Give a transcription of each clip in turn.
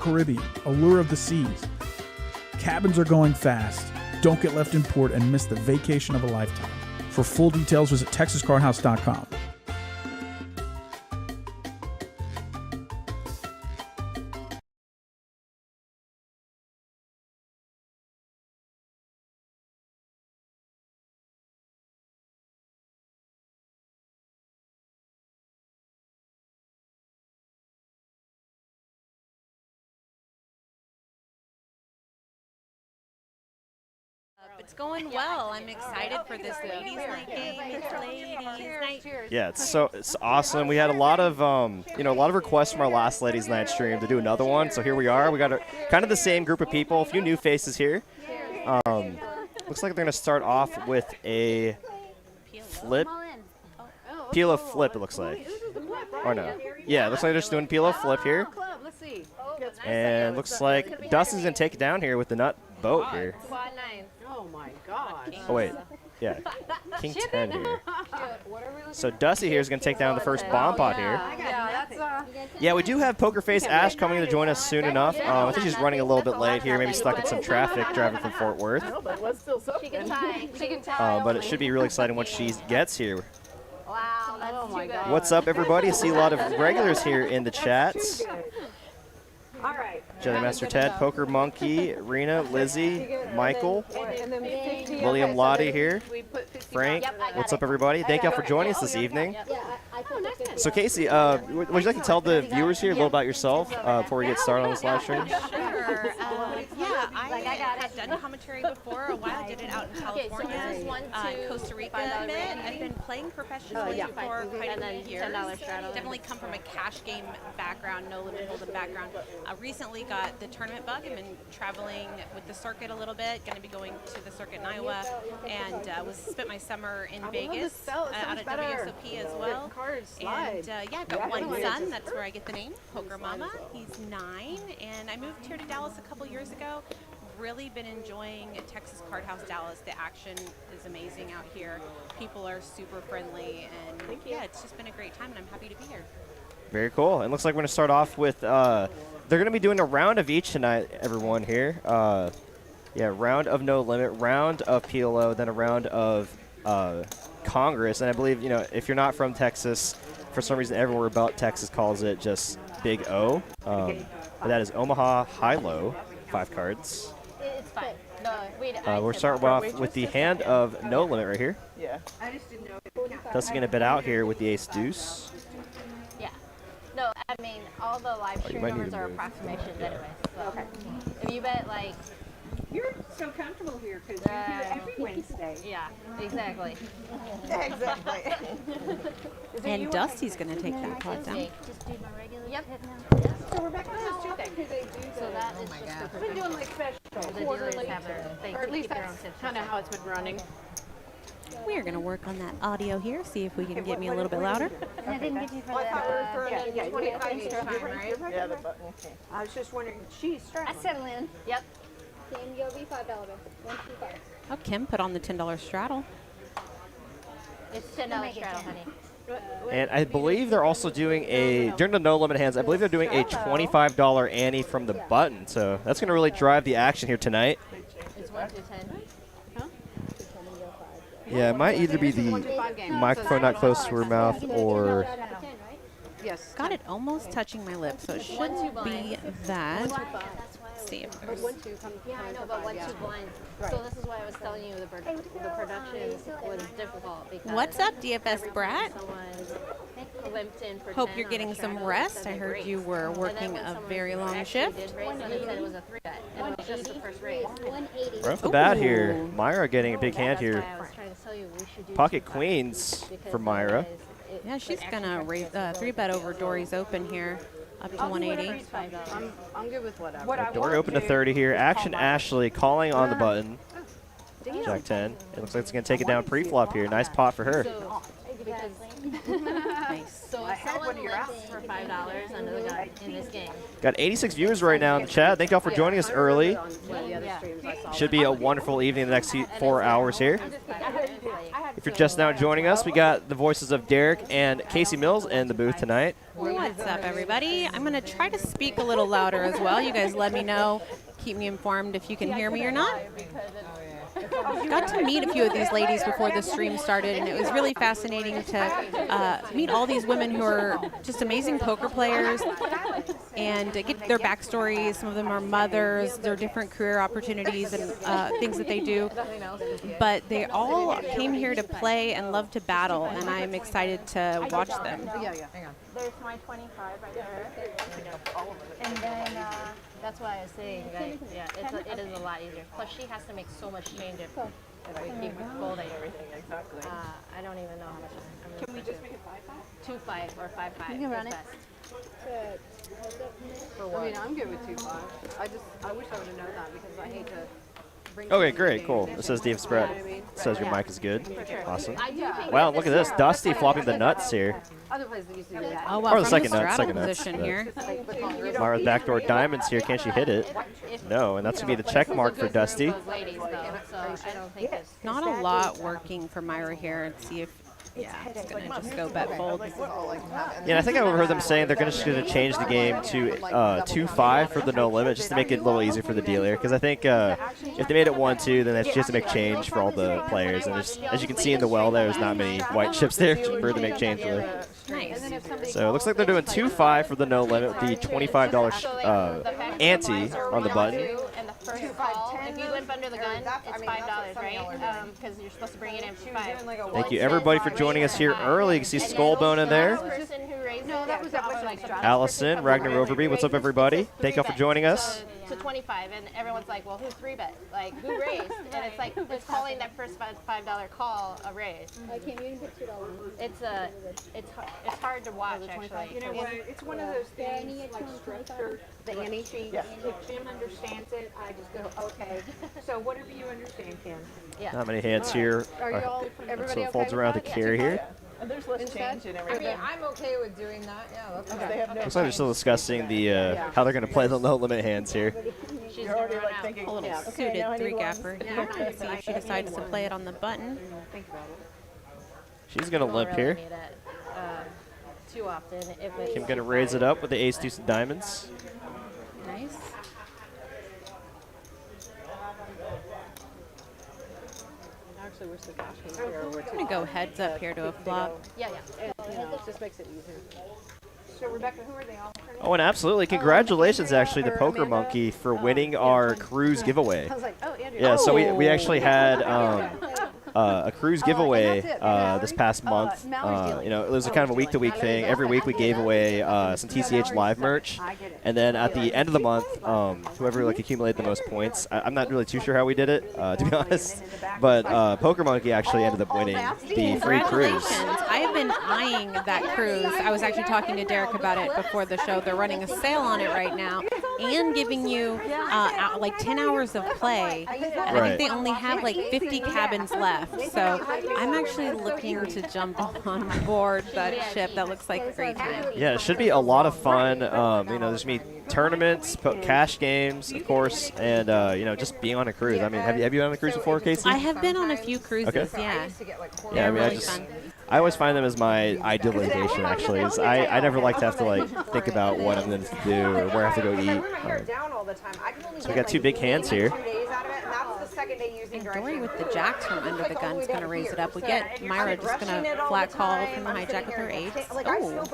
Caribbean, allure of the seas. Cabins are going fast. Don't get left in port and miss the vacation of a lifetime. For full details, visit texascardhouse.com. It's going well. I'm excited for this ladies' night game. It's ladies' night. Yeah, it's awesome. We had a lot of a lot of requests from our last ladies' night stream to do another one. So here we are. We got kind of the same group of people, a few new faces here. Looks like they're gonna start off with a flip, peel of flip. It looks like, or no? Yeah, it looks like they're just doing peel of flip here. And looks like Dusty's gonna take it down here with the nut boat here. Oh my God. Oh wait, yeah, King 10 here. So Dusty here is going to take down the first bomb pot here. Yeah, we do have PokerFace Ash coming to join us soon enough. I think she's running a little bit late here, maybe stuck in some traffic driving from Fort Worth. But it should be really exciting once she gets here. Wow, that's too good. What's up, everybody? I see a lot of regulars here in the chats. All right. Jelly Master Ted, Poker Monkey, Rena, Lizzie, Michael, William Lottie here, Frank. What's up, everybody? Thank y'all for joining us this evening. So, Casey, would you like to tell the viewers here a little about yourself before we get started on this live stream? Sure. Yeah, I have done commentary before a while. I did it out in California, Costa Rica a bit. I've been playing professionally for quite a few years. Definitely come from a cash game background, no limit hold'em background. Recently got the tournament bug. I've been traveling with the circuit a little bit. Going to be going to the circuit in Iowa, and spent my summer in Vegas out at WSOP as well. And yeah, I've got one son. That's where I get the name Poker Mama. He's 9, and I moved here to Dallas a couple years ago. Really been enjoying Texas Card House Dallas. The action is amazing out here. People are super friendly, and yeah, it's just been a great time, and I'm happy to be here. Very cool. It looks like we're going to start off with, they're going to be doing a round of each tonight, everyone here. Yeah, round of No Limit, round of PLO, then a round of Congress. And I believe, if you're not from Texas, for some reason everywhere about Texas calls it just Big O. But that is Omaha High-Low, 5 cards. It's fine. We're starting off with the hand of No Limit right here. Yeah. Dusty going to bet out here with the Ace Deuce. No, I mean, all the live stream numbers are approximations anyway. So if you bet, like... You're so comfortable here because you're here every Wednesday. Yeah, exactly. Exactly. And Dusty's going to take that pot down. Just do my regular hit now. So Rebecca does two things. They do So that is just the I've been doing like special the dealers have they or at least keep their own that's tips. kind of how it's been running. We are going to work on that audio here, see if we can get me a little bit louder. I didn't give you for Yeah, 25 Eastern Eastern, time, right? Yeah, the button. I was just wondering, she's I struggling. settle in. Yep. Can go be $5 bill. 1, 2, 5. Oh, Kim put on the $10 straddle. It's $10 straddle, honey. And I believe they're also doing during the No Limit hands, I believe they're doing a $25 ante from the button. So that's going to really drive the action here tonight. It's 1 to 10. Yeah, it might either be the microphone not close to her mouth or... Yes. Got it almost touching my lips, so it shouldn't be that. Let's see if there's... Yeah, I know, but 1, 2 blinds. So this is why I was telling you the production was difficult because What's up, DFS Brat? someone limped in for Hope 10 you're on getting the some straddle, rest. so I they heard raced. you were And then working when a someone very long actually shift. did race, and they said it was a 3-bet, and it was just the first race. 180. Right off the bat here, Ooh. Myra getting a big hand That's here. why I was trying to tell you we should do Pocket 2-5, queens because for Myra. otherwise it Yeah, she's could going to actually raise 3-bet over Dori's Open here, up to 180. I'm good with whatever. Dori open to 30 here. Action Ashley calling on the button. Jack 10. It looks like it's going to take it down pre-flop here. Nice pot for her. So, because Nice. so if someone limps for $5 under the gun in this game, Got 86 viewers right now in the chat. Thank y'all for joining us early. On one of the other streams I saw. Should be a wonderful evening the next 4 hours here. I have to play. If you're just now joining us, we got the voices of Derek and Casey Mills in the booth tonight. What's up, everybody? I'm going to try to speak a little louder as well. You guys let me know. Keep me informed if you can hear me or not. Got to meet a few of these ladies before the stream started, and it was really fascinating to meet all these women who are just amazing poker players and get their backstories. Some of them are mothers, their different career opportunities and things that they do. But they all came here to play and love to battle, and I'm excited to watch them. There's my 25 right there. And then that's why I was saying, right? Yeah, it is a lot easier. Plus, she has to make so much change if we keep folding everything. Exactly. I don't even know how much. Can we just make it 5-5? 2-5 or 5-5. You can run it. I mean, I'm good with 2-5. I wish I would have known that because I hate to bring. Okay, great, cool. It says Steve Spread. It says your mic is good. Awesome. I do think Wow, look at this. Dusty flopping the nuts here. Other places used to do that. Oh, well, Or the from second the nut, straddle second nut. position here. Myra with backdoor diamonds here. Can she hit it? No, and that's going to be the check mark for Dusty. ladies, though, so I don't think it's. Not a lot working for Myra here. And see if, yeah, it's going to just go bet fold. Yeah, I think I overheard them saying they're just going to change the game to 2-5 for the no limit, just to make it a little easier for the dealer. Because I think if they made it 1-2, then that's just to make change for all the players. And just, as you can see in the well, there's not many white chips there for it to make change for. Nice. So it looks like they're doing 2-5 for the no limit with the $25 ante on the button. And the first call, if you limp under the gun, it's $5, right? Because you're supposed to bring it in for 5. Thank you everybody for joining us here early. You can see Skullbone in there. Person who raised that was like Allison, Ragnar Overby, what's up everybody? Thank y'all for joining us. to 25, and everyone's like, well, who 3-bet? Like, who raised? And it's like, it's calling that first $5 call a raise. Okay, you can put $2. It's hard to watch, actually. You know what? It's one of those things like structure, the ante sheet. If Jim understands it, I just go, okay. So whatever you understand, Ken. Yeah. Not many hands here. Are you all, everybody So it okay folds with around to that? Carrie here. And there's less change and everything. I mean, I'm okay with doing that. Yeah, that's okay. They have no Looks like they're still discussing the how they're going to play the no limit hands here. She's You're already gonna like run out. thinking, A little yeah, okay, suited now I need three-gapper one. here. Let's see if she decides to play it on the button. Think about it. She's going to Don't limp really here. need it, too often. If it's Kim going to raise it up with the ace deuce of diamonds. Nice. Actually, we're Sebastian here. I'm going to go heads up here to a flop. yeah. You know, it just makes it easier. So, Rebecca, who are they all? Oh, and absolutely, congratulations actually to Poker Monkey for winning our cruise giveaway. I was like, oh, Andrew. Yeah, so we actually had a cruise giveaway this past month. You know, it was a kind of a week-to-week thing. Every week we gave away some TCH live merch, and then at the end of the month, whoever accumulated the most points. I'm not really too sure how we did it, to be honest, but Poker Monkey actually ended up winning the free cruise. Congratulations. I have been eyeing that cruise. I was actually talking to Derek about it before the show. They're running a sale on it right now and giving you like 10 hours of play. And I think they only have like 50 cabins left. So I'm actually looking to jump on board that ship. That looks like a great time. Yeah, it should be a lot of fun. You know, there's going to be tournaments, cash games, of course, and you know, just being on a cruise. I mean, have you been on a cruise before, Casey? I have been on a few cruises, Okay. yeah. Yeah, I mean, really fun. I always find them as my ideal vacation, actually. I never like to have to, like, think about what I'm going to do or where I have to go eat. So we got two big hands here. And Dori with the jacks from under the gun is going to raise it up. We get Myra just going to flat call from the hijack with her eights. Oh,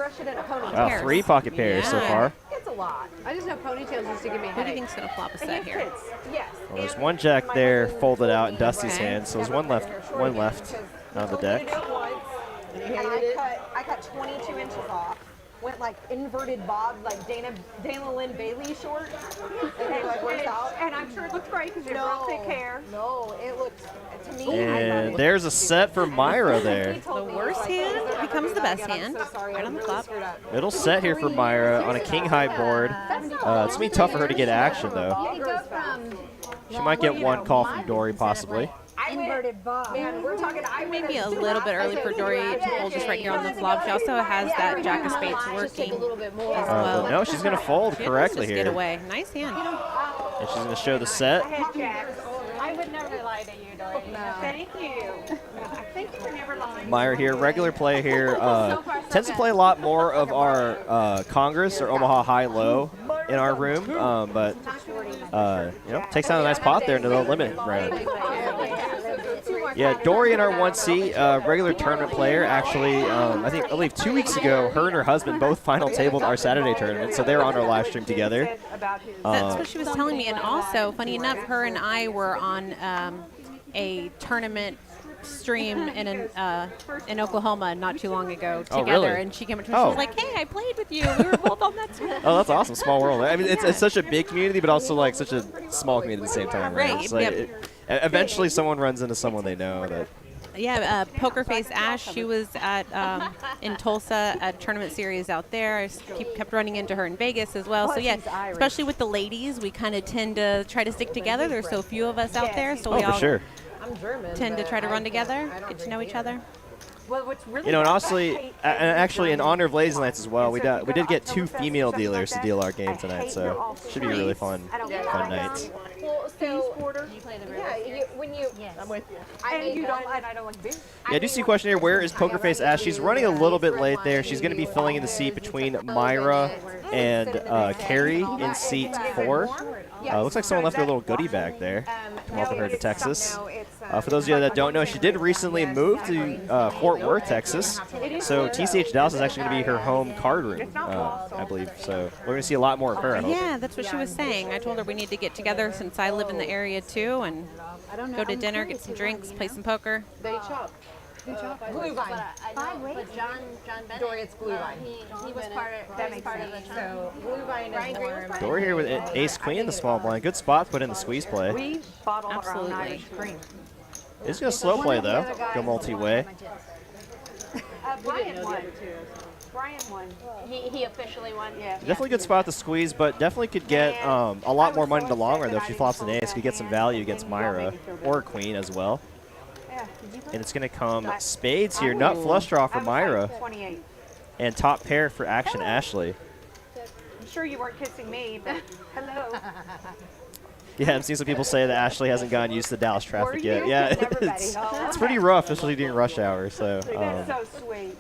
Wow, 3 pocket pairs so far. It's a lot. I just know ponytails used to give me a who do you headache. think's going to flop a set here? Yes. Well, there's one jack there folded out in Dusty's Okay. hand, so there's one left on the deck. And I cut 22 inches off. Went like inverted bob, like Dana Lynn Bailey short. And it like works out. And I'm sure it looked great because you have real thick hair. No, it looked, to me, And there's a set for Myra there. The worst hand becomes the best hand. Right on the flop. Middle set here for Myra on a king high board. It's going to be tough for her to get action, though. She might get one call from Dori, possibly. inverted bob. Man, we're talking. Maybe a little bit early for Dori to pull just right here on the flop. She also has that jack of spades working as well. But no, she's going to fold correctly Just here. get away. Nice hand. And she's going to show the set. I would never lie to you, Dori. Thank you. Thank you for never lying. Myra here, regular play here. Tends to play a lot more of our Congress or Omaha high-low in our room, but you know, takes down a nice pot there into the limit round. Yeah, Dori in our 1C, regular tournament player. Actually, I believe 2 weeks ago, her and her husband both final tabled our Saturday tournament, so they were on our live stream together. That's what she was telling me. And also, funny enough, her and I were on a tournament stream in Oklahoma not too long ago together. Oh, really? And she came up to me. She was like, "Hey, I played with you. We were both on that stream." Oh, that's awesome. Small world. I mean, it's such a big community, but also like such a small community at the same time, right? Right, It's like yep. Eventually, someone runs into someone they know. That Yeah, PokerFace Ash, she was at in Tulsa at tournament series out there. I kept running into her in Vegas as well. So yeah, especially with the ladies, we kind of tend to try to stick together. There's so few of us out there, so we for all sure. tend to try to run together, get to know each other. Well, what's really You know, and honestly, and actually, in honor of Ladies Nights as well, we did get 2 female dealers to deal our game tonight, so should be a really fun night. Well, so You play the yeah, when you I'm with you. I don't like beer. Yeah, I do see a question here. Where is PokerFace Ash? She's running a little bit late there. She's going to be filling in the seat between Myra and Carrie in seat 4. Looks like someone left her little goodie bag there to welcome her to Texas. For those of you that don't know, she did recently move to Fort Worth, Texas. So TCH Dallas is actually going to be her home card room, I believe. So we're going to see a lot more of her, I hope. Yeah, that's what she was saying. I told her we need to get together since I live in the area too, and go to dinner, get some drinks, play some poker. They chop. Blue Vine. But John Bennett, Dori, it's Blue Vine. he was part of That makes part of sense. the So Blue Vine is more. Dori here with Ace Queen in the small blind. Good spot to put in the squeeze play. We bottle our own Absolutely. Irish cream. It's going to slow play, though. Go multi-way. Brian won. Brian won. He officially won. Yeah. Definitely good spot to squeeze, but definitely could get a lot more money in the long run, though, if she flops an ace. Could get some value against Myra, or a queen as well. And it's going to come spades here. Nut flush draw for Myra. 28. And top pair for Action Ashley. I'm sure you weren't kissing me, but hello. Yeah, I've seen some people say that Ashley hasn't gotten used to Dallas traffic Were yet. you? Yeah, Everybody. it's pretty rough, especially during rush hour. So That's so sweet.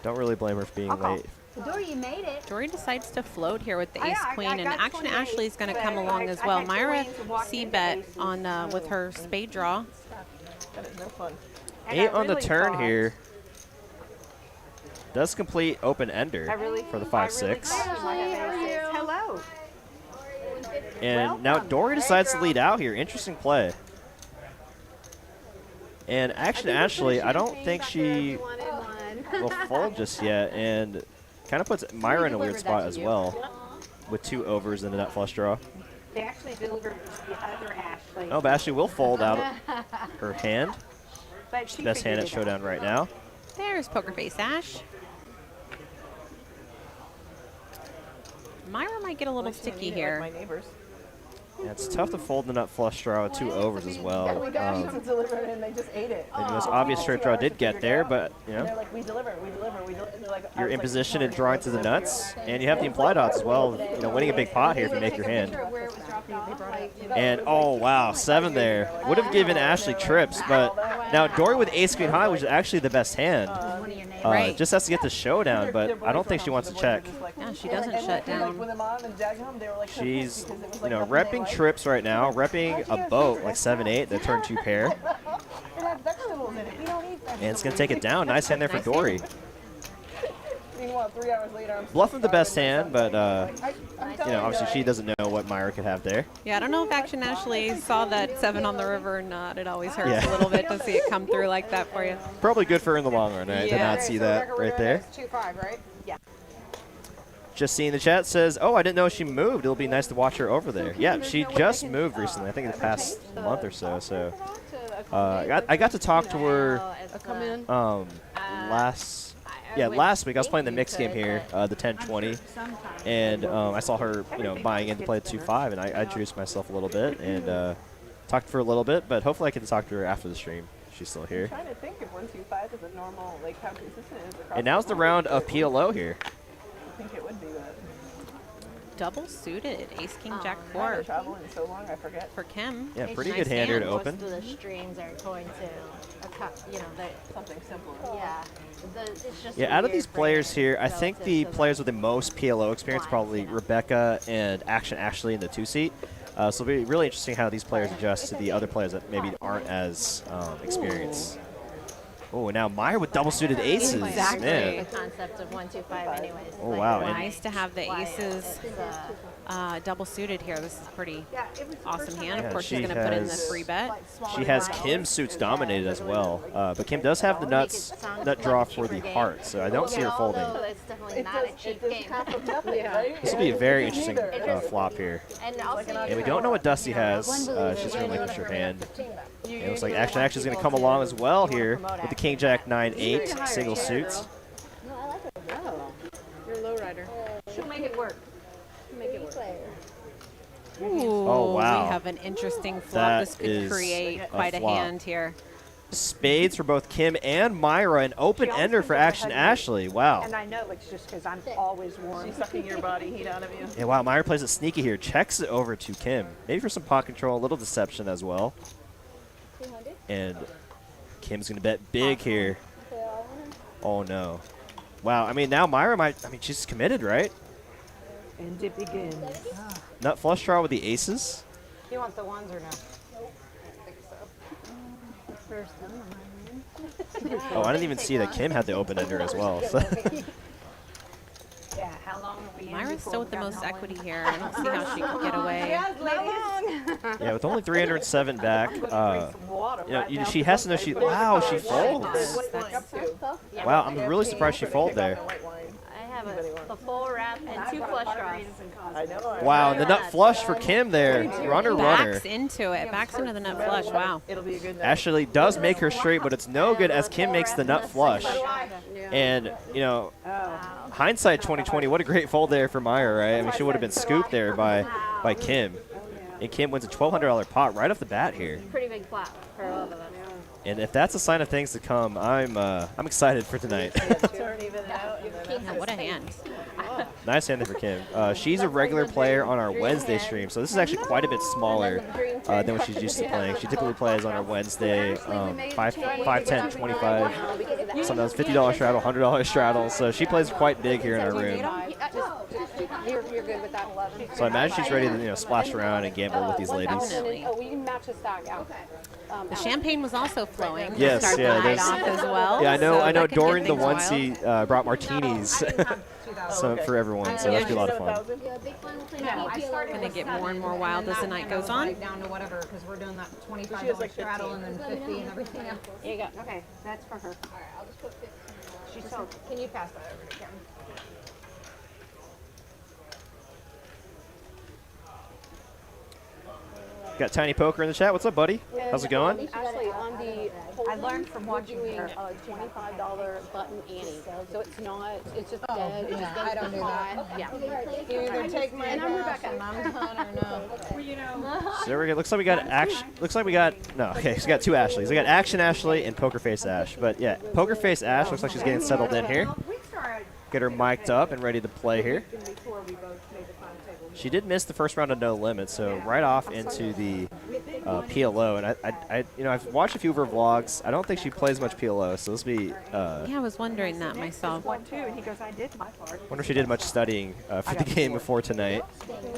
don't really blame her for being late. Dori, you made it. Dori decides to float here with the ace I queen, and got Action 28, Ashley's going to but come along as well. I had Myra queens and walked C into bet ace. on with her spade draw. That is no fun. And 8 I on the really turn thought- here. Does complete open ender I really, for the I 5-6. really thought you might have aces. Hello. And now Dori decides to lead out here. Interesting play. And Action Ashley, I don't think she will fold just yet, and kind of puts Myra in a weird spot as well, with 2 overs and a nut flush draw. They actually delivered the other Ashley. Oh, but Ashley will fold out of her hand. But she Best hand figured at it out. Showdown right now. There's PokerFace Ash. Myra might get a little sticky Like here. my neighbors. Yeah, it's tough to fold the nut flush draw with 2 overs as well. We got pizza delivered and they just ate it. The most obvious straight draw did get there, but you And know, they're like, we deliver. And they're like, I you're was in like, position and sorry. drawing to the nuts, and you have the implied odds as well. You know, winning a big pot here if you make your hand. And oh wow, 7 there. Would have given Ashley trips, but now Dori with ace queen high, which is actually the best hand. Right. Just has to get the showdown, but I don't think she wants to check. Yeah, she doesn't shut down. When the mom and dad come, they were like, She's, because it was you like know, nothing they repping liked. trips right now, repping a boat like 7-8 that turned 2 pair, It had vegetables in it. We don't eat vegetables. and it's gonna take it down. Nice hand there for Dori. Meanwhile, 3 hours later, I'm Bluffing the best hand, but I'm you telling know, obviously you, she doesn't know what Myra could have there. Yeah, I don't know if Action Ashley saw that 7 on the river or not. It always hurts Yeah. a little bit to see it come through like that for you. Probably good for her in the long run. I did Yeah. not see that right there. 2-5, right? Yeah. Just seeing the chat says, oh, I didn't know she moved. It'll be nice to watch her over there. Yeah, she just moved recently. I think in the past month or so. So I got to talk to her last week. I was playing the mixed game here, the 10-20, and I saw her, you know, buying in to play the 2-5, and I introduced myself a little bit and talked to her a little bit. But hopefully I can talk to her after the stream. She's still here. I'm trying to think if 125 is a normal, like how consistent it is across And now's the round of PLO here. I think it would be that. double suited, ace, king, jack, I've 4 been traveling so long, I forget. for Kim. Yeah, It's pretty nice good hand here to hand. open. Most of the streams are going to, you know, Something simpler. yeah. It's just Yeah, out of weird these for players him here, I think relative the to players with the most PLO experience blinds, probably you know. Rebecca and Action Ashley in the 2-seat. So it'll be really interesting how these players adjust to the other players that maybe aren't as experienced. Oh, now Meyer with double suited aces. Exactly. Man. the concept of 1, 2, 5 anyways. Oh, wow. And Nice to have the aces double suited here. This is pretty awesome hand. Yeah, Of course, she she's going to put in the has- free bet. she has Kim's suits dominated as well. But Kim does have the nut draw for the heart, so I don't see her folding. So it's definitely not a cheap game. This will be a very interesting flop here. And also, And we don't know what Dusty has. She's going to relinquish her hand. And it looks like Action is going to come along as well here with the King Jack 9-8 single suits. You're a lowrider. She'll make it work. Ooh, Oh, wow. We have an interesting flop. That This could is create a quite a flop. hand here. Spades for both Kim and Myra, an open ender for Action Ashley. Wow. And I know it's just because I'm always warm. She's sucking your body heat out of you. Yeah, wow, Myra plays it sneaky here. Checks it over to Kim. Maybe for some pot control, a little deception as well. And Kim's going to bet big here. Oh, no. Wow, I mean, now Myra might, I mean, she's committed, right? And it begins. Nut flush draw with the aces. You want the ones or no? Oh, I didn't even see that Kim had the open ender as well. So. Yeah, how long will we Myra's still with the most equity here. I don't see how she could get away. Yeah, with only 307 back, she has to know she. Wow, she folds. Wow, I'm really surprised she folded there. I have a full wrap and 2 flush draws. I know. Wow, and the nut flush for Kim there. Runner. Backs into it. Backs into the nut flush. Wow. It'll be a good night. Ashley does make her straight, but it's no good as Kim makes the nut flush. And, you know, hindsight 2020, what a great fold there for Meyer, right? I mean, she would have been scooped there by Kim. And Kim wins a $1,200 pot right off the bat here. Pretty big flop for all of us. And if that's a sign of things to come, I'm excited for tonight. Yeah, what a hand. Nice hand there for Kim. She's a regular player on our Wednesday stream, so this is actually quite a bit smaller than what she's used to playing. She typically plays on our Wednesday 5, 10, 25, sometimes $50 straddle, $100 straddle, so she plays quite big here in our room. You're good with that 11. So I imagine she's ready to splash around and gamble with these ladies. Definitely. Oh, we can match the stack out. The champagne was also flowing to Yes, start yeah, the night there's- off as well. Yeah, I know. so I know. that could get During the things wild. onesie brought martinis, so for everyone. So that should be a lot of fun. Gonna get more and more wild as the night goes on. Down to whatever, because we're doing that She has $25 like straddle 15. and then 50 and everything else. Here you go. Okay, that's for her. She's so. Can you pass that over to Kim? Got Tiny Poker in the chat. What's up, buddy? How's it going? Actually, on the I learned from watching doing her. a $25 button ante. So it's not, it's just Oh, dead. It yeah, just goes I don't to do that. pot. Yeah. You either take my And I'm advice Rebecca. and I'm done or no. So there we go. Looks like we got action. Looks like we got no. Okay, so we got two Ashleys. We got Action Ashley and PokerFace Ash. But yeah, PokerFace Ash looks like she's getting settled in here. Get her mic'd up and ready to play here. She did miss the first round of No Limit, so right off into the PLO. And I've watched a few of her vlogs. I don't think she plays much PLO, so this will be. Yeah, I was wondering that myself. One, two, and he goes, I did my part. Wonder if she did much studying for the game before tonight.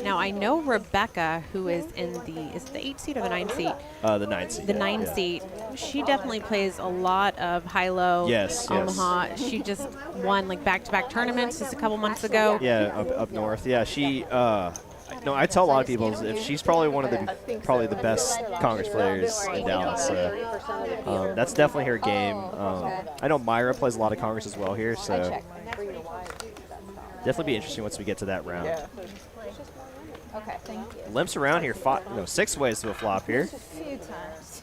Now I know Rebecca, who is in is it the 8 seat or the 9 seat? The 9 seat. The 9 seat. She definitely plays a lot of high-low. Yes, yes. Omaha. She just won like back-to-back tournaments just a couple months ago. Yeah, up north. Yeah, she. No, I tell a lot of people if she's probably one of the best Congress players in Dallas. So that's definitely her game. I know Myra plays a lot of Congress as well here, so definitely be interesting once we get to that round. Okay, thank you. Limps around here, 6 ways to a flop here. A few times.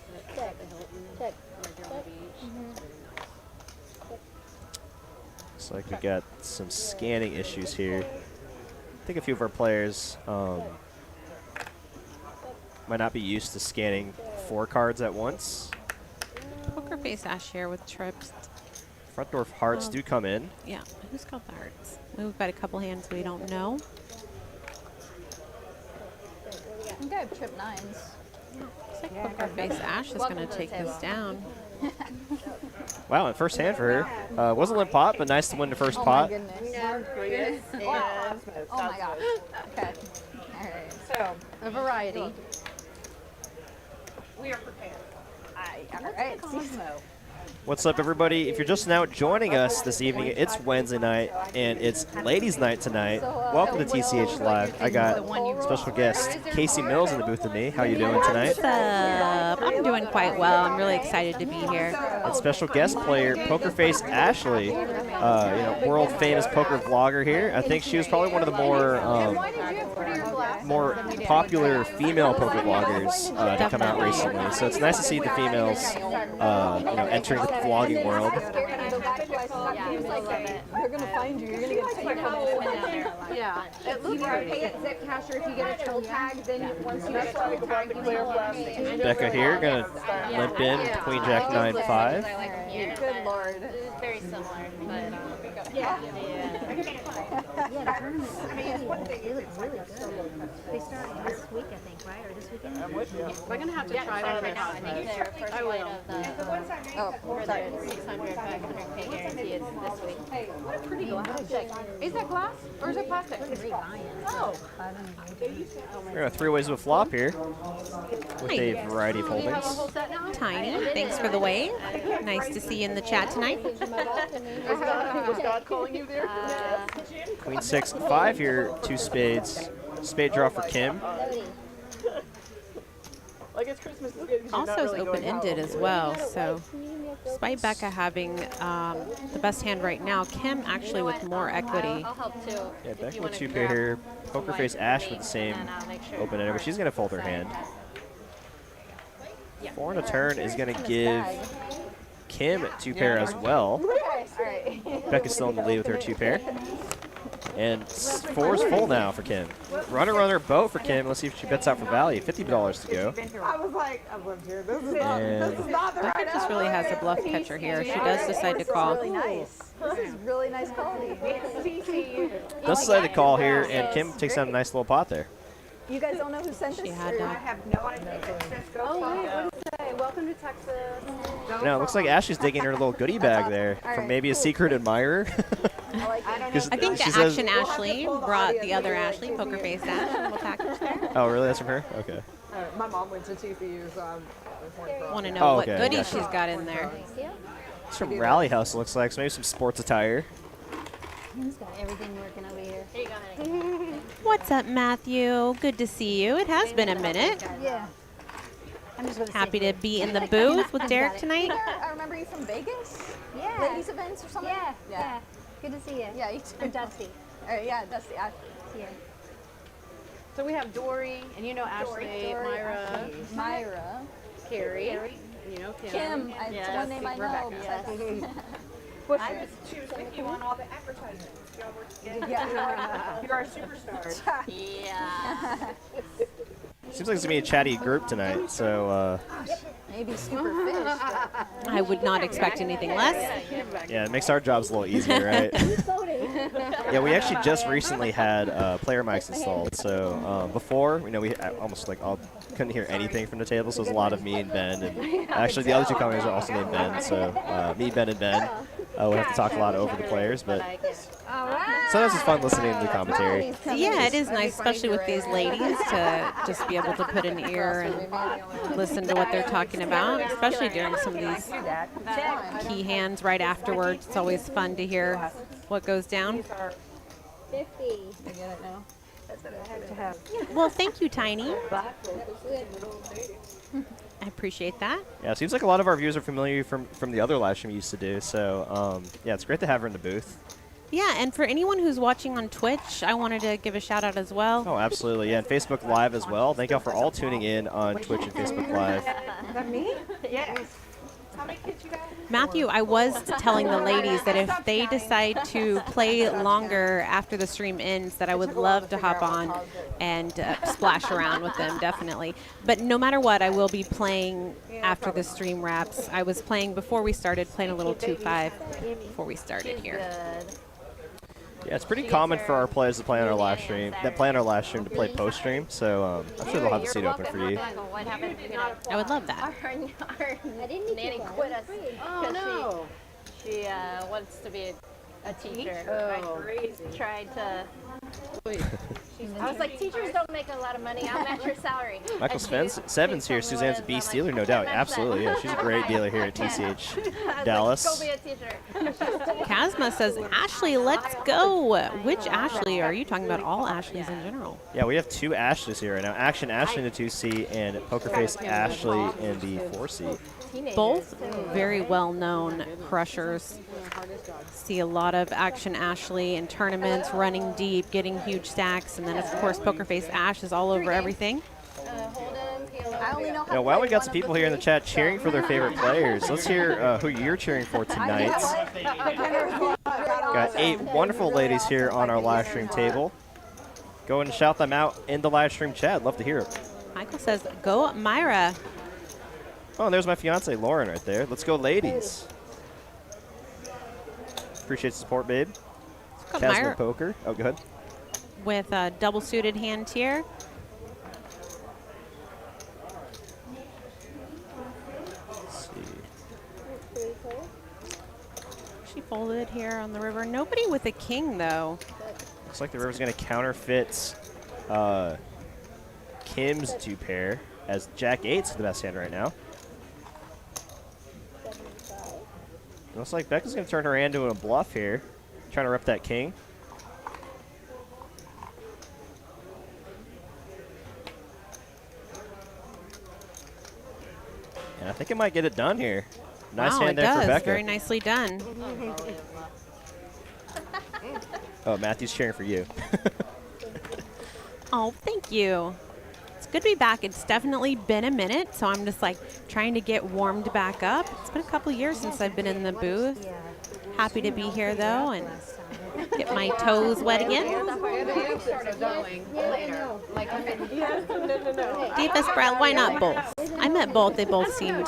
Looks like we got some scanning issues here. I think a few of our players might not be used to scanning 4 cards at once. PokerFace Ash here with trips. Front door hearts do come in. Yeah, who's got the hearts? We've got a couple hands we don't know. have trip 9s. Looks like PokerFace Ash is going to take this down. Wow, and first hand for her. Wasn't limp pot, but nice to win the first pot. My goodness. Oh my gosh. Okay. All right. So, A variety. we are prepared. All right. Cosmo. What's up, everybody? If you're just now joining us this evening, it's Wednesday night, and it's Ladies' Night tonight. Welcome to TCH Live. I got special guest Casey Mills in the booth with me. How you doing tonight? What's up? I'm doing quite well. I'm really excited to be here. And special guest player PokerFace Ashley, world famous poker vlogger here. I think she was probably one of the more popular female poker vloggers to come out recently. So it's nice to see the females, entering the vlogging world. They're going to find you. You're going to get taken home. Yeah. It looks like pay at Zip Cash, or if you get a toll tag, then once you get a toll tag, you can Rebecca here, gonna limp in with Queen Jack 9-5. Good Lord. It's very similar, but Yeah. Yeah, the tournament, they look really good. They start this week, I think, right? Or this weekend? We're going to have to try one right now. I think their first flight of the for their 600, 500K guarantee is this week. What a pretty glass. Is that glass or is it plastic? Oh. We're gonna 3 ways of a flop here with a variety of holdings. Tiny, thanks for the wave. Nice to see you in the chat tonight. Was God calling you there? Queen 6-5 here, 2 spades. Spade draw for Kim. Like it's Christmas. It's good 'cause you're not Also is really going out. open-ended as well, so despite Becca having the best hand right now, Kim actually with more equity. I'll help too. Yeah, Becca with 2 pair here. PokerFace Ash with the same open-ender, but she's gonna fold her hand. 4 and a turn is gonna give Kim 2 pair as well. Becca's still in the lead with her 2 pair. And 4 is full now for Kim. Runner, boat for Kim. Let's see if she bets out for value. $50 to go. I was like, I've lived here. This is And not the right Becca just really has a bluff catcher here. She does decide to call. Really nice. This is really nice quality. does decide to call here, and Kim takes down a nice little pot there. You guys don't know who sent this? She had I have no idea. Oh, wait, what does it say? Welcome to Texas. Now, it looks like Ashley's digging her little goodie bag there from maybe a secret admirer. I like it. I think She the says- Action Ashley brought the other Ashley, PokerFace Ash, a little package there. Oh, really? That's from her? Okay. My mom went to TCU, so I'm Want to know Oh, what okay, goodies gotcha. she's got in there. It's from Rally House, it looks like. So maybe some sports attire. He's got everything working over here. Here you go, honey. What's up, Matthew? Good to see you. It has been a minute. Yeah. I'm just going to Happy to be in the booth with Derek tonight. I remember you from Vegas? Yeah. Ladies events or something? Yeah. Good to see you. Yeah, you too. I'm Dusty. All right, yeah, Dusty. Yeah. So we have Dori, and you know Ashley, Myra, Myra, Carrie, you know Kim. It's one name I know. I was choosing you on all the advertisements. Y'all work together. Yeah. You're our superstars. Yeah. Seems like it's gonna be a chatty group tonight, so Maybe super fish. But I would not expect anything less. yeah, it makes our jobs a little easier, right? Yeah, we actually just recently had player mics installed. So before, we almost couldn't hear anything from the table. So it was a lot of me and Ben, and actually the other 2 companies are also named Ben. So me, Ben, and Ben. We have to talk a lot over the players, but sometimes it's fun listening to the commentary. Yeah, it is nice, especially with these ladies, to just be able to put an ear and listen to what they're talking about, especially during some of these key hands right afterwards. It's always fun to hear what goes down. 50. I get it now. Well, thank you, Tiny. I appreciate that. Yeah, it seems like a lot of our viewers are familiar from the other live stream we used to do. So yeah, it's great to have her in the booth. Yeah, and for anyone who's watching on Twitch, I wanted to give a shout out as well. Oh, absolutely. Yeah, and Facebook Live as well. Thank y'all for all tuning in on Twitch and Facebook Live. Is that me? Yes. How many kids you got? Matthew, I was telling the ladies that if they decide to play longer after the stream ends, that I would love to hop on and splash around with them, definitely. But no matter what, I will be playing after the stream wraps. I was playing before we started, playing a little 2-5 before we started here. Yeah, it's pretty common for our players to play on our live stream, to play post stream. So I'm sure they'll have the seat open for you. What happened? I would love that. Our nanny quit us because she wants to be a teacher. Oh. Tried to. I was like, teachers don't make a lot of money. I'll match your salary. Michael Sevens here. Suzanne's a beast dealer, no doubt. Absolutely, yeah. She's a great dealer here at TCH Dallas. Go be a teacher. Kazma says, Ashley, let's go. Which Ashley? Are you talking about all Ashleys in general? Yeah, we have 2 Ashleys here right now. Action Ashley in the 2C and PokerFace Ashley in the 4C. Both very well-known crushers. See a lot of Action Ashley in tournaments, running deep, getting huge stacks, and then of course PokerFace Ash is all over everything. Yeah, wow, we got some people here in the chat cheering for their favorite players. Let's hear who you're cheering for tonight. Got 8 wonderful ladies here on our live stream table. Go and shout them out in the live stream chat. Love to hear it. Michael says, go Myra. Oh, and there's my fiance Lauren right there. Let's go, ladies. Appreciate the support, babe. Casman Poker. Oh, go ahead. With a double suited hand here. Let's see. She folded here on the river. Nobody with a king, though. Looks like the river's going to counterfeit Kim's 2 pair, as Jack 8's the best hand right now. Looks like Becca's going to turn her hand into a bluff here, trying to rep that king. And I think it might get it done here. Nice hand there for Becca. Very nicely done. Oh, Matthew's cheering for you. Oh, thank you. It's good to be back. It's definitely been a minute, so I'm just like trying to get warmed back up. It's been a couple years since I've been in the booth. Happy to be here though and get my toes wet again. Deepest breath, why not both? I met both. They both seemed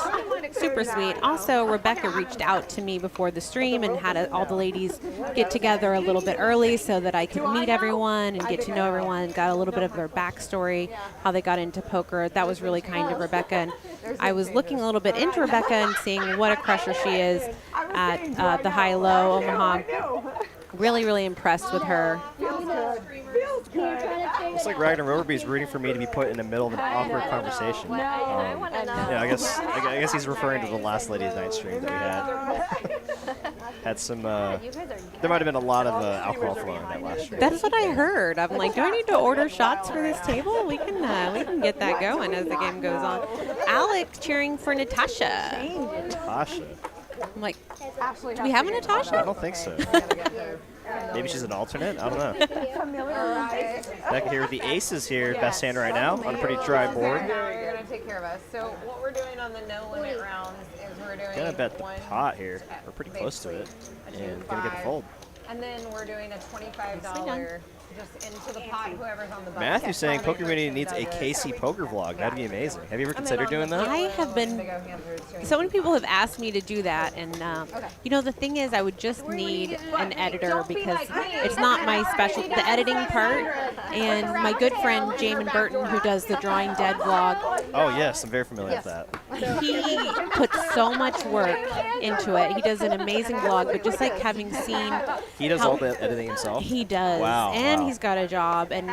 super sweet. Also, Rebecca reached out to me before the stream and had all the ladies get together a little bit early so that I could meet everyone and get to know everyone. Got a little bit of their backstory, how they got into poker. That was really kind of Rebecca. And I was looking a little bit into Rebecca and seeing what a crusher she is at the high-low Omaha. Really, really impressed with her. Looks like Ragnar Roverby's rooting for me to be put in the middle of an awkward conversation. Yeah, I guess he's referring to the last Ladies Night stream that we had. Had some. There might have been a lot of alcohol flowing in that last stream. That's what I heard. I'm like, do I need to order shots for this table? We can get that going as the game goes on. Alex cheering for Natasha. Natasha. I'm like, do we have a Natasha? I don't think so. Maybe she's an alternate? I don't know. Becca here with the aces here. Best hand right now on a pretty dry board. You're going to take care of us. So what we're doing on the no limit rounds is we're doing Gonna bet the pot here. We're pretty close to it. And gonna get the fold. And then we're doing a $25 just into the pot, whoever's on the button. Matthew's saying Poker Community needs a KC poker vlog. That'd be amazing. Have you ever considered doing that? I have been. So many people have asked me to do that, and you know, the thing is, I would just need an editor because it's not my special. The editing part, and my good friend Jamin Burton, who does the Drawing Dead vlog. Oh yes, I'm very familiar with that. He puts so much work into it. He does an amazing vlog, but just like having seen, he does all the editing himself. He does. Wow. And he's got a job, and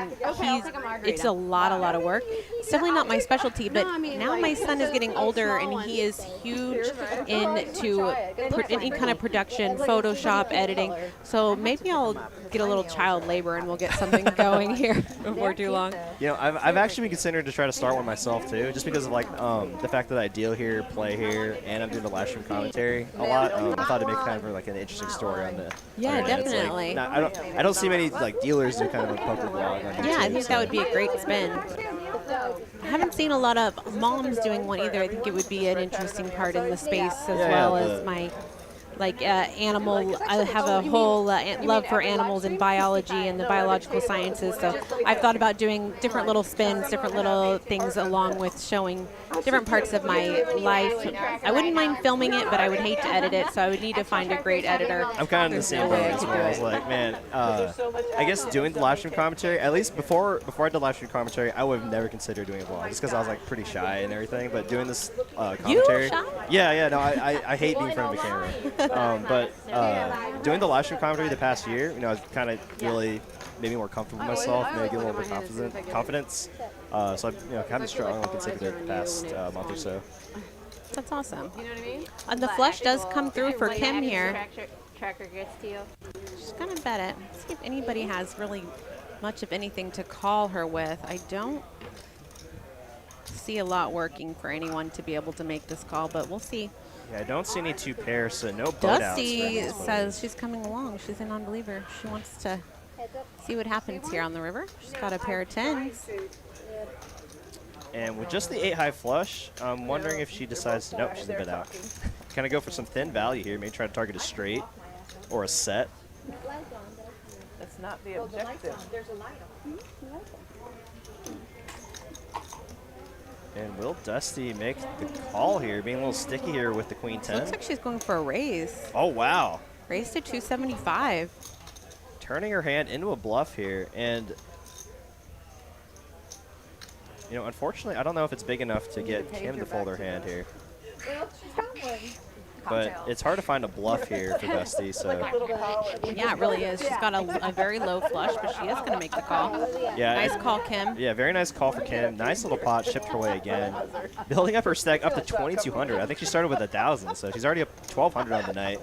it's a lot of work. It's definitely not my specialty, but now my son is getting older, and he is huge into any kind of production, Photoshop, editing. So maybe I'll get a little child labor, and we'll get something going here before too long. You know, I've actually been considering to try to start one myself too, just because of like the fact that I deal here, play here, and I'm doing the live stream commentary a lot. I thought it'd make kind of like an interesting story on the. Yeah, definitely. Like, I don't see many like dealers do kind of a poker vlog on YouTube. Yeah, I think that would be a great spin. I haven't seen a lot of moms doing one either. I think it would be an interesting part in the space as well as my animal. I have a whole love for animals and biology and the biological sciences. So I've thought about doing different little spins, different little things along with showing different parts of my life. I wouldn't mind filming it, but I would hate to edit it. So I would need to find a great editor. I'm kind of in the same boat as well. I was like, man, I guess doing the live stream commentary, at least before I did live stream commentary, I would have never considered doing a vlog just because I was like pretty shy and everything. But doing this commentary, yeah, no, I hate being in front of the camera. But doing the live stream commentary the past year, I was kind of really made me more comfortable with myself, maybe get a little bit of confidence. So I kind of strongly considered it the past month or so. That's awesome. You know what I mean? And the flush does come through for Kim here. Tracker gets to you. She's gonna bet it. Let's see if anybody has really much of anything to call her with. I don't see a lot working for anyone to be able to make this call, but we'll see. Yeah, I don't see any 2 pairs, so no boat outs. Dusty says she's coming along. She's a non-believer. She wants to see what happens here on the river. She's got a pair of 10s. And with just the 8 high flush, I'm wondering if she decides to, nope, she's a bit out. Kind of go for some thin value here, maybe try to target a straight or a set. That's not the objective. And will Dusty make the call here, being a little sticky here with the queen 10? Looks like she's going for a raise. Oh, wow. Raise to 275. Turning her hand into a bluff here, and unfortunately, I don't know if it's big enough to get Kim to fold her hand here. But it's hard to find a bluff here for Dusty, so. Yeah, it really is. She's got a very low flush, but she is going to make the call. Yeah. Nice call, Kim. Yeah, very nice call for Kim. Nice little pot, shipped her way again. Building up her stack up to 2,200. I think she started with 1,000, so she's already up 1,200 on the night.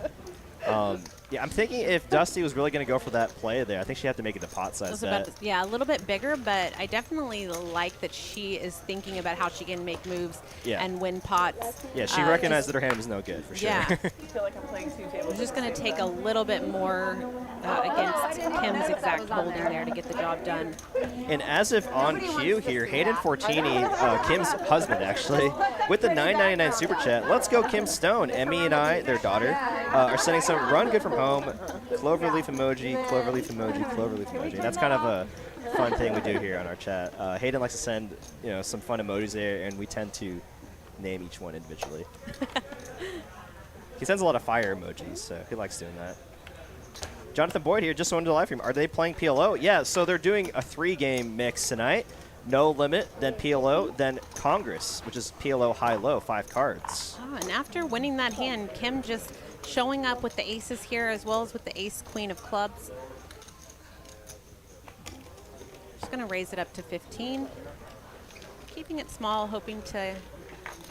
Yeah, I'm thinking if Dusty was really going to go for that play there, I think she'd have to make it a pot size bet. Yeah, a little bit bigger, but I definitely like that she is thinking about how she can make moves and win pots. Yeah, she recognized that her hand was no good, for sure. Yeah. I feel like I'm playing 2 tables. We're just going to take a little bit more against Kim's exact holding there to get the job done. And as if on cue here, Hayden Fortini, Kim's husband actually, with the $9.99 super chat. Let's go Kim Stone. Emmy and I, their daughter, are sending some run good from home, cloverleaf emoji, cloverleaf emoji, cloverleaf emoji. That's kind of a fun thing we do here on our chat. Hayden likes to send some fun emojis there, and we tend to name each one individually. He sends a lot of fire emojis, so he likes doing that. Jonathan Boyd here, just on the live stream. Are they playing PLO? Yeah, so they're doing a 3-game mix tonight. No Limit, then PLO, then Congress, which is PLO high-low, 5 cards. Oh, and after winning that hand, Kim just showing up with the aces here as well as with the ace-queen of clubs. Just going to raise it up to 15. Keeping it small, hoping to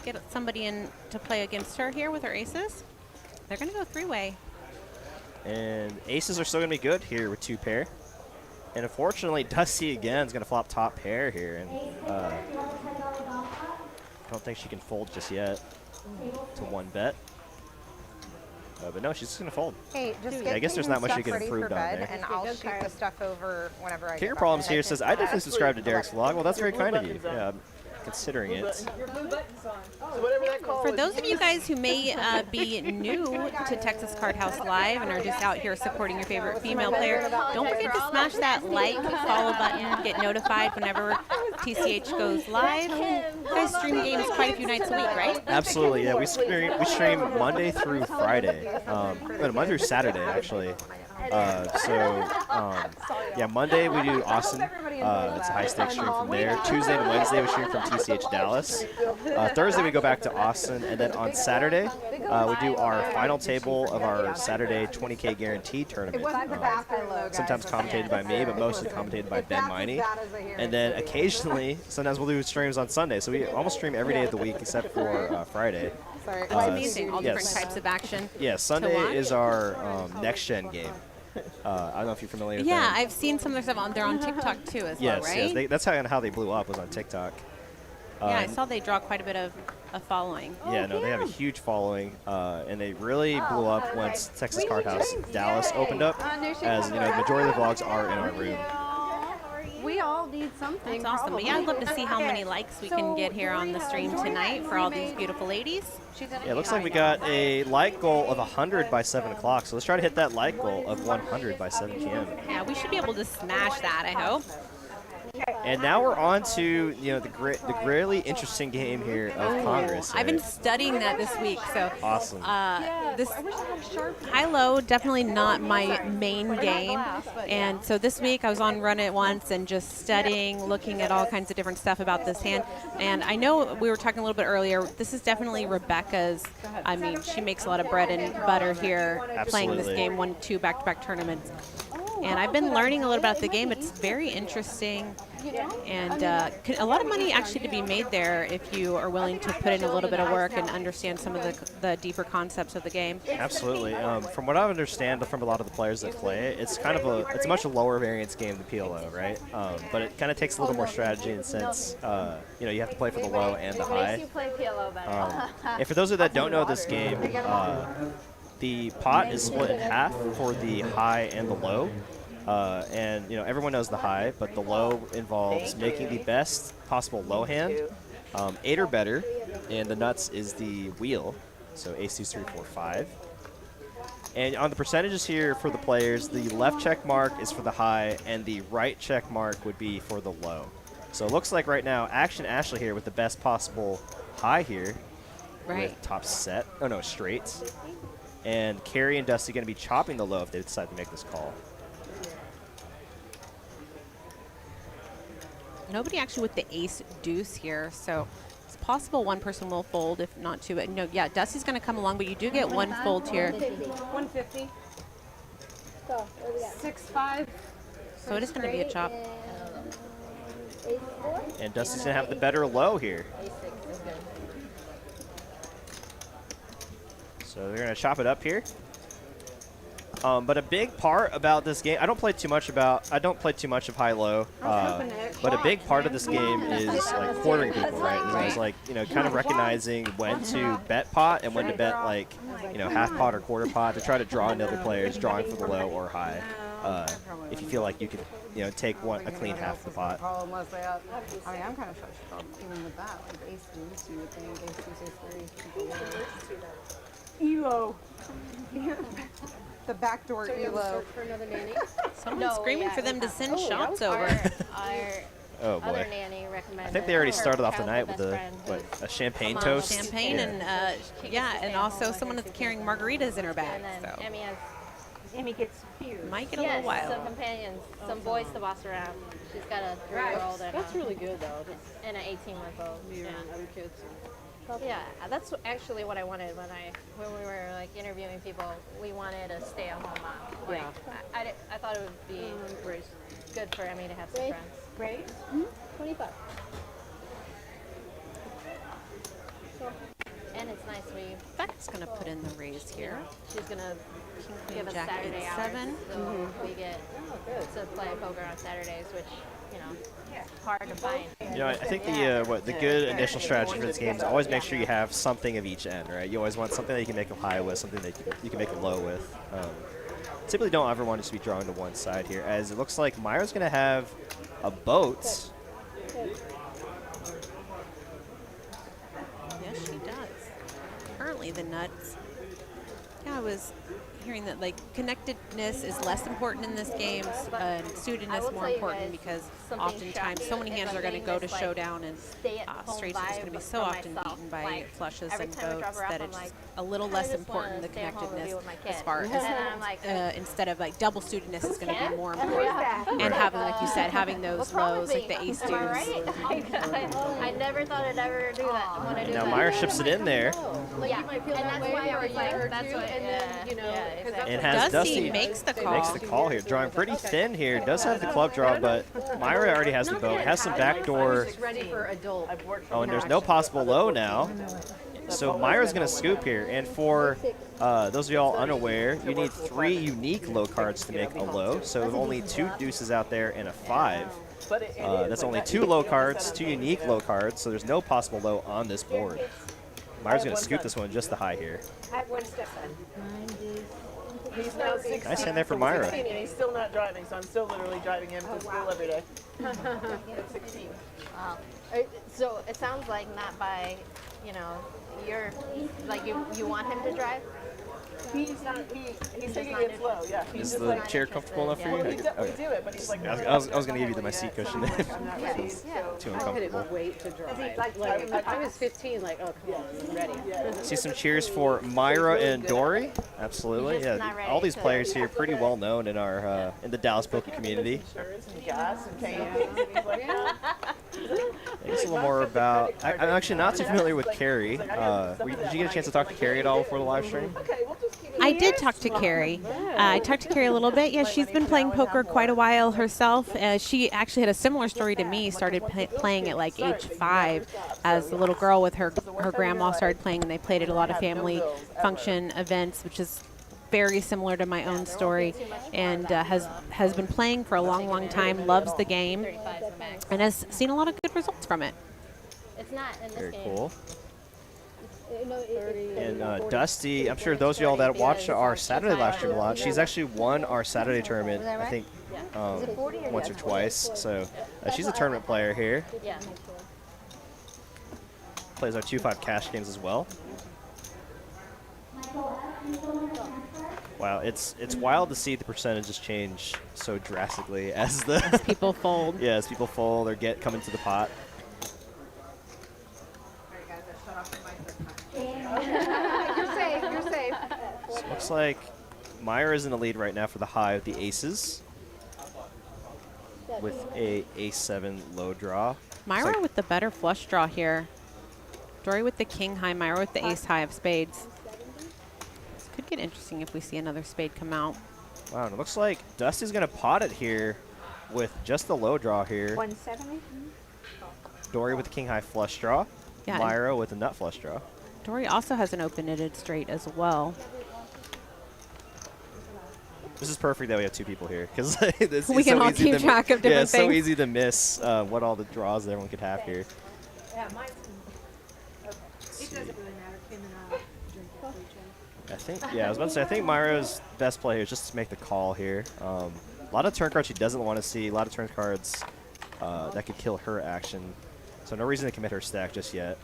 get somebody in to play against her here with her aces. They're going to go 3-way. And aces are still going to be good here with 2 pair. And unfortunately, Dusty again is going to flop top pair here. And I don't think she can fold just yet to 1 bet. But no, she's just going to fold. Hey, just I guess there's not much you can improve down there. And I'll shoot the stuff over whenever I Kicker Problems here says, I definitely subscribe to Derek's vlog. Well, that's very kind of you. Yeah, I'm considering it. For those of you guys who may be new to Texas Card House Live and are just out here supporting your favorite female player, don't forget to smash that like, follow button, get notified whenever TCH goes live. You guys stream games quite a few nights a week, right? Absolutely, yeah. We stream Monday through Friday. Monday through Saturday, actually. Yeah, Monday we do Austin. It's a high-stakes stream from there. Tuesday and Wednesday we stream from TCH Dallas. Thursday we go back to Austin, and then on Saturday we do our final table of our Saturday 20K guaranteed tournament. Sometimes commentated by me, but mostly commentated by Ben Miney. And then occasionally, sometimes we'll do streams on Sunday. So we almost stream every day of the week except for Friday. It's amazing, all different types of action. Yeah, Sunday is our next-gen game. I don't know if you're familiar with that. Yeah, I've seen some of their stuff on. They're on TikTok too, as well, right? Yes, that's how they blew up, was on TikTok. Yeah, I saw they draw quite a bit of a following. Yeah, no, they have a huge following, and they really blew up once Texas Card House Dallas opened up. As you know, the majority of the vlogs are in our room. We all need something. That's awesome. But yeah, I'd love to see how many likes we can get here on the stream tonight for all these beautiful ladies. Yeah, it looks like we got a like goal of 100 by 7 o'clock. So let's try to hit that like goal of 100 by 7 p.m. Yeah, we should be able to smash that, I hope. And now we're on to the really interesting game here of Congress. I've been studying that this week, so awesome. This high-low definitely not my main game, and so this week I was on Run It Once and just studying, looking at all kinds of different stuff about this hand. And I know we were talking a little bit earlier. This is definitely Rebecca's. I mean, she makes a lot of bread and butter here, playing this game, won 2 back-to-back tournaments. And I've been learning a little about the game. It's very interesting, and a lot of money actually to be made there if you are willing to put in a little bit of work and understand some of the deeper concepts of the game. Absolutely. From what I understand from a lot of the players that play it, it's kind of it's a much lower variance game than PLO, right? But it kind of takes a little more strategy in the sense, you have to play for the low and the high. Makes you play PLO better. And for those of you that don't know this game, the pot is split in half for the high and the low. And everyone knows the high, but the low involves making the best possible low hand, 8 or better, and the nuts is the wheel, so ace, 2, 3, 4, 5. And on the percentages here for the players, the left check mark is for the high, and the right check mark would be for the low. So it looks like right now, Action Ashley here with the best possible high here, with top set, straights. And Carrie and Dusty going to be chopping the low if they decide to make this call. Nobody actually with the ace deuce here, so it's possible one person will fold, if not two. But yeah, Dusty's going to come along, but you do get one fold here. 150. 6-5. So it is going to be a chop. And Dusty's going to have the better low here. So they're going to chop it up here. But a big part about this game, I don't play too much of high-low, but a big part of this game is like quartering people, right? It's like, kind of recognizing when to bet pot and when to bet like, half pot or quarter pot to try to draw into other players, drawing for the low or high. If you feel like you can, take a clean half of the pot. I mean, I'm kind of shocked even with that. Like ace deuce, you would think ace 2, ace 3. ELO. The backdoor ELO. For another nanny? Someone's screaming for them to send shots over. Oh boy. Other nanny recommended. I think they already started off the night with a champagne toast. Champagne and and also someone that's carrying margaritas in her bag. And then So Emmy gets few. Might get a little wild. Some companions, some boys to boss around. She's got a 3-year-old and That's really good though. and an 18-month-old. Yeah, other kids. Yeah, that's actually what I wanted when we were like interviewing people. We wanted a stay-at-home mom. Like, Yeah. I thought it would be good for Emmy to have some friends. Great. 25. And it's nice Becca's going to put in the raise here. she's gonna give us Jack Saturday eight, hours. 7. So we get to play poker on Saturdays, which hard to find. I think the good initial strategy for this game is always make sure you have something of each end, right? You always want something that you can make a high with, something that you can make a low with. Typically don't ever want it to be drawing to one side here, as it looks like Myra's going to have a boat. Yes, she does. Currently the nuts. Yeah, I was hearing that connectedness is less important in this game, and suitedness more important, because oftentimes so many hands are going to go to showdown, and straights are just going to be so often beaten by flushes and boats that it's a little less important, the connectedness, as far as instead of double suitedness is going to be more important, and having, like you said, having those lows like the ace deuce. I never thought I'd ever do that. Now Myra ships it in there. Yeah, and that's why I was like, that's what, And has Dusty makes the call. Makes the call here. Drawing pretty thin here. Does have the club draw, but Myra already has the boat. Has some backdoor. Oh, and there's no possible low now. So Myra's going to scoop here. And for those of y'all unaware, you need 3 unique low cards to make a low. So only 2 deuces out there and a 5. That's only 2 low cards, 2 unique low cards. So there's no possible low on this board. Myra's going to scoop this one just the high here. He's now 16. Nice hand there for So Myra. 16, and he's still not driving, so I'm still literally driving him to school every day. At 16. Wow. So it sounds like not by, you know, you're like you want him to drive. He's not. He's taking it slow. Yeah. He's Is just the like. chair comfortable enough for Well, you? he definitely do it, but he's like. I was going to give you my seat cushion. I'm not ready. Too I uncomfortable. couldn't wait to drive. Like, if I was 15, like, oh, come on, I'm ready. See some cheers for Myra and Dori. Absolutely, You're just yeah. not ready All these to- players here pretty well known in our in the Dallas poker community. Insurance and gas and cans and things like that. Thanks a little more about. I'm actually not too familiar with Carrie. Did you get a chance to talk to Carrie at all before the live stream? Okay, we'll just keep it. I did talk to Carrie. I talked to Carrie a little bit. Yeah, she's been playing poker quite a while herself. She actually had a similar story to me. Started playing at like age 5 as a little girl with her grandma started playing, and they played at a lot of family function events, which is very similar to my own story, and has been playing for a long time, loves the game, and has seen a lot of good results from it. It's not in this Very game. cool. And Dusty, I'm sure those of y'all that watch our Saturday live stream a lot, she's actually won our Saturday tournament, I think, once or twice. So she's a tournament player here. Yeah. Plays our 2-5 cash games as well. Wow, it's wild to see the percentages change so drastically as the People fold. yeah, as people fold or come into the pot. You're safe. You're safe. So it looks like Myra's in the lead right now for the high with the aces, with a ace-7 low draw. Myra like- with the better flush draw here. Dori with the king high, Myra with the ace high of spades. This could get interesting if we see another spade come out. Wow, and it looks like Dusty's going to pot it here with just the low draw here. 170. Dori with the king high flush draw. Yeah, and Myra with a nut flush draw. Dori also has an open-ended straight as well. This is perfect that we have two people here because We can all keep track of different yeah, it's so things. easy to miss what all the draws that everyone could have here. Yeah, mine's. It doesn't really matter. Kim and I drink I think, yeah, I was about to say, I think Myra's best play here is just to make the call here. A lot of turn cards she doesn't want to see, a lot of turn cards that could kill her action. So no reason to commit her stack just yet.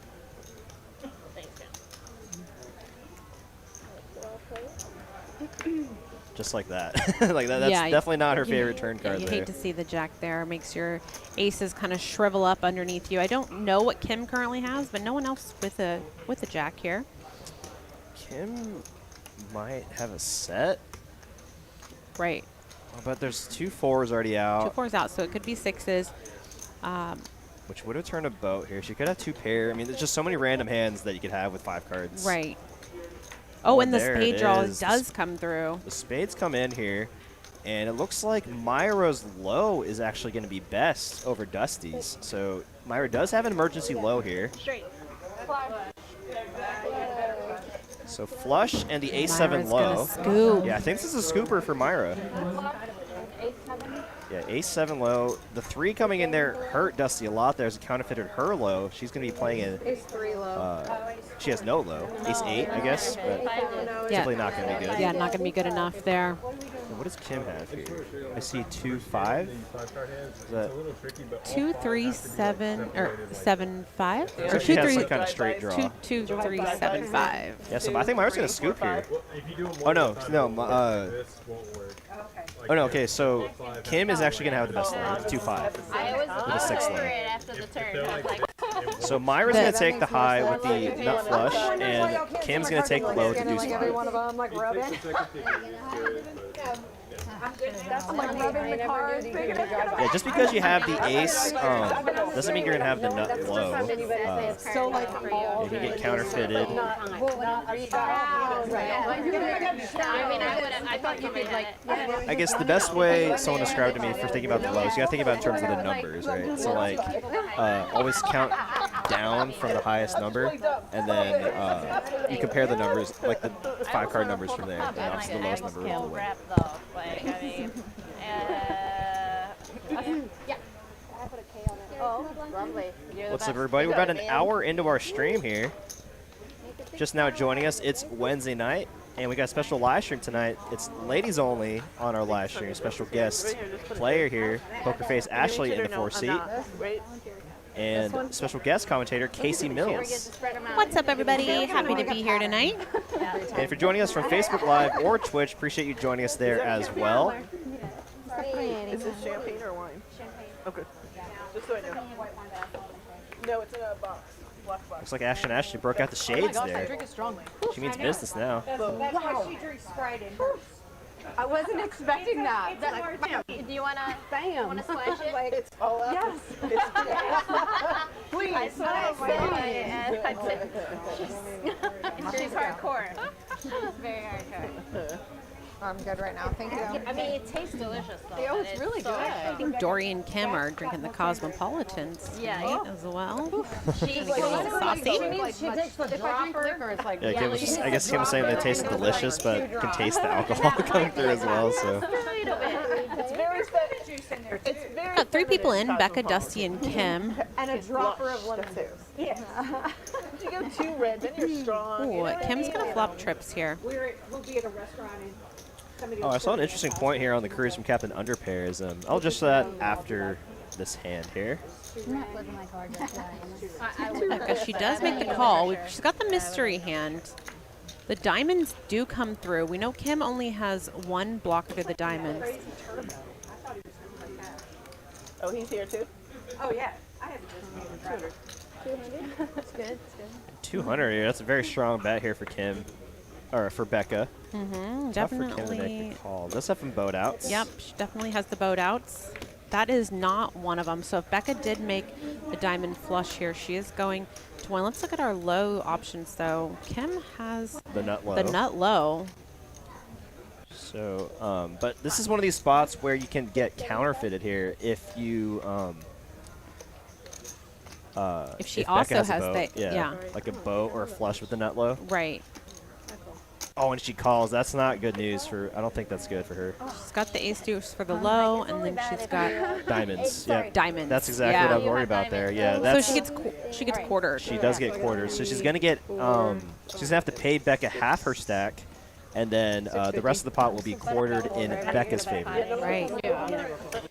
Just like that. Like that. That's Yeah, definitely not her favorite turn Yeah, card you there. hate to see the jack there. Makes your aces kind of shrivel up underneath you. I don't know what Kim currently has, but no one else with a jack here. Kim might have a set, Right. but there's 2 4s already out. 2 4s out, so it could be 6s. Which would have turned a boat here. She could have 2 pair. I mean, there's just so many random hands that you could have with 5 cards. Right. Oh, and the there spade it draw is. does come through. The spades come in here, and it looks like Myra's low is actually going to be best over Dusty's. So Myra does have an emergency low here. Straight. So flush and the ace-7 Myra's low. gonna scoop. Yeah, I think this is a scooper for Myra. Yeah, ace-7 low. The 3 coming in there hurt Dusty a lot. There's a counterfeited her low. She's going to be playing it. Ace 3 low. She has no low. Ace-8, I guess, but Yeah. definitely not going to be good. Yeah, not going to be good enough there. And what does Kim have here? I see 2 5. Is that 2 3 7 or 7 5 looks or like she 2 has 3 some kind of straight draw? 2 2 3 7 5. Yeah, so I think Myra's going to scoop here. Oh, no. Oh, no, okay, so Kim is actually going to have the best line, 2 5. I was With a 6 over line. it after the turn. I was like, So Myra's going to take the high with the nut flush, and Kim's going to take the low with the deuce Like every 5. one of them, like rubbing. I'm like rubbing the cards. Yeah, just because you have the ace doesn't mean you're going to have the nut low. So like all You can get counterfeited. I thought you could like. I guess the best way someone described to me for thinking about the lows, you got to think about it in terms of the numbers, right? So like, always count down from the highest number, and then you compare the numbers, like the 5 card numbers from there, and obviously the lowest number will win. Oh, lovely. What's up, everybody? We're about an hour into our stream here. Just now joining us, it's Wednesday night. And we got a special live stream tonight. It's ladies only on our live stream. Special guest player here, PokerFace Ashley in the 4th seat. And special guest commentator, Casey Mills. What's up, everybody? Happy to be here tonight. And if you're joining us from Facebook Live or Twitch, appreciate you joining us there as well. Is this champagne or wine? Champagne. Okay. Just so I know. No, it's in a box. Black box. Looks like Ash and Ashley broke out the shades there. Drink it strongly. She means business now. That's why she drinks Sprite in hers. I wasn't expecting that. Do you want to Bam. splash it? Like, It's all out. yes. Please. That's what I said. She's hardcore. She's very hardcore. I'm good right now. Thank you. I mean, it tastes delicious, though. Oh, it's really good. I think Dori and Kim are drinking the Cosmopolitans as well. She's Get a little saucy. she takes the dropper. Liquor, it's like Yeah, Kim was just, I guess Kim was saying they taste delicious, but can taste the alcohol coming through as well. So It's very thick juice in there. It's very Got 3 people in, Becca, Dusty, and Kim. And a dropper of lemon juice. If you go too red, then you're strong. Ooh, Kim's going to flop trips here. We'll be at a restaurant and somebody I saw an interesting point here on the cruise from Captain Underpairs. I'll just that after this hand here. I'm not flipping my card just yet. Becca, she does make the call. She's got the mystery hand. The diamonds do come through. We know Kim only has 1 blocker to the diamonds. Oh, he's here too? Oh, yeah. I have 200. It's good. It's good. 200 here. That's a very strong bet here for Kim, or for Becca. Tough for Kim to make Definitely. the call. Does have some boat outs. Yep, she definitely has the boat outs. That is not one of them. So if Becca did make a diamond flush here, she is going to win. Let's look at our low options, though. Kim has The nut low. the nut low. So, but this is one of these spots where you can get counterfeited here if you, If she Becca also a has boat. the yeah, like a boat or a flush with the nut low. right. Oh, and she calls. That's not good news for. I don't think that's good for her. She's got the ace deuce for the low, and then she's got Diamonds. Yeah. diamonds. That's exactly yeah. what I'm worried about there. Yeah, So that's. she gets quartered. She does get quarters, so she's gonna get. She's gonna have to pay Becca half her stack, and then the rest of the pot will be quartered in Becca's favor. Right.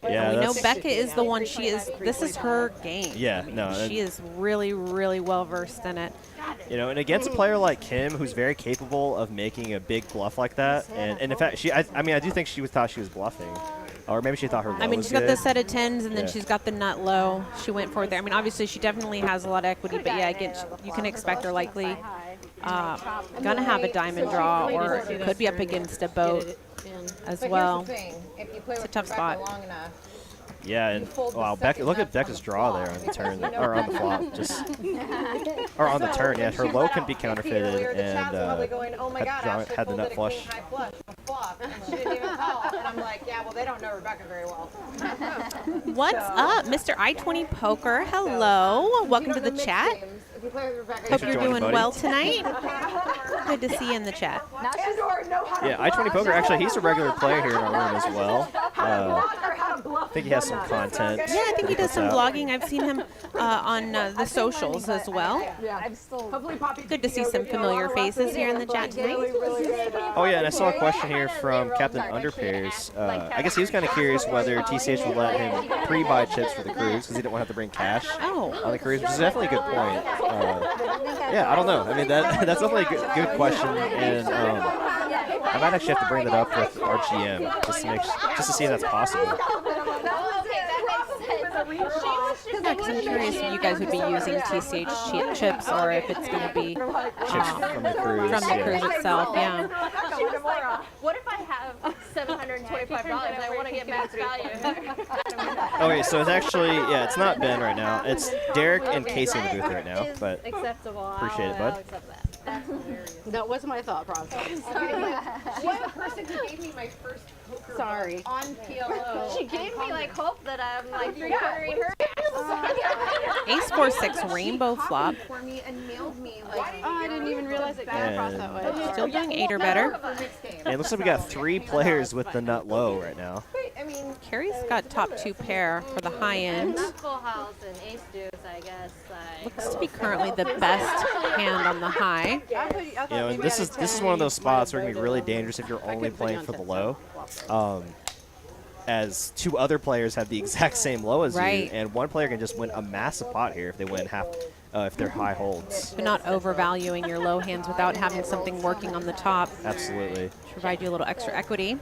Yeah, We know that's. Becca is the one. She is. This is her game. Yeah, I mean, no, she is really, really well versed in it. You know, and against a player like Kim, who's very capable of making a big bluff like that, and in fact, I mean, I do think she thought she was bluffing, or maybe she thought her low I mean, was she's got good. the set of 10s, and then Yeah. she's got the nut low. She went for it there. I mean, obviously, she definitely has a lot of equity, but yeah, again, you can expect her likely gonna have a diamond draw, or could be up against a boat as well. If you play It's a with tough Rebecca spot. long enough, Yeah, and wow, Becca, look at Becca's draw there on the turn, or on the flop, just, or on the turn. Yeah, her low can be counterfeited, and going, oh my God, Ashley had the folded nut a flush. king high flush with flop. And she didn't even call. And I'm like, yeah, well, they don't know Rebecca very well. What's up, Mr. I-20 Poker? Hello. Welcome to the chat. if you play with Rebecca, Hope for you're joining, doing buddy. well tonight. Good to see you in the chat. Yeah, I-20 Poker, actually, he's a regular player here in our room as well. I think he has some content. Yeah, I think he does some out. vlogging. I've seen him on the socials as well. Hopefully, Poppy Good to see some familiar faces here in the chat tonight. Oh yeah, and I saw a question here from Captain Underpairs. I guess he was kind of curious whether TCH would let him pre-buy chips for the cruise because he didn't want to have to bring cash on the cruise, which is definitely a good point. Yeah, I don't know. I mean, that's definitely a good question, and I might actually have to bring that up with our GM just to see if that's possible. Yeah, 'cause I'm curious if you guys would be using TCH chips or if it's going to be Chips from the cruise. from the yeah. cruise itself. Yeah. She was like, what if I have $725 and I want to get max value? Okay, so it's actually, yeah, it's not Ben right now. It's Derek and Casey in the booth right now, but Acceptable. appreciate it, bud. that was my thought process. One person who gave me my first poker Sorry. on PLO. She gave me like hope that I'm like three-quartering her. Ace 4-6 rainbow flop. For me and mailed me like. Oh, I didn't even realize it came across that way. Still doing 8 or better. And it looks like we got 3 players with the nut low right now. I mean, Carrie's got top 2 pair for the high end. Not full house and ace deuce, I guess. Looks to be currently the best hand on the high. You know, and this is one of those spots where it can be really dangerous if you're only playing for the low. As 2 other players have the exact same low as you, and one player can just win a massive pot here if they win half, if they're high holds. But not overvaluing your low hands without having something working on the top. Absolutely. To provide you a little extra equity.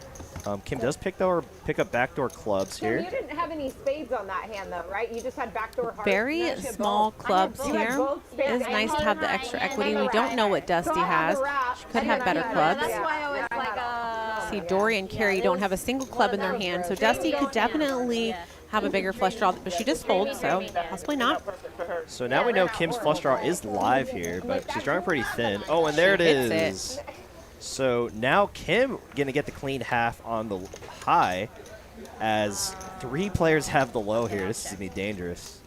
Kim does pick up backdoor clubs here. You didn't have any spades on that hand, though, right? You just had backdoor hearts. Very small clubs here. It is nice to have the extra equity. We don't know what Dusty has. She could have better clubs. That's why I was like, See, Dori and Carrie don't have a single club in their hand, so Dusty could definitely have a bigger flush draw, but she just folds, so possibly not. So now we know Kim's flush draw is live here, but she's drawing pretty thin. Oh, and there it is. So now Kim going to get the clean half on the high as 3 players have the low here. This is going to be dangerous.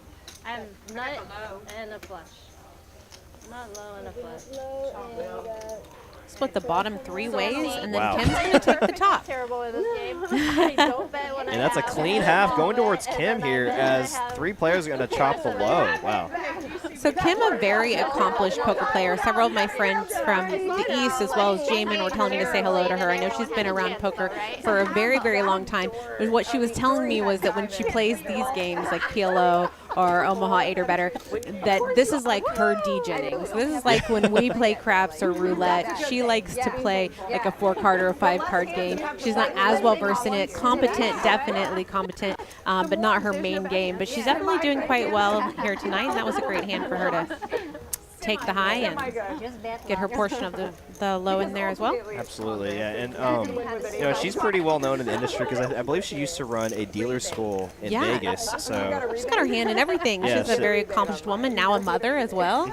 I have nut and a flush. Not low and a flush. Split the bottom 3 ways, and then Kim's going to take the top. Terrible in this game. I don't bet when And that's a clean half going towards Kim here as 3 players are going to chop the low. Wow. So Kim, a very accomplished poker player. Several of my friends from the East, as well as Jamin, were telling me to say hello to her. I know she's been around poker for a very, very long time. But what she was telling me was that when she plays these games like PLO or Omaha 8 or better, that this is like her degenning. So this is like when we play craps or roulette. She likes to play like a 4-card or a 5-card game. She's not as well versed in it. Competent, definitely competent, but not her main game. But she's definitely doing quite well here tonight, and that was a great hand for her to take the high and get her portion of the low in there as well. Absolutely, yeah. And you know, she's pretty well known in the industry because I believe she used to run a dealer school in Vegas. So she's got her hand in everything. Yeah, she's a very accomplished woman, now a mother as well.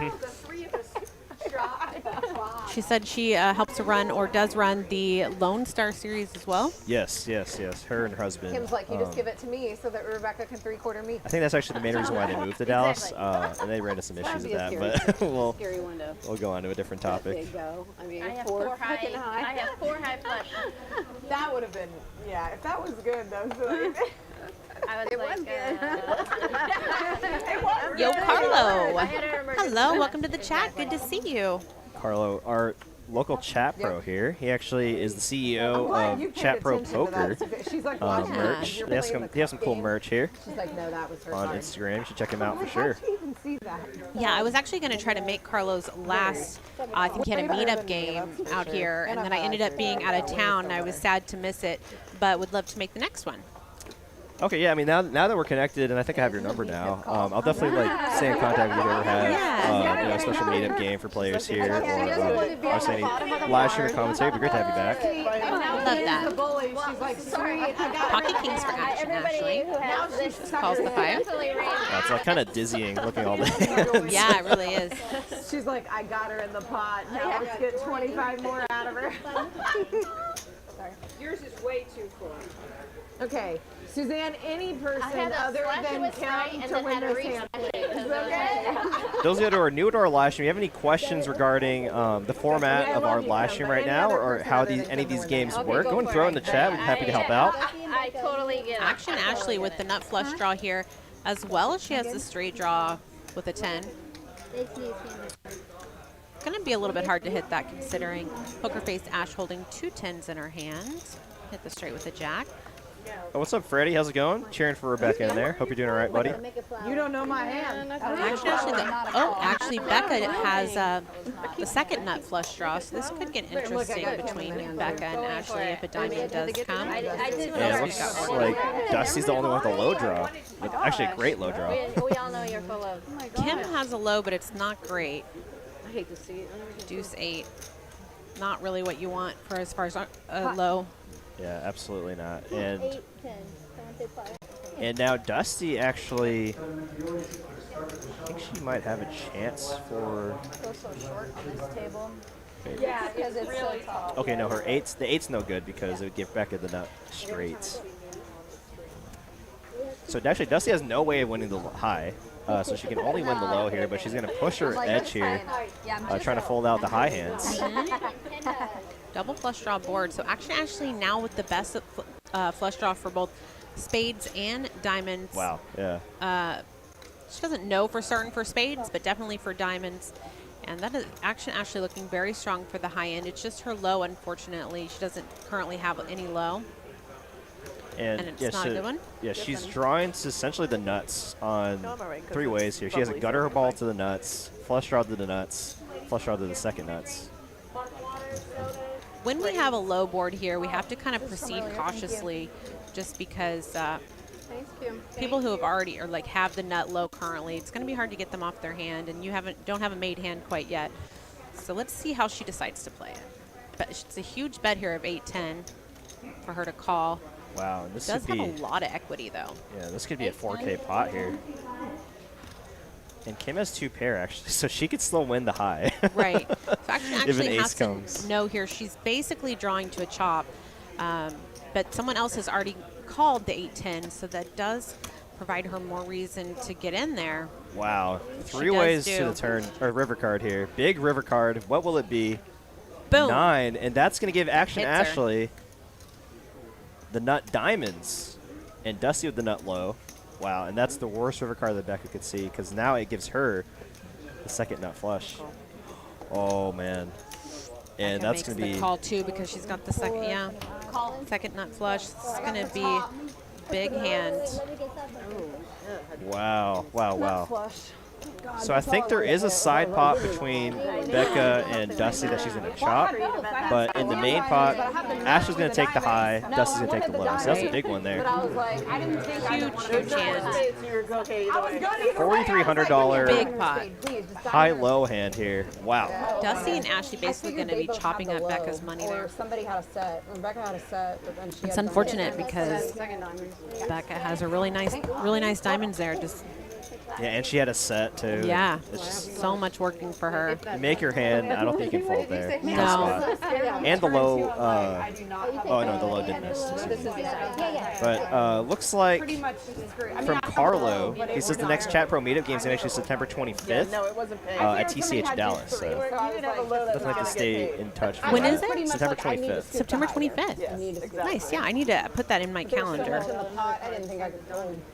She said she helps to run or does run the Lone Star series as well. Yes. Her and her husband. Kim's like, you just give it to me so that Rebecca can 3/4 me. I think that's actually the main reason why they moved to Dallas, and they ran into some issues with that. But we'll go on to a different topic. BigO. I mean, I have 4 high. fucking high. I have 4 high flush. That would have been, yeah, if that was good, though. So I was like, Yo, Carlo. I had an emergency. Hello, welcome to the chat. Good to see you. Carlo, our local chat pro here. He actually is the CEO of Chat Pro Poker She's like, merch. They have some cool merch here She's like, no, that was her on card. Instagram. You should check him out for sure. How'd you even see that? Yeah, I was actually going to try to make Carlo's last, I think he had a meetup game out here, and then I ended up being out of town, and I was sad to miss it, but would love to make the next one. Okay, yeah, I mean, now that we're connected, and I think I have your number now, I'll definitely stay in contact with you if you ever have a special meetup game for players here, or obviously any live stream or commentary. It'd be great to have you back. Love that. The bully. She's like, sweet. Pocket Kings for action, Ashley. Now this Calls the 5. It's like kind of dizzying looking all the hands. Yeah, it really is. She's like, I got her in the pot. Now let's get 25 more out of her. yours is way too cool. Okay, Suzanne, any person had a other flash than with right Kim and to then win had a this hand, reflash please. because Okay? Those of you who are new to our live stream, you have any questions regarding the format of our live stream right now, or how any of these games work? Go and throw it in the chat. We'd be happy to help out. I totally get it. Action Ashley with the nut flush draw here, as well as she has the straight draw with a 10. Going to be a little bit hard to hit that considering PokerFace Ash holding 2 10s in her hand. Hit the straight with a jack. Oh, what's up, Freddie? How's it going? Cheering for Rebecca in there. Hope you're doing all right, buddy. You don't know my hand. Actually, Becca has the second nut flush draw, so this could get interesting between Becca and Ashley if a diamond does come. Yeah, it looks like Dusty's the only one with a low draw. Actually, a great low draw. We all know you're full of. Kim has a low, but it's not great. I hate to see it. Deuce 8. Not really what you want for as far as a low. Yeah, absolutely not. And now Dusty actually, I think she might have a chance for. Go so short on this table. Yeah, because it's really tall. Okay, no, the eight's no good because it would give Becca the nut straights. So actually, Dusty has no way of winning the high, so she can only win the low here, but she's going to push her edge here, trying to fold out the high hands. Double flush draw board. So actually now with the best flush draw for both spades and diamonds. Wow. Yeah. She doesn't know for certain for spades, but definitely for diamonds. And that is actually looking very strong for the high end. It's just her low, unfortunately. She doesn't currently have any low. And it's not a good one. Yeah, she's drawing to essentially the nuts on 3 ways here. She has a gutter her ball to the nuts, flush draw to the nuts, flush draw to the second nuts. When we have a low board here, we have to kind of proceed cautiously, just because people who have already or like have the nut low currently, it's going to be hard to get them off their hand, and you don't have a made hand quite yet. So let's see how she decides to play it. But it's a huge bet here of 8-10 for her to call. Wow, and this does could have be a lot of equity though. Yeah, this could be a 4K pot here. And Kim has 2 pair actually, so she could still win the high. Right. So actually if an ace has comes. to know here she's basically drawing to a chop, but someone else has already called the 8-10, so that does provide her more reason to get in there. Wow, 3 ways to the turn or river card here. Big river card. What will it be? Boom. 9, and that's going to give Action Hits her. Ashley the nut diamonds, and Dusty with the nut low. Wow, and that's the worst river card that Becca could see, because now it gives her the second nut flush. Oh man, and that's going to be the call too, because she's got the second. Yeah, second nut flush. It's going to be big hand. wow, wow, wow. So I think there is a side pot between Becca and Dusty that she's going to chop, but in the main pot, Ash is going to take the high, Dusty's going to take the low. So that's a big one there. Huge hand. $4,300 Big pot. high-low hand here. Wow. Dusty and Ashley basically going to be chopping up Becca's money there. Somebody had a set. Rebecca had a set, but then she It's had unfortunate because Becca has a really nice diamonds there. Just Yeah, and she had a set too. yeah, It's just, so much working for her. you make your hand, I don't think you can fold there. No. And the low, oh no, the low didn't miss. But looks like from Carlo, he says the next Chat Pro meetup game is actually September 25th at TCH Dallas. So definitely have to stay in touch. For When that. is it? September 25th. September 25th. Nice. Yeah, I need to put that in my calendar.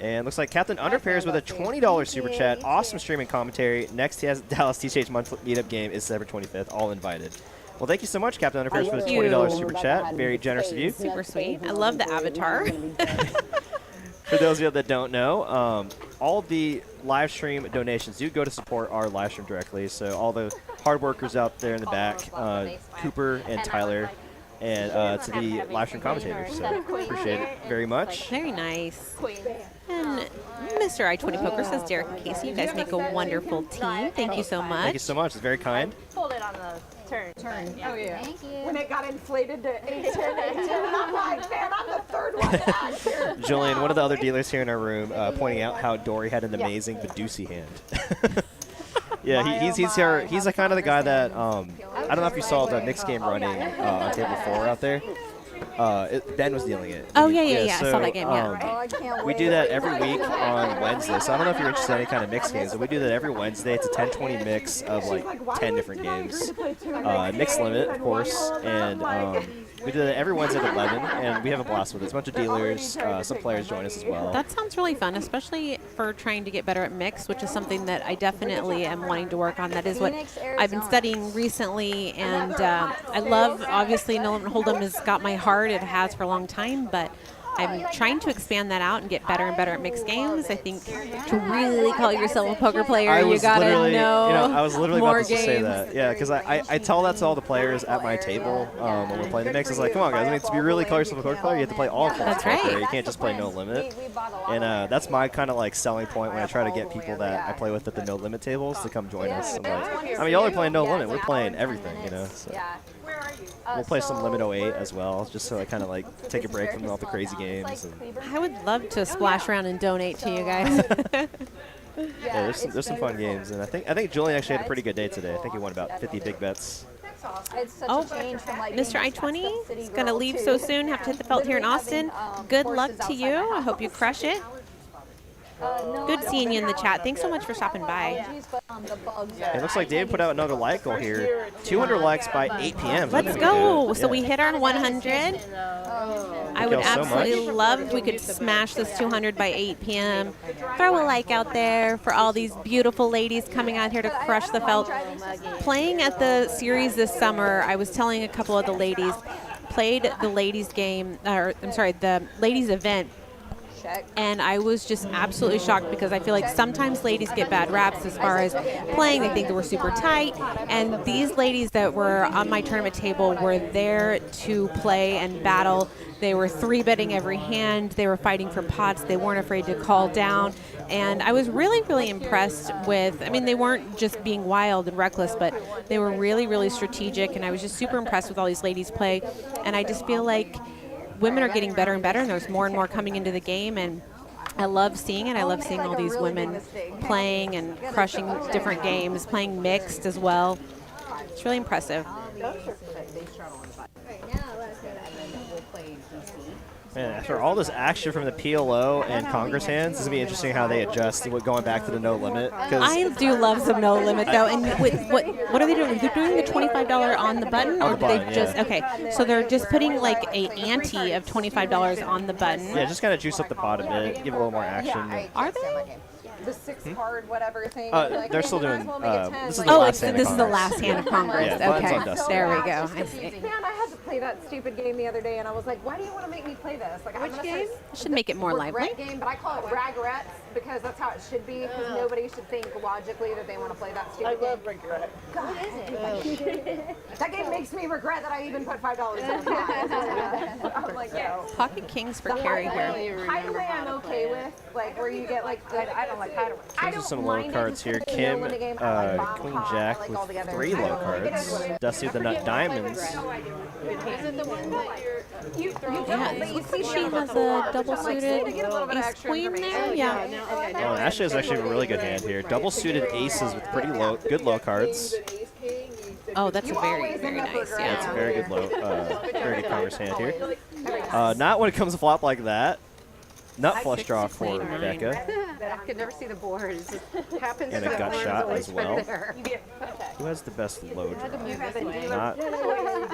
And looks like Captain Underpairs with a $20 super chat. Awesome streaming commentary. Next, he has Dallas TCH monthly meetup game is September 25th. All invited. Well, thank you so much, Captain Underpairs, for the $20 super chat. Very generous of you. Super sweet. I love the avatar. For those of you that don't know, all the live stream donations do go to support our live stream directly. So all the hard workers out there in the back, Cooper and Tyler, and to the live stream commentators. So appreciate it very much. Very nice. And Mr. I-20 Poker says, Derek and Casey, you guys make a wonderful team. Thank you so much. Thank you so much. It's very kind. Hold it on the turn. Oh, yeah. Thank you. When it got inflated to 8, 10, 8, 10, and I'm like, man, I'm the third one back here. Julian, one of the other dealers here in our room, pointing out how Dori had an amazing Badusi hand. Yeah, he's the kind of the guy that I don't know if you saw the mixed game running on table 4 out there. Ben was dealing it. Oh, yeah. So, I saw that game, yeah. We do that every week on Wednesday. So I don't know if you're interested in any kind of mixed games, but we do that every Wednesday. It's a 10-20 mix of like 10 different games. Mixed limit, of course. And we do that every Wednesday at 11, and we have a blast with it. It's a bunch of dealers. Some players join us as well. That sounds really fun, especially for trying to get better at mix, which is something that I definitely am wanting to work on. That is what I've been studying recently, and I love, obviously, No Limit Hold'em has got my heart. It has for a long time, but I'm trying to expand that out and get better and better at mixed games. I think to really call yourself a poker player, you gotta know I was literally more about to games. say that. Yeah, because I tell that to all the players at my table when we're playing the mix. It's like, come on, guys. I mean, to be really call yourself a poker player, you have to play all forms of poker. right. You can't just play No Limit. And that's my kind of like selling point when I try to get people that I play with at the No Limit tables to come join us. I'm like, I mean, y'all are playing No Limit. We're playing everything, you know. So. We'll play some Limit 08 as well, just so I kind of like take a break from all the crazy games. And I would love to splash around and donate to you guys. yeah, there's some fun games, and I think Julian actually had a pretty good day today. I think he won about 50 big bets. Oh, Mr. I-20 is going to leave so soon. Have to hit the felt here in Austin. Good luck to you. I hope you crush it. Good seeing you in the chat. Thanks so much for stopping by. It looks like David put out another like goal here. 200 likes by 8 p.m. Let's go. So we hit our 100. I would y'all so absolutely much. love if we could smash this 200 by 8 p.m. Throw a like out there for all these beautiful ladies coming out here to crush the felt. Playing at the series this summer, I was telling a couple of the ladies, played the ladies game, or I'm sorry, the ladies event. And I was just absolutely shocked because I feel like sometimes ladies get bad raps as far as playing. They think that we're super tight. And these ladies that were on my tournament table were there to play and battle. They were 3-betting every hand. They were fighting for pots. They weren't afraid to call down. And I was really, really impressed with, I mean, they weren't just being wild and reckless, but they were really, really strategic. And I was just super impressed with all these ladies play. And I just feel like women are getting better and better, and there's more and more coming into the game, and I love seeing it. I love seeing all these women playing and crushing different games, playing mixed as well. It's really impressive. Man, after all this action from the PLO and Congress hands, it's going to be interesting how they adjust to going back to the no limit. I do love some no limit, though. And what are they doing? They're doing the $25 on the button? On or the do they button, just, yeah. okay, so they're just putting like a ante of $25 on the button. Yeah, just kind of juice up the pot a bit, give it a little more action. Are they? The 6-card whatever thing. They're still doing, this is the Oh, last hand of this is the Congress. last hand of Congress. Yeah, buttons on Okay, Dusty. there we go. I Man, see. I had to play that stupid game the other day, and I was like, why do you want to make me play this? Like, Which game? Should make it more lively. Regret game, but I call it Ragrets because that's how it should be, because nobody should think logically that they want to play that stupid game. I love regret. God, that game makes me regret that I even put $5 in it. I'm like, yo. Pocket Kings for Carrie here. Hideaway I'm okay with, like where you get like I don't like Hideaway. I These are don't some low mind cards here. it. Kim, The game, I like bomb Queen pot, Jack I like with altogether. 3 low cards. Dusty with the nut diamonds. Is it the one that you're Yeah, it looks like she has a double suited ace queen there. Yeah. Oh, and Ashley has actually a really good hand here. Double suited aces with pretty good low cards. Oh, that's a very, very nice. Yeah, it's a Yeah. very good very good Congress hand here. Not when it comes to flop like that. Nut flush draw for Rebecca. I could never see the board. It just happens And a that gut board's shot always as well. right there. Who has the best low draw? Not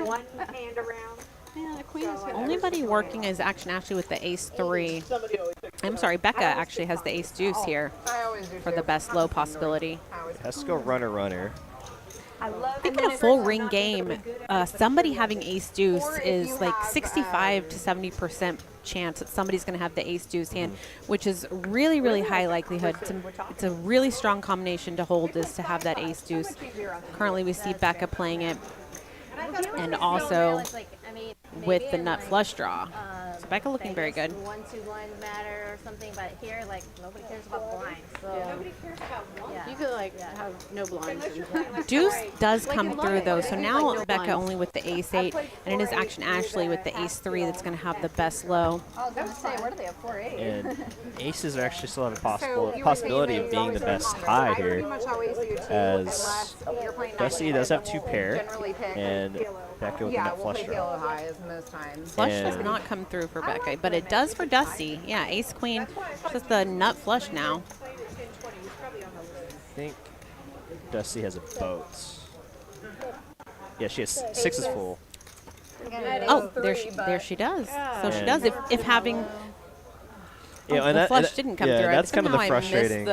One hand around. Yeah, the queen is Only buddy working is action actually with the ace 3. I'm sorry, Becca actually has the ace deuce here for the best low possibility. has to go runner. I love I think in a full ring game, somebody having ace deuce is like 65 to 70% chance that somebody's going to have the ace deuce hand, which is really, really high likelihood. It's a really strong combination to hold is to have that ace deuce. Currently, we see Becca playing it, and also with the nut flush draw. So Becca looking very good. 1-2 blinds matter or something, but here, like, nobody cares about blinds. So nobody cares about blinds. You could like have no blinds. Deuce does come through though, so now Becca only with the ace 8, and it is action Ashley with the ace 3 that's going to have the best low. I was going to say, where do they have 4-8? And aces are actually still have a possibility of being the best high here, as Dusty does have 2 pair, and Becca with the nut flush draw. Flush does And- not come through for Becca, but it does for Dusty. Yeah, ace queen, just the nut flush now. I think Dusty has a boat. Yeah, she has 6 is full. Oh, there she does. So she does. If having Yeah, the and that, flush didn't come yeah, through. that's kind of the Somehow I missed frustrating.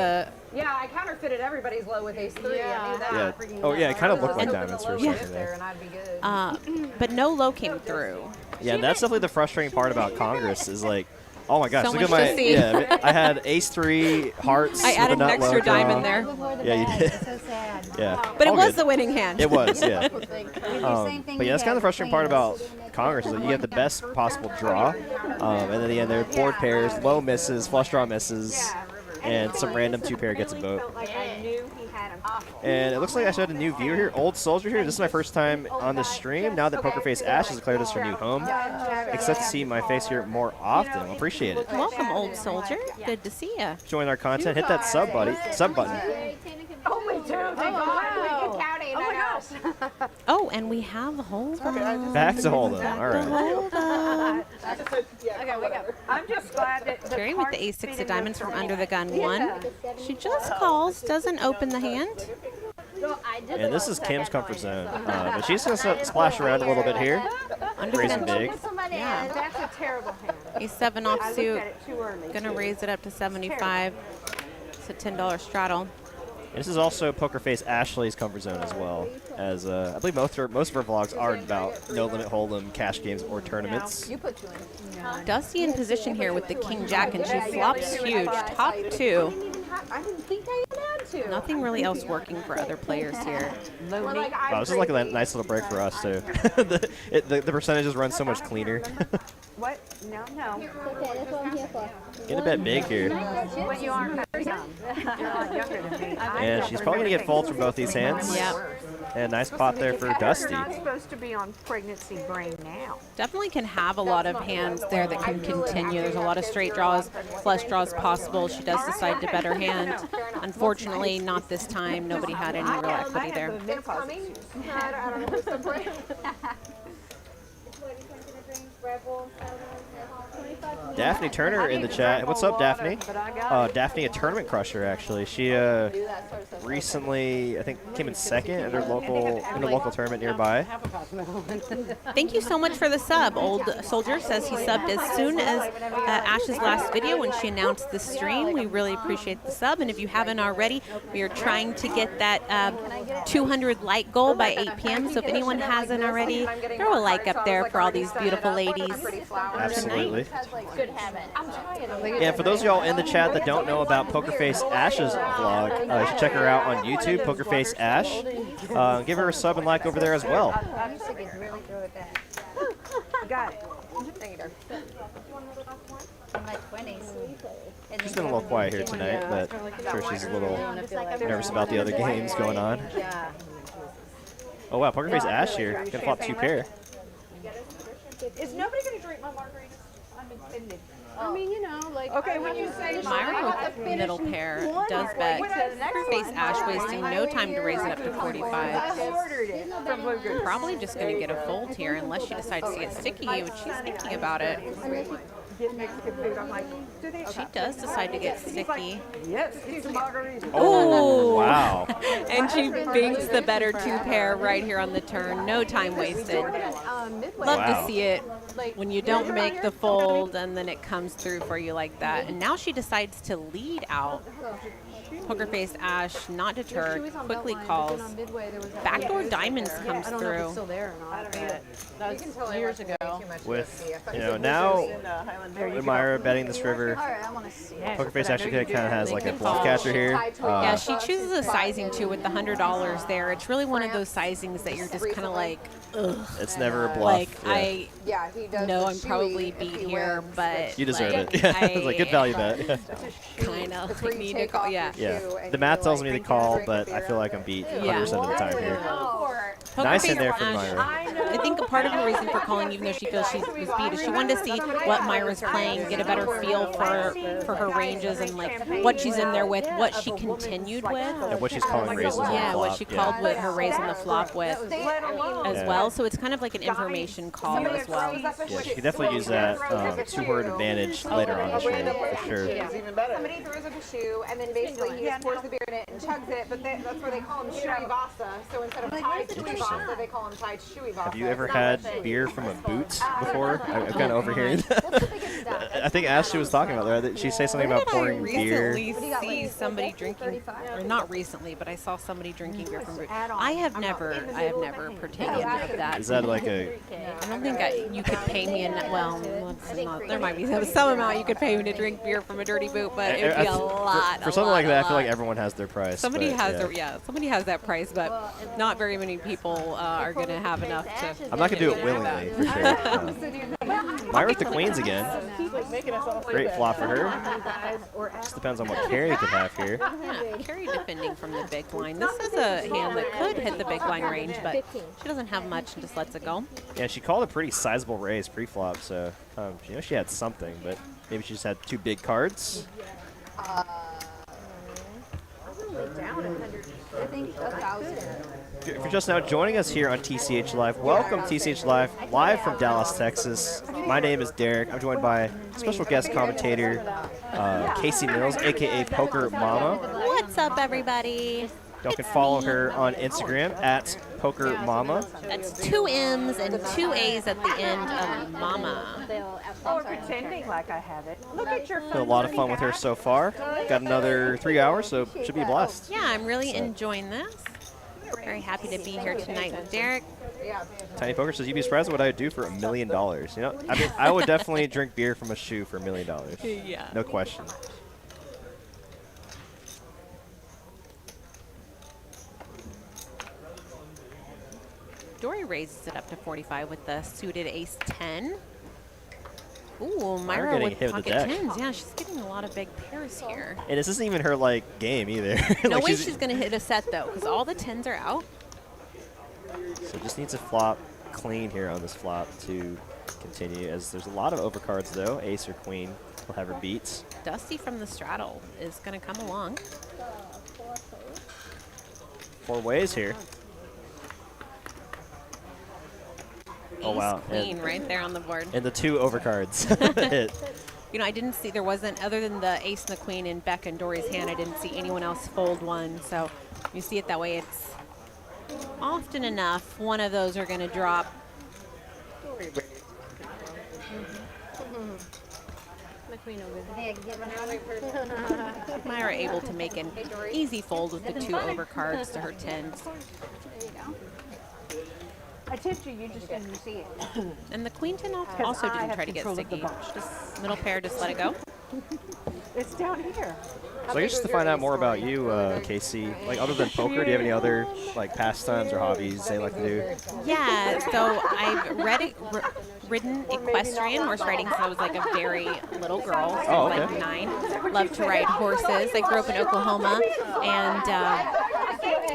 Yeah, I counterfeited everybody's low with ace 3. I knew that. Yeah. Oh yeah, it kind of looked like diamonds for a second there. And I'd be good. but no low came through. Yeah, that's definitely the frustrating part about Congress is like, oh my gosh, So look at much my to see. Yeah, I had ace 3 hearts. I with added a an nut low extra draw. diamond there. Yeah, you did. So sad. Yeah. But it all was good. the winning hand. It was, yeah. Same thing But yeah, that's kind of the frustrating part about Congress is that you get the best possible draw, and then at the end there board pairs, low misses, flush draw misses, and some random 2-pair gets a boat. Like I knew he had him. And it looks like I should have a new viewer here, Old Soldier here. This is my first time on the stream now that PokerFace Ash has declared this her new home. Except to see my face here more often. I appreciate it. Welcome, old soldier. Good to see you. Join our content. Hit that sub button. Only 2. Thank God. We can count 8. Oh my gosh. Oh, and we have a hold up. Back to hold up. All right. Hold up. Okay, wake up. I'm just glad that Carrie with the ace 6 of diamonds from under the gun 1. She just calls, doesn't open the hand. And this is Kim's comfort zone. But she's going to splash around a little bit here. Under the Raising gun. big. Yeah. That's a terrible hand. A7 offsuit. Looked at it too early. Gonna raise it up to 75. It's a $10 straddle. This is also PokerFace Ashley's comfort zone as well, as I believe most of her vlogs are about no limit hold'em, cash games, or tournaments. You put 2 in. Dusty in position here with the king jack, and she flops huge. Top 2. I didn't think I had to. Nothing really else working for other players here. Wow, this is like a nice little break for us too. the percentages run so much cleaner. What? No. Okay, that's what I'm here for. Get a bet big here. When you aren't young. You're a lot younger than me. And she's probably going to get folds from both these hands. Yep. And nice pot there for Dusty. You're not supposed to be on pregnancy brain now. Definitely can have a lot of hands there that can continue. There's a lot of straight draws, flush draws possible. She does decide to bet her hand. Unfortunately, not this time. Nobody had any real equity there. It's coming. I don't know who's the brain. Daphne Turner in the chat. What's up, Daphne? Daphne, a tournament crusher, actually. She recently, I think, came in second in her local tournament nearby. Thank you so much for the sub. Old Soldier says he subbed as soon as Ash's last video when she announced the stream. We really appreciate the sub. And if you haven't already, we are trying to get that 200 like goal by 8 p.m. So if anyone hasn't already, throw a like up there for all these beautiful ladies. Absolutely. Good habit. And for those of y'all in the chat that don't know about PokerFace Ash's vlog, you should check her out on YouTube, PokerFace Ash. Give her a sub and like over there as well. Got it. She's been a little quiet here tonight, but I'm sure she's a little nervous about the other games going on. Oh wow, PokerFace Ash here. Gonna flop 2 pair. Is nobody going to drink my margaritas? I'm offended. I mean, you know, like. Okay, when you say Myra with middle pair does bet. PokerFace Ash wasting no time to raise it up to 45. Probably just going to get a fold here unless she decides to get sticky, which she's thinking about it. Mexican food, I'm like, do they? She does decide to get sticky. Yes, it's margaritas. Oh, wow. And she binks the better 2 pair right here on the turn. No time wasted. Love to see it when you don't make the fold and then it comes through for you like that. And now she decides to lead out. PokerFace Ash, not deterred, quickly calls. Backdoor diamonds comes through. That was years ago. With, now, Myra betting this river, PokerFace actually kind of has like a bluff catcher here. Yeah, she chooses a sizing too with the $100 there. It's really one of those sizings that you're just kind of like, ugh. It's never a bluff. Like, yeah. I know I'm probably beat here, but You deserve like, it. It's like good value bet. Kind of like need to call, yeah. The math tells me to call, but I feel like I'm beat 100% of the time here. Nice in there from Myra. I think a part of the reason for calling, even though she feels she was beat, is she wanted to see what Myra's playing, get a better feel for her ranges and like what she's in there with, what she continued with. And what she's calling raises on the flop. What she called with her raise on the flop with as well. So it's kind of like an information call as well. Yeah, she could definitely use that to her advantage later on this year, for sure. Somebody throws up a shoe, and then basically he just pours the beer in it and chugs it, but that's where they call him Shui Vasa. So instead of Thai Shui Vasa, they call him Thai Shui Vasa. Have you ever had beer from a boot before? I'm kind of overhearing that. I think Ashley was talking about that. She said something about pouring beer. Recently see somebody drinking, or not recently, but I saw somebody drinking beer from boot. I have never partaken of that. Is that like a... I don't think you could pay me there might be some amount you could pay me to drink beer from a dirty boot, but it would be a lot. For something like that, I feel like everyone has their price. Somebody has that price, but not very many people are going to have enough to. I'm not going to do it willingly, for sure. Myra with the queens again. Great flop for her. Just depends on what Carrie could have here. Yeah, Carrie defending from the big blind. This is a hand that could hit the big blind range, but she doesn't have much and just lets it go. Yeah, she called a pretty sizable raise pre-flop, so she had something, but maybe she just had 2 big cards. I think 1,000. If you're just now joining us here on TCH Live, welcome TCH Live, live from Dallas, Texas. My name is Derek. I'm joined by special guest commentator Casey Mills, a.k.a. Poker Mama. What's up, everybody? Y'all can follow her on Instagram at PokerMama. That's 2 M's and 2 A's at the end of Mama. Or pretending like I have it. Look at your Had a lot of fun with her so far. Got another 3 hours, so should be a blast. Yeah, I'm really enjoying this. Very happy to be here tonight with Derek. Tiny Poker says, you'd be surprised what I would do for $1 million. You know, I mean, I would definitely drink beer from a shoe for $1 million. Yeah. No question. Dori raises it up to 45 with the suited ace 10. Ooh, Myra getting with hit with the pocket deck. tens. Yeah, she's getting a lot of big pairs here. And this isn't even her, like, game either. No Like, way she's going to hit a set, though, because all the tens are out. So just needs to flop clean here on this flop to continue, as there's a lot of overcards, though. Ace or queen will have her beats. Dusty from the straddle is going to come along. 4 ways here. Oh, wow. Queen right there on the board. And the 2 overcards hit. You know, I didn't see, there wasn't, other than the ace and the queen in Becca and Dori's hand, I didn't see anyone else fold one. So you see it that way, it's often enough one of those are going to drop. Myra able to make an easy fold with the 2 overcards to her tens. I tipped you, you just didn't see it. And the queen 10 also didn't try to get sticky. Just middle pair, just let it go. It's down here. So I guess just to find out more about you, Casey, like other than poker, do you have any other like pastimes or hobbies they like to do? Yeah, so I've ridden equestrian horse riding since I was like a very little girl, so I was like 9. Love to ride horses. I grew up in Oklahoma, and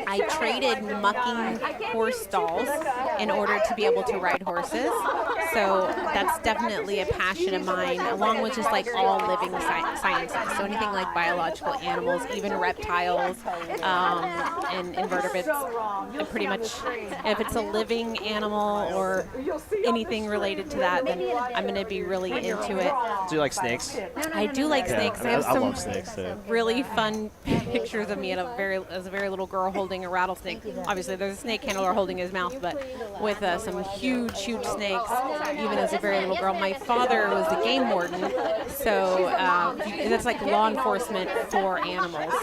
I traded mucking horse stalls in order to be able to ride horses. So that's definitely a passion of mine, along with just like all living sciences. So anything like biological animals, even reptiles and invertebrates. And pretty much, if it's a living animal or anything related to that, then I'm going to be really into it. Do you like snakes? I do like snakes. I have I some love snakes too. really fun pictures of me as a very little girl holding a rattlesnake. Obviously, there's a snake handler holding his mouth, but with some huge snakes, even as a very little girl. My father was a game warden, so that's like law enforcement for animals.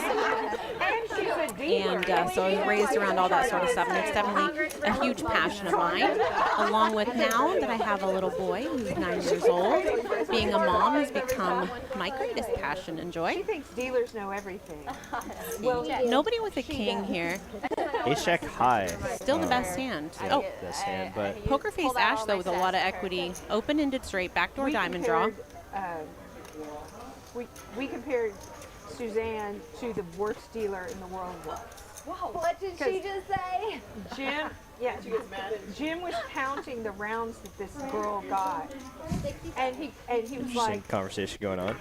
And so I was raised around all that sort of stuff, and it's definitely a huge passion of mine. Along with now that I have a little boy who's 9 years old, being a mom has become my greatest passion and joy. She thinks dealers know everything. Nobody with a king here. Ace Jack high. Still the best hand. Oh, Best hand, but PokerFace Ash, though, with a lot of equity. Open-ended straight, backdoor diamond draw. We compared Suzanne to the worst dealer in the world was. What did she just say? Jim was counting the rounds that this girl got, and he was interesting like, conversation going on.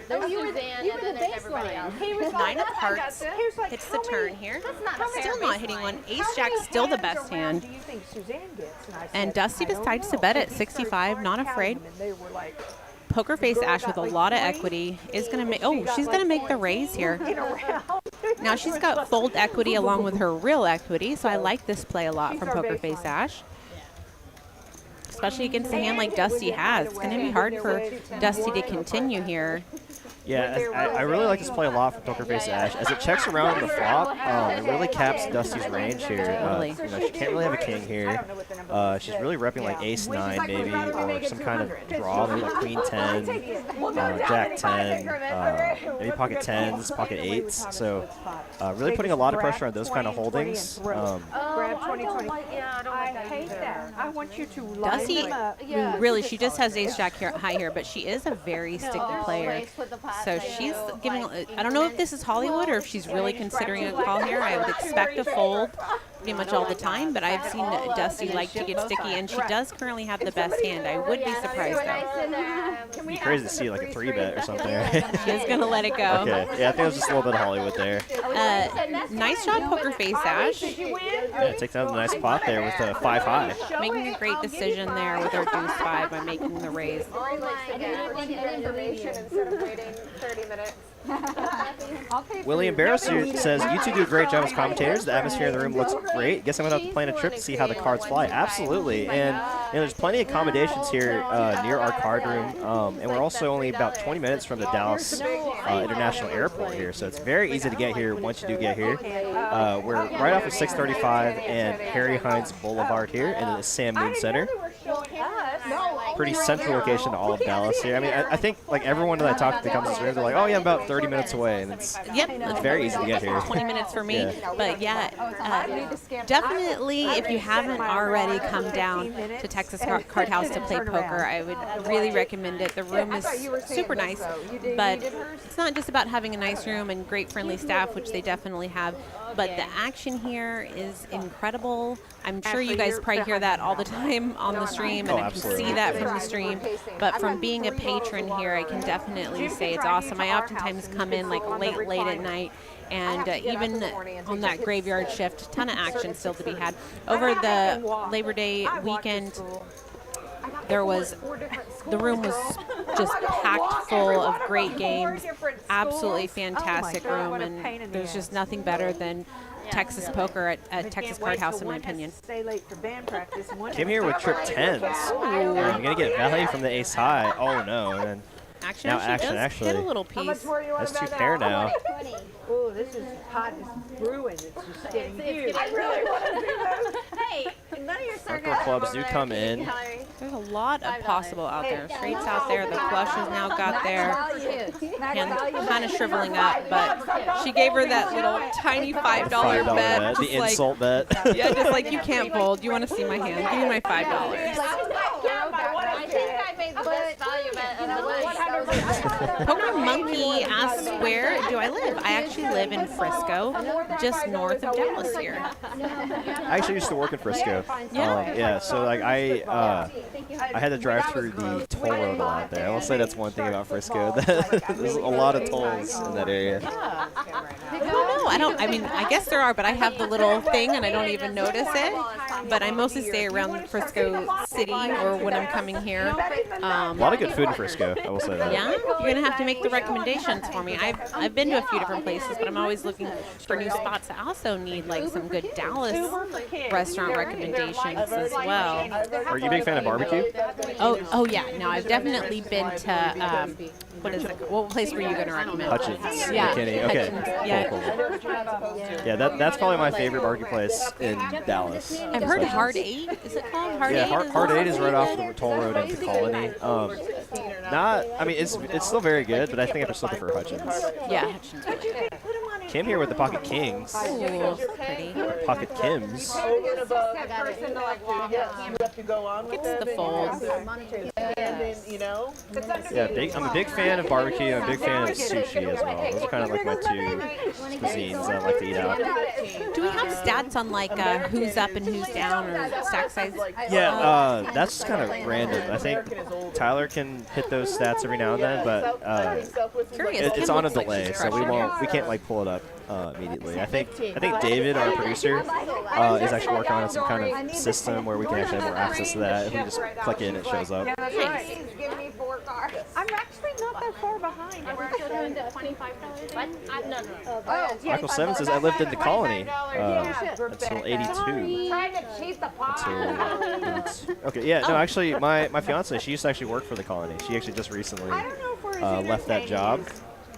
There's Suzanne, and then there's everybody else. he was 9 of like, hearts he was like, hits the how turn many- here. That's not a fair Still not hitting one. Ace how Jack many still the hands best around hand. Do you think Suzanne gets? And I And said, Dusty I don't decides to know. bet And at he 65, started not counting afraid. them, and they were like, PokerFace Ash with a lot of equity is going to make. Oh, she's going to make the raise here. in a round. Now she's got fold equity along with her real equity, so I like this play a lot from PokerFace Ash. Especially against a hand like Dusty has. It's going to be hard for Dusty to continue here. Yeah, I really like this play a lot from PokerFace Ash. As it checks around the flop, it really caps Dusty's range here. Totally. You know, she can't really have a king here. She's really repping like ace 9 maybe, or some kind of draw, maybe like queen 10, jack 10, maybe pocket 10s, pocket 8s. So really putting a lot of pressure on those kind of holdings. Grab 2020. I hate that. I want you to line Dusty, them up. really, she just has ace jack here, high here, but she is a very sticky player. So she's giving, I don't know if this is Hollywood or if she's really considering a call here. I would expect a fold pretty much all the time, but I've seen Dusty like to get sticky, and she does currently have the best hand. I would be surprised, though. It'd be crazy to see like a 3-bet or something, right? She's going to let it go. Okay, yeah, I think it was just a little bit of Hollywood there. Nice job, PokerFace Ash. Yeah, take down the nice pot there with a 5 high. Making a great decision there with her deuce 5 by making the raise. Information instead of waiting 30 minutes. William Barrows here says, you two do a great job as commentators. The atmosphere in the room looks great. Guess I'm going to have to plan a trip to see how the cards fly. Absolutely. And there's plenty of accommodations here near our card room. And we're also only about 20 minutes from the Dallas International Airport here. So it's very easy to get here once you do get here. We're right off of 635 and Harry Hines Boulevard here in the Sam Moon Center. Pretty central location to all of Dallas here. I mean, I think like everyone that I talk to that comes to this room, they're like, oh yeah, I'm about 30 minutes away, and it's very easy to get here. 20 minutes for me, but yeah, definitely if you haven't already come down to Texas Card House to play poker, I would really recommend it. The room is super nice, but it's not just about having a nice room and great friendly staff, which they definitely have, but the action here is incredible. I'm sure you guys probably hear that all the time on the stream, and I can see that from the stream, but from being a patron here, I can definitely say it's awesome. I oftentimes come in like late at night, and even on that graveyard shift, a ton of action still to be had. Over the Labor Day weekend, the room was just packed full of great games, absolutely fantastic room, and there's just nothing better than Texas poker at Texas Card House, in my opinion. Came here with trip 10s. I'm going to get value from the ace high. Oh no. And then Action now actually does actually. hit a little piece. That's 2 pair now. Oh, this is hot. It's brewing. It's just getting huge. I really want to do this. Hey, none of your Circle clubs do come in. There's a lot of possible out there. Straights out there. The flush has now got there. And kind of shriveling up, but she gave her that little tiny $5 bet. The insult bet. Yeah, just like, you can't fold. You want to see my hand? Give me my $5. I think I made the best value bet of the night. Poker Monkey asks, where do I live? I actually live in Frisco, just north of Dallas here. I actually used to work in Frisco. Yeah, so like I had to drive through the toll road a lot there. I will say that's one thing about Frisco. There's a lot of tolls in that area. I don't know. I mean, I guess there are, but I have the little thing and I don't even notice it. But I mostly stay around Frisco City or when I'm coming here. A lot of good food in Frisco, I will say that. Yeah, you're going to have to make the recommendations for me. I've been to a few different places, but I'm always looking for new spots. I also need like some good Dallas restaurant recommendations as well. Are you a big fan of barbecue? Oh yeah. No, I've definitely been to what is it? What place were you going to recommend? Hutchins. Yeah. McKinney. Okay. Yeah. Cool. Yeah, that's probably my favorite barbecue place in Dallas. I've heard Hard 8. Is it called Hard 8? Yeah, Hard 8 is right off the toll road into Colony. I mean, it's still very good, but I think I still prefer Hutchins. Yeah, Hutchins. Really. Kim here with the Pocket Kings. Ooh, pretty. Pocket Kims. It's the fold. Yeah, I'm a big fan of barbecue. I'm a big fan of sushi as well. Those are kind of like my 2 cuisines that I like to eat out. Do we have stats on like who's up and who's down or stack size? Yeah, that's kind of random. I think Tyler can hit those stats every now and then, but it's on a delay, so we can't like pull it up immediately. I think David, our producer, is actually working on some kind of system where we can actually have more access to that. If we just click in, it shows up. Nice. Give me 4 cards. I'm actually not that far behind. We're still doing the $25. What? No. Michael 7 says, I lived in the Colony until 82. Trying to cheat the pot. Okay, yeah, no, actually, my fiance, she used to actually work for the Colony. She actually just recently left that job.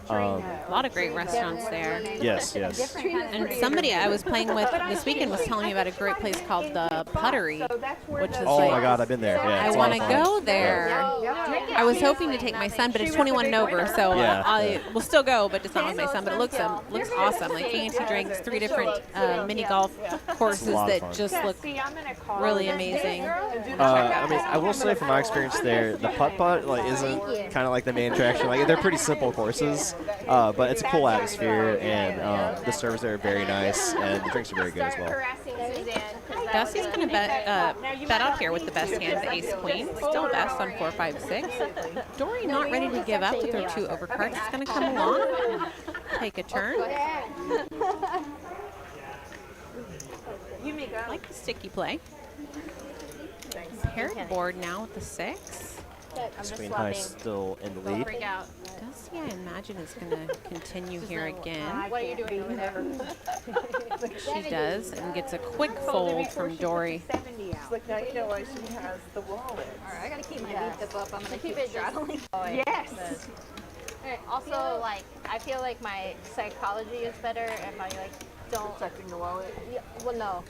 A lot of great restaurants there. Yes. And somebody I was playing with this weekend was telling me about a great place called the Puttery, which is my God, I've been there. Yeah, I want to go there. Yeah. I was hoping to take my son, but it's 21 and over, so I will still go, but just not with my son. But it looks awesome. Like fancy drinks, 3 different mini golf courses that just look really amazing. I mean, I will say from my experience there, the putt like isn't kind of like the main attraction. Like they're pretty simple courses. But it's a cool atmosphere, and the servers there are very nice, and the drinks are very good as well. Dusty's going to bet out here with the best hand, the ace-queen. Still best on 4, 5, 6. Dori not ready to give up with her 2 overcards. It's going to come along, take a turn. I like the sticky play. Paired board now with the 6. Queen High still in the lead. Dusty, I imagine, is going to continue here again. What are you doing over there? She does, and gets a quick fold from Dori. It's like, now you know why she has the wallet. All right, I gotta keep my beat dip up. I'm gonna keep it straddling. Yes. Also, like, I feel like my psychology is better if I like don't. Protecting the wallet. Yeah, well, no,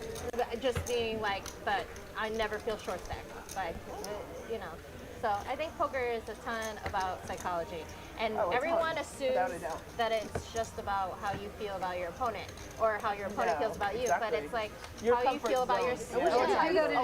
just being like, but I never feel short stacked. Like, you know. So I think poker is a ton about psychology, and everyone assumes that it's just about how you feel about your opponent or how your opponent feels about you. But it's like how you feel about yourself. A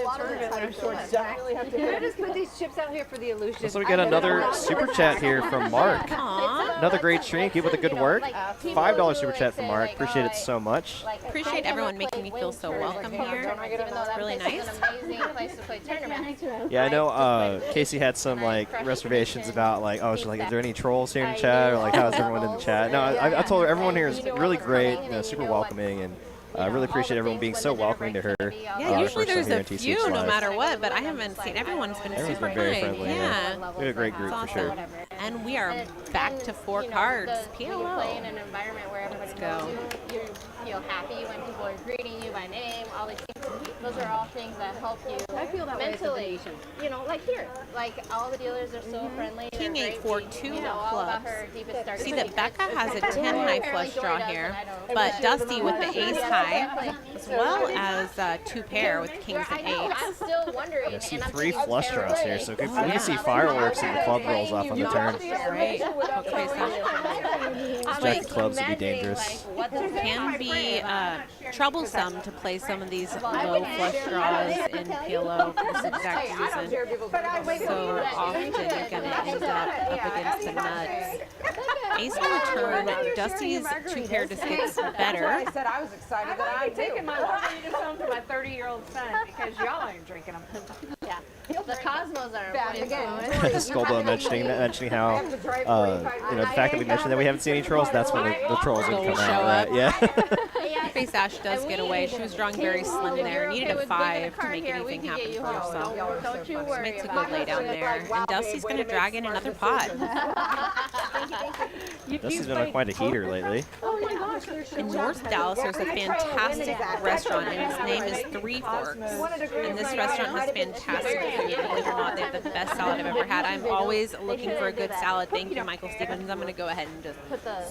lot of the time, Definitely have to I just put these chips out here for the illusion. So we get another super chat here from Mark. Another great stream. Keep with the good work. $5 super chat from Mark. Appreciate it so much. Appreciate everyone making me feel so welcome here. It's really nice. It's an amazing place to play tournaments. Yeah, I know Casey had some like reservations about like, oh, she's like, is there any trolls here in chat, or like, how's everyone in the chat? No, I told her everyone here is really great, super welcoming, and I really appreciate everyone being so welcoming to her. Yeah, usually first time there's here a in TCH few no Live. matter what, but I haven't seen everyone's been Everyone's super been very kind. friendly. Yeah. We had a great group for sure. And we are back to 4 cards. When you play in an environment where everybody knows you feel happy when people are greeting you by name, all these things. Those are all things that help you mentally. You know, like here, like all the dealers are so friendly. King 8-4-2 all about clubs. her deepest, darkest See that Becca has a 10 high flush draw here, but Dusty with the ace high, as well as 2 pair with kings and eights. I'm still wondering. I see 3 flush draws here, so we can see fireworks and the club rolls off on the turn. Great. PokerFace Ash. Strike clubs would be dangerous. Can be troublesome to play some of these low flush draws in PLO for this exact reason. So often you're going to end up against the nuts. Ace on the turn, Dusty's 2 pair just gets better. I said I was excited that I I'm taking my margaritas home to my 30-year-old son because y'all ain't drinking them. Yeah. The Cosmos are Skolbo mentioning how, you know, the fact that we mentioned that we haven't seen any trolls, that's when the trolls would come out, right? Yeah. Face Ash does get away. She was drawing very slim there. Needed a 5 to make anything happen for herself. Don't you worry. Makes a good lay down there. And Dusty's going to drag in another pot. Dusty's been quite a heater lately. In North Dallas, there's a fantastic restaurant, and its name is Three Forks. And this restaurant has fantastic food. Believe it or not, they have the best salad I've ever had. I'm always looking for a good salad. Thank you, Michael Stevens. I'm going to go ahead and just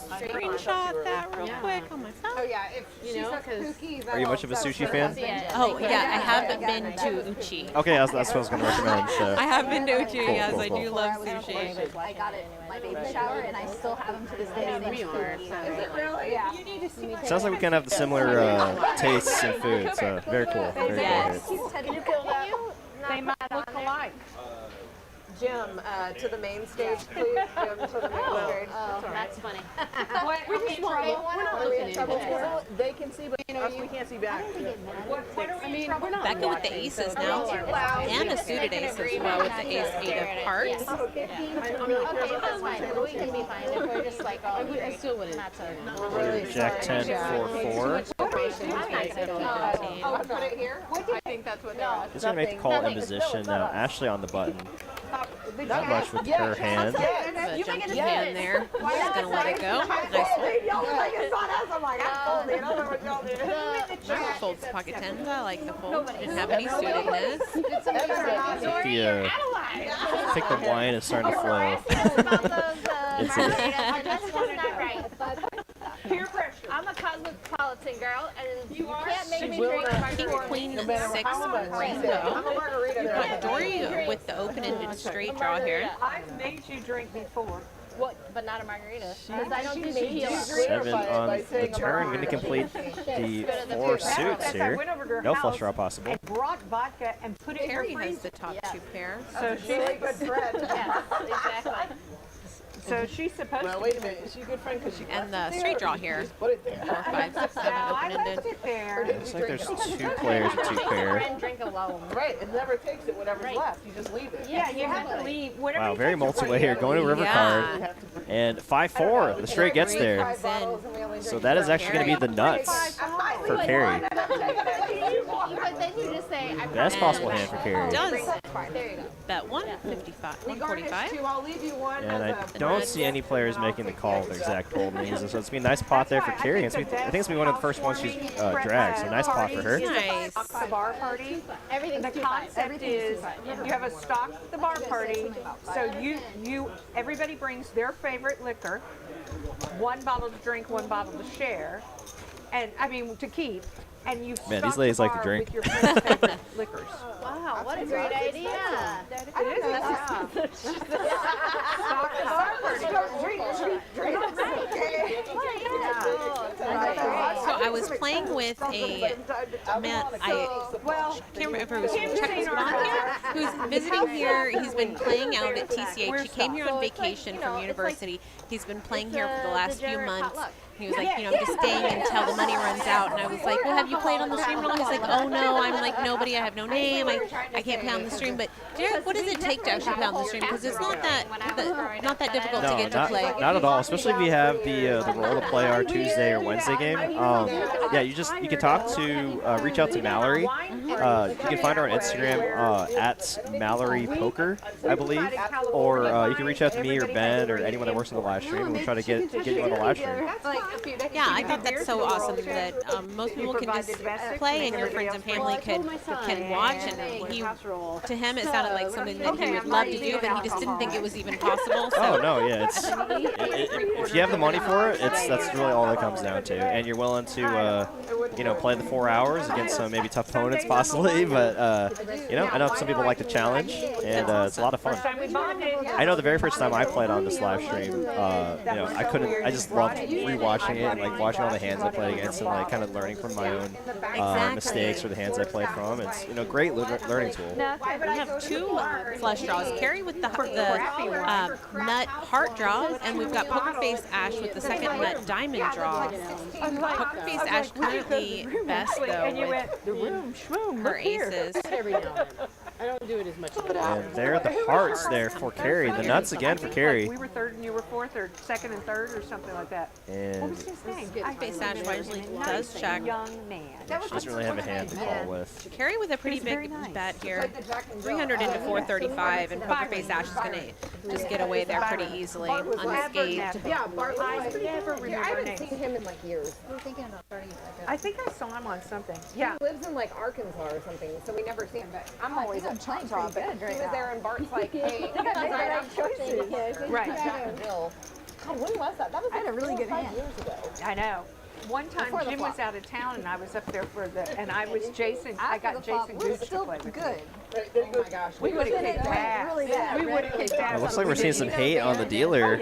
screenshot that real quick on my phone. Oh yeah, if she's a kooky, Are you much of a sushi fan? Oh, yeah, I have been to Uchi. Okay, that's what I was going to recommend. So. I have been to Uchi, yes, cool, I do love sushi. I got it in my baby shower, and I still have them to this day. We are. Is it really? Yeah. Sounds like we kind of have the similar tastes in food, so very cool. Very Yes. cool. They might look alike. Jim, to the main stage, please. Jim, to the main stage. Oh, that's funny. We just want They can see, but us, we can't see back. Becca with the aces now, and a suited ace as well with the ace-8 of hearts. Okay, that's fine. We can be fine if we're just like all I still wouldn't. Jack 10, 4, 4. Oh, put it here? I think that's what they're Just going to make the call in position. Ashley on the button. Not much with her hand. The junky hand there. Just going to let it go. Nice one. Folds pocket tens. I like the fold. Didn't have any suitedness. I think the wine is starting to flow. That's not right. Peer pressure. I'm a cosmopolitan girl, and you can't make me drink my King, Queen, 6 rainbow. But Dori with the open-ended straight draw here. I've made you drink before. What? But not a margarita. Because I don't do tequila. 7 on the turn. Going to complete the 4 suits here. No flush draw possible. And brought vodka and put it in her Carrie has freezer. the top 2 pairs. So she's a good friend. Yes, exactly. So she's supposed Now, to. wait a minute. Is she a good friend? Because she And the straight draw here. put it there. 4, 5, 6, 7 I left open-ended. it there. Looks like there's 2 players, a 2 pair. And drink alone. Right. It never takes it whatever's left. You just leave it. Yeah, you have to leave. Whatever Wow, you very take your multi-way here. Going to river card. Yeah. And 5-4. The straight gets there. So that is actually going to be the nuts for Carrie. But then you just say, say I Best possible hand for Carrie. Does There you go. bet 155, 145. I'll leave you one. And I don't see any players making the call with their exact hold means. So it's going to be a nice pot there for Carrie. I think it's going to be one of the first ones she's dragged. So nice pot for her. Nice. The bar party. Everything's The concept is you have a stock the bar party. So everybody brings their favorite liquor, one bottle to drink, one bottle to share, and I mean to keep. And you Man, stock these ladies the like to bar drink. with your friend's favorite liquors. Wow, what a great idea. It is. Stock the bar party. Drink. So I was playing with a man, I can't remember if it was from Czechoslovakia, who's visiting here. He's been playing out at TCH. He came here on vacation from university. He's been playing here for the last few months. He was like, I'm just staying until the money runs out. And I was like, well, have you played on the stream at all? He's like, oh, no. I'm like, nobody. I have no name. I can't play on the stream. But, Derek, what does it take to actually play on the stream? Because it's not that difficult to get to play. Not at all, especially if you have the role to play our Tuesday or Wednesday game. Yeah, you can talk to, reach out to Mallory. You can find her on Instagram at Mallory Poker, I believe. Or you can reach out to me or Ben or anyone that works on the live stream, and we'll try to get you on the live stream. Yeah, I thought that's so awesome that most people can just play and your friends and family can watch. And to him, it sounded like something that he would love to do, but he just didn't think it was even possible. So. Oh no, yeah, if you have the money for it, that's really all it comes down to, and you're willing to play the 4 hours against some maybe tough opponents possibly, but I know some people like the challenge, and it's a lot of fun. I know the very first time I played on this live stream, I just loved rewatching it and like watching all the hands I played against and like kind of learning from my own mistakes or the hands I played from. It's great learning tool. We have 2 flush draws. Carrie with the nut heart draw, and we've got PokerFace Ash with the second nut diamond draw. PokerFace Ash currently best though with her aces. I don't do it as much. And there are the hearts there for Carrie. The nuts again for Carrie. We were third and you were fourth, or second and third, or something like that. And what was his name? PokerFace Ash wisely does check. Young man. she doesn't really have a hand to call with. Carrie with a pretty big bet here. 300 into 435, and PokerFace Ash is going to just get away there pretty easily, unscathed. Yeah, Bartlett. I never remember I haven't names. seen him in like years. We're thinking about starting I think I saw him on something. Yeah. He lives in like Arkansas or something, so we never see him. But I'm always I'm at playing Arkansas. pretty But good he right was there, now. and Bart's like, "Hey, you guys are choices." Right. Jacksonville. God, when was that? That was I had a really good 5 hand. years ago. I know. One time Before the Jim flop. was out of town and I was up there and I was Jason. I got Jason Gooch to play with. Good. Oh my gosh. We would have kicked ass. Really bad. We would have kicked ass. It looks like we're seeing some hate on the dealer.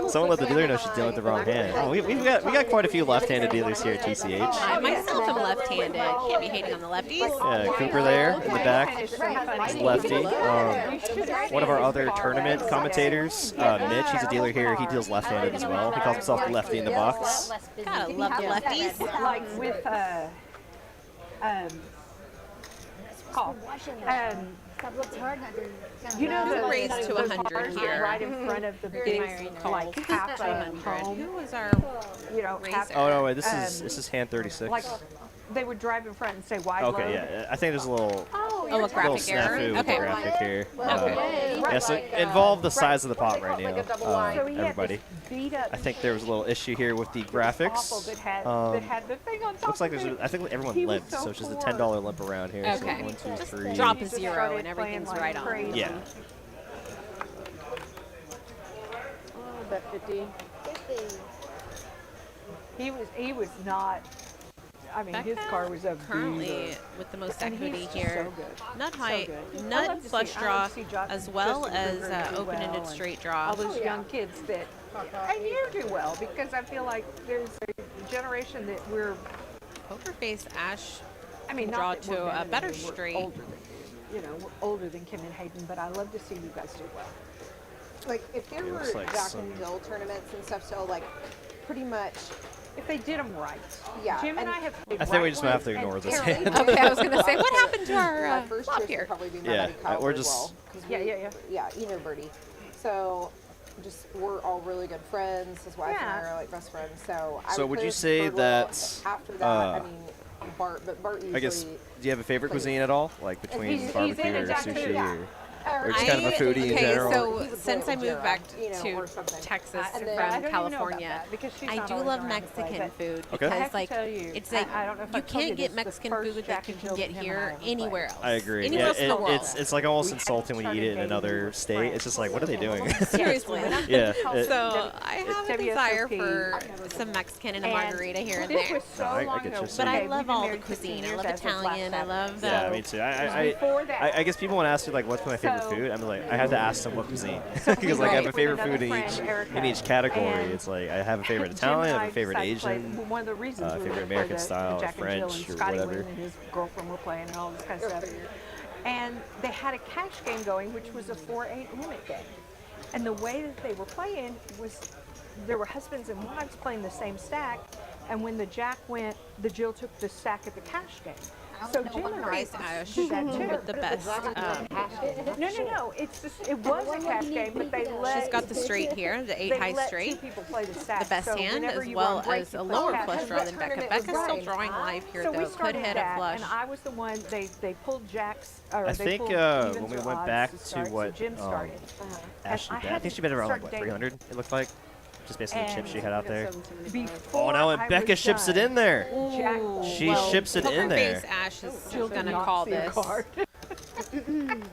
Someone let the dealer know she's dealing with the wrong hand. Oh, we got quite a few left-handed dealers here at TCH. I myself am left-handed. Can't be hating on the lefties. Yeah, Cooper there in the back. He's lefty. One of our other tournament commentators, Mitch, he's a dealer here. He deals left-handed as well. He calls himself the lefty in the box. Gotta love the lefties. Like with It's hard not to. you know the Raise to 100 bars here. right in front of the big like half a home. Who was our Half, Oh no, wait, this is hand 36. like they would drive in front and say wide Okay, load. yeah, I think there's a little a little graphic error? snafu with the Okay. graphic here. Okay. Yeah, so involve the size of the pot right now, So he had everybody. this beat up I think there was a little issue here with the awful graphics. that had the thing on top. Looks like of there's, it. I think everyone He was limped, so so it's just a poor. $10 limp around here. Okay. So 1, 2, 3. Drop a He just 0 started and everything's playing right like on. crazy. Yeah. Oh, bet 50. He was not. I mean, his car was a Currently beater. with the most And equity he's here. so good. Nut So height, good. I nut love to flush see- I draw, love to see as well Justin as Kruger do well open-ended and straight draw. all those young kids that, and you do well, because I feel like there's a generation that we're, PokerFace Ash I mean, draw not that we're to a better better than you, we're straight. older than, we're older than Kim and Hayden, but I love to see you guys do well. Like if there It were looks like Jack some- and Jill tournaments and stuff, so like pretty much. If they did them right. Yeah, Jim and and I have played I think we right just might have to ones, ignore and this Terry- hand. Okay, I was gonna say, what happened to My our first flop choice would here? probably be my Yeah, buddy Kyle we're as just- well, 'cause Yeah. yeah, you know Birdie. So just we're all really good friends. His wife and I Yeah. are like best friends. So I So would you say Birdwell. that, After that, I mean, Bart, but Bart usually. I guess, do you have a favorite cuisine at all? Like between barbecue or sushi or just kind of a foodie in general? So since I moved back to Texas from California, I do love Mexican food because like it's like you can't get Mexican food that you can get here anywhere else. I agree. Anywhere else in the world. It's like almost insulting when you eat it in another state. It's just like, what are they doing? Seriously. Yeah. So I have a desire for some Mexican and a margarita here and there. I get you. But I love all the cuisine. I love Italian. I love the. Yeah, me too. I guess people want to ask me like, what's my favorite food? I'm like, I have to ask them what cuisine because like I have a favorite food in each category. It's like I have a favorite Italian, I have a favorite Asian, favorite American style, or French, or whatever. And his girlfriend were playing and all this kind of stuff. And they had a cash game going, which was a 4-8 limit game. And the way that they were playing was there were husbands and wives playing the same stack. And when the jack went, the Jill took the stack at the cash game. So Jim and I did that too. With the best. No. It's just, it was a cash game, but they let. She's got the straight here, the 8 high straight. Two people play the stack. The best hand, as well as a lower flush draw than Becca. Becca's still drawing live here, so though. Could hit a flush. And I was the one, they pulled jacks. Or I they think pulled when we went back to what Jim started. Ashley bet, I think she bet around like, what, 300, it looked like? Just based on the chips she had out there. Before Oh, no, and Becca ships it in there. She ships it in there. PokerFace Ash is going to call this. And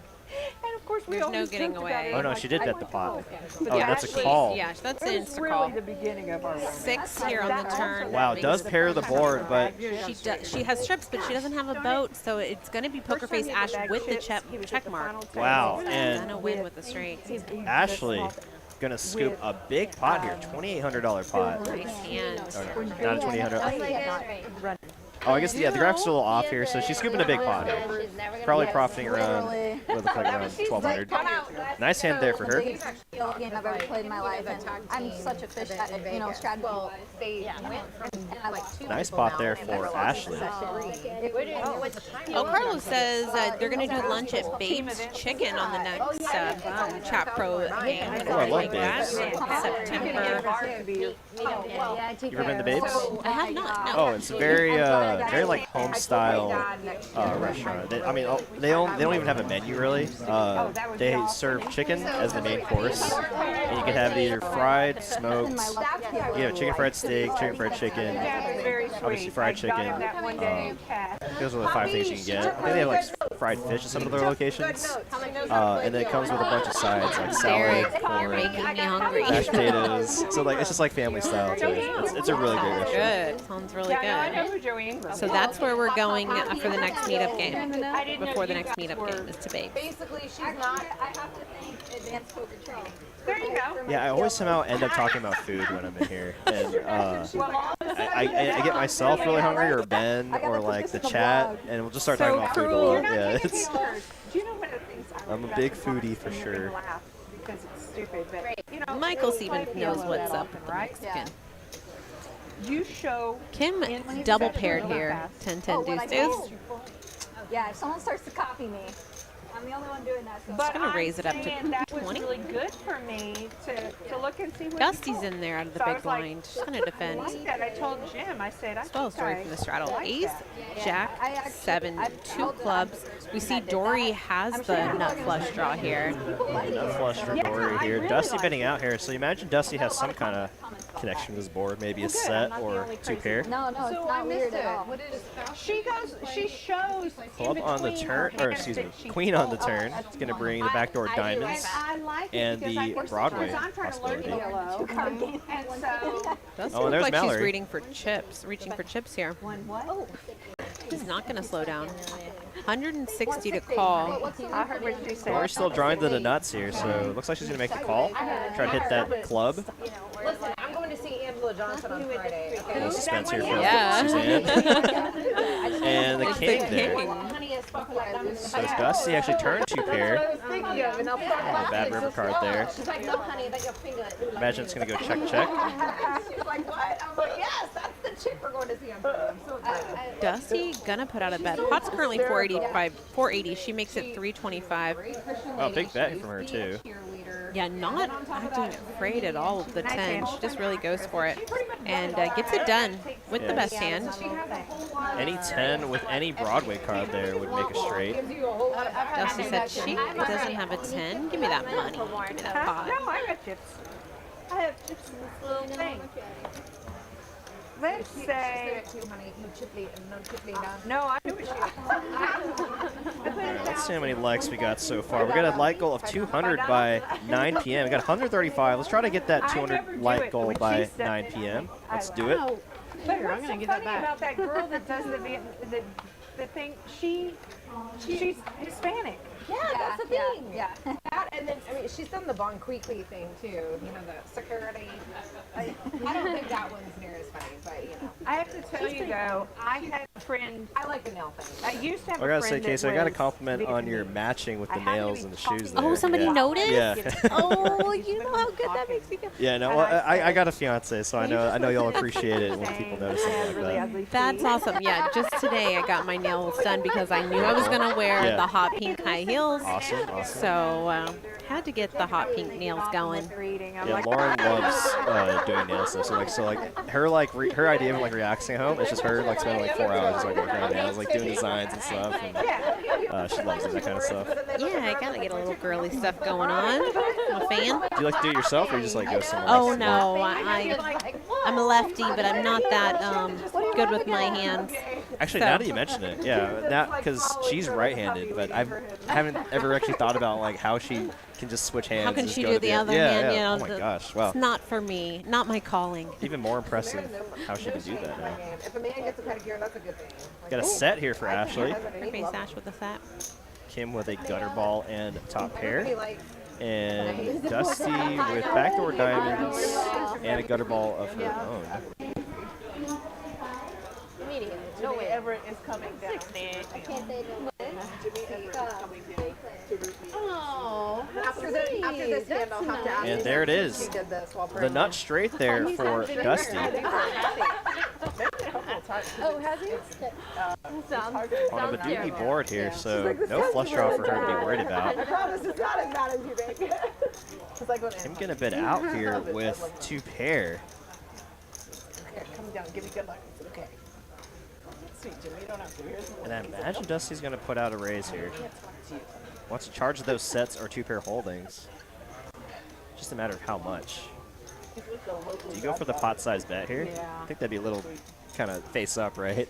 of course, There's no getting away. Oh, no, she did bet the pot. But Oh, that's a call. Yeah, that's an insta really call. the beginning of our 6 here on the turn. Wow, does pair the board, but She has trips, but she doesn't have a boat, so it's going to be PokerFace Ash with the check mark. wow. Gonna And win with the straight. Ashley gonna scoop a big pot here, $2,800 pot. Nice hand. Oh, no, not a $2,800. Oh, I guess, yeah, the graphics are a little off here, so she's scooping a big pot here. Probably profiting around, what looks like around 1,200. Nice hand there for her. Game I've ever played in my life, and I'm such a fish at it, strategy. Nice pot there for Ashley. Oh, Carlos says they're going to do lunch at Babe's Chicken on the next Chat Pro game. Oh, I love Babe's. September. You ever been to Babe's? I have not, no. Oh, it's a very like home style restaurant. They don't even have a menu really. They serve chicken as the main course, and you can have it either fried, smoked. You have chicken fried steak, chicken fried chicken, obviously fried chicken. Those are the 5 things you can get. I think they have like fried fish at some of their locations, and then it comes with a bunch of sides like salad, corn, making me hungry. mashed potatoes. So like it's just like family style too. It's a really great restaurant. Good. Sounds really good. So that's where we're going for the next meetup game. Before the next meetup game is to Babe. Basically, she's not. I have to think advanced poker training. There you go. Yeah, I always somehow end up talking about food when I'm in here, and I get myself really hungry, or Ben, or like the chat, and we'll just start talking about food a lot. Yeah, it's. I'm a big foodie for sure. Because it's stupid, but Michael even knows what's up with the Mexican. You show Kim double paired here. 10-10 deuce deuce. Yeah, if someone starts to copy me, I'm the only one doing that. So. Just gonna raise it up to that 20. was really good for me to look and see what Dusty's in there out of the big blind. She's gonna defend. I told Jim, I said, as well as Dori from the straddle. Ace, Jack, 7, 2 clubs. We see Dori has the nut flush draw here. Nut flush for Dori here. Dusty betting out here, so you imagine Dusty has some kind of connection with his board, maybe a set or 2 pair. No, it's not weird at all. She shows Club on the turn, or excuse me, Queen on the turn. It's going to bring the backdoor diamonds and the Broadway possibility. Does Oh, look there's like Mallory. she's reaching for chips here. He's not going to slow down. 160 to call. Dori's still drawing to the nuts here, so it looks like she's going to make the call. Try to hit that club. Listen, I'm going to see Angela Johnson on Friday. A little suspense here for Yeah. Suzanne. And the king there. So Dusty actually turned 2 pair. A bad river card there. Imagine it's going to go check, check. She's like, what? I'm like, yes, that's the chick we're going to see on Friday. I'm so excited. Dusty gonna put out a bet. Pot's currently 480. She makes it 325. Oh, big bet from her too. Yeah, not acting afraid at all of the 10. She just really goes for it and gets it done with the best hand. Any 10 with any Broadway card there would make a straight. Dusty said she doesn't have a 10. Give me that money. Give me that pot. No, I got chips. I have chips in this little thing. Let's say. No, I knew it. Let's see how many likes we got so far. We got a like goal of 200 by 9 p.m. We got 135. Let's try to get that 200 like goal by 9 p.m. Let's do it. But what's so funny about that girl that does the thing? She's Hispanic. Yeah, that's the thing. Yeah. That, and then, I mean, she's done the Bon Quickly thing, too. You know, the security. I don't think that one's near as funny, but, you know. I have to tell you, though, I had a friend. I like the nail thing. I used to have I a gotta friend say, Casey, I got a that compliment on your matching with the nails and the shoes there. Oh, somebody noticed? Yeah. Oh, you know how good that makes me feel. Yeah, no, well, I got a fiance, so I know y'all appreciate it when people notice something like that. That's awesome. Yeah, just today I got my nails done because I knew I was going to wear the hot pink high heels. Awesome. So had to get the hot pink nails going. Yeah, Lauren loves doing nails. So her idea of like relaxing at home, it's just her like spending like 4 hours just like working on nails, like doing designs and stuff. And she loves that kind of stuff. Yeah, I gotta get a little girly stuff going on. I'm a fan. Do you like to do it yourself, or you just like go somewhere Oh else? no, I'm a lefty, but I'm not that good with my hands. Actually, So. now that you mention it, yeah, because she's right-handed, but I haven't ever actually thought about like how she can just switch hands. How can and she go do to the other hand? You know, oh my gosh, wow. It's not for me, not my calling. Even more impressive how she can do that now. If a man gets a pedicure, that's a good thing. Got a set here for Ashley. PokerFace Ash with a set. Kim with a gutter ball and top pair. And Dusty with backdoor diamonds and a gutter ball of her own. Jimmy Everett is coming down. I can't say no. Jimmy Everett is coming down to repeat. Oh, after this hand, I'll have to ask. And there it is. The nut straight there for Dusty. Oh, has he? On a Badoogie board here, so no flush draw for her to be worried about. I promise it's not as bad as you think. Kim gonna bid out here with 2 pair. Okay, come down. Give me good luck. It's okay. Sweet, Jimmy. You don't have to. And I imagine Dusty's gonna put out a raise here. Wants to charge those sets or 2 pair holdings. Just a matter of how much. Do you go for the pot size bet here? I think that'd be a little kind of face up, right?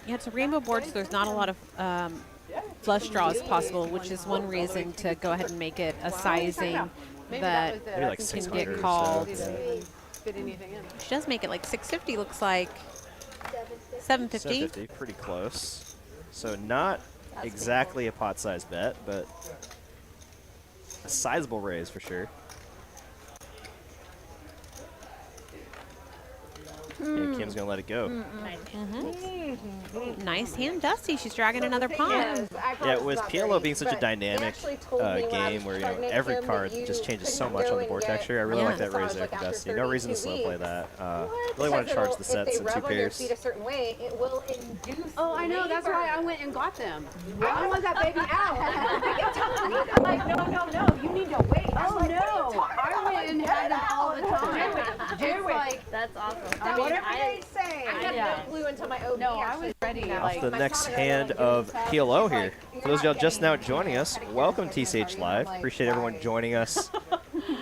Yeah, it's a rainbow board, so there's not a lot of flush draws possible, which is one reason to go ahead and make it a sizing that Maybe like can 600 get or so. called. Fit anything in. She does make it like 650, looks like 750. 750, pretty close. So not exactly a pot size bet, but a sizable raise for sure. And Kim's gonna let it go. Nice hand, Dusty. She's dragging another pot. Yeah, with PLO being such a dynamic game where every card just changes so much on the board texture, I really like that raise there for Dusty. No reason to slow play that. Really want to charge the sets in 2 pairs. Oh, I know. That's why I went and got them. I want that baby out. I'm like, no, you need to wait. Oh, no. I went and had them all the time. Do it. Like, That's awesome. Whatever they say. I had no clue until my OB. No, I was ready. Off the next hand of PLO here. For those of y'all just now joining us, welcome to TCH Live. Appreciate everyone joining us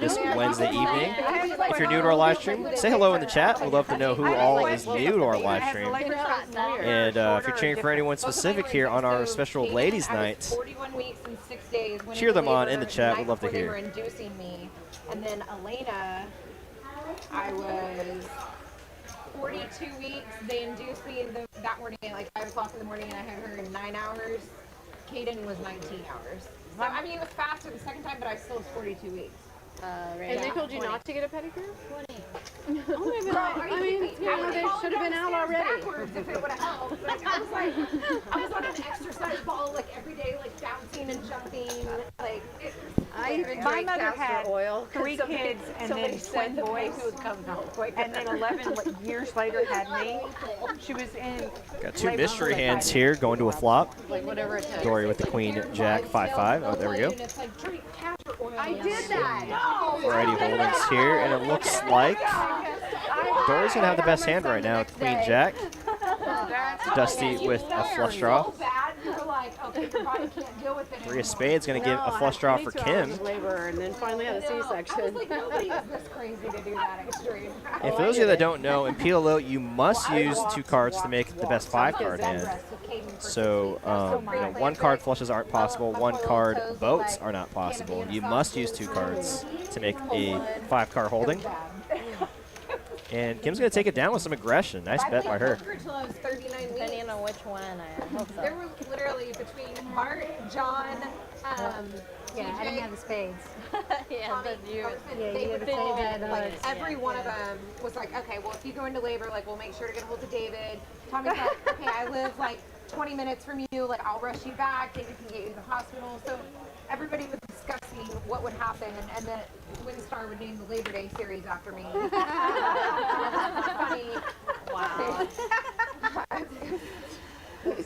this Wednesday evening. If you're new to our live stream, say hello in the chat. We'd love to know who all is new to our live stream. And if you're cheering for anyone specific here on our special Ladies Night, 41 weeks and 6 days. cheer them on in the chat. We'd love to They were hear. inducing me. And then Elena, I was 42 weeks. They induced me that morning at like 5 o'clock in the morning, and I had her in 9 hours. Kaden was 19 hours. So, I mean, it was faster the second time, but I still was 42 weeks. And they told you not to get a pedicure? 20. I mean, they should have been out already. Backwards if it would have helped. Like, I was on an exercise ball like every day, like bouncing and jumping. Like, My mother had 3 kids and then twin boys, and then 11 years later had me. She was in. Got 2 mystery hands here going to a flop. Like, whatever it takes. Dori with the Queen, Jack, 5-5. Oh, there we go. it's like drink I did that. Variety holdings here, and it looks like Dori's gonna have the best hand right now with Queen Jack. Dusty with a flush draw. Three of spades gonna give a flush draw for Kim. Labor and then finally had a C-section. And for those of you that don't know, in PLO you must use 2 cards to make the best 5-card hand. So you know, 1 card flushes aren't possible, 1 card boats are not possible. You must use 2 cards to make a 5-card holding. And Kim's going to take it down with some aggression. Nice bet by her. Depending on which one, I hope so. There were literally between Bart, John, Yeah, I didn't have the spades. Yeah, but you. they you would had all, to say that, like, every one of them was like, okay, well, if you go into labor, like, we'll make sure to get a hold of David. Tommy's like, okay, I live like 20 minutes from you, like, I'll rush you back, David can get you to the hospital. So everybody was discussing what would happen, and then Windstar would name the Labor Day series after me. Funny. Wow. The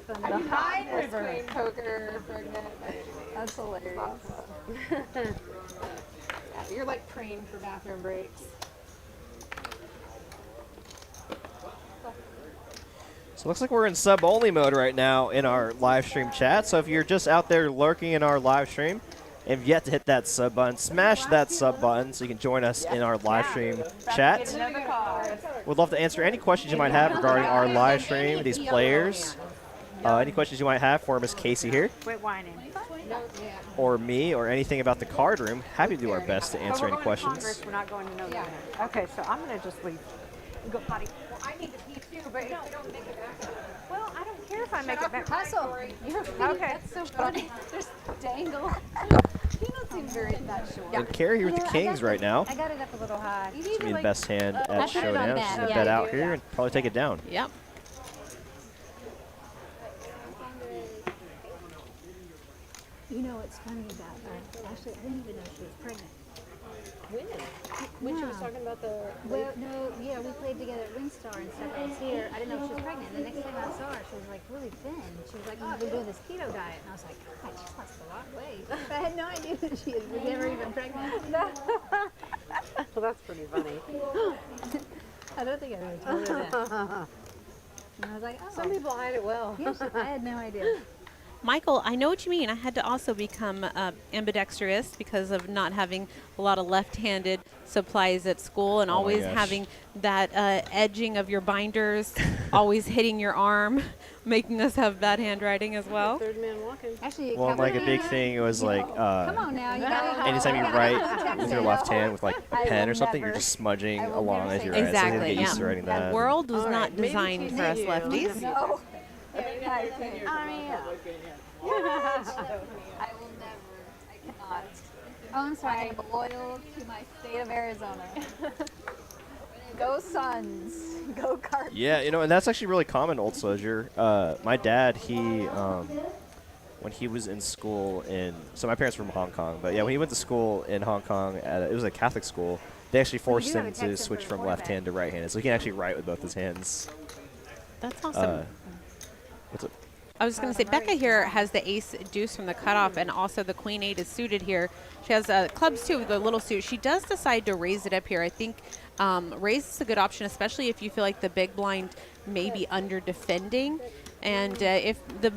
Hine was playing poker pregnant. That's hilarious. Yeah, you're like praying for bathroom breaks. So it looks like we're in sub-only mode right now in our live stream chat. So if you're just out there lurking in our live stream and have yet to hit that sub button, smash that sub button so you can join us in our live stream chat. We'd love to answer any questions you might have regarding our live stream, these players. Any questions you might have for Miss Casey here, Quit whining. or me, or anything about the card room. Happy to do our best to answer any questions. We're not going to know that. Okay, so I'm going to just leave. Go potty. Well, I need to pee too, but if you don't make it back. Well, I don't care if I make it back. Hustle. Okay. That's so funny. Just dangle. He don't seem very that short. And Carrie here with the kings right now. I got it up a little high. It's going to be the best hand at put it on Showdown. that. She's going to Yeah, bet you out do, here and probably take it down. Yep. You know what's funny about her? Actually, I didn't even know she was pregnant. When she was talking about the... Well, no, yeah, we played together at Windstar and stuff. I was here. I didn't know she was pregnant. And the next time I saw her, she was like really thin. She was like, oh, I've been doing this keto diet. And I was like, God, she's lost a lot of weight. I had no idea that she was never even pregnant. Well, that's pretty funny. I don't think I really told her that. And I was like, oh. Some people hide it well. Yes, I had no idea. Michael, I know what you mean. I had to also become ambidextrous because of not having a lot of left-handed supplies at school and always having that edging of your binders, always hitting your arm, making us have bad handwriting as well. Third man walking. Actually, Well, like a big thing was like, come on now, you gotta anytime you write with your left hand with like a pen or something, you're just smudging along as you write. Exactly. So you get used to writing that. The world was not designed for us lefties. No. I mean, I will never. I cannot. Oh, I'm sorry. I am loyal to my state of Arizona. Go Suns. Go Cardinals. Yeah, you know, and that's actually really common, Old Soldier. My dad, when he was in school so my parents were from Hong Kong, but yeah, when he went to school in Hong Kong, it was a Catholic school, they actually forced him to switch from left hand to right handed, so he can actually write with both his hands. That's awesome. What's up? I was going to say, Becca here has the ace deuce from the cutoff, and also the queen eight is suited here. She has clubs too with a little suit. She does decide to raise it up here. I think raise is a good option, especially if you feel like the big blind may be under defending. And if the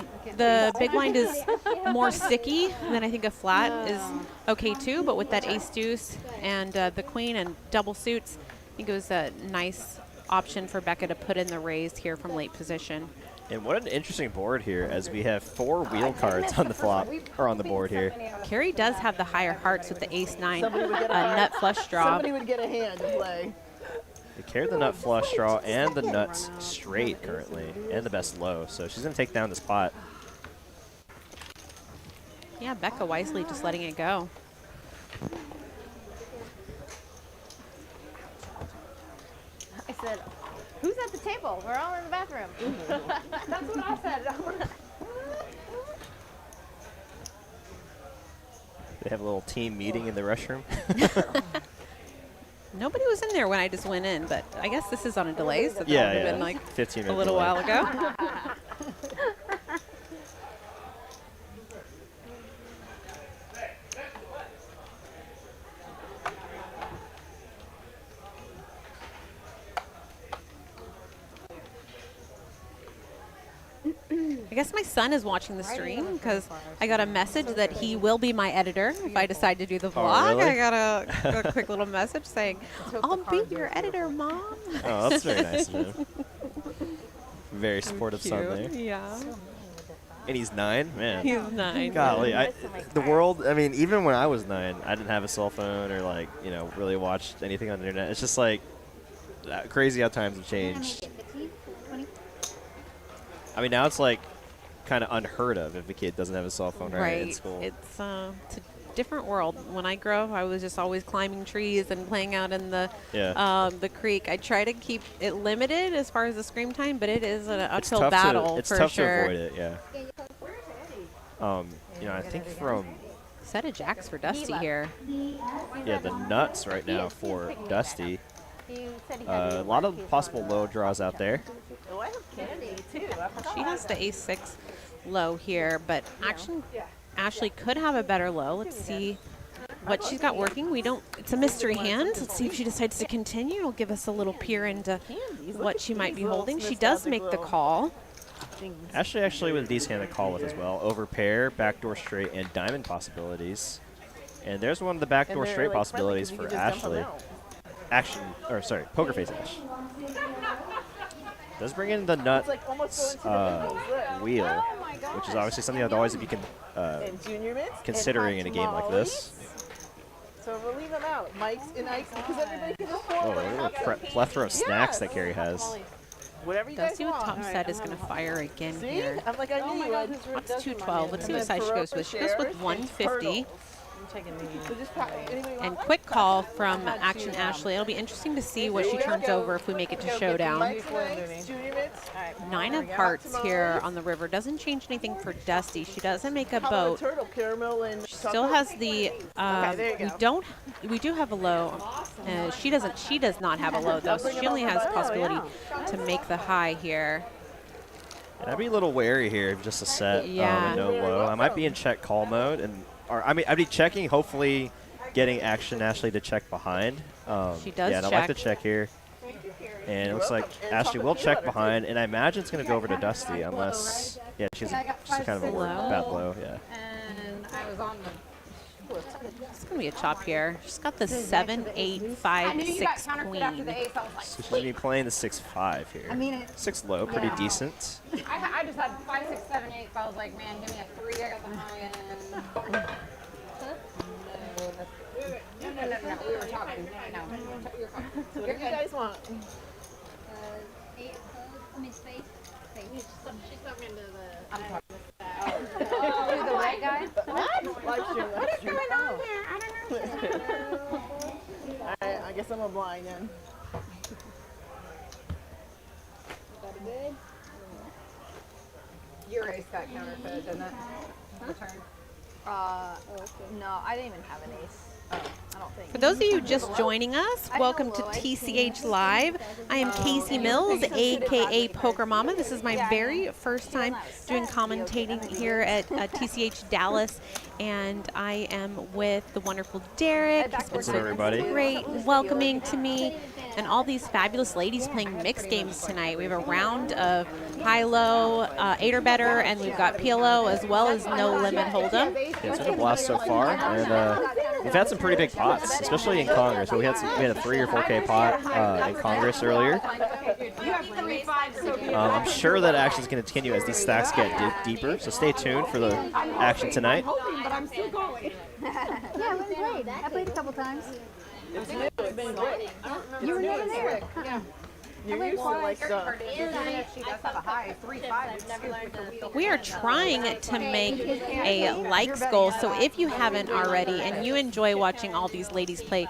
big blind is more sticky, then I think a flat is okay too. But with that ace deuce and the queen and double suits, I think it was a nice option for Becca to put in the raise here from late position. And what an interesting board here, as we have 4 wheel cards on the flop, or on the board here. Carrie does have the higher hearts with the ace-9 nut flush draw. Somebody would get a hand to play. They carry the nut flush draw and the nuts straight currently, and the best low, so she's going to take down this pot. Yeah, Becca wisely just letting it go. I said, who's at the table? We're all in the bathroom. That's what I said. They have a little team meeting in the restroom. Nobody was in there when I just went in, but I guess this is on a delay, so that would have been like 15 minutes a little while ago. guess my son is watching the stream because I got a message that he will be my editor if I decide to do the vlog. really? I got a quick little message saying, I'll be your editor, Mom. Oh, that's very nice of him. Very supportive son there. Yeah. And he's 9? Man. He's 9. Golly, the world, I mean, even when I was 9, I didn't have a cell phone or, like, you know, really watched anything on the internet. It's just, like, crazy how times have changed. I mean, now it's, like, kind of unheard of if a kid doesn't have a cell phone right in school. It's a different world. When I grew up, I was just always climbing trees and playing out in the creek. I try to keep it limited as far as the screen time, but it is an uphill battle it's for tough sure. to avoid it, yeah. You know, I think from set of jacks for Dusty here. Yeah, the nuts right now for Dusty. A lot of possible low draws out there. Oh, I have candy too. She has the ace-6 low here, but Ashley could have a better low. Let's see what she's got working. It's a mystery hand. Let's see if she decides to continue. It'll give us a little peer into what she might be holding. She does make the call. Ashley actually with a decent hand to call with as well. Over pair, backdoor straight, and diamond possibilities. And there's one of the backdoor straight possibilities for Ashley. PokerFace Ash. Does bring in the nut wheel, which is obviously something that always you can considering in a game like this. So we'll leave them out. Mike's and Ike's because everybody can just Oh, look at the plethora of snacks that Carrie has. Whatever you Let's see guys what want. top set is going to fire again See? here. I'm like, I knew you would. What's 212? Let's see what side she goes with. She goes with 150. And quick call from Action Ashley. It'll be interesting to see what she turns over if we make it to showdown. 9 of hearts here on the river. Doesn't change anything for Dusty. She doesn't make a boat. She still has the, we do have a low. She does not have a low though, so she only has the possibility to make the high here. And I'd be a little wary here of just a set and no low. I might be in check call mode, I'd be checking, hopefully getting Action Ashley to check behind. She does Yeah, and I'd like to check here. And it looks like Ashley will check behind, and I imagine it's going to go over to Dusty unless, she's kind of a bad low, yeah. And I was on the. It's going to be a chop here. She's got the 7, 8, 5, 6 queen. So she's going to be playing the 6-5 here. 6 low, pretty decent. I just had 5, 6, 7, 8. So I was like, man, give me a 3. I got the high end. No. We were talking. No. So what do you guys want? 8 I mean, space. She's stuck into the. I'm talking. The white guy? What? What is going on here? I don't know. Alright, I guess I'm a blind then. Your ace got counterfeit, didn't it? No, I didn't even have an ace. I don't think. For those of you just joining us, welcome to TCH Live. I am Casey Mills, aka Poker Mama. This is my very first time doing commentating here at TCH Dallas, and I am with the wonderful Derek. What's up, everybody? Great welcoming to me, and all these fabulous ladies playing mixed games tonight. We have a round of high-low, 8 or better, and we've got PLO as well as no limit hold'em. Yeah, it's been a blast so far, and we've had some pretty big pots, especially in Congress. We had a 3 or 4K pot in Congress earlier. I'm sure that action is going to continue as these stacks get deeper, so stay tuned for the action tonight. But I'm still going. Yeah, we played. I played a couple times. It's new. It's been great. You were never there. Yeah. You're used to like stuff. She does have a high 3-5. We are trying to make a likes goal, so if you haven't already and you enjoy watching all these ladies play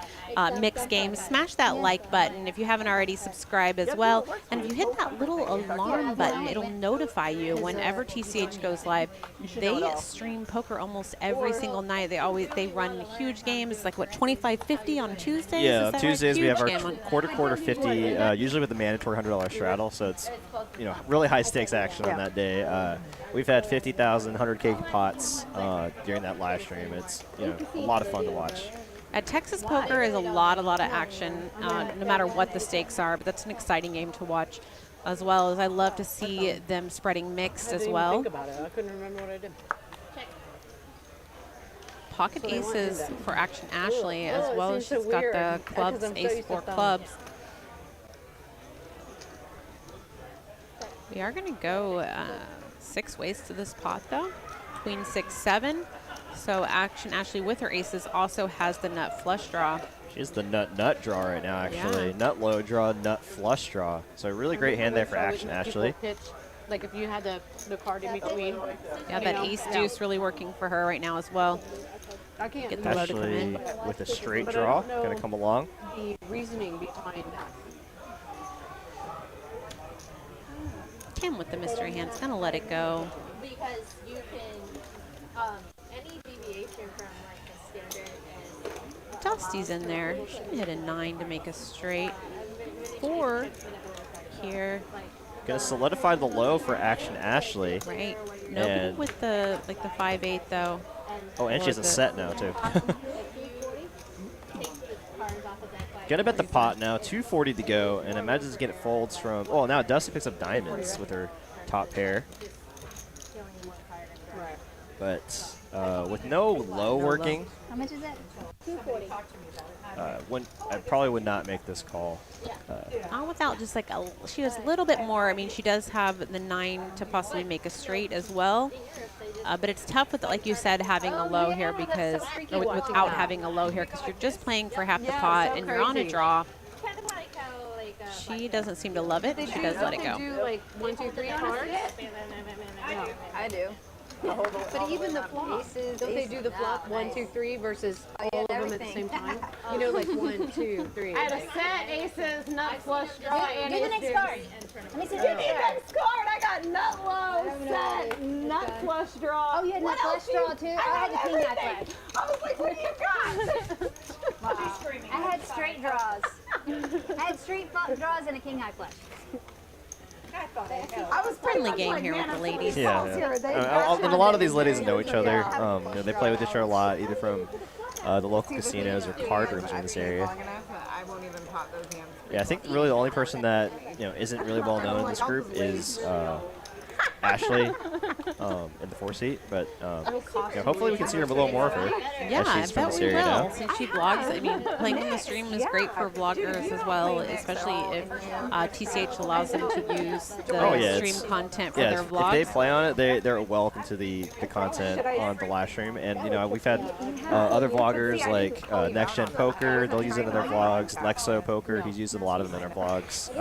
mixed games, smash that like button. If you haven't already, subscribe as well. And if you hit that little alarm button, it'll notify you whenever TCH goes live. They stream poker almost every single night. They run huge games, like what, 25-50 on Tuesdays? Yeah, on Tuesdays we have our quarter 50, usually with the mandatory $100 straddle, so it's really high stakes action on that day. We've had 50,000 100K pots during that live stream. It's a lot of fun to watch. At Texas Poker is a lot of action, no matter what the stakes are. But that's an exciting game to watch. as well, as I love to see them spreading mixed as well. Think about it. I couldn't remember what I did. Pocket That's what I aces wanted. for Action Ashley, as it well as seems she's so got weird. the 'Cause clubs, I'm so ace used to 4 thumbs. clubs. We are going to go 6 ways to this pot, though. Queen 6, 7. So Action Ashley with her aces also has the nut flush draw. She's the nut draw right now, actually. Yeah. Nut low draw, nut flush draw. So a really great hand there for Action Ashley. Pitch, like if you had the card in between. Yeah, that ace deuce really working for her right now as well. I can't Get the low to come Ashley in. with a straight draw, going to come along. the reasoning behind that. Tim with the mystery hand's gonna let it go. Because you can, any deviation from like the standard is Dusty's in there. She can hit a 9 to make a straight. 4 here. Going to solidify the low for Action Ashley. Right. Nobody And- with the 5-8 though. Oh, and she has a set now, too. Gonna bet the pot now. 240 to go, and imagine getting folds from. Oh, now Dusty picks up diamonds with her top pair. But with no low working, How much is that? 240. I probably would not make this call. Not without just like she has a little bit more. I mean, she does have the 9 to possibly make a straight as well. But it's tough with, like you said, having a low here because, or without having a low here, because you're just playing for half the pot and you're on a draw. She doesn't seem to love it. She does let it go. Do like 1, 2, 3 cards. No, I do. But even the flop, don't they do the flop 1, 2, 3 versus all of them at the same time? You know, like 1, 2, 3. I had a set, aces, nut flush draw, and Do the next card. Let me see. Next card, I got nut low, set, nut flush draw. Oh, you had nut flush draw too? I had the king nut flush. I was like, what do you got? I had straight draws. I had straight draws and a king high flush. I was Friendly game here with the ladies. Yeah. And a lot of these ladies know each other. You know, they play with each other a lot, either from the local casinos or card rooms in this area. I won't even pop those hands. Yeah, I think really the only person that isn't really well known in this group is Ashley in the 4 seat, but hopefully we can see her a little more of her. Yeah, I she's from bet this we area will. now. Since she blogs, I mean, playing in the stream is great for vloggers as well, especially if TCH allows them to use the stream content for their if vlogs. they play on it, they're welcome to the content on the live stream. And we've had other vloggers like Next Gen Poker, they'll use it in their vlogs. Lexo Poker, he's using a lot of them in their vlogs.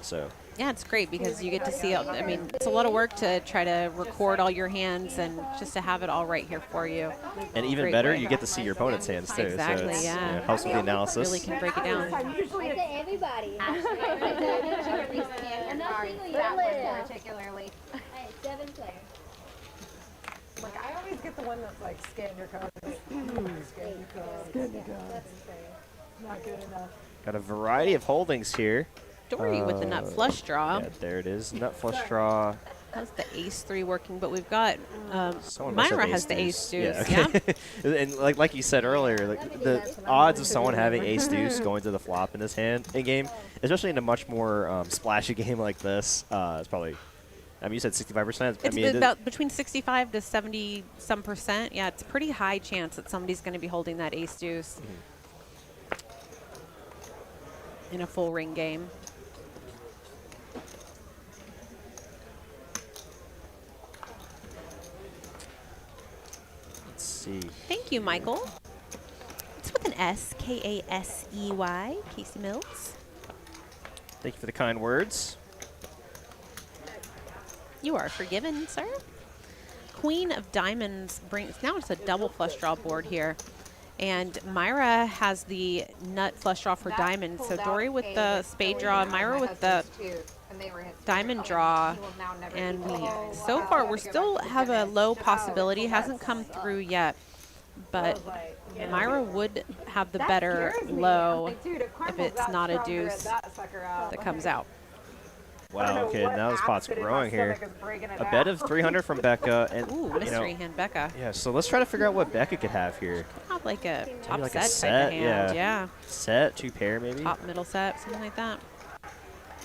So. Yeah, it's great because you get to see, I mean, it's a lot of work to try to record all your hands and just to have it all right here for you. And even Great better, way. you get to see your opponent's hands too. Exactly, so it's, yeah. helps with the analysis. Really can break it down. Usually to everybody. particularly. I had 7 players. Like, I always get the one that's like, scan your cards. Scan your cards. Not good enough. Got a variety of holdings here. Dori with the nut flush draw. Yeah, there it is. Nut flush draw. How's the ace 3 working? But we've got Someone must have Myra has the ace deuce. Yeah. Yeah. Okay. And like you said earlier, like the odds of someone having ace deuce going to the flop in this game, especially in a much more splashy game like this, it's probably. I mean, you said 65%. It's about between 65 to 70 some percent. Yeah, it's a pretty high chance that somebody's going to be holding that ace deuce in a full ring game. Let's see. Thank you, Michael. It's with an S, K-A-S-E-Y, Casey Mills. Thank you for the kind words. You are forgiven, sir. Queen of Diamonds brings, now it's a double flush draw board here. And Myra has the nut flush draw for diamonds. So Dori with the spade draw, Myra with the diamond draw. And so far, we still have a low possibility. Hasn't come through yet. But Myra would have the better low if it's not a deuce that comes out. Wow, okay, now this pot's growing here. A bet of 300 from Becca. And, Ooh, mystery hand, Becca. Yeah, so let's try to figure out what Becca could have here. Have like a top like set, a type of hand. yeah. Set, 2 pair maybe? Top middle set, something like that.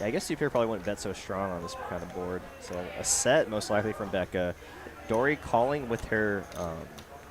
Yeah, I guess you probably wouldn't bet so strong on this kind of board. So a set, most likely from Becca. Dori calling with her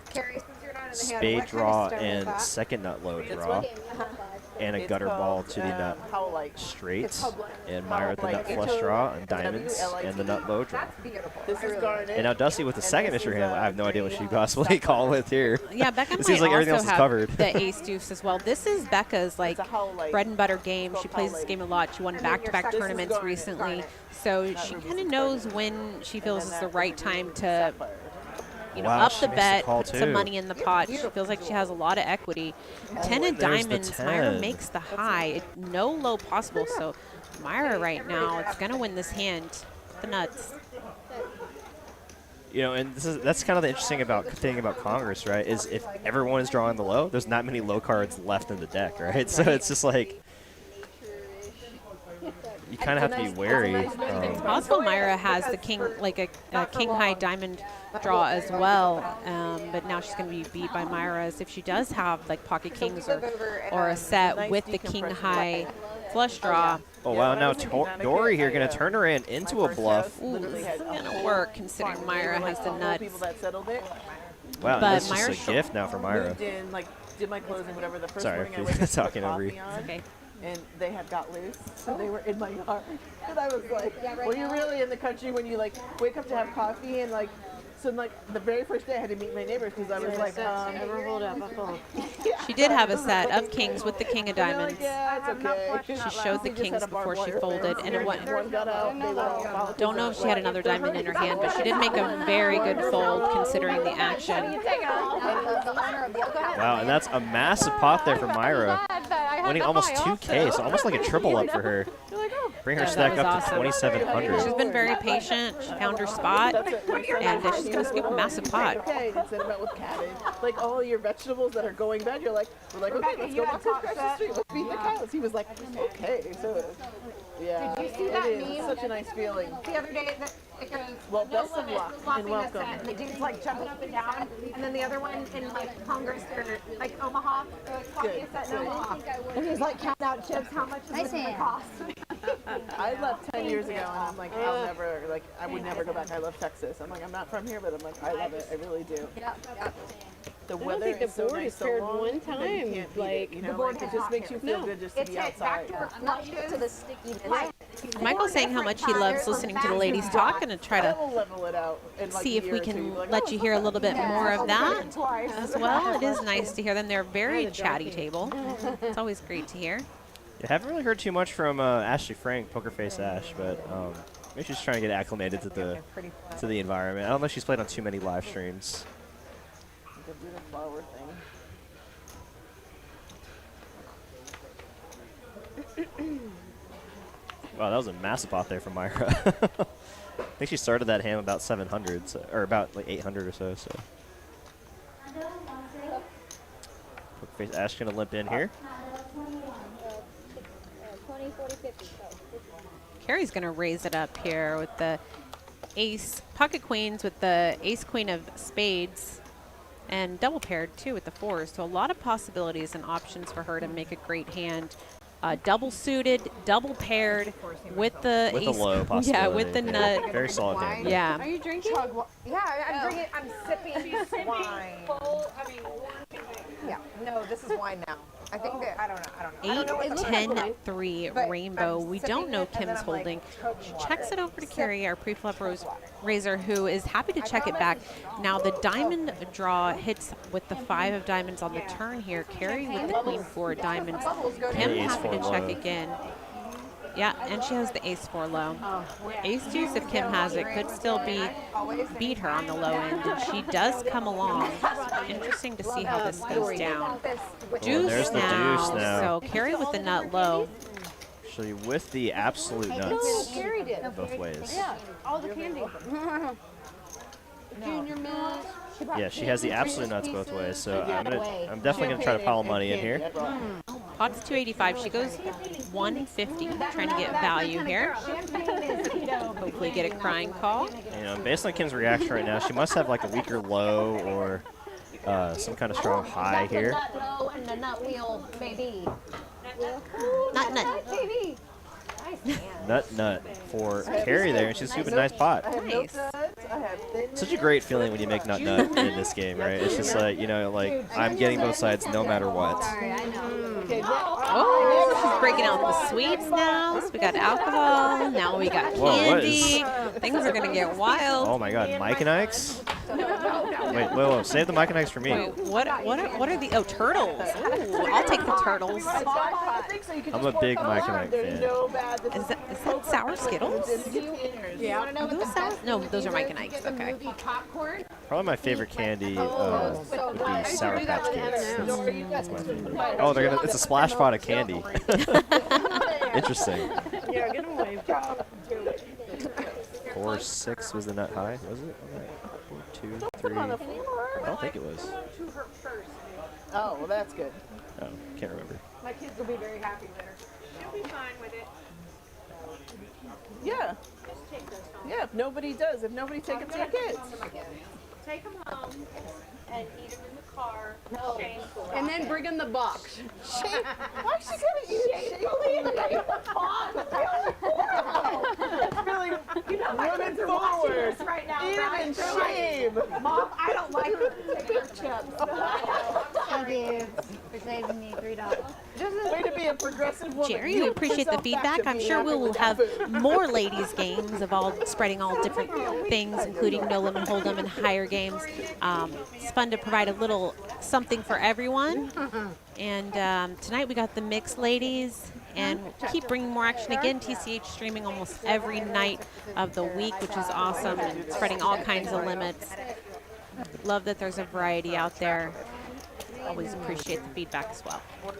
Carrie, since you're not in the hand, spade what kind draw of stone is and that? second nut low It's draw. what? And a It's gutter ball called, to the nut How like straight. And How Myra the nut like flush draw and H-O-W-L-I-T. diamonds and the nut low draw. That's beautiful. This is garnet. And now Dusty with the second this mystery is, hand. I have no idea what she green, possibly call with here. Yeah, Becca It might seems like everything also else is have covered. the ace deuce as well. This is Becca's like It's a How Light. bread and butter game. It's She called plays How this Light. game a lot. She won And then your back-to-back second- tournaments This is recently, garnet. so Not she ruby, kind of it's knows garnet. when she feels And it's then the right that time is to, sapphire. you know, Wow, up she the makes the bet, call put some too. money in the pot. She feels like she has a lot of equity. 10 of there's the diamonds. Myra 10. makes the high. No low possible. So Myra right now is going to win this hand. The nuts. You know, and that's kind of the interesting thing about Congress, right? Is if everyone is drawing the low, there's not many low cards left in the deck, right? So it's just like you kind of have to be wary. Also, Myra has the king, like a king high diamond draw as well, but now she's going to be beat by Myra as if she does have like pocket kings or a set Nice with the king decompression high flush draw. Oh wow! Now was in Dori here Connecticut, gonna turn her in into a first bluff. house Ooh, literally this had is a gonna whole work considering farm. Myra They were, has like, the all nuts. people that settled it. Wow, But that's just Myra's a gift now for Myra. Moved in, like, did my closing, whatever. The first Sorry morning I if wake you're up to put talking over you. coffee on, Okay. and they had got loose, so they were in my yard. And I was like, well, you're really in the country when you, like, wake up to have coffee and, like, so, like, the very first day I had to meet my neighbors because I was like, Never hold up a phone. She did have a set of kings with the king of and they're diamonds. like, yeah, it's okay. She showed the They just kings had a before barbed she wire folded, fence. and it went. One got out. They were all Don't know if she had another diamond in her hand, but she did make a very good fold considering the action. Wow, and that's a massive pot there for Myra, winning almost 2K, so almost like a triple up for her. Bring her Yeah, stack that up was to awesome. 2,700. She's been very patient. She found her spot, and she's going to scoop a massive pot. Okay, and send them out with cabbage. Like all your vegetables that are going bad, we're like, okay, let's go back to the street. Let's feed the cows. He was like, okay. So, yeah. Did you see that it is meme? such a nice feeling. The other day, that it goes, Well, no best of limit, luck and flopping a welcome. set, and the dude's like jumping up and down, and then the other one in like Congress or like Omaha, flopping a set in Omaha, and he's like counting out chips, how much is Nice this gonna hand. cost? I left 10 years ago, and I'm like, I would never go back. I love Texas. I'm like, I'm not from here, but I'm like, I love it. I really do. The I don't weather think the is so board nice is so paired long one that you time, can't beat it, like, you the know, board like, it is just not makes you paired. feel good just to It's be hit outside. backdoor flushes to the sticky. Michael's saying how much he loves listening to the ladies talk, and to try That to will level it out in like see a if year we or two. can You'll be like, let oh, you hear a little bit more of that as well. It is Twice. nice to hear them. They're a very chatty table. It's always great to hear. I haven't really heard too much from Ashley Frank, PokerFace Ash, but maybe she's trying to get acclimated to the environment. I don't know if she's played on too many live streams. You can do the flower thing. Wow, that was a massive pot there from Myra. I think she started that ham about 700, so, or about like 800 or so. PokerFace Ash gonna limp in here. 20, 40, 50. Carrie's going to raise it up here with the ace, pocket queens with the ace queen of spades, and double paired too with the fours. So a lot of possibilities and options for her to make a great hand. Double suited, double paired with the With ace. a low possibility. Yeah, with the nut. Very solid hand. Yeah. Are you drinking? Yeah, I'm drinking. I'm sipping wine. Yeah, no, this is wine now. I think that I don't know. 8, 10, 3 rainbow. We don't know Kim's holding. She checks it over to Carrie, our pre-flop raiser, who is happy to check it back. Now the diamond draw hits with the 5 of diamonds on the turn here. Carrie with the queen 4 diamonds. Kim Ace happy to 4 check low. again. Yeah, and she has the ace 4 low. Ace deuce, if Kim has it, could still beat her on the low end, and she does come along. Interesting to see how this goes down. Deuce there's the deuce now. So Carrie with the nut low. Actually, with the absolute nuts Carrie did. both ways. Yeah, all the candy. Junior mint. Yeah, she has the absolute nuts both ways. So I'm definitely gonna try to pile money in here. Pot's 285. She goes 150, trying to get value here. Hopefully get a crying call. You know, based on Kim's reaction right now, she must have like a weaker low or some kind of strong high here. Nut low and the nut wheel, maybe. Nut. Baby. Nut for Carrie there, and she's scooping a nice pot. Nice. Such a great feeling when you make nut in this game, right? It's just like, you know, like I'm getting both sides no matter what. Oh, she's breaking out the sweets now. So we got alcohol. Now we got candy. Things are gonna get wild. Oh my God, Mike and Ike's? Wait, whoa, save the Mike and Ike's for me. Wait, what are the turtles? Ooh, I'll take the turtles. I'm a big Mike and Ike fan. Is that sour Skittles? Yeah. Are those sour? No, those are Mike and Ike's. Okay. Probably my favorite candy would be Sour Patch Kids. That's my favorite. Oh, it's a splash pot of candy. Interesting. Yeah, get him away. 4-6 was the nut high, was it? 4, 2, 3. I don't think it was. Oh, well, that's good. Oh, can't remember. My kids will be very happy there. She'll be fine with it. Yeah. Yeah, if nobody does, if nobody takes it to the kids. Take them home and eat them in the car. Shameful. And then bring in the box. Why is she gonna eat it shamefully in the women forward. Right now, Even shame. Mom, I don't like potato chips. Thank you for saving me $3. Way to be a progressive woman. Jerry, we appreciate the feedback. I'm sure we will have more ladies games of spreading all different things, including no limit hold'em and higher games. It's fun to provide a little something for everyone. And tonight we got the mixed ladies, and we'll keep bringing more action again. TCH streaming almost every night of the week, which is awesome, and spreading all kinds of limits. Love that there's a variety out there. Always appreciate the feedback as well. We're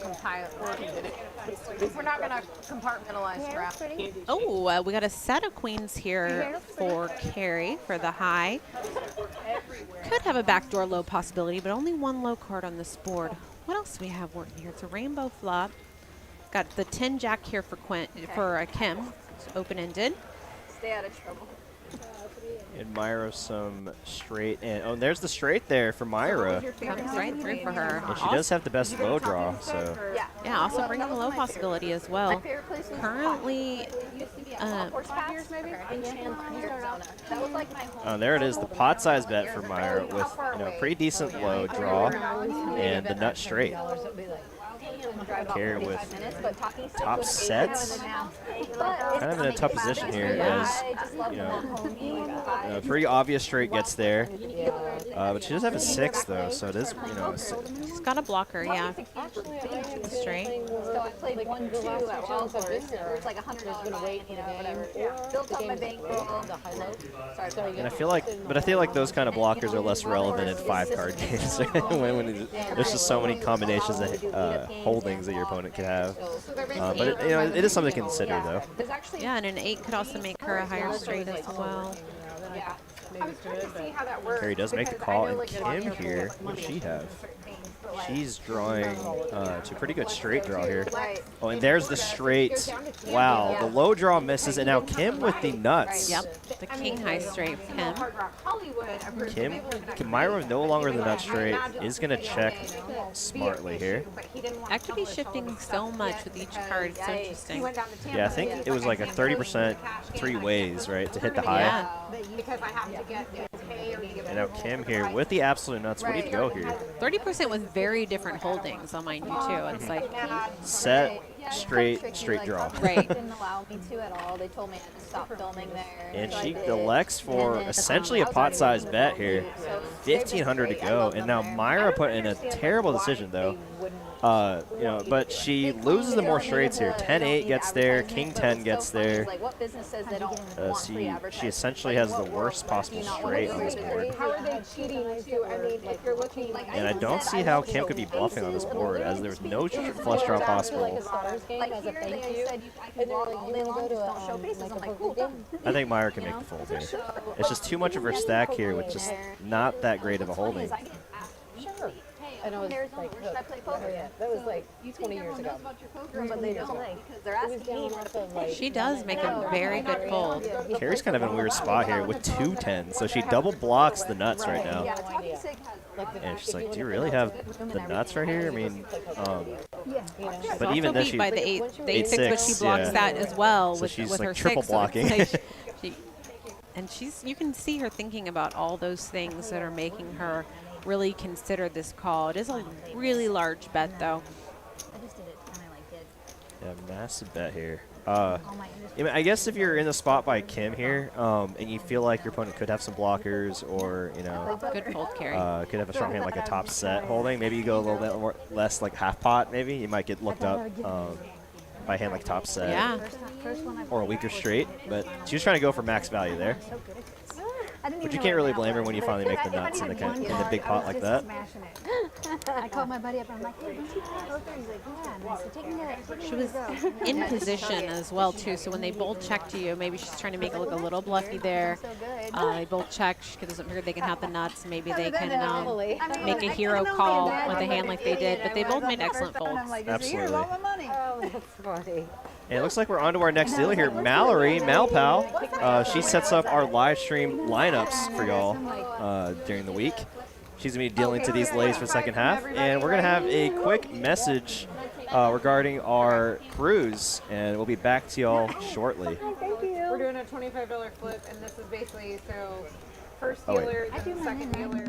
not going to compartmentalize draft. Oh, we got a set of queens here for Carrie for the high. Could have a backdoor low possibility, but only one low card on this board. What else do we have working here? It's a rainbow flop. Got the 10 jack here for Kim. It's open-ended. Stay out of trouble. And Myra some straight, and there's the straight there for Myra. Comes right through for her. And she does have the best low draw, so. Yeah, also bringing the low possibility as well. Currently, there it is, the pot size bet for Myra with pretty decent low draw and the nut straight. Carrie with top sets. Kind of in a tough position here as, a pretty obvious straight gets there. But she does have a 6 though, so it is, she's got a blocker, yeah. Straight. So I played 1-2 at Wild Horse. It's like $100 weight, whatever. Built up my bankroll. And I feel like those kind of blockers are less relevant in 5-card games when there's just so many combinations of holdings that your opponent could have. But it is something to consider though. Yeah, and an 8 could also make her a higher straight as well. Carrie does make the call, and Kim here, what does she have? She's drawing to a pretty good straight draw here. Oh, and there's the straight. Wow, the low draw misses, and now Kim with the nuts. Yep, the king high straight for Kim. Myra no longer the nut straight, is going to check smartly here. Equity shifting so much with each card, it's so interesting. Yeah, I think it was like a 30% 3 ways, right, to hit the high. Yeah. And now Kim here with the absolute nuts. What do you go here? 30% with very different holdings, I'll mind you too. It's like set, straight draw. Right. Didn't allow me to at all. They told me I had to stop filming there. And she elects for essentially a pot-sized bet here. 1,500 to go, and now Myra put in a terrible decision though. But she loses the more straights here. 10-8 gets there, King 10 gets there. She essentially has the worst possible straight on this board. How are they cheating too? I mean, if you're looking like. And I don't see how Kim could be bluffing on this board, as there's no flush draw possible. I think Myra can make the fold here. It's just too much of her stack here with just not that great of a holding. And I was like, that was like 20 years ago. But they don't because they're asking me. She does make a very good fold. Carrie's kind of in a weird spot here with 2 10s, so she double blocks the nuts right now. And she's like, "Do you really have the nuts right here?" I mean, but even then, she by the 8-6, but she blocks that as well. So with, she's with like her triple 6, blocking. So and you can see her thinking about all those things that are making her really consider this call. It is a really large bet, though. I just did it kind of like it. Yeah, massive bet here. I guess if you're in the spot by Kim here, and you feel like your opponent could have some blockers, or good fold carry, could have a strong hand like a top set holding, maybe you go a little bit more, less like half pot. Maybe you might get looked up by a hand like top set, or a weaker straight. But she was trying to go for max value there. But you can't really blame her when you finally make the nuts in the big pot like that. I called my buddy up. I'm like, hey, don't you play poker? He's like, yeah. And I said, take me to She was in position as well, too. So when they both check to you, maybe she's trying to make it look a little bluffy there. They both check. She doesn't figure they can have the nuts. Maybe they can make a hero call with a hand like they did. But they both made excellent folds. Absolutely. Oh, that's funny. And it looks like we're on to our next dealer here. Mallory, Malpal, she sets up our live stream lineups for y'all during the week. She's going to be dealing to these ladies for the second half. And we're going to have a quick message regarding our cruise. And we'll be back to y'all shortly. Thank you. We're doing a $25 flip, and this is basically, first dealer, then second dealer.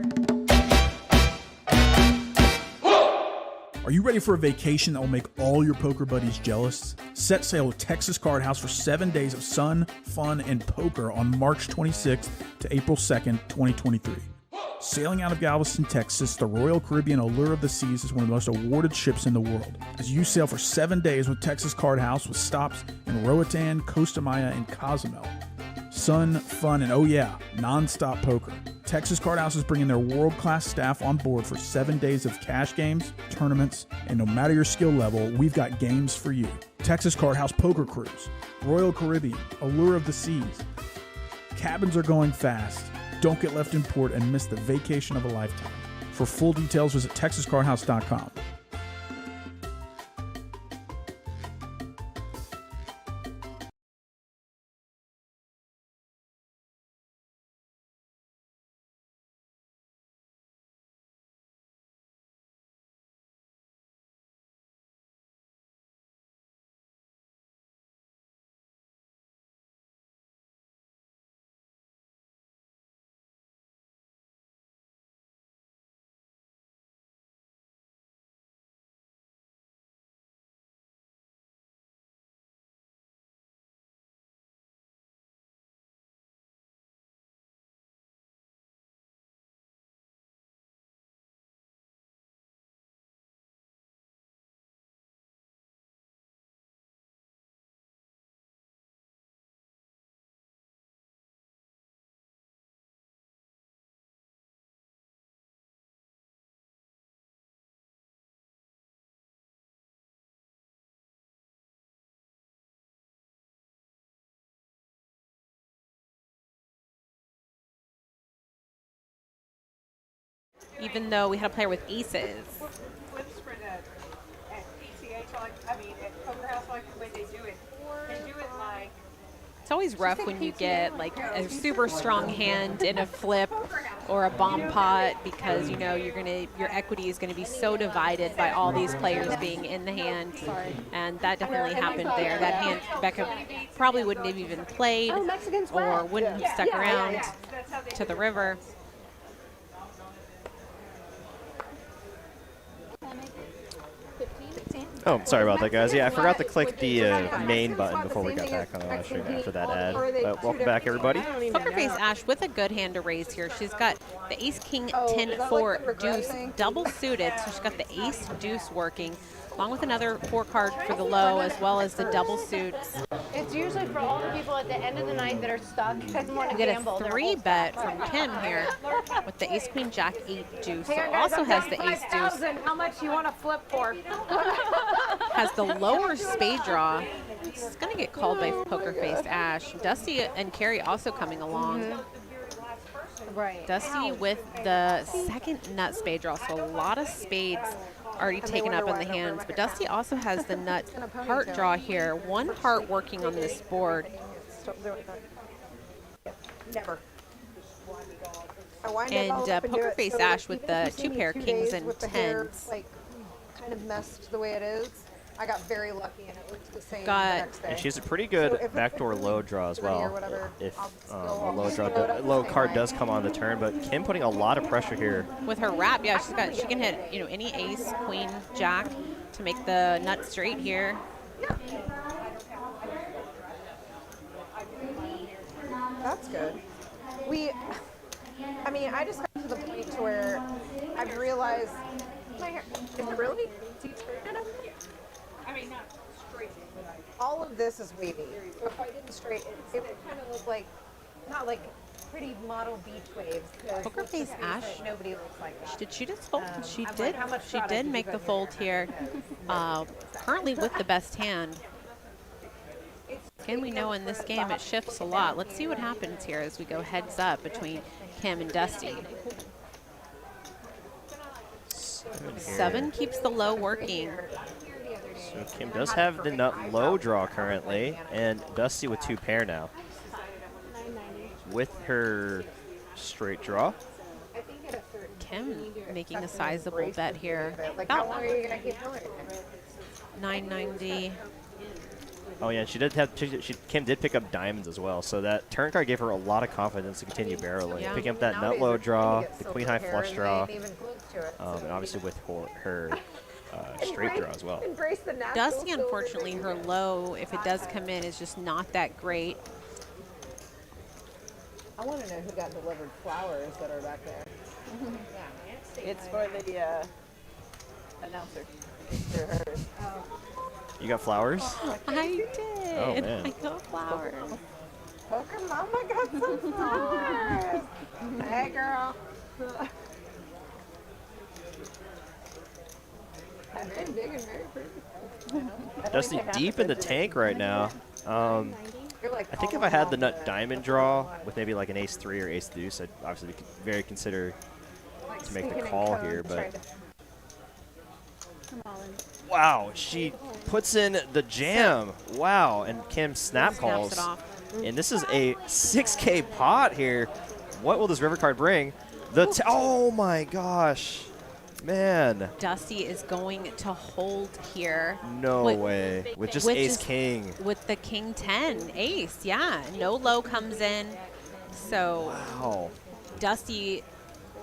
Are you ready for a vacation that will make all your poker buddies jealous? Set sail with Texas Card House for 7 days of sun, fun, and poker on March 26th to April 2nd, 2023. Sailing out of Galveston, Texas, the Royal Caribbean Allure of the Seas is one of the most awarded ships in the world. As you sail for 7 days with Texas Card House with stops in Roatan, Costa Maya, and Cozumel. Sun, fun, and oh yeah, non-stop poker. Texas Card House is bringing their world-class staff on board for 7 days of cash games, tournaments, and no matter your skill level, we've got games for you. Texas Card House Poker Cruise, Royal Caribbean, Allure of the Seas. Cabins are going fast. Don't get left in port and miss the vacation of a lifetime. For full details, visit TexasCardHouse.com. Even though we had a player with aces. Flip sprint at TCH, at Poker House, the way they do it. They do it like. It's always rough when you get like a super strong hand in a flip or a bomb pot, because your equity is gonna be so divided by all these players being in the hand, and that definitely happened there. That hand Rebecca probably wouldn't have even played or wouldn't have stuck around to the river. Oh, sorry about that, guys. Yeah, I forgot to click the main button before we got back on the live stream after that ad. But welcome back, everybody. PokerFace Ash with a good hand to raise here. She's got the ace, king, 10, 4, deuce, double suited. So she's got the ace, deuce working, along with another 4 card for the low, as well as the double suits. It's usually for all the people at the end of the night that are stuck and want to We get gamble. a 3-bet from Kim here with the ace, queen, jack, 8, deuce. So also has the ace, deuce. How much you want to flip for? Has the lower spade draw. It's going to get called by PokerFace Ash. Dusty and Carrie also coming along. Right. Dusty with the second nut spade draw, so a lot of spades already taken up in the hands. But Dusty also has the nut heart draw here. 1 heart working on this board. Never. And PokerFace Ash with the 2-pair kings and with the hair, tens. like kind of messed the way it is. I got very lucky and it looked the same the Got- next day. And she's a pretty good backdoor low draw as well. If a low card does come on the turn, but Kim putting a lot of pressure here. With her wrap, yeah, she can hit any ace, queen, jack to make the nut straight here. That's good. I mean, I just got to the point to where I've realized my hair is it really deep straightened up? I mean, not straight. All of this is wavy. So if I didn't straighten it, would kind of look like, not like pretty model beach waves. PokerFace Ash. Nobody looks like that. Did she just fold? She I'm did. like, how much She product did did you make the put in fold here. Currently with the best hand. Again, we know in this game it shifts a lot. Let's see what happens here as we go heads up between Kim and Dusty. 7 keeps the low working. So Kim does have the nut low draw currently, and Dusty with 2 pair now. With her straight draw. Kim making a sizable bet here. Like, how long are you going to keep doing it? 990. Oh yeah, Kim did pick up diamonds as well, so that turn card gave her a lot of confidence to continue barreling. Yeah. Picking up that nut low draw, the queen high flush draw, and and obviously with her straight draw as well. Dusty, unfortunately, her low, if it does come in, is just not that great. I want to know who got delivered flowers that are back there. It's for the announcer. They're hers. You got flowers? I did. Oh, man. I got flowers. Poker Mama got some flowers. Hey, girl. Very big and very pretty. Dusty deep in the tank right now. I think if I had the nut diamond draw with maybe like an ace 3 or ace deuce, I'd obviously very consider to make the call here, but wow, she puts in the jam. Wow, and Kim snap calls. Snaps it off. And this is a 6K pot here. What will this river card bring? Oh my gosh. Man. Dusty is going to hold here. No way. With just ace king. With the king 10 ace, yeah. No low comes in. So wow. Dusty,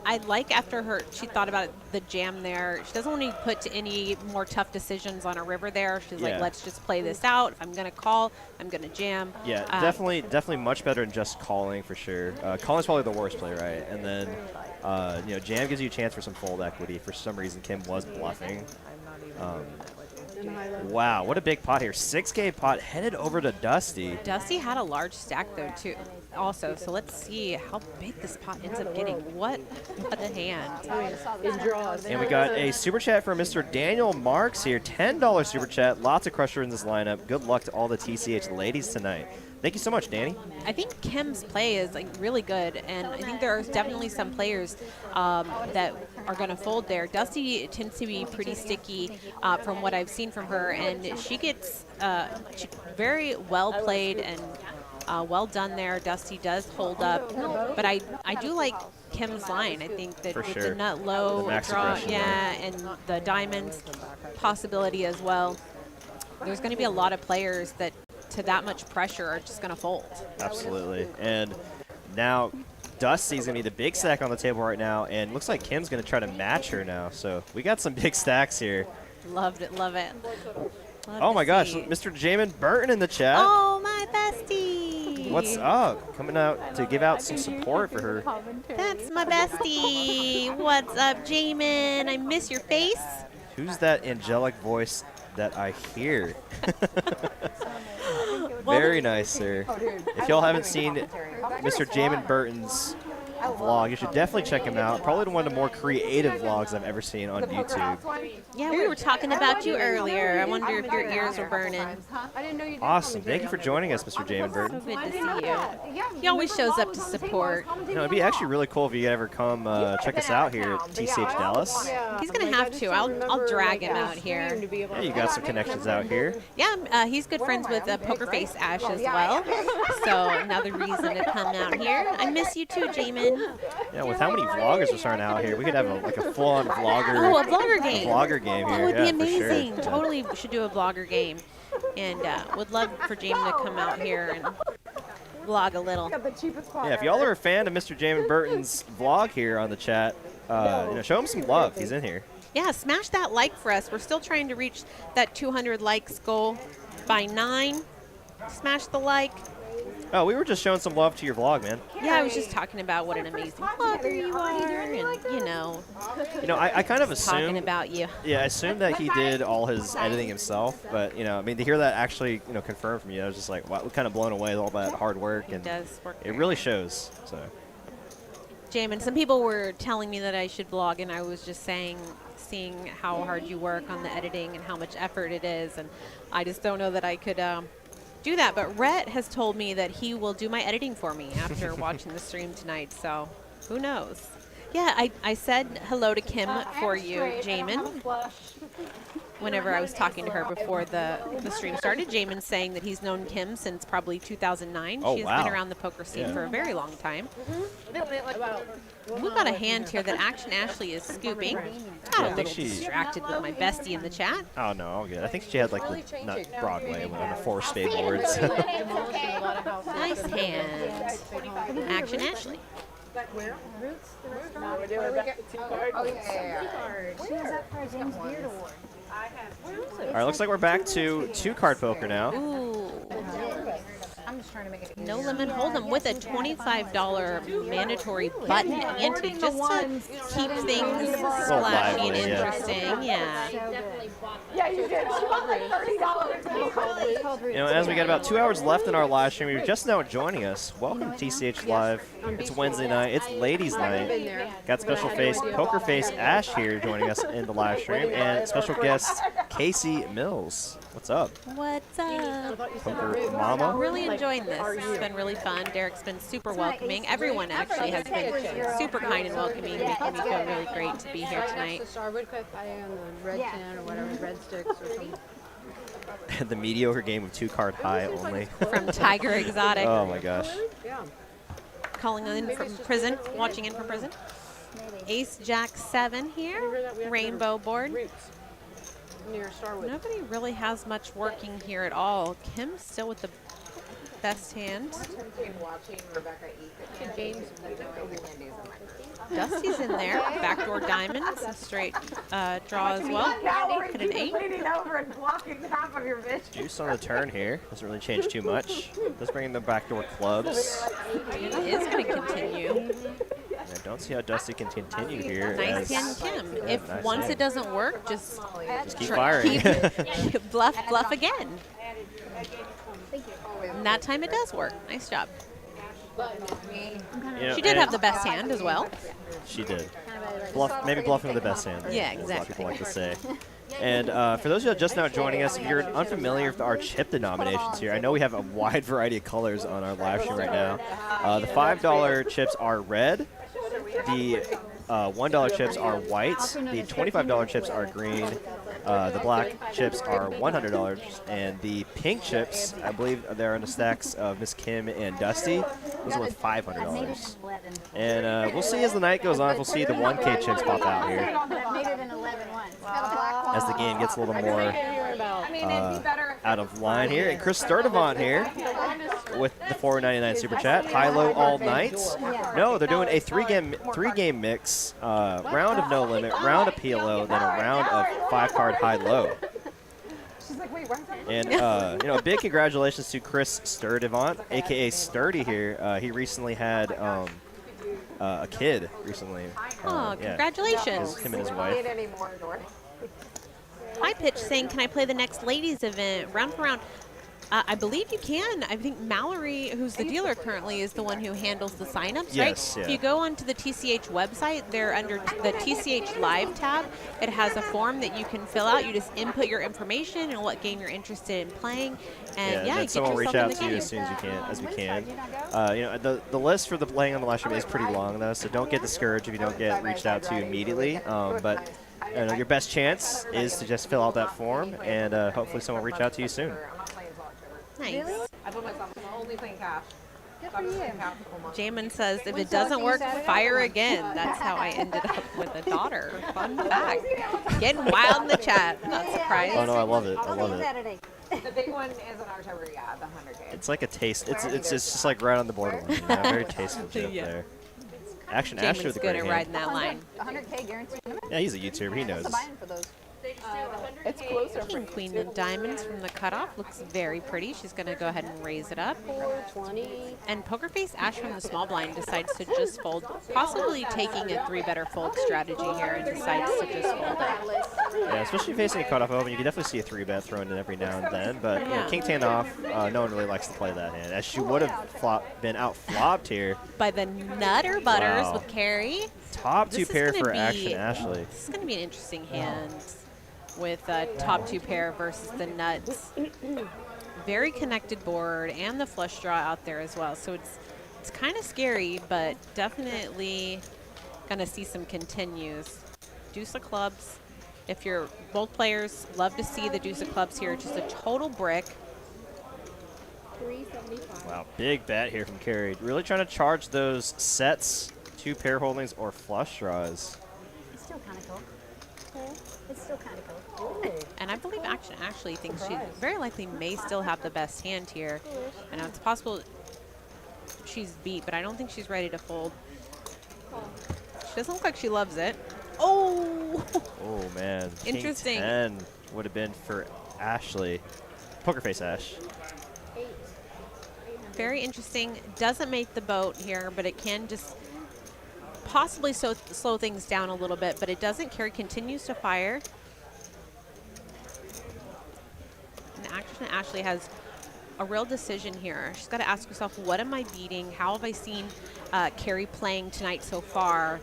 I like after she thought about the jam there. She doesn't want to put any more tough decisions on a river there. She's like, let's just play this out. If I'm going to call, I'm going to jam. Yeah, definitely much better than just calling for sure. Calling's probably the worst play, right? And then, jam gives you a chance for some fold equity. For some reason, Kim was bluffing. Wow, what a big pot here. 6K pot headed over to Dusty. Dusty had a large stack, though, too. Also, so let's see how big this pot ends up getting. What a hand. In draws. And we got a super chat from Mr. Daniel Marks here. $10 super chat. Lots of crusher in this lineup. Good luck to all the TCH ladies tonight. Thank you so much, Danny. I think Kim's play is really good, and I think there are definitely some players that are going to fold there. Dusty tends to be pretty sticky from what I've seen from her, and she gets very well played and well done there. Dusty does hold up, but I do like Kim's line. I think that with the nut low draw, and the diamonds possibility as well, there's going to be a lot of players that to that much pressure are just going to fold. Absolutely. And now Dusty's going to be the big stack on the table right now, and looks like Kim's going to try to match her now. So we got some big stacks here. Loved it. Love it. Oh my gosh, Mr. Jamin Burton in the chat. Oh, my bestie. What's up? Coming out to give out some support for her. That's my bestie. What's up, Jamin? I miss your face. Who's that angelic voice that I hear? Very nice, sir. If y'all haven't seen Mr. Jamin Burton's vlog, you should definitely check him out. Probably one of the more creative vlogs I've ever seen on YouTube. Yeah, we were talking about you earlier. I wonder if your ears were burning. Awesome. Thank you for joining us, Mr. Jamin Burton. So good to see you. He always shows up to support. It'd be actually really cool if you ever come check us out here at TCH Dallas. He's going to have to. I'll drag him out here. Yeah, you got some connections out here. Yeah, he's good friends with PokerFace Ash as well. So another reason to come out here. I miss you too, Jamin. Yeah, with how many vloggers are starting out here, we could have like a full-on vlogger. Oh, a vlogger game. A vlogger game here. That would yeah, be amazing. For sure. Totally should do a vlogger game. And would love for Jamin to come out here and vlog a little. Yeah, if y'all are a fan of Mr. Jamin Burton's vlog here on the chat, show him some love. He's in here. Yeah, smash that like for us. We're still trying to reach that 200 likes goal by 9. Smash the like. Oh, we were just showing some love to your vlog, man. Yeah, I was just talking about what an amazing vlogger you are, and I kind of assumed talking about you. Yeah, I assumed that he did all his editing himself, but I mean, to hear that actually confirmed from you, I was just like, wow, we're kind of blown away with all that hard work, and does work. It really shows. So, Jamin, some people were telling me that I should vlog, and I was just seeing how hard you work on the editing and how much effort it is, and I just don't know that I could do that. But Rhett has told me that he will do my editing for me after watching the stream tonight, so who knows? Yeah, I said hello to Kim for you, Jamin. Whenever I was talking to her before the stream started, Jamin saying that he's known Kim since probably 2009. Oh, She's wow. been around the poker scene for a very long time. We've got a hand here that Action Ashley is scooping. Got a little distracted with my bestie in the chat. Oh no, all good. I think she had like not Broadway, but on the 4 spade boards. Nice hand, Action Ashley. Where? Roots, the restaurant? Where we get 2 cards? Oh, yeah. She has that for a James Beard Award. All right, looks like we're back to 2-card poker now. Ooh. I'm just trying to make it No Limit Hold'em with a $25 mandatory button ante just to keep things splashy and interesting. Yeah. Yeah, you did. She bought like $30. As we got about 2 hours left in our live stream, you're just now joining us. Welcome to TCH Live. It's Wednesday night. It's ladies' night. Got special face PokerFace Ash here joining us in the live stream, and special guest Casey Mills. What's up? What's up? Poker Mama. Really enjoying this. It's been really fun. Derek's been super welcoming. Everyone actually has been super kind and welcoming, making me feel really great to be here tonight. Starwood could I on the red tin or whatever, red sticks or something. The mediocre game of 2-card high only. From Tiger Exotic. Oh my gosh. Calling in from prison, watching in from prison. Ace Jack 7 here. Rainbow board. Near Starwood. Nobody really has much working here at all. Kim's still with the best hand. Watching Rebecca eat James. Dusty's in there. Backdoor diamonds. Straight draw as well. Hit an 8. Leaning over and blocking half of your vision. Juice on the turn here. Doesn't really change too much. Just bringing the backdoor clubs. It is going to continue. I don't see how Dusty can continue here. Nice hand, Kim. Yeah, If nice once hand. it doesn't work, just keep firing. bluff again. And that time it does work. Nice job. She did have the best hand as well. She did. Maybe bluffing with the best hand. Yeah, That's what a lot of exactly. people like to say. And for those of you just now joining us, if you're unfamiliar with our chip denominations here, I know we have a wide variety of colors on our live stream right now. The $5 chips are red. The $1 chips are white. The $25 chips are green. The black chips are $100. And the pink chips, I believe they're in the stacks of Miss Kim and Dusty. Those are worth $500. And we'll see as the night goes on if we'll see the 1K chips pop out here Made it an 11-1. as the game gets a little more out of line here. And Chris Sturdivant here with the $4.99 super chat. High-low all night. No, they're doing a three-game mix. Round of No Limit, round of PLO, then a round of 5-card high-low. And a big congratulations to Chris Sturdivant, aka Sturdy here. He recently had a kid recently. Oh, congratulations. Him and his wife. Hi, Pitch saying, can I play the next ladies event round for round? I believe you can. I think Mallory, who's the dealer currently, is the one who handles the signups, right? Yes, yeah. If you go onto the TCH website, they're under the TCH Live tab. It has a form that you can fill out. You just input your information and what game you're interested in playing, and then get someone will reach yourself out in the to you game. as soon as we can. The list for the playing on the live stream is pretty long though, so don't get discouraged if you don't get reached out to immediately. But your best chance is to just fill out that form, and hopefully someone will reach out to you soon. Nice. I put myself only playing cash. Good for you. Jamin says, if it doesn't work, fire again. That's how I ended up with a daughter. Fun fact. Getting wild in the chat. Not surprised. Oh no, I love it. I love it. Saturday. The big one is in October, yeah, the 100K. It's like a taste. It's just like right on the borderline. You know? Very tasteful joke Yeah. there. Action Ashley Jamin's with a good great at hand. riding that line. 100K guaranteed. Yeah, he's a YouTuber. He knows. Buy-in for those. It's closer for King you, Queen too. of Diamonds from the cutoff looks very pretty. She's going to go ahead and raise it up. 420. And PokerFace Ash from the small blind decides to just fold, possibly taking a 3-better fold strategy here and decides to just fold it. Yeah, especially facing a cutoff open, you can definitely see a 3-bet thrown in every now and then. But you know, Yeah. King 10 off, no one really likes to play that hand, as she would have been out flopped here. By the Nutter Butters Wow. with Carrie. Top This 2 is pair gonna for be- Action Ashley. This is going to be an interesting hand with top 2 pair versus the nuts. Very connected board and the flush draw out there as well. So it's kind of scary, but definitely going to see some continues. Deuce of clubs. If you're both players, love to see the deuce of clubs here. Just a total brick. 375. Wow, big bet here from Carrie. Really trying to charge those sets, 2 pair holdings, or flush draws. It's still kind of cool. It's still kind of cool. And I believe Action actually thinks she very likely may still have the best hand here. I know it's possible she's beat, but I don't think she's ready to fold. She doesn't look like she loves it. Oh! Oh, man. Interesting. King 10 would have been for Ashley. PokerFace Ash. Very interesting. Doesn't make the boat here, but it can just possibly slow things down a little bit, but it doesn't. Carrie continues to fire. And Action Ashley has a real decision here. She's got to ask herself, what am I beating? How have I seen Carrie playing tonight so far?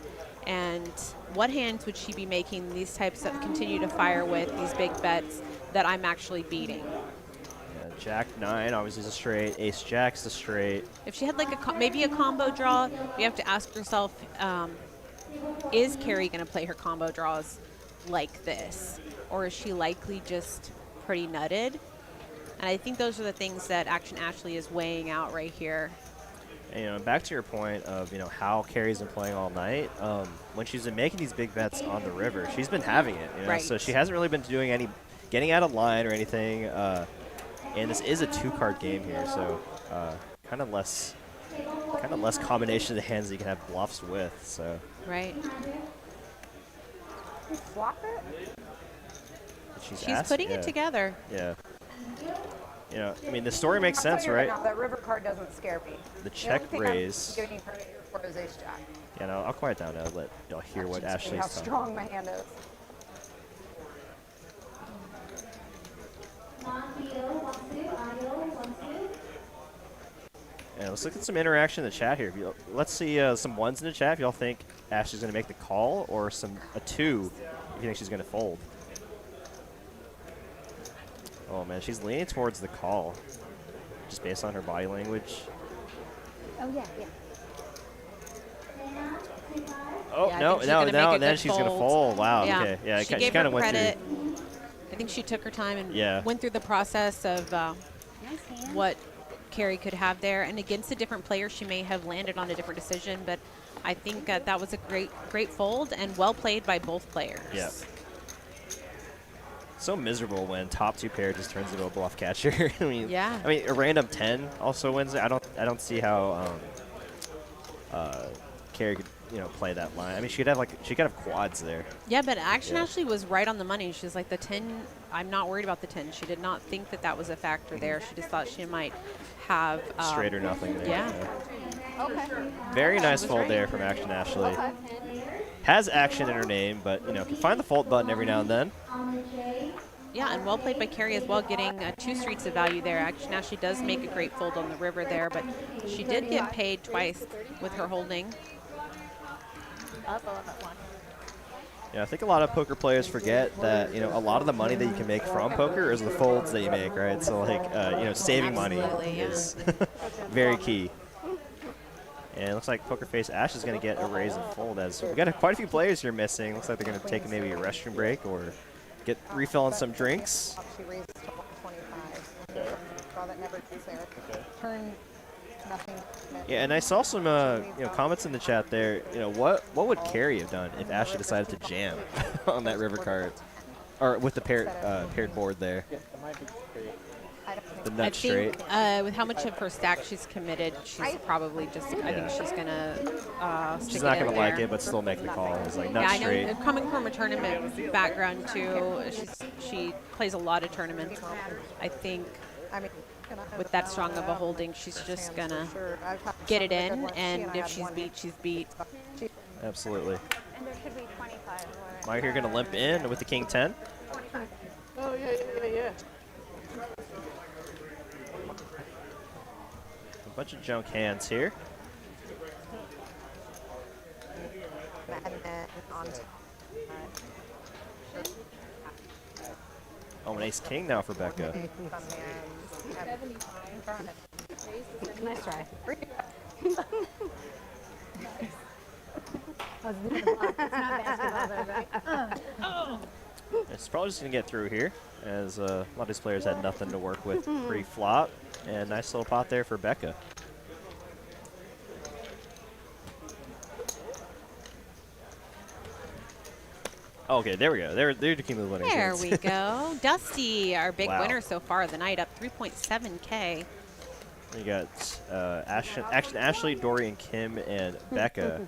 And what hands would she be making these types of continue to fire with, these big bets that I'm actually beating? Yeah, Jack 9 obviously is a straight. Ace Jack's a straight. If she had like maybe a combo draw, you have to ask yourself, is Carrie going to play her combo draws like this? Or is she likely just pretty nutted? And I think those are the things that Action Ashley is weighing out right here. And, you know, back to your point of, you know, how Carrie's been playing all night. When she's been making these big bets on the river, she's been having it. You know? Right. So she hasn't really been doing any getting out of line or anything. And this is a 2-card game here, so kind of less combination of the hands that you can have bluffs with. So Right. Flop it? She's putting it together. Yeah. You know, I mean, the story makes sense, right? Now, that river card doesn't scare me. The check only thing raise. I'm getting credit for is Ace Jack. Yeah, no, I'll quiet down now. Let y'all hear what Just Ashley's how talking. strong my hand is. And let's look at some interaction in the chat here. Let's see some ones in the chat if y'all think Ashley's going to make the call, or a 2 if you think she's going to fold. Oh, man, she's leaning towards the call, just based on her body language. Oh, yeah, yeah. Oh, Yeah, I no, think she's gonna make a and then good she's going to fold. fold. Wow, Yeah. okay. Yeah, She she gave kind her of went credit. through. I think she took her time and Yeah. went through the process of what Carrie could have there. And against a different player, she may have landed on a different decision, but I think that was a great fold and well played by both players. Yeah. So miserable when top 2 pair just turns into a bluff catcher. I mean, Yeah. I mean, a random 10 also wins it. I don't see how Carrie could, you know, play that line. I mean, she could have quads there. Yeah, but Action Yeah. Ashley was right on the money. She's like, the 10, I'm not worried about the 10. She did not think that was a factor there. She just thought she might have Straight or nothing there. Yeah. Okay. Very nice was fold right. there from Action Ashley. Okay. Has action in her name, but you know, can find the fold button every now and then. Yeah, and well played by Carrie as well, getting 2 streets of value there. Action Ashley does make a great fold on the river there, but she did get paid twice with her holding. Yeah, I think a lot of poker players forget that, you know, a lot of the money that you can make from poker is the folds that you make, right? So like, you know, saving money Absolutely, yeah. is very key. And it looks like PokerFace Ash is going to get a raise and fold, as we got quite a few players here missing. Looks like they're going to take maybe a restroom break or get refill on some drinks. She raised to 125. Draw that never gets there. Okay. Turn nothing. Yeah, and I saw some comments in the chat there. What would Carrie have done if Ashley decided to jam on that river card, or with the paired board there? The nut straight. With how much of her stack she's committed, she's probably just. I think she's gonna. She's not gonna like it, but still make the call. It's like nut straight. I know. Coming from a tournament background too, she plays a lot of tournaments. I think. With that strong of a holding, she's just gonna get it in, and if she's beat, she's beat. Absolutely. And there should be 25. Maya here gonna limp in with the king 10. Oh yeah. A bunch of junk hands here. Oh, an ace king now for Becca. Nice try. It's not basketball, though, right? It's probably just going to get through here, as a lot of these players had nothing to work with pre-flop. And nice little pot there for Becca. Okay, there we go. They're the cumulative winners. There we go. Dusty, our big winner so far of the night, up 3.7K. You got Ashley, Dori, and Kim, and Becca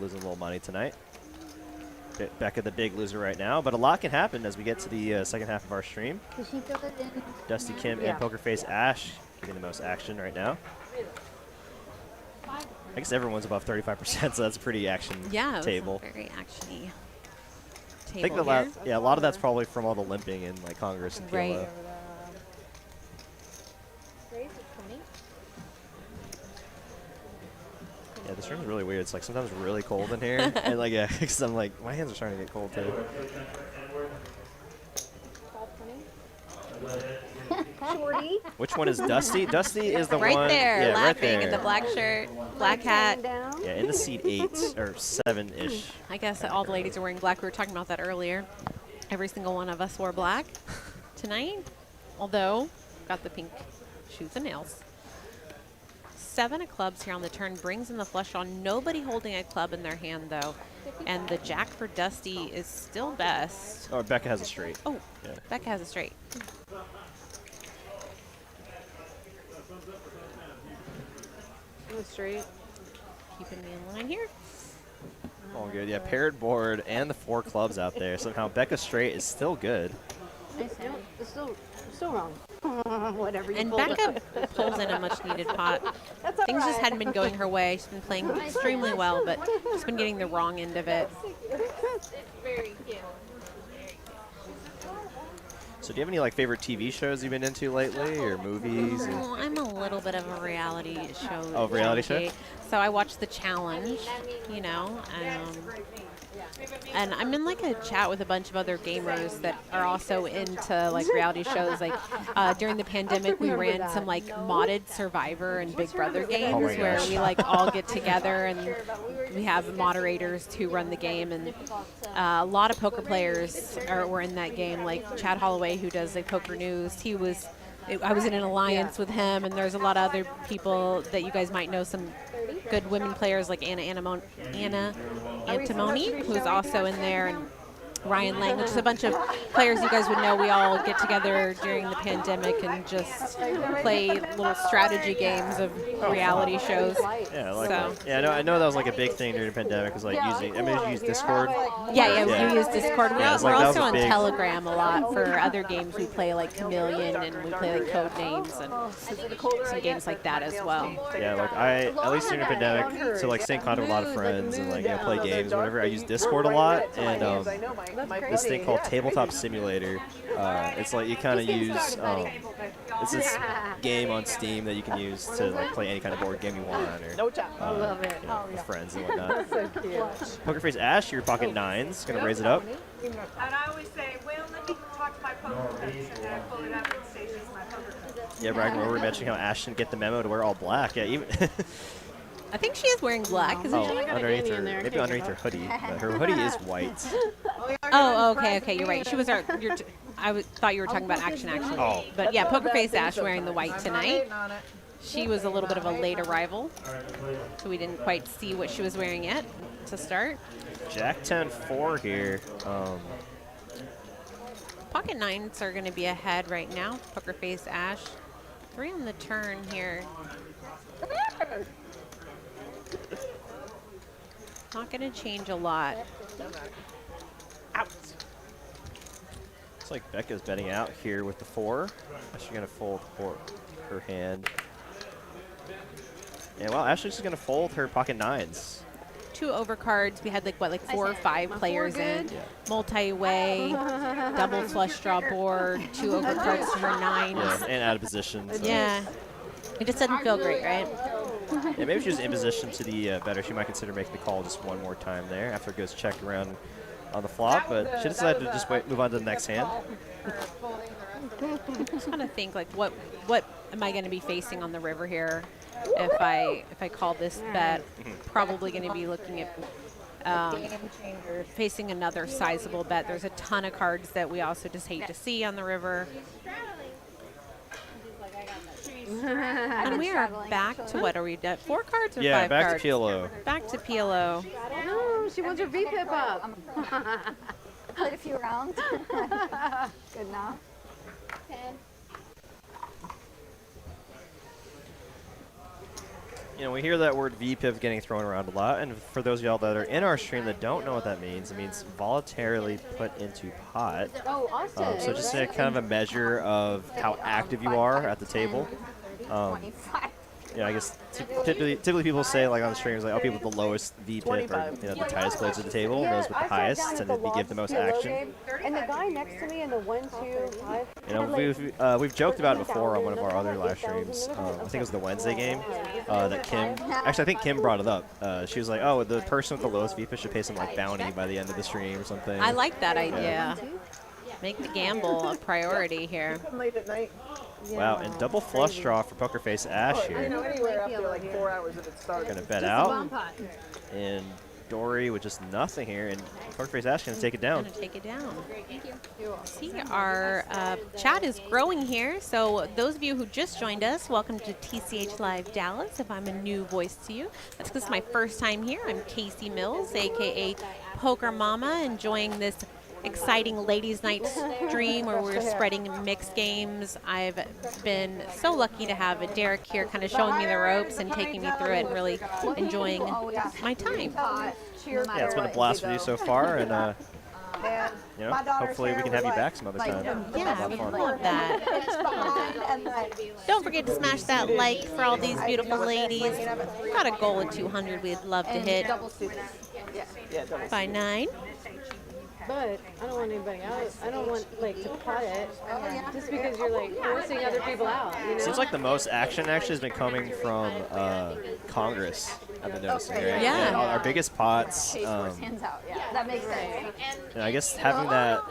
losing a little money tonight. Becca the big loser right now, but a lot can happen as we get to the second half of our stream. Did she fill it in? Dusty, Kim, and PokerFace Ash getting the most action right now. I guess everyone's above 35%, so that's a pretty action table. Yeah, very actiony I think a lot of that's probably from all the limping in like Congress and PLO. Right. Yeah, this room's really weird. It's like sometimes really cold in here, and like because I'm like my hands are starting to get cold too. Shorty. Which one is Dusty? Dusty is the right one there, laughing right there. in the black shirt, black hat. Yeah, in the seat 8 or 7-ish. I guess that all the ladies are wearing black. We were talking about that earlier. Every single one of us wore black tonight, although got the pink shoes and nails. 7 of clubs here on the turn brings in the flush on. Nobody holding a club in their hand though, and the jack for Dusty is still best. Oh, Becca has a straight. Oh, yeah. Becca has a straight. Straight. Keeping me in line here. All good. Yeah, paired board and the 4 clubs out there. Somehow Becca straight is still good. It's still wrong. Whatever you And pulled Becca up. pulls in a much needed pot. Things just hadn't been going her way. She's been playing extremely well, but she's been getting the wrong end of it. It's very cute. So do you have any like favorite TV shows you've been into lately, or movies? Oh, I'm a little bit of a reality show. Oh, reality show? So I watched The Challenge, you know, and I'm in like a chat with a bunch of other gamers that are also into like reality shows. Like during the pandemic, we ran some like modded Survivor and Big Brother games where we like all get together and we have moderators who run the game, and a lot of poker players were in that game. Like Chad Holloway, who does like Poker News, I was in an alliance with him, and there's a lot of other people that you guys might know, some good women players like Anna Antimoni, who's also in there, and Ryan Lang, which is a bunch of players you guys would know. We all get together during the pandemic and just play little strategy games of reality shows. Yeah, like I know that was like a big thing during the pandemic. Was like using. I mean, you use Discord. Yeah, we use Discord. Yeah, we're like, also on Telegram a lot for other games. We play like Chameleon, and we play like Code Names and some games like that as well. Yeah, like at least during the pandemic, so like stay in contact with a lot of friends and like play games or whatever. I use Discord a lot, and this thing called Tabletop Simulator. It's like you kind of use. It's this game on Steam that you can use to like play any kind of board game you want, or with friends and whatnot. So cute. PokerFace Ash, your pocket 9's gonna raise it up. And I always say, well, let me talk to my poker face, and then I pull it up and say, this is my poker face. Yeah, Brian, we were mentioning how Ash didn't get the memo to wear all black. Yeah, even. I think she is wearing black, isn't she? Underneath her, maybe underneath her hoodie. But her hoodie is white. Oh, okay, you're right. She was thought you were talking about action, actually. Oh. But yeah, PokerFace Ash wearing the white tonight. She was a little bit of a late arrival, so we didn't quite see what she was wearing yet to start. Jack 10-4 here. Pocket nines are going to be ahead right now. PokerFace Ash. 3 on the turn here. Not going to change a lot. Out. Looks like Becca's betting out here with the 4. She's going to fold her hand. And well, Ashley's just going to fold her pocket nines. 2 overcards. We had like 4 or 5 players in. Yeah. Multi-way, double flush draw board, 2 overcards to her 9s. Yeah, and out of position. So. Yeah. It just doesn't feel great, right? Yeah, maybe if she was in position to the better, she might consider making the call just one more time there after it goes check around on the flop, but she decided to just move on to the next hand. Just kind of think like what am I going to be facing on the river here if I call this bet? Probably going to be looking at facing another sizable bet. There's a ton of cards that we also just hate to see on the river. And we are back to what are we at? 4 cards or 5 cards? Yeah, back to PLO. Back to PLO. Oh, she wants her VPIP up. Played a few rounds. Good enough. 10. You know, we hear that word VPIP getting thrown around a lot, and for those of y'all that are in our stream that don't know what that means, it means voluntarily put into pot. Oh, awesome. So just kind of a measure of how active you are at the table. Yeah, I guess typically people say like on the streams like, oh, people with the lowest VPIP or the tightest players at the table, and those with the highest tend to give the most action. And the guy next to me in the 1-2-5. You know, we've joked about it before on one of our other live streams. I think it was the Wednesday game that Kim. Actually, I think Kim brought it up. She was like, "Oh, the person with the lowest VPIP should pay some like bounty by the end of the stream or something." I like that idea. Make the gamble a priority here. Late at night. Wow, and double flush draw for PokerFace Ash here. You know, anywhere after like 4 hours if it starts. Gonna bet out. And Dori with just nothing here, and PokerFace Ash gonna take it down. Gonna take it down. Thank you. See, our chat is growing here. So those of you who just joined us, welcome to TCH Live Dallas. If I'm a new voice to you, that's because it's my first time here. I'm Casey Mills, aka Poker Mama, enjoying this exciting ladies night stream where we're spreading mixed games. I've been so lucky to have Derek here kind of showing me the ropes and taking me through it and really enjoying my time. Yeah, it's been a blast with you so far, and you know, hopefully we can have you back some other time. Yeah, I would love that. Don't forget to smash that like for all these beautiful ladies. We've got a goal of 200 we'd love to hit by 9. But I don't want anybody out. I don't want like to pot it just because you're like forcing other people out. You know? Seems like the most action actually has been coming from Congress. I've been noticing, right? Yeah. Our biggest pots. Hands out. Yeah, that makes sense. And I guess having that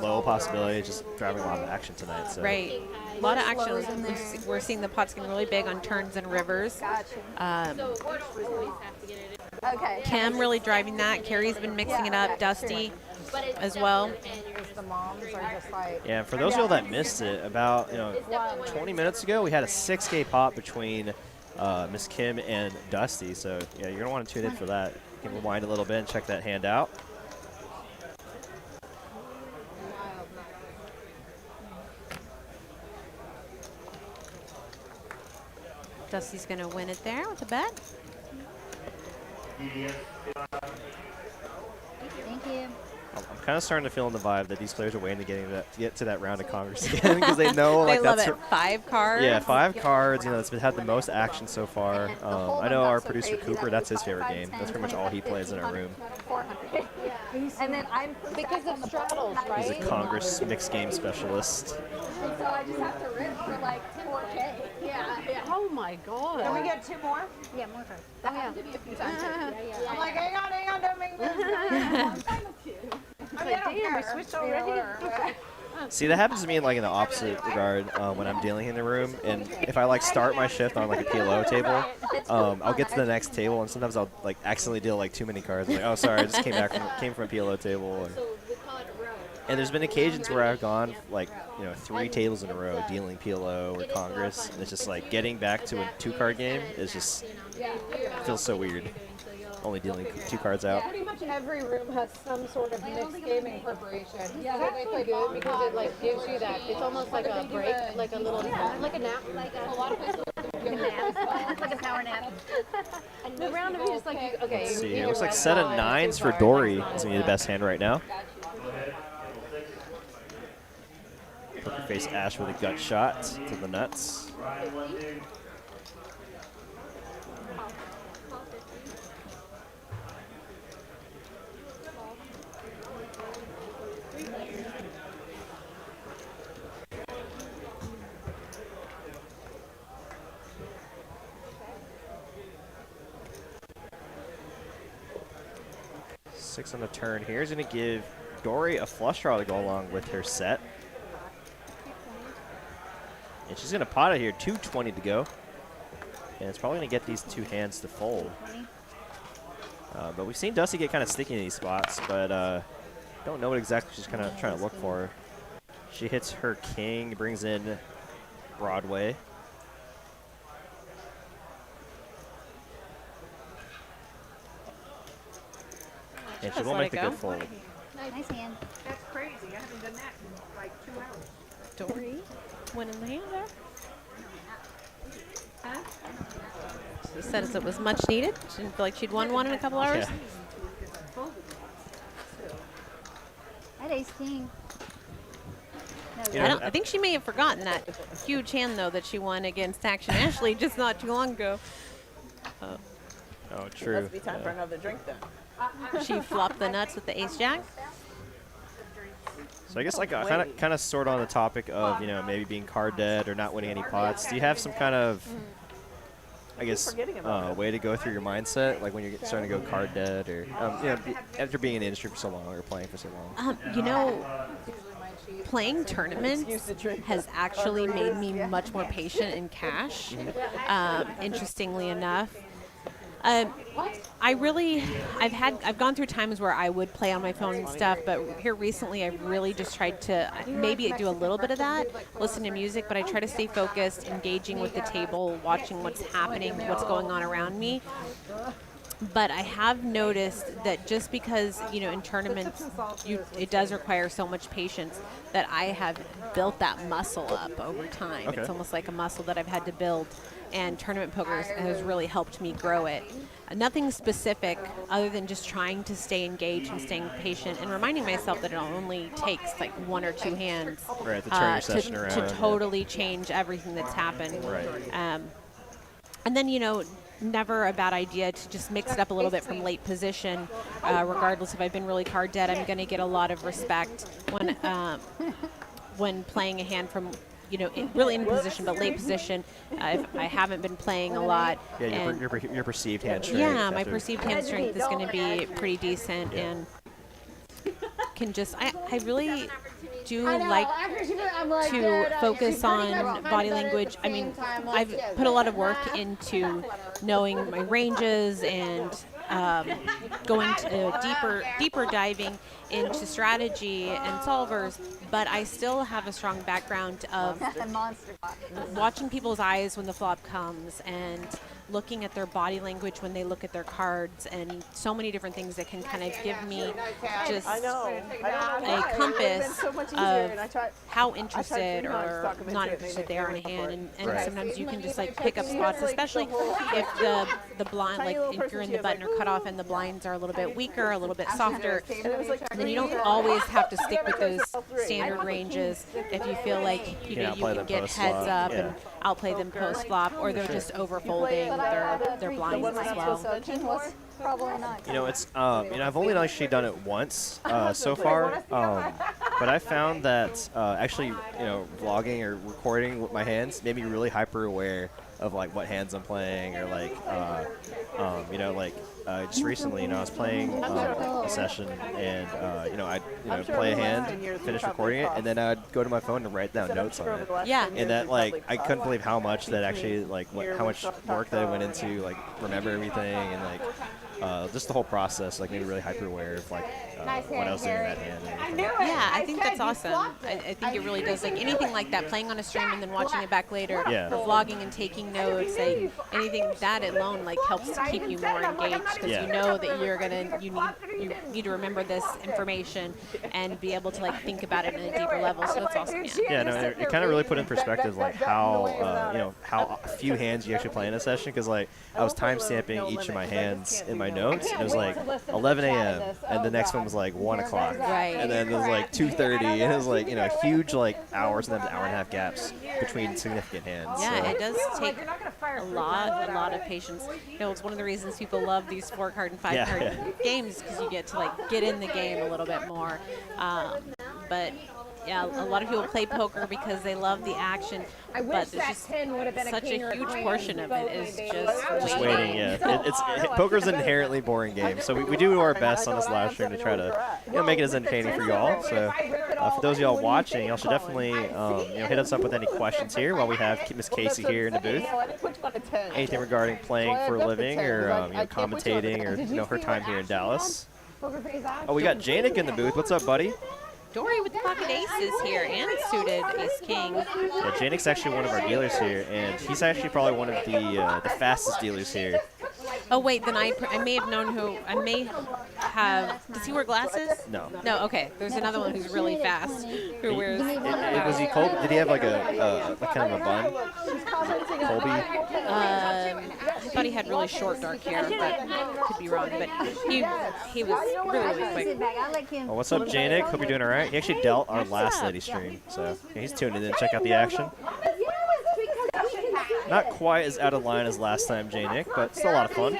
low possibility is just driving a lot of action tonight. So. Right. A lot of action. We're seeing the pots getting really big on turns and rivers. Okay. Kim really driving that. Carrie's been mixing it up. Dusty as well. Yeah, for those of you that missed it, about 20 minutes ago, we had a 6K pot between Miss Kim and Dusty. So yeah, you're gonna want to tune in for that. You can rewind a little bit and check that hand out. Dusty's gonna win it there with a bet. Thank you. I'm kind of starting to feel in the vibe that these players are waiting to get to that round of Congress again because they know like they love that's it. 5 cards. Yeah, 5 cards. You know, that's had the most action so far. I know our producer Cooper. That's his favorite game. That's pretty much all he plays in our room. 400. And then I'm because of straddles, right? He's a Congress mixed game specialist. So I just have to rip for like 4K. Yeah. Oh my God. Can we get 2 more? Yeah, more cards. That happened to me a few times. I'm like, hang on, don't make moves. I'm fine with 2. I mean, I don't care. We switched already. See, that happens to me in like in the opposite regard when I'm dealing in the room, and if I like start my shift on like a PLO table, I'll get to the next table, and sometimes I'll like accidentally deal like too many cards. I'm like, oh, sorry, I just came from a PLO table. Or, And there's been occasions where I've gone like 3 tables in a row dealing PLO or Congress, and it's just like getting back to a 2-card game is just feels so weird. Only dealing 2 cards out. Pretty much every room has some sort of mixed gaming preparation. Yeah, so they play good because it like gives you that. It's almost like a break, like a little, like a nap. Like a lot of places do a nap. It's like a power nap. The round of just like okay. Let's see. It looks like set of 9s for Dori is gonna be the best hand right now. PokerFace Ash with a gut shot to the nuts. Six on the turn here is going to give Dori a flush draw to go along with her set. And she's going to pot it here, 220 to go. And it's probably going to get these 2 hands to fold. But we've seen Dusty get kind of sticky in these spots, but don't know what exactly she's kind of trying to look for. She hits her king, brings in Broadway. And she won't make the good fold. Nice hand. That's crazy. I haven't done that in like 2 hours. Dori winning the hand there. She said it was much needed. She didn't feel like she'd won one in a couple hours. Yeah. That ace king. I think she may have forgotten that huge hand, though, that she won against Action Ashley just not too long ago. Oh, true. Must be time for another drink then. She flopped the nuts with the ace-jack. So I guess like kind of sort on the topic of maybe being card dead or not winning any pots. Do you have some kind of I guess way to go through your mindset, like when you're starting to go card dead, or after being in the industry for so long or playing for so long? Playing tournaments has actually made me much more patient in cash. Interestingly enough. I've gone through times where I would play on my phone and stuff, but here recently I've really just tried to maybe do a little bit of that, listen to music, but I try to stay focused, engaging with the table, watching what's happening, what's going on around me. But I have noticed that just because, in tournaments, it does require so much patience that I have built that muscle up over time. Okay. It's almost like a muscle that I've had to build, and tournament poker has really helped me grow it. Nothing specific other than just trying to stay engaged and staying patient and reminding myself that it only takes like 1 or 2 hands to turn your session around, to totally change everything that's happened. Right. And then, never a bad idea to just mix it up a little bit from late position. Regardless if I've been really card dead, I'm going to get a lot of respect when playing a hand from, really in position, but late position. If I haven't been playing a lot. Yeah, your perceived hand strength. Yeah, my perceived hand strength is going to be pretty decent, and can just, I really do like to focus on body language. I mean, I've put a lot of work into knowing my ranges and going to deeper diving into strategy and solvers, but I still have a strong background of watching people's eyes when the flop comes and looking at their body language when they look at their cards, and so many different things that can kind of give me just a compass of how interested or not interested they are in a hand. And sometimes you can just like pick up spots, especially if the blind, like if you're in the button or cutoff and the blinds are a little bit weaker, a little bit softer, then you don't always have to stick with those standard ranges if you feel like you can get heads up and outplay them post flop, or they're just overfolding their blinds as well. Probably not. It's I've only actually done it once so far, but I found that actually vlogging or recording with my hands made me really hyper aware of like what hands I'm playing, or like like just recently, I was playing a session, and I'd play a hand, finish recording it, and then I'd go to my phone and write down notes on it. Yeah. And that, like, I couldn't believe how much that actually, like, how much work that I went into, like, remember everything, and like just the whole process, like, made me really hyper aware of like what I was doing in that hand. And yeah, I think that's awesome. I think it really does. Like anything like that, playing on a stream and then watching it back later, Yeah. or vlogging and taking notes, like anything that alone like helps to keep you more engaged because Yeah. you know that you need to remember this information and be able to like think about it in a deeper level. So that's awesome. Yeah, no, it kind of really put in perspective like how how few hands you actually play in a session, because like I was time stamping each of my hands in my notes, and it was like 11 a.m. and the next one was like 1 o'clock, Right. and then it was like 2:30, and it was like huge like hours and then hour and a half gaps between significant hands. Yeah, so. it does take a lot of patience. It's one of the reasons people love these 4-card and 5-card games, because you get to like get in the game a little bit more. But yeah, a lot of people play poker because they love the action. I but wish there's that just 10 would have been a such king a or huge queen. portion of it is just Waiting, yeah. Poker's an inherently boring game, so we do our best on this live stream to try to make it as entertaining for y'all. So for those of y'all watching, y'all should definitely hit us up with any questions here while we have Miss Casey here in the booth. Anything regarding playing for a living, or commentating, or her time here in Dallas. Oh, we got Janik in the booth. What's up, buddy? Dori with the pocket aces here and suited ace king. Yeah, Janik's actually one of our dealers here, and he's actually probably one of the fastest dealers here. Oh wait, then I may have known who. I may have. Does he wear glasses? No. No. Okay. There's another one who's really fast. Who wears? Was he Colby? Did he have like a kind of a bun? Colby? I thought he had really short dark hair, but could be wrong. But he was really quick. Oh, what's up, Janik? Hope you're doing all right. He actually dealt our last lady stream, so he's tuning in. Check out the action. Not quite as out of line as last time, Janik, but still a lot of fun.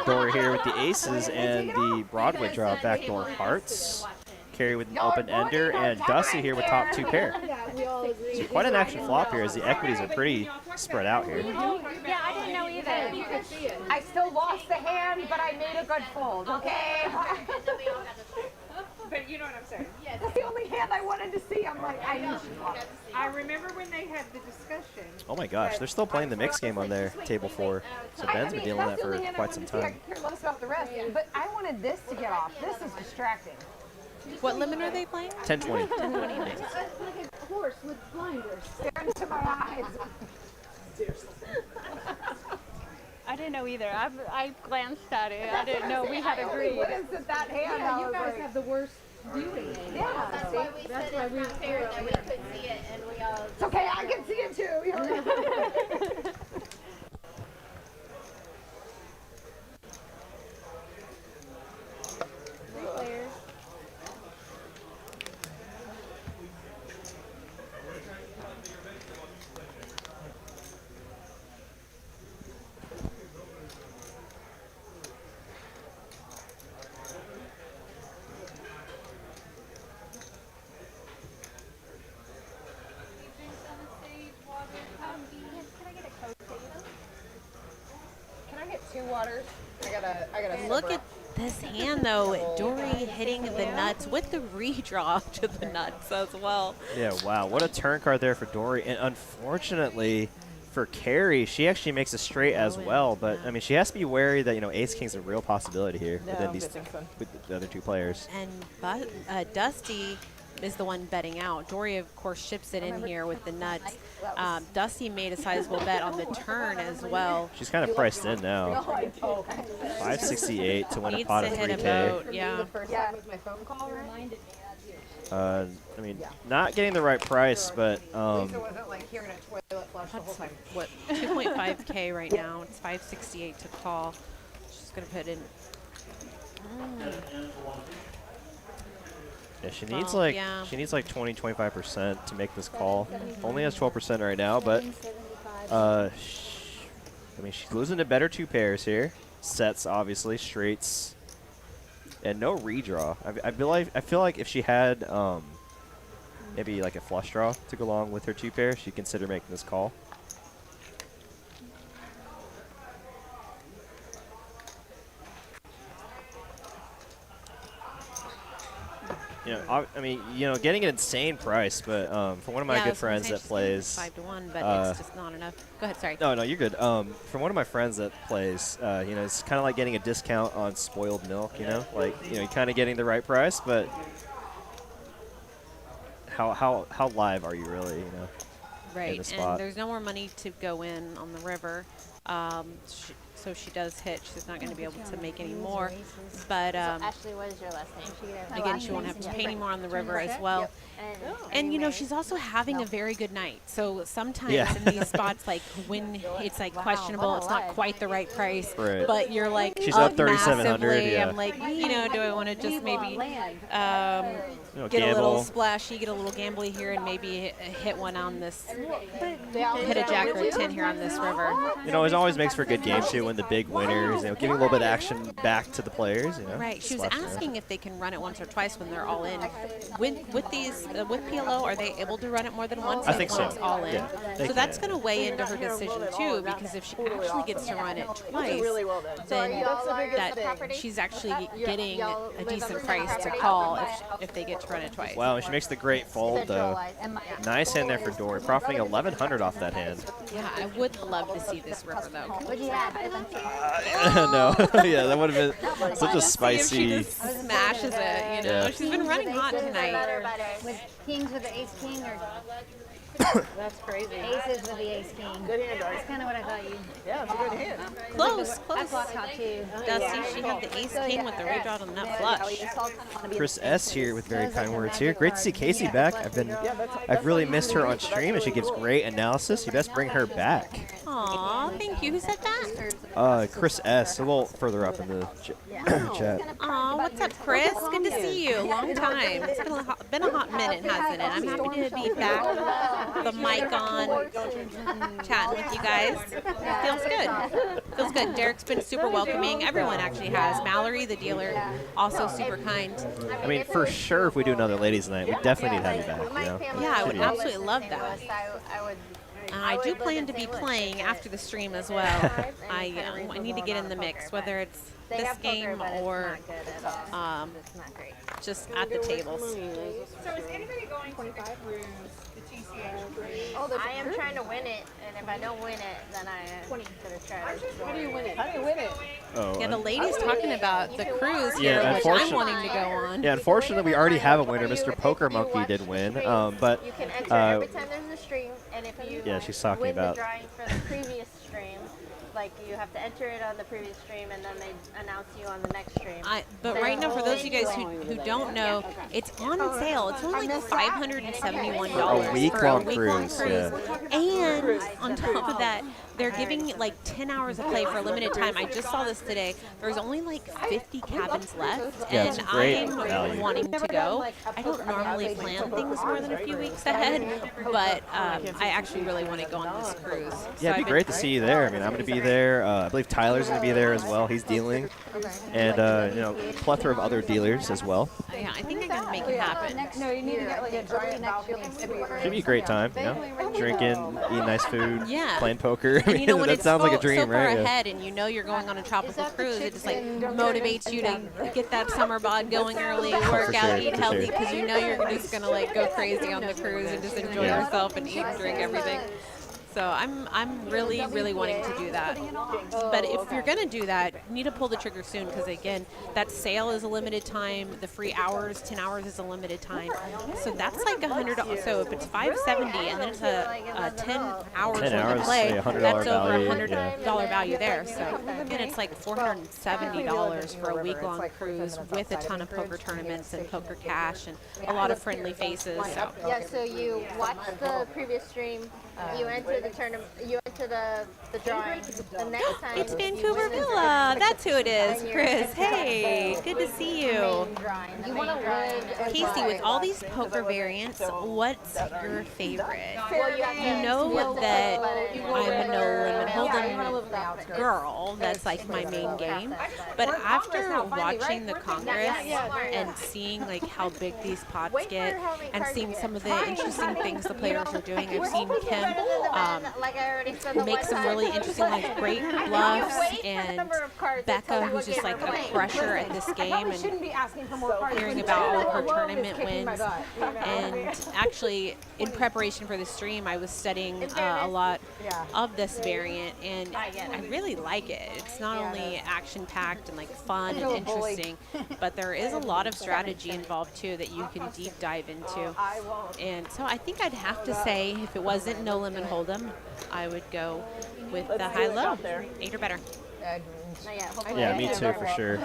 Dori here with the aces and the Broadway draw backdoor hearts. Carrie with an open ender, and Dusty here with top 2 pair. So quite an action flop here, as the equities are pretty spread out here. Yeah, I didn't know either. I still lost the hand, but I made a good fold, okay? But you know what I'm saying. That's the only hand I wanted to see. I'm like, I knew she lost. I remember when they had the discussion. Oh my gosh, they're still playing the mixed game on their table 4. So Ben's been dealing with that for quite some time. I care less about the rest, but I wanted this to get off. This is distracting. What limit are they playing? 10-20. 10-20. Nice. Like a horse with blinders. Stare into my eyes. I didn't know either. I glanced at it. I didn't know we had agreed. What is it, that hand? Yeah, you guys have the worst viewing. Yeah. That's why we said it was fair that we could see it and we all... It's okay, I can see it too. Can I get 2 waters? I gotta. Look at this hand though. Dori hitting the nuts with the redraw to the nuts as well. Yeah, wow, what a turn card there for Dori. And unfortunately for Carrie, she actually makes a straight as well. But I mean, she has to be wary that ace king's a real possibility here with the other 2 players. And Dusty is the one betting out. Dori, of course, ships it in here with the nuts. Dusty made a sizable bet on the turn as well. She's kind of priced in now. 568 to win a Needs pot to of hit a 3K. vote, yeah. I mean, not getting the right price, but What, 2.5K right now. It's 568 to call. She's gonna put in. yeah, she needs like 20-25% to make this call. Only has 12% right now, but I mean, she's losing to better 2 pairs here. Sets, obviously, straights, and no redraw. I feel like if she had maybe like a flush draw to go along with her 2 pair, she'd consider making this call. I mean, getting an insane price, but from one of my good friends that plays 5 to 1, but it's just not enough. Go ahead, sorry. No, you're good. From one of my friends that plays, it's kind of like getting a discount on spoiled milk. Like you're kind of getting the right price, but how live are you really? Right, in the spot. and there's no more money to go in on the river. So she does hit. She's not going to be able to make any more. But Ashley, what is your last name? again, she won't have to pay any more on the river as well. And she's also having a very good night. So sometimes in these spots, like when it's like questionable, it's not quite the right price, Right. but you're like She's up 3,700. massively. Yeah. I'm like, do I want to just maybe get a gamble. little splashy, get a little gambly here, and maybe hit one on this, hit a jack or a 10 here on this river. It always makes for a good game too when the big winners, giving a little bit of action back to the players. Right. She was asking if they can run it once or twice when they're all in. With these with PLO, are they able to run it more than once? I think so. It's all in. Yeah, so that's going to weigh into her decision too, because if she actually gets to run it twice, then that she's actually getting a decent price to call if they get to run it twice. Wow, and she makes the great fold though. Nice hand there for Dori, profiting 1,100 off that hand. Yeah, I would love to see this river though. What'd you have? No, yeah, that would have been such a spicy. She just smashes it, Yeah. She's been running hot tonight. With kings with the ace king or That's crazy. aces with the ace king. Good hand, Dori. That's kind of what I thought you. Yeah, it's a good hand. Close. I thought too. Dusty, she had the ace king with the redraw on the nut flush. Chris S here with very kind words here. Great to see Casey back. I've really missed her on stream, and she gives great analysis. You best bring her back. Aw, thank you. Who said that? Chris S, a little further up in the chat. Aw, what's up, Chris? Good to see you. Long time. It's been a hot minute, hasn't it? I'm happy to be back, the mic on, chatting with you guys. Feels good. Feels good. Derek's been super welcoming. Everyone actually has. Mallory, the dealer, also super kind. I mean, for sure, if we do another ladies' night, we definitely need to have you back. Yeah, I would absolutely love that. I do plan to be playing after the stream as well. I need to get in the mix, whether it's this game or just at the tables. So is anybody going 25 through the TCH? I am trying to win it, and if I don't win it, then I should have tried it. How do you win it? How do you win it? Oh, Yeah, the lady's talking about the cruise here, Yeah, which I'm wanting to go on. Yeah, unfortunately, we already have a winner. Mr. Poker Monkey did win, but You can enter every time there's a stream, and if you she's talking win about. the drawing for the previous stream, like you have to enter it on the previous stream, and then they announce you on the next stream. But right now, for those of you guys who don't know, it's on sale. It's only like $571 A week-long for a week-long cruise, cruise. And on top of that, they're giving like 10 hours of play for a limited time. I just saw this today. There's only like 50 cabins left, Yeah, it's and great I'm value. wanting to go. I don't normally plan things more than a few weeks ahead, but I actually really want to go on this cruise. Yeah, it'd be great to see you there. I mean, I'm going to be there. I believe Tyler's going to be there as well. He's dealing. And, plethora of other dealers as well. Yeah, I think I can make it happen. No, you need to get like a giant balcony. Should be a great time, drinking, eating nice food, Yeah. playing poker. I And mean, when that it's sounds like a so dream, far right? Yeah. ahead, and you're going on a tropical cruise, it just like motivates you to get that summer bod going early, work out, sure, eat for healthy, sure. because you're just gonna like go crazy on the cruise and just enjoy yourself and eat and drink everything. So I'm really wanting to do that. But if you're gonna do that, you need to pull the trigger soon, because again, that sale is a limited time. The free hours, 10 hours is a limited time. So that's like $100. So if it's $570 and then it's a 10 hours 10 worth hours, of play, say $100 that's over value, $100 value there. So again, it's like $470 for a week-long cruise with a ton of poker tournaments and poker cash and a lot of friendly faces. So. Yeah, so you watch the previous stream, you enter the tournament, you enter the drawing. The next time It's Vancouver Villa. That's who it is, Chris. Hey, good to see you. you want to win. Casey, with all these poker variants, what's your favorite? Well, you have to You know that I'm a no limit hold hold'em girl. That's like my main game. But after watching the Congress and seeing like how big these pots get and seeing some of the interesting things the players are doing, I've seen Kim like I already said, make some really interesting, like, great bluffs, and Becca, who's just like a crusher at this game, and hearing about all of her tournament wins. And actually, in preparation for the stream, I was studying a lot of this variant, and I really like it. It's not only action-packed and like fun and interesting, but there is a lot of strategy involved too that you can deep dive into. And so I think I'd have to say, if it wasn't No Limit Hold'em, I would go with the high-low, 8 or better. Yeah, me too, for sure.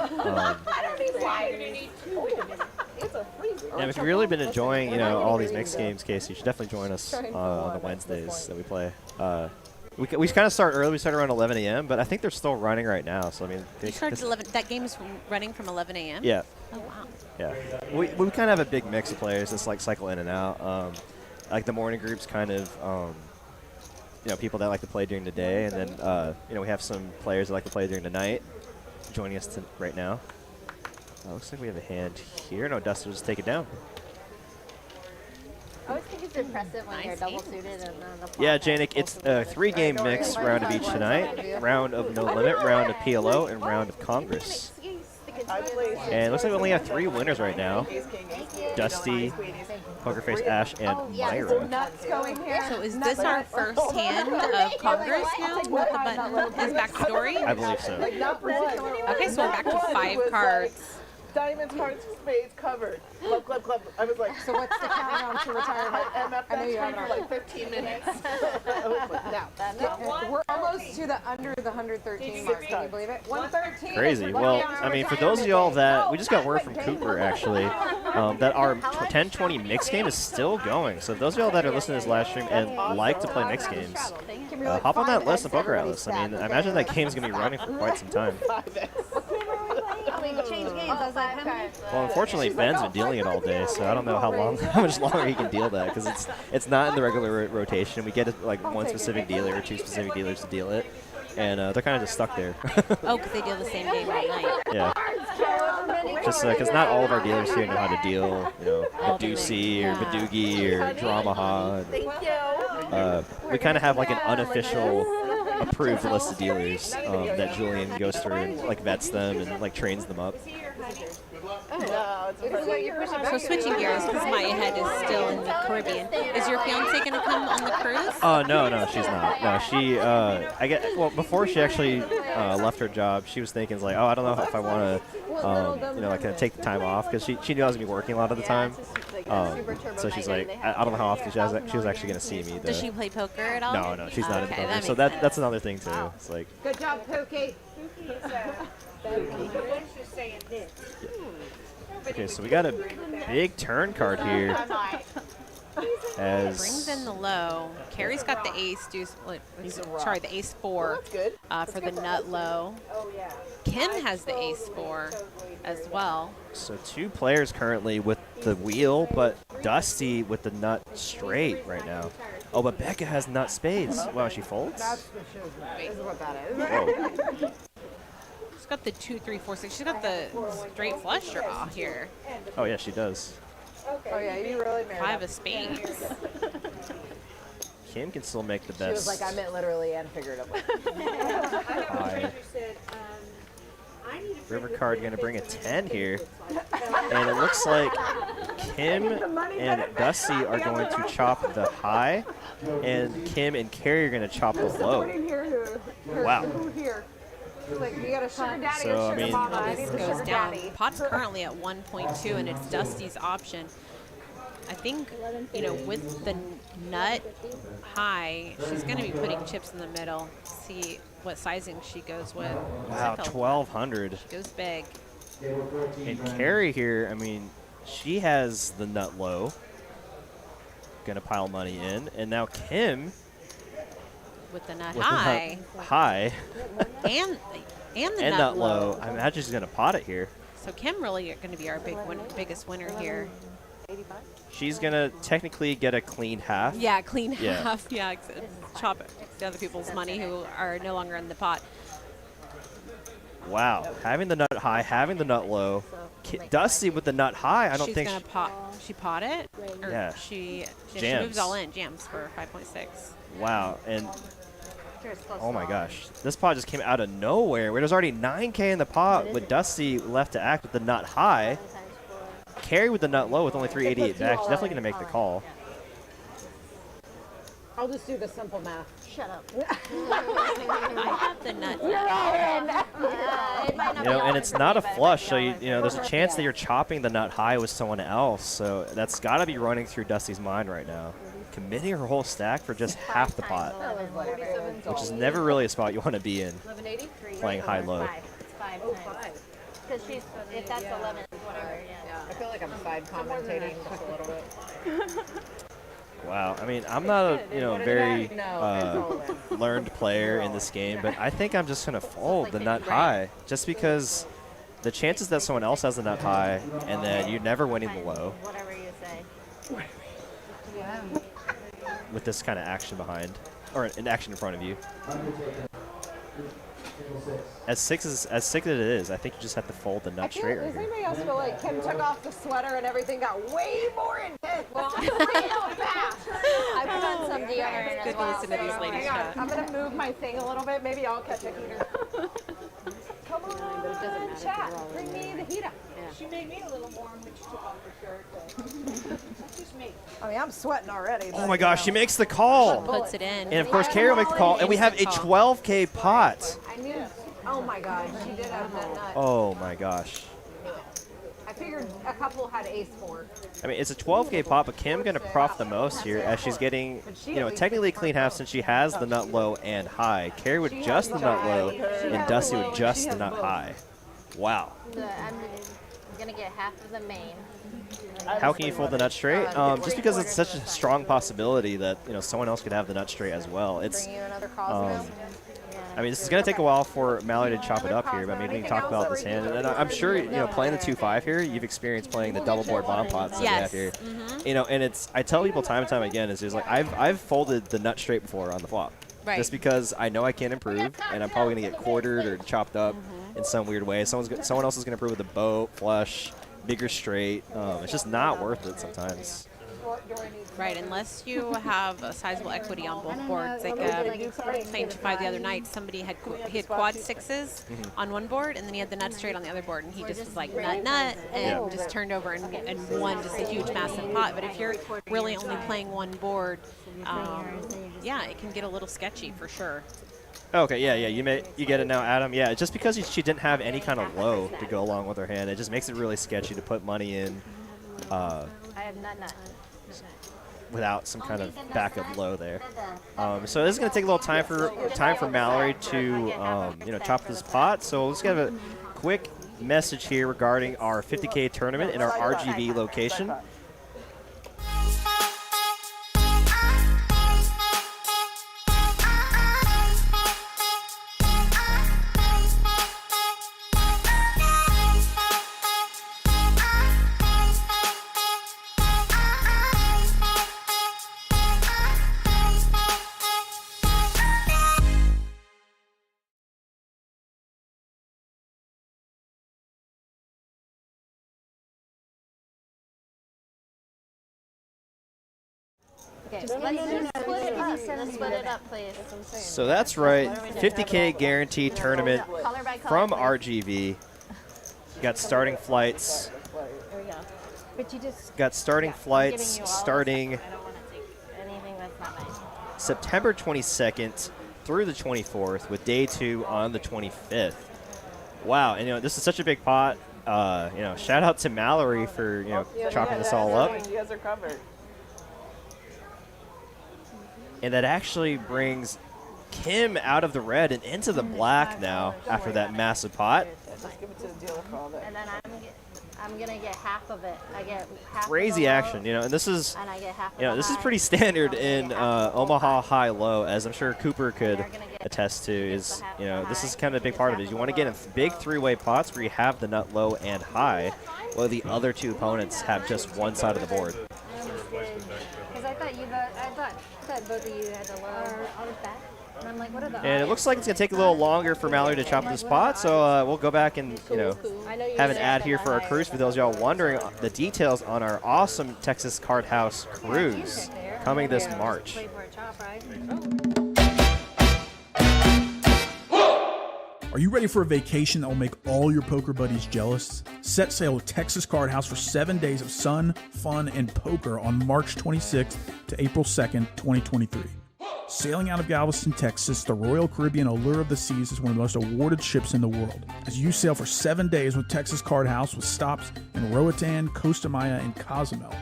And if you've really been enjoying, you know, all these mixed games, Casey, you should definitely join us on the Wednesdays that we play. We kind of start early. We start around 11 a.m., but I think they're still running right now. So I mean, You started at 11. That game is running from 11 a.m. Yeah. Oh wow. Yeah. We kind of have a big mix of players. It's like cycle in and out. Like the morning groups, kind of. You know, people that like to play during the day, and then you know, we have some players that like to play during the night joining us right now. Looks like we have a hand here. No, Dustin will just take it down. I always think it's impressive when you're double suited and the Yeah, Janik, it's a 3-game mix, round of each tonight. Round of No Limit, round of PLO, and round of Congress. And it looks like we only have 3 winners right now. Dusty, PokerFace Ash, and Myra. So is this our first hand of Congress now? The button is back to Dori? I believe so. Okay, so we're back to 5 cards. Diamonds, hearts, spades, covered. Club, club, club. I was like, So what's the countdown to retirement? I know you have for like 15 minutes. I was like, now. We're almost to the under the 113 mark. Can you believe it? 113. Crazy. Well, I mean, for those of y'all that, we just got word from Cooper, actually, that our 10-20 mix game is still going. So those of y'all that are listening to this live stream and like to play mix games, hop on that list of Poker Atlas. I mean, I imagine that game's going to be running for quite some time. Change games. I was like, how many? Well, unfortunately, Ben's been dealing it all day, so I don't know how much longer he can deal that, because it's not in the regular rotation. We get like one specific dealer or 2 specific dealers to deal it, and they're kind of just stuck there. Oh, because they deal the same game all night. Yeah. Just because not all of our dealers here know how to deal, you know, Medusi or Medugi or Dramaha. We kind of have like an unofficial approved list of dealers that Julian goes through and like vets them and like trains them up. So switching gears, because my head is still in the Caribbean. Is your fiance going to come on the cruise? No, she's not. No, she, well, before she actually left her job, she was thinking, like, oh, I don't know if I want to, you know, like, take the time off, because she knew I was going to be working a lot of the time. So she's like, I don't know how often she was actually going to see me. Does she play poker at all? No, she's not in poker. That So that's another thing, too. It's like. Good job, Pookie. Okay, so we got a big turn card here. As brings in the low. Carrie's got the ace deuce. Sorry, the ace 4 for the nut low. Kim has the ace 4 as well. So 2 players currently with the wheel, but Dusty with the nut straight right now. Oh, but Becca has nut spades. Wow, she folds? This is what that is. Whoa. She's got the 2, 3, 4, 6. She's got the straight flush draw here. Oh, yeah, she does. Oh, yeah, you really married 5 of spades. Kim can still make the She best. was like, I meant literally and figuratively. River card going to bring a 10 here. And it looks like Kim and Dusty are going to chop the high, and Kim and Carrie are going to chop the low. Wow. Like, we got a sugar daddy So, and I sugar mean, mama. This goes down. Pot's currently at 1.2, and it's Dusty's option. I think, you know, with the nut high, she's going to be putting chips in the middle. See what sizing she goes with. Wow, 1,200. She goes big. And Carrie here, I mean, she has the nut low. Going to pile money in. And now Kim with the nut with high. The nut high. and the and nut low. I imagine she's going to pot it here. So Kim really going to be our biggest winner here. She's going to technically get a clean half. Yeah, clean half. Yeah, chop the other people's money who are no longer in the pot. Wow. Having the nut high, having the nut low. Dusty with the nut high. I don't She's think gonna pot. She pot it. Or Yeah. She Jams. moves all in. Jams for 5.6. Wow, and oh my gosh, this pot just came out of nowhere. Where there's already 9K in the pot with Dusty left to act with the nut high. Carrie with the nut low with only 388 back. She's definitely gonna make the call. I'll just do the simple math. Shut up. I have the nut. You know, and it's not a flush, so you know there's a chance that you're chopping the nut high with someone else. So that's got to be running through Dusty's mind right now. Committing her whole stack for just half the pot, which is never really a spot you want to be in. Playing high low. It's 5 times. Because she's, if that's 11, whatever, yeah. I feel like I'm side commentating just a little bit. Wow, I mean, I'm not a very learned player in this game, but I think I'm just gonna fold the nut high, just because the chances that someone else has the nut high and then you never winning the low. Whatever you say. With this kind of action behind, or an action in front of you. As sick as it is, I think you just have to fold the nut straight right Does here. anybody else feel like Kim took off the sweater and everything got way more intense? Well, real fast. I put on some deodorant as Good to well. listen to these ladies chat. I'm gonna move my thing a little bit. Maybe I'll catch a heater. Come on, chat. Bring me the heater. She made me a little warm when she took off her shirt. That's just me. I mean, I'm sweating already. Oh my gosh, she makes the call. Puts it in. And of course, Carrie will make the call, and we have a 12K pot. I knew. Oh my God, she did have that nut. Oh my gosh. I figured a couple had ace 4. I mean, it's a 12K pot, but Kim gonna prof the most here as she's getting, technically a clean half since she has the nut low and high. Carrie with just the nut low, and Dusty with just the nut high. Wow. I'm going to get half of the main. How can you fold the nut straight? Just because it's such a strong possibility that someone else could have the nut straight as well. It's, I mean, this is going to take a while for Mallory to chop it up here, but maybe we can talk about this hand. And I'm sure, playing the 2-5 here, you've experienced playing the double board bomb pots that we have here. And it's, I tell people time and time again, is like I've folded the nut straight before on the flop. Right. Just because I know I can't improve, and I'm probably going to get quartered or chopped up in some weird way. Someone else is going to improve with a boat, flush, bigger straight. It's just not worth it sometimes. Right, unless you have a sizable equity on both boards. Like playing 2-5 the other night, somebody had quad 6s on one board, and then he had the nut straight on the other board, and he just was like nut, and just turned over and won just a huge massive pot. But if you're really only playing one board, yeah, it can get a little sketchy for sure. Okay, yeah, you get it now, Adam. Yeah, just because she didn't have any kind of low to go along with her hand, it just makes it really sketchy to put money in. I have nut. Without some kind of backup low there. So this is going to take a little time for Mallory to chop this pot. So let's get a quick message here regarding our 50K tournament in our RGV location. Okay, let's split it up, please. So that's right, 50K guaranteed tournament from RGV. Got starting flights. Got starting flights starting September 22nd through the 24th, with day 2 on the 25th. Wow, and this is such a big pot. Shout out to Mallory for chopping this all up. You guys are covered. And that actually brings Kim out of the red and into the black now after that massive pot. Just give it to the dealer for all that. And then I'm gonna get half of it. I get half. Crazy action, and this is, and I get half this is pretty standard in Omaha high-low, as I'm sure Cooper could attest to. Is this is kind of a big part of it. You want to get in big 3-way pots where you have the nut low and high, while the other 2 opponents have just one side of the board. Because I thought both of you had the low. I'll just back. And I'm like, what are the And it looks like it's going to take a little longer for Mallory to chop the spot, so we'll go back and, have an ad here for our cruise for those of y'all wondering the details on our awesome Texas Card House cruise coming this March. Are you ready for a vacation that will make all your poker buddies jealous? Set sail with Texas Card House for 7 days of sun, fun, and poker on March 26th to April 2nd, 2023. Sailing out of Galveston, Texas, the Royal Caribbean Allure of the Seas is one of the most awarded ships in the world. As you sail for 7 days with Texas Card House with stops in Roatan, Costa Maya, and Cozumel.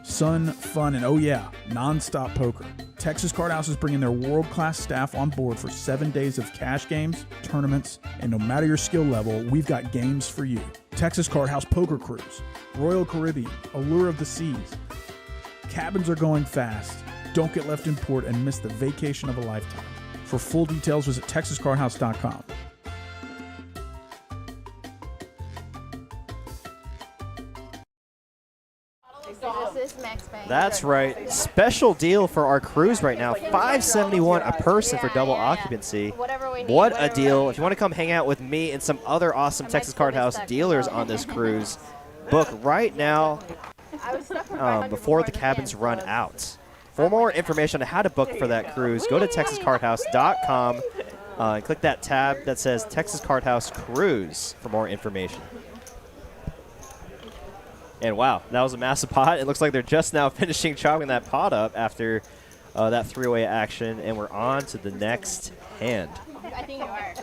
Sun, fun, and oh yeah, non-stop poker. Texas Card House is bringing their world-class staff on board for 7 days of cash games, tournaments, and no matter your skill level, we've got games for you. Texas Card House Poker Cruise, Royal Caribbean, Allure of the Seas. Cabins are going fast. Don't get left in port and miss the vacation of a lifetime. For full details, visit TexasCardHouse.com. That's right. Special deal for our cruise right now. $571 a person for double occupancy. What a deal. If you want to come hang out with me and some other awesome Texas Card House dealers on this cruise, book right now before the cabins run out. For more information on how to book for that cruise, go to TexasCardHouse.com and click that tab that says Texas Card House Cruise for more information. And wow, that was a massive pot. It looks like they're just now finishing chopping that pot up after that three-way action, and we're on to the next hand. I think you are.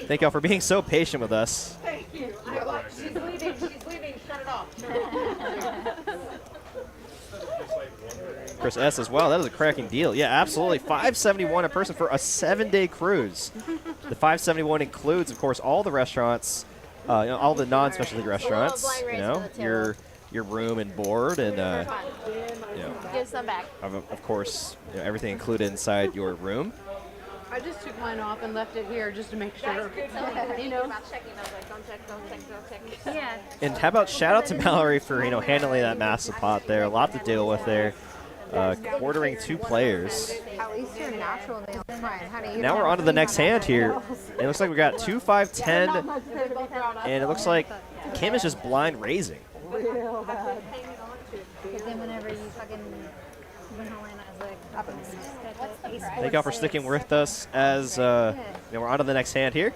Thank y'all for being so patient with us. Thank you. She's leaving. She's leaving. Shut it off. Chris S. as well. That is a cracking deal. Yeah, absolutely. $571 a person for a 7-day cruise. The $571 includes, of course, all the restaurants. All the non-specialty restaurants, your room and board, and give some back. Of course, everything included inside your room. I just took mine off and left it here just to make sure. About checking, I was like, don't check. Yeah. And how about shout out to Mallory for handling that massive pot there. A lot to deal with there. Quartering 2 players. At least you're natural, honey. Now we're on to the next hand here. It looks like we got 2, 5, 10, and it looks like Kim is just blind raising. Real bad. But then whenever you fucking Thank y'all for sticking with us as we're on to the next hand here.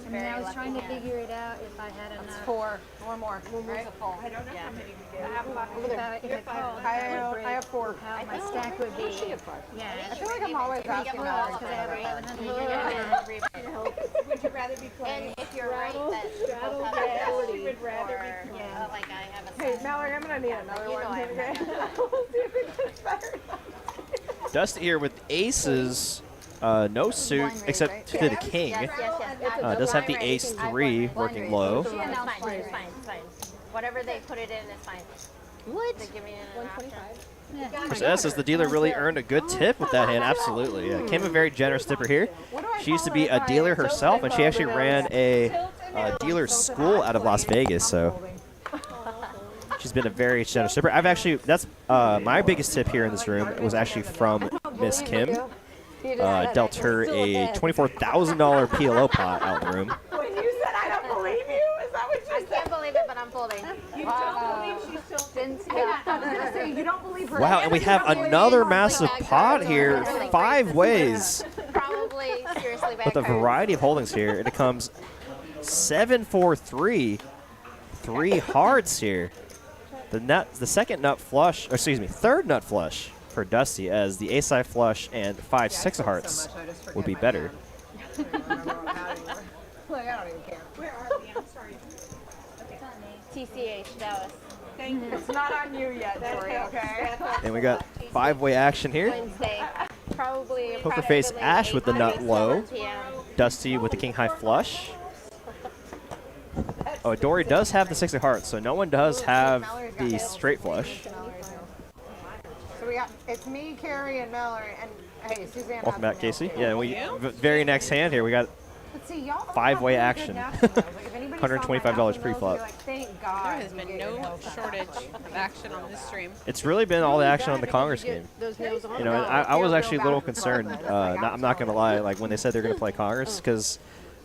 I mean, I was trying to figure it out if I had enough. That's 4 or more. Right? I don't know how many we get. I have 5 over there. I have 4. How my stack would be. Yeah. I feel like I'm always asking about because I have 1100. Would you rather be playing? And if you're right, that straddle, she would rather be playing. Like I have a. Hey, Mallory, I'm gonna need another one. We'll see if it gets better. Dusty here with aces. No suit except to the king. Does have the ace 3 working low. It's fine. Whatever they put it in is fine. What? They give me an 125. Chris S says the dealer really earned a good tip with that hand. Absolutely. Yeah. Kim a very generous tipper here. She used to be a dealer herself, and she actually ran a dealer school out of Las Vegas. So she's been a very generous tipper. That's my biggest tip here in this room. It was actually from Miss Kim. Dealt her a $24,000 PLO pot out in the room. When you said I don't believe you, is that what you said? I can't believe it, but I'm folding. You don't believe she's still. I was gonna say you don't believe her. Wow, and we have another massive pot here, 5 ways. Probably seriously bad With a variety of holdings here. And it comes 7, 4, 3. 3 hearts here. The second nut flush, or excuse me, third nut flush for Dusty, as the ace-high flush and 5, 6 of hearts would be better. Look, I don't even care. Where are we? I'm sorry. TCH, Dallas. Thank you. It's not on you yet, Dori, okay? And we got 5-way action here. Wednesday. Probably PokerFace Ash with the nut low. PM. Dusty with the king-high flush. Oh, Dori does have the 6 of hearts, so no one does have the straight flush. So we got, it's me, Carrie, and Mallory, and hey, Suzanne. Welcome back, Casey. Yeah, very next hand here. We got 5-way action. $125 pre-flop. Thank God. There has been no shortage of action on this stream. It's really been all the action on the Congress game. Those nails on. You know, and I was actually a little concerned. I'm not gonna lie, like when they said they're gonna play Congress, because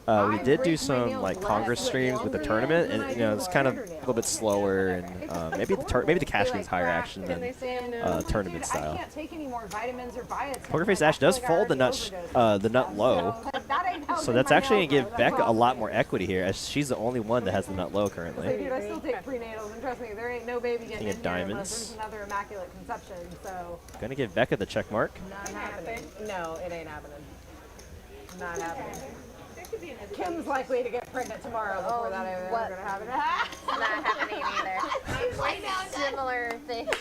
we did do some like Congress streams with the tournament, and you know it's kind of a little bit slower, and maybe the cash game's higher action than tournament style. PokerFace Ash does fold the nut low, so that's actually gonna give Becca a lot more equity here, as she's the only one that has the nut low currently. Dude, I still take prenatals, and trust me, there ain't no baby getting in here unless there's another immaculate conception. So Gonna give Becca the check mark. not happening. No, it ain't happening. Not happening. Kim's likely to get pregnant tomorrow before that ever going to happen. It's not happening either. Similar things.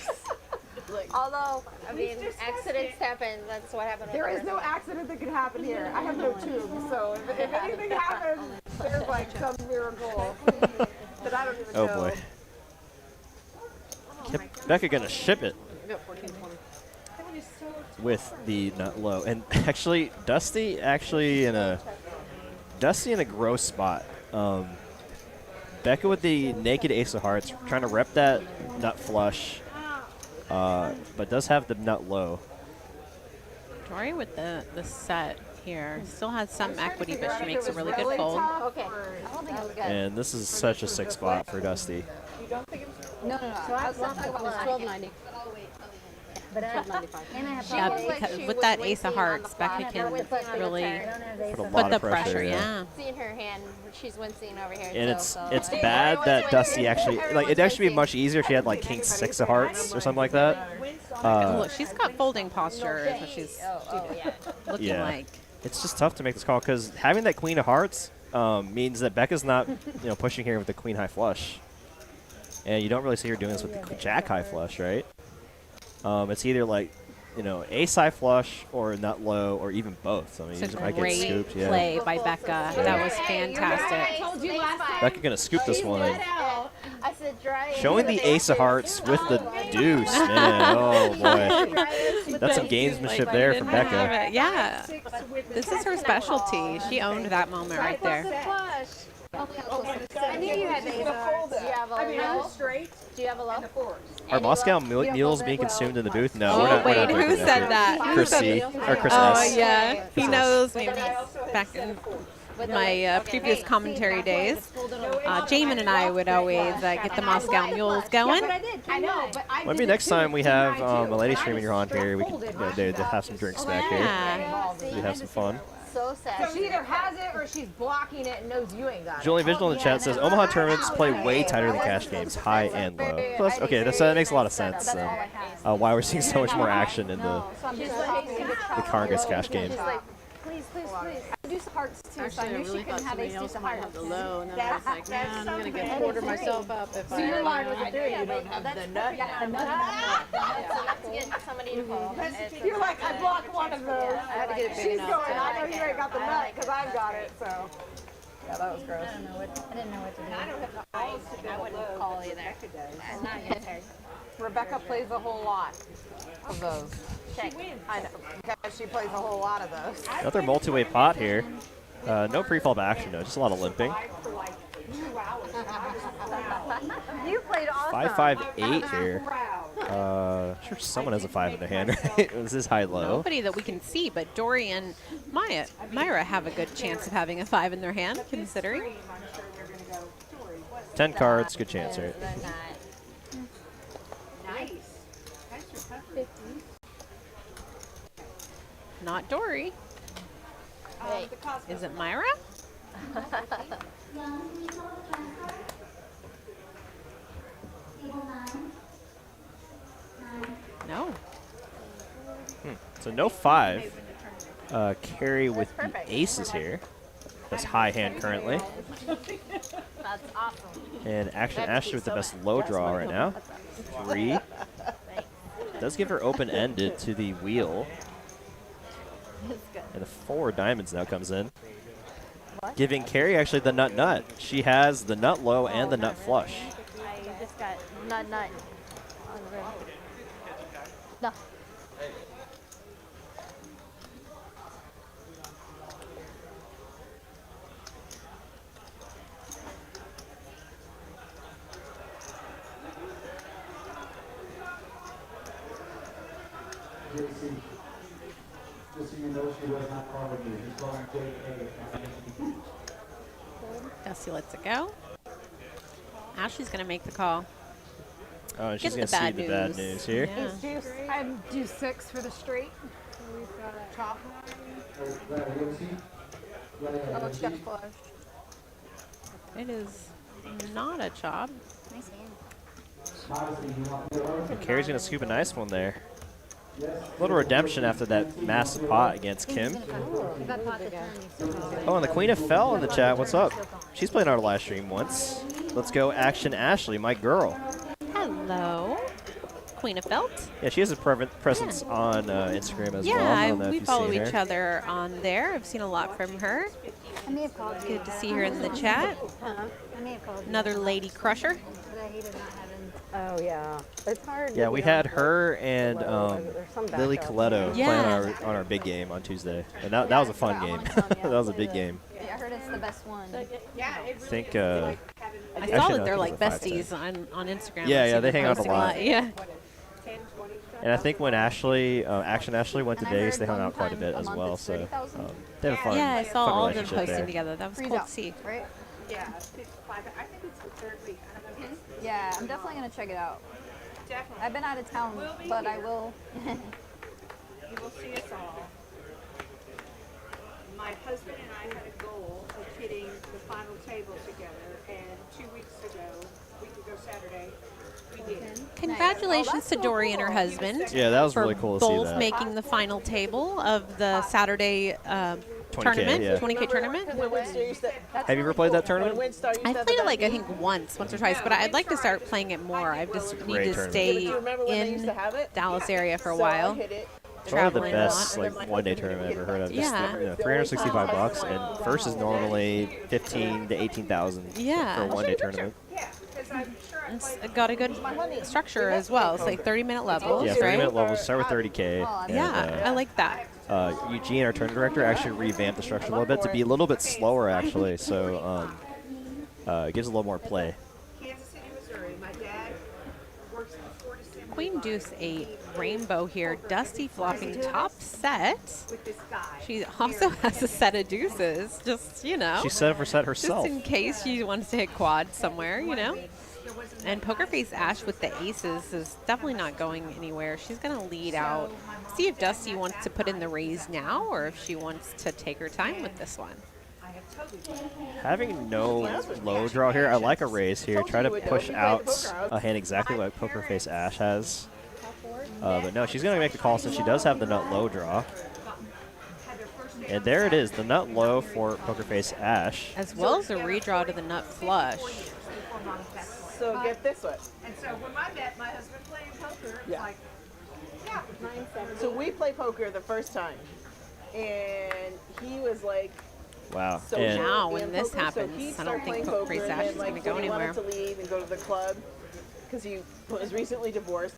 Although, I mean, accidents happen. That's what happened. There is no accident that could happen here. I have no tubes, so if anything happens, there's like some miracle that I don't even know. Oh boy. Becca gonna ship it with the nut low, and actually Dusty in a gross spot. Becca with the naked ace of hearts, trying to rep that nut flush, but does have the nut low. Dori with the set here still has some equity, but she makes a really good fold. Okay. I don't think it was good. And this is such a sick spot for Dusty. No. So I was $12.90. But Because with that ace of hearts, Becca can really Put the pressure. Yeah. Seeing her hand, she's wincing over here. And it's bad that Dusty actually, like, it'd actually be much easier if she had like king 6 of hearts or something like that. Look, she's got folding posture, is what she's looking like. It's just tough to make this call, because having that queen of hearts means that Becca's not, pushing here with the queen high flush, and you don't really see her doing this with the jack high flush, right? It's either like, ace high flush or nut low, or even both. So I mean, It's a might get scooped. great play by Becca. That was fantastic. Becca gonna scoop this one. I said dry. Showing the ace of hearts with the deuce, man. Oh boy, that's some gamesmanship there from Becca. Yeah, this is her specialty. She owned that moment right there. I knew you had the ace of hearts. Do you have a low? Do you have a low? Are Moscow mules being consumed in the booth? No, Oh, we're not. wait, we're not who drinking said beer. that? Chris C. Or Chris Oh, S. yeah. He Chris knows me back in my previous commentary days. Jamin and I would always get the Moscow mules going. I know, but I Maybe next time we have a lady streaming you're on here, we can have some drinks back here. Yeah. We have some fun. So sad. So she either has it or she's blocking it and knows you ain't got it. Julian Vigil in the chat says Omaha tournaments play way tighter than cash games, high and low. So okay, that makes a lot of sense. Why we're seeing so much more action in the Congress cash game. Please. Deuce of hearts too. So I knew she couldn't have ace deuce of might have hearts. the low, and then I was like, man, I'm gonna get quarter myself up if I. So your line was a 3. You don't have the nut. So you have to get somebody to fold. You're like, I blocked one of those. I had to get it big She's enough. going, I know you ain't got the nut because I've got it. So yeah, that was gross. I didn't know what to do. I wouldn't call either. I'm not getting her. Rebecca plays a whole lot of those. Check. I know, because she plays a whole lot of those. Another multi-way pot here. No pre-flop action, though. Just a lot of limping. You played awesome. 5-5-8 here. Sure, someone has a 5 in their hand, right? This is high-low. Nobody that we can see, but Dori and Myra have a good chance of having a 5 in their hand, considering. 10 cards, good chance, right? Not Dori. Wait. Is it Myra? No. So no 5. Carrie with the aces here. That's high hand currently. That's awesome. And Action Ashley with the best low draw right now. 3. Does give her open-ended to the wheel. And the 4 diamonds now comes in. Giving Carrie actually the nut. She has the nut low and the nut flush. I just got nut on the rim. No. Dusty lets it go. Ashley's going to make the call. Oh, she's Get going to the see bad the bad news. news here. Yeah. I'm due 6 for the straight. So we've got a chop. How much got flushed? It is not a chop. Nice hand. And Carrie's going to scoop a nice one there. A little redemption after that massive pot against Kim. That pot to turn needs to go. Oh, and the Queen of Fell in the chat. What's up? She's played our live stream once. Let's go Action Ashley, my girl. Hello. Queen of Felt. Yeah, she has a presence on Instagram as well. I Yeah, don't know if we you've follow seen each her. other on there. I've seen a lot from her. I may have called you. Good to see her in the chat. I may have called you. Another lady crusher. But I hated not having. Oh yeah, it's hard. Yeah, we had her and There's some Lily backup. Coletto Yeah. playing on our big game on Tuesday. And that was a fun game. That was a big game. I heard it's the best one. I think I actually, saw no, that they're I like think it's a 5-10. besties on Instagram. Yeah, I've yeah, seen they them hang out a posting lot. Yeah. And I think when Ashley, Action Ashley went to And I Vegas, heard they hung one out quite a time bit a as month well. it's So 30,000. they have a fun, Yeah, I saw fun all of them relationship posting there. together. That was Freeze cool up, to see. right? Yeah, 55. I think it's the 3rd week. I don't know. Yeah, I'm definitely gonna check it out. Definitely. I've been out of town, but I will. You will see us all. My husband and I had a goal of hitting the final table together, and 2 weeks ago, Saturday, we did. Congratulations to Dori and her husband. Yeah, that was for really cool to see both that. making the final table of the Saturday 20K, tournament, yeah. 20K tournament. When Winstar used to, Have you ever played that tournament? when Winstar used to I have played the it like I bad think once or twice, but I'd like to start playing it more. I just need Great to tournament. stay But do you remember when they used in to have it? Dallas area for a So I while. hit it. It's one of the Traveling a best lot. like one-day tournament I've ever heard of. Just, Yeah. you know, $365, and first is normally 15 to 18,000 Yeah. for a one-day tournament. Yeah, because I'm sure I It's played. got a good structure as well. It's like 30-minute levels, Yeah, right? 30-minute levels start with 30K. and, Yeah, I like that. Eugene, our tournament director, actually revamped the structure a little bit to be a little bit slower, actually. So it gives a little more play. Kansas City, Missouri. My dad works in the 4 December Queen Deuce 8 rainbow here. Dusty flopping top set. with this guy. She also has a set of deuces, just, you know. She set up her set Just herself. in case she wants to hit quad somewhere, you know. And PokerFace Ash with the aces is definitely not going anywhere. She's going to lead out. See if Dusty wants to put in the raise now or if she wants to take her time with this one. Having no low draw here, I like a raise here. Try to push out a hand exactly like PokerFace Ash has. But no, she's going to make the call since she does have the nut low draw. And there it is, the nut low for PokerFace Ash. As well as a redraw to the nut flush. So get this one. And so when I met my husband playing poker, it's Yeah. like, yeah. So we play poker the first time, and he was like, Wow. so And Now, in when this poker, so happens, he'd I start don't think playing poker, PokerFace and Ash then, is like, going to go when he anywhere. wanted to leave and go to the club because he was recently divorced.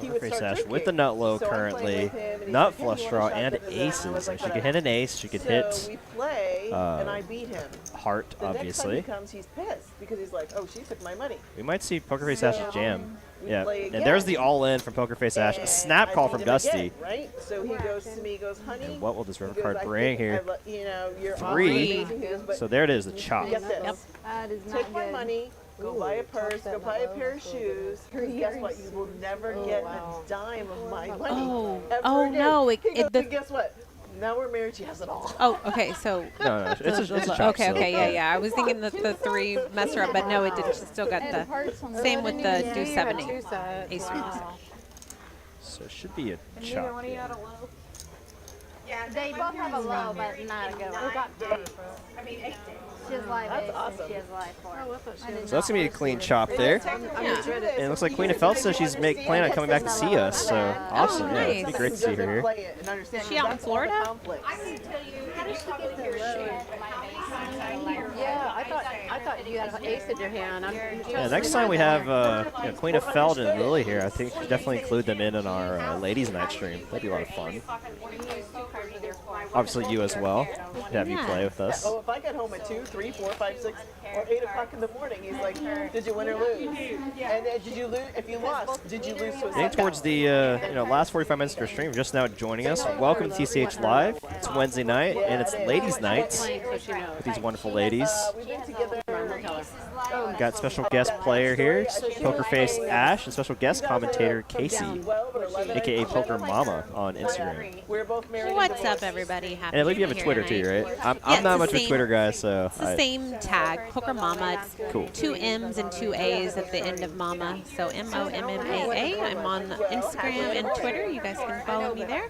He would PokerFace start Ash with drinking. the nut low So I'm playing currently. with him, and he's Nut like, "Hey, flush you draw wanna and shot this?" And I was aces. like, Like she could "Whatever." hit an ace, she could So hit we play, and I beat him. heart, The next time obviously. he comes, he's pissed because he's like, "Oh, she took my money." We might see PokerFace Ash's jam. we Yeah, play and there's again. the all-in from PokerFace Ash. A And snap I call beat from him Dusty. again, right? So he goes to me, he goes, "Honey." And what will this river he goes, card "I bring think here? you know, you're awesome, 3. amazing." He goes, "But So there it is, the chop. get this. Yep. That is not Take my good. money, go buy a purse, go buy a pair of shoes. And guess what? You will never get a dime of my money. Oh, ever oh again." no. He goes, The, "And guess what? Now we're married. She has it all." oh, okay, so. No, it's a chop Okay, still. okay, yeah. I was thinking that the 3 messed her up, but no, it didn't. She still got the same with the deuce 70. Ace deuce. So it should be a Neither chop. one of you had a low. Yeah, They both have a low, but not a good one. I mean, 8 days. She has live That's ace and awesome. she has live 4. So that's going to be a clean chop there. Yeah. And it looks like Queen of Felt says she's planning on coming back to see us. So awesome. Yeah, it'd be nice. great to see her here. Is she out in Florida? I can tell you, you probably hear Yeah, I thought you had an ace in your hand. Yeah, next time we have Queen of Feld and Lily here, I think we should definitely include them in our ladies' night stream. That'd be a lot of fun. obviously you as well, to have you play with us. Oh, if I get home at 2, 3, 4, 5, 6, or 8 o'clock in the morning, he's like, did you win or lose? And did you lose? If you lost, did you lose to a Getting towards the last 45 minutes of our stream, just now joining us. Welcome to TCH Live. It's Wednesday night, and it's ladies' night with these wonderful ladies. Got special guest player here, PokerFace Ash, and special guest commentator Casey, aka Poker Mama on Instagram. What's up, everybody? Happy And I believe you have a Twitter too, right? I'm not much of a Twitter guy, so. It's the same tag, Poker Mama. It's cool. 2 M's and 2 A's at the end of Mama. So MOMMAA. I'm on Instagram and Twitter. You guys can follow me there.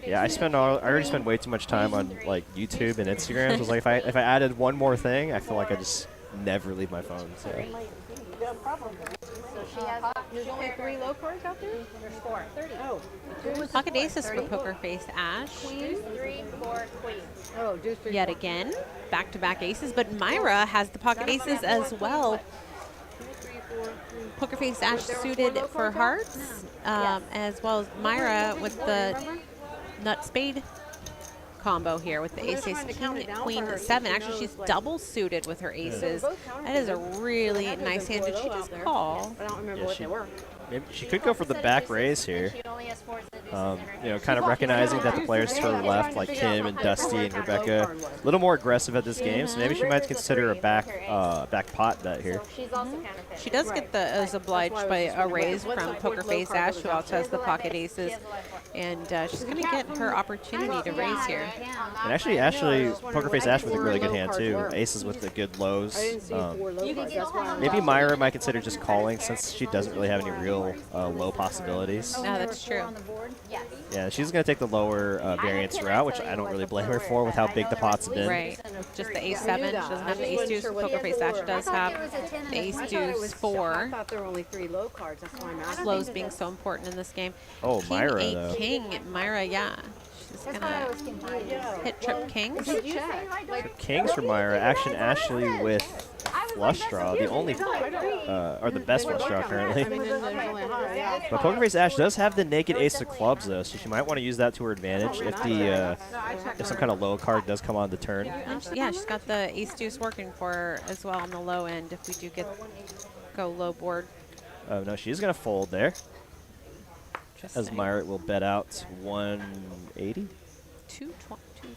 Yeah, I already spend way too much time on like YouTube and Instagram. So it's like if I added one more thing, I feel like I just never leave my phone. So. There's only 3 low cards out there? There's 4. 30. Oh. Pocket aces for PokerFace Ash. Queens, 3, 4, queens. Oh, deuce, 3, Yet again, back-to-back aces. But Myra has the pocket aces as well. PokerFace Ash suited for hearts, as well as Myra with the nut spade combo here with the ace-ace, king, queen, 7. Actually, she's double suited with her aces. That is a really nice hand. Did she just call? I don't remember what they were. Maybe she could go for the back raise here. Kind of recognizing that the players to her left, like Kim and Dusty and Rebecca, a little more aggressive at this game. So maybe she might consider a back pot bet here. She does get the is obliged by a raise from PokerFace Ash, who also has the pocket aces, and she's going to get her opportunity to raise here. And actually, PokerFace Ash with a really good hand too. Aces with the good lows. Maybe Myra might consider just calling since she doesn't really have any real low possibilities. No, that's true. Yeah, she's going to take the lower variance route, which I don't really blame her for with how big the pots have been. Right, just the ace-7. She doesn't have the ace-deuce. PokerFace Ash does have the ace-deuce 4. I thought there were only 3 low cards. That's why I'm asking. Slows being so important in this game. Oh, King, Myra, 8, though. king. Myra, yeah. She's going to hit trip kings. Kings for Myra. Action Ashley with flush draw, the only, or the best flush draw currently. But PokerFace Ash does have the naked ace of clubs though, so she might want to use that to her advantage if some kind of low card does come on the turn. Yeah, she's got the ace deuce working for her as well on the low end if we do go low board. Oh no, she's gonna fold there. As Myra will bet out 180. 220.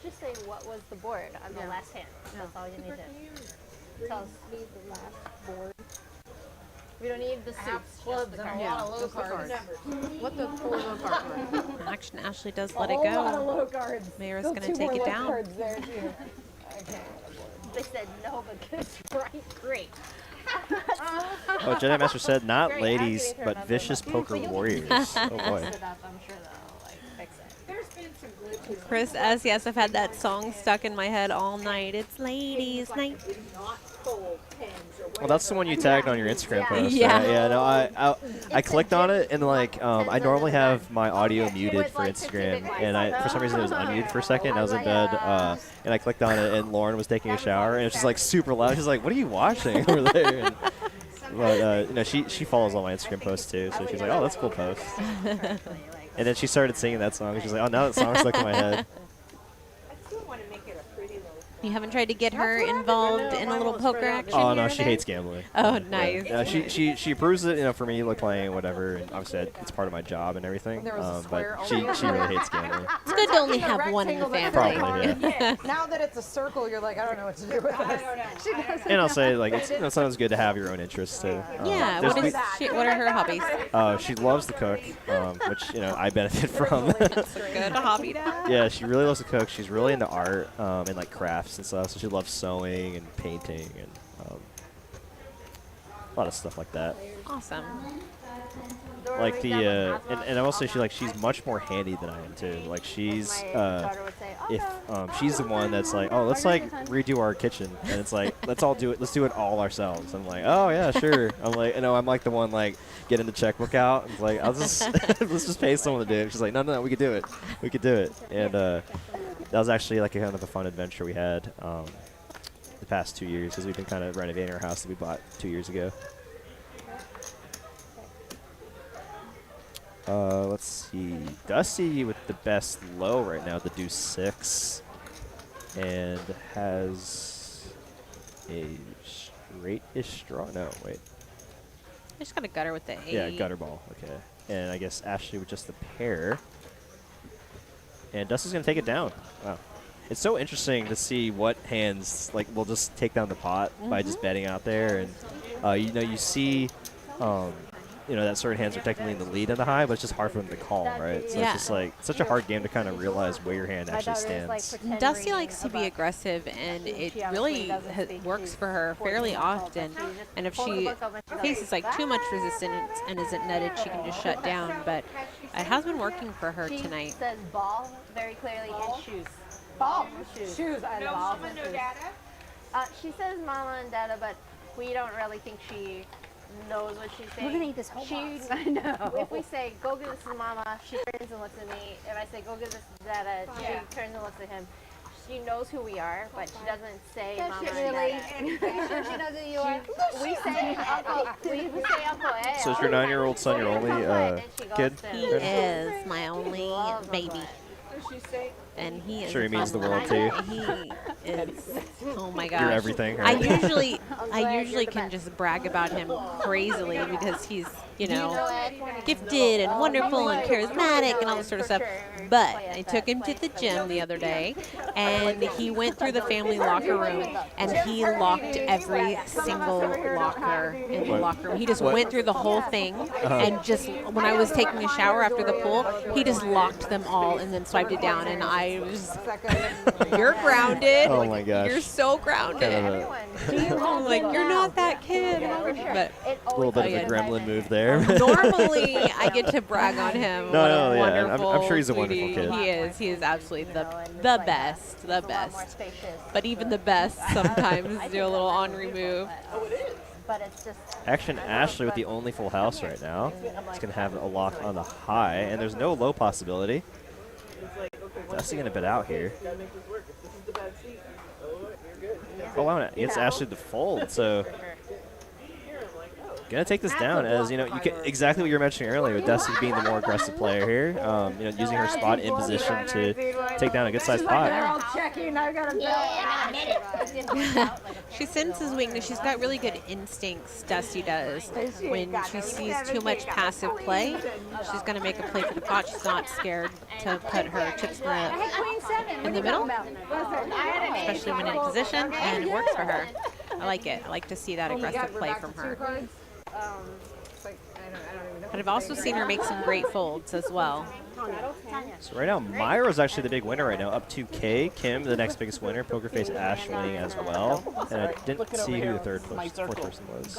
Just say what was the board on the last hand. That's all you need to tell us. The last board. We don't need the suits. Clubs and a lot of low cards. What the 4 low cards were? Action Ashley does let it go. A lot of low cards. Myra's going to take it down. Okay. They said no, but good, right? Great. Oh, Jedi Master said not ladies, but vicious poker warriors. Oh boy. Chris S. Yes, I've had that song stuck in my head all night. It's ladies' night. Well, that's the one you tagged on your Instagram post. Yeah. Right? Yeah. No, I clicked on it and like I normally have my audio muted for Instagram, and for some reason it was unmuted for a second. I was in bed and I clicked on it, and Lauren was taking a shower, and it was just like super loud. She's like, "What are you watching over there?" But she follows all my Instagram posts too, so she's like, "Oh, that's a cool post." And then she started singing that song, and she's like, "Oh, now that song's stuck in my head." You haven't tried to get her involved in a little poker action? Oh no, she hates gambling. Oh, nice. Yeah, she approves it, for me, like playing whatever. And obviously, it's part of my job and everything. But she really hates gambling. It's good to only have one in the family. Probably, yeah. Now that it's a circle, you're like, I don't know what to do with this. And I'll say, like, it's sometimes good to have your own interests too. Yeah. What are her hobbies? She loves to cook, which I benefit from. That's a good hobby to have. Yeah, she really loves to cook. She's really into art and like crafts and stuff. So she loves sewing and painting and a lot of stuff like that. Awesome. Like and I will say she's much more handy than I am too. Like she's she's the one that's like, oh, let's like redo our kitchen, and it's like let's do it all ourselves. I'm like, oh yeah, sure. I'm like, I'm like the one like getting the checkbook out. It's like I'll just let's just pay someone to do it. She's like, no, we could do it, and that was actually like kind of a fun adventure we had the past 2 years because we've been kind of renovating our house that we bought 2 years ago. Let's see. Dusty with the best low right now, the deuce 6, and has a straight-ish draw. No, wait. I just got a gutter with the 8. Yeah, gutter ball. Okay. And I guess Ashley with just the pair. And Dusty's going to take it down. Wow. It's so interesting to see what hands will just take down the pot by just betting out there. And, you see, that certain hands are technically in the lead in the high, but it's just hard for them to call, right? So it's just such a hard game to kind of realize where your hand actually stands. Dusty likes to be aggressive, and it really works for her fairly often. And if she faces too much resistance and isn't netted, she can just shut down. But it has been working for her tonight. She says ball very clearly and shoes. Ball. Shoes. I love mama, no dada? She says mama and dada, but we don't really think she knows what she's saying. We're gonna eat this whole box. I know. If we say, go give this to mama, she turns and looks at me. If I say, go give this to dada, she turns and looks at him. She knows who we are, but she doesn't say mama and dada. She knows who you are. We say uncle. We say Uncle Ed. So is your 9-year-old son your only kid? He is my only baby. And he is. Sure, he means the world to you. He is. Oh my gosh. You're everything. I Right? usually can just brag about him crazily because he's gifted and wonderful and charismatic and all this sort of stuff. But I took him to the gym the other day, and he went through the family locker room, and he locked every single locker in the locker room. He just went through the whole thing, and just when I was taking a shower after the pool, he just locked them all and then swiped it down, and I was, you're grounded. Oh my gosh. You're so grounded. I'm like, you're not that kid. But a little bit of a gremlin move there. Normally, I get to brag on him. No, Wonderful, I'm sure he's a sweetie. wonderful kid. He is absolutely the best. But even the best sometimes do a little ornery move. But it's just Action Ashley with the only full house right now. It's going to have a lock on the high, and there's no low possibility. Dusty going to bet out here. Oh, wow, it gets Ashley to fold, so gonna take this down as, you can, exactly what you were mentioning earlier with Dusty being the more aggressive player here, using her spot in position to take down a good-sized pot. She senses weakness. She's got really good instincts, Dusty does. When she sees too much passive play, she's going to make a play for the pot. She's not scared to put her chips in the middle, especially when in position, and it works for her. I like it. I like to see that aggressive play from her. But I've also seen her make some great folds as well. So right now, Myra's actually the big winner right now, up 2K. Kim, the next biggest winner. PokerFace Ash winning as well. And I didn't see who the fourth person was.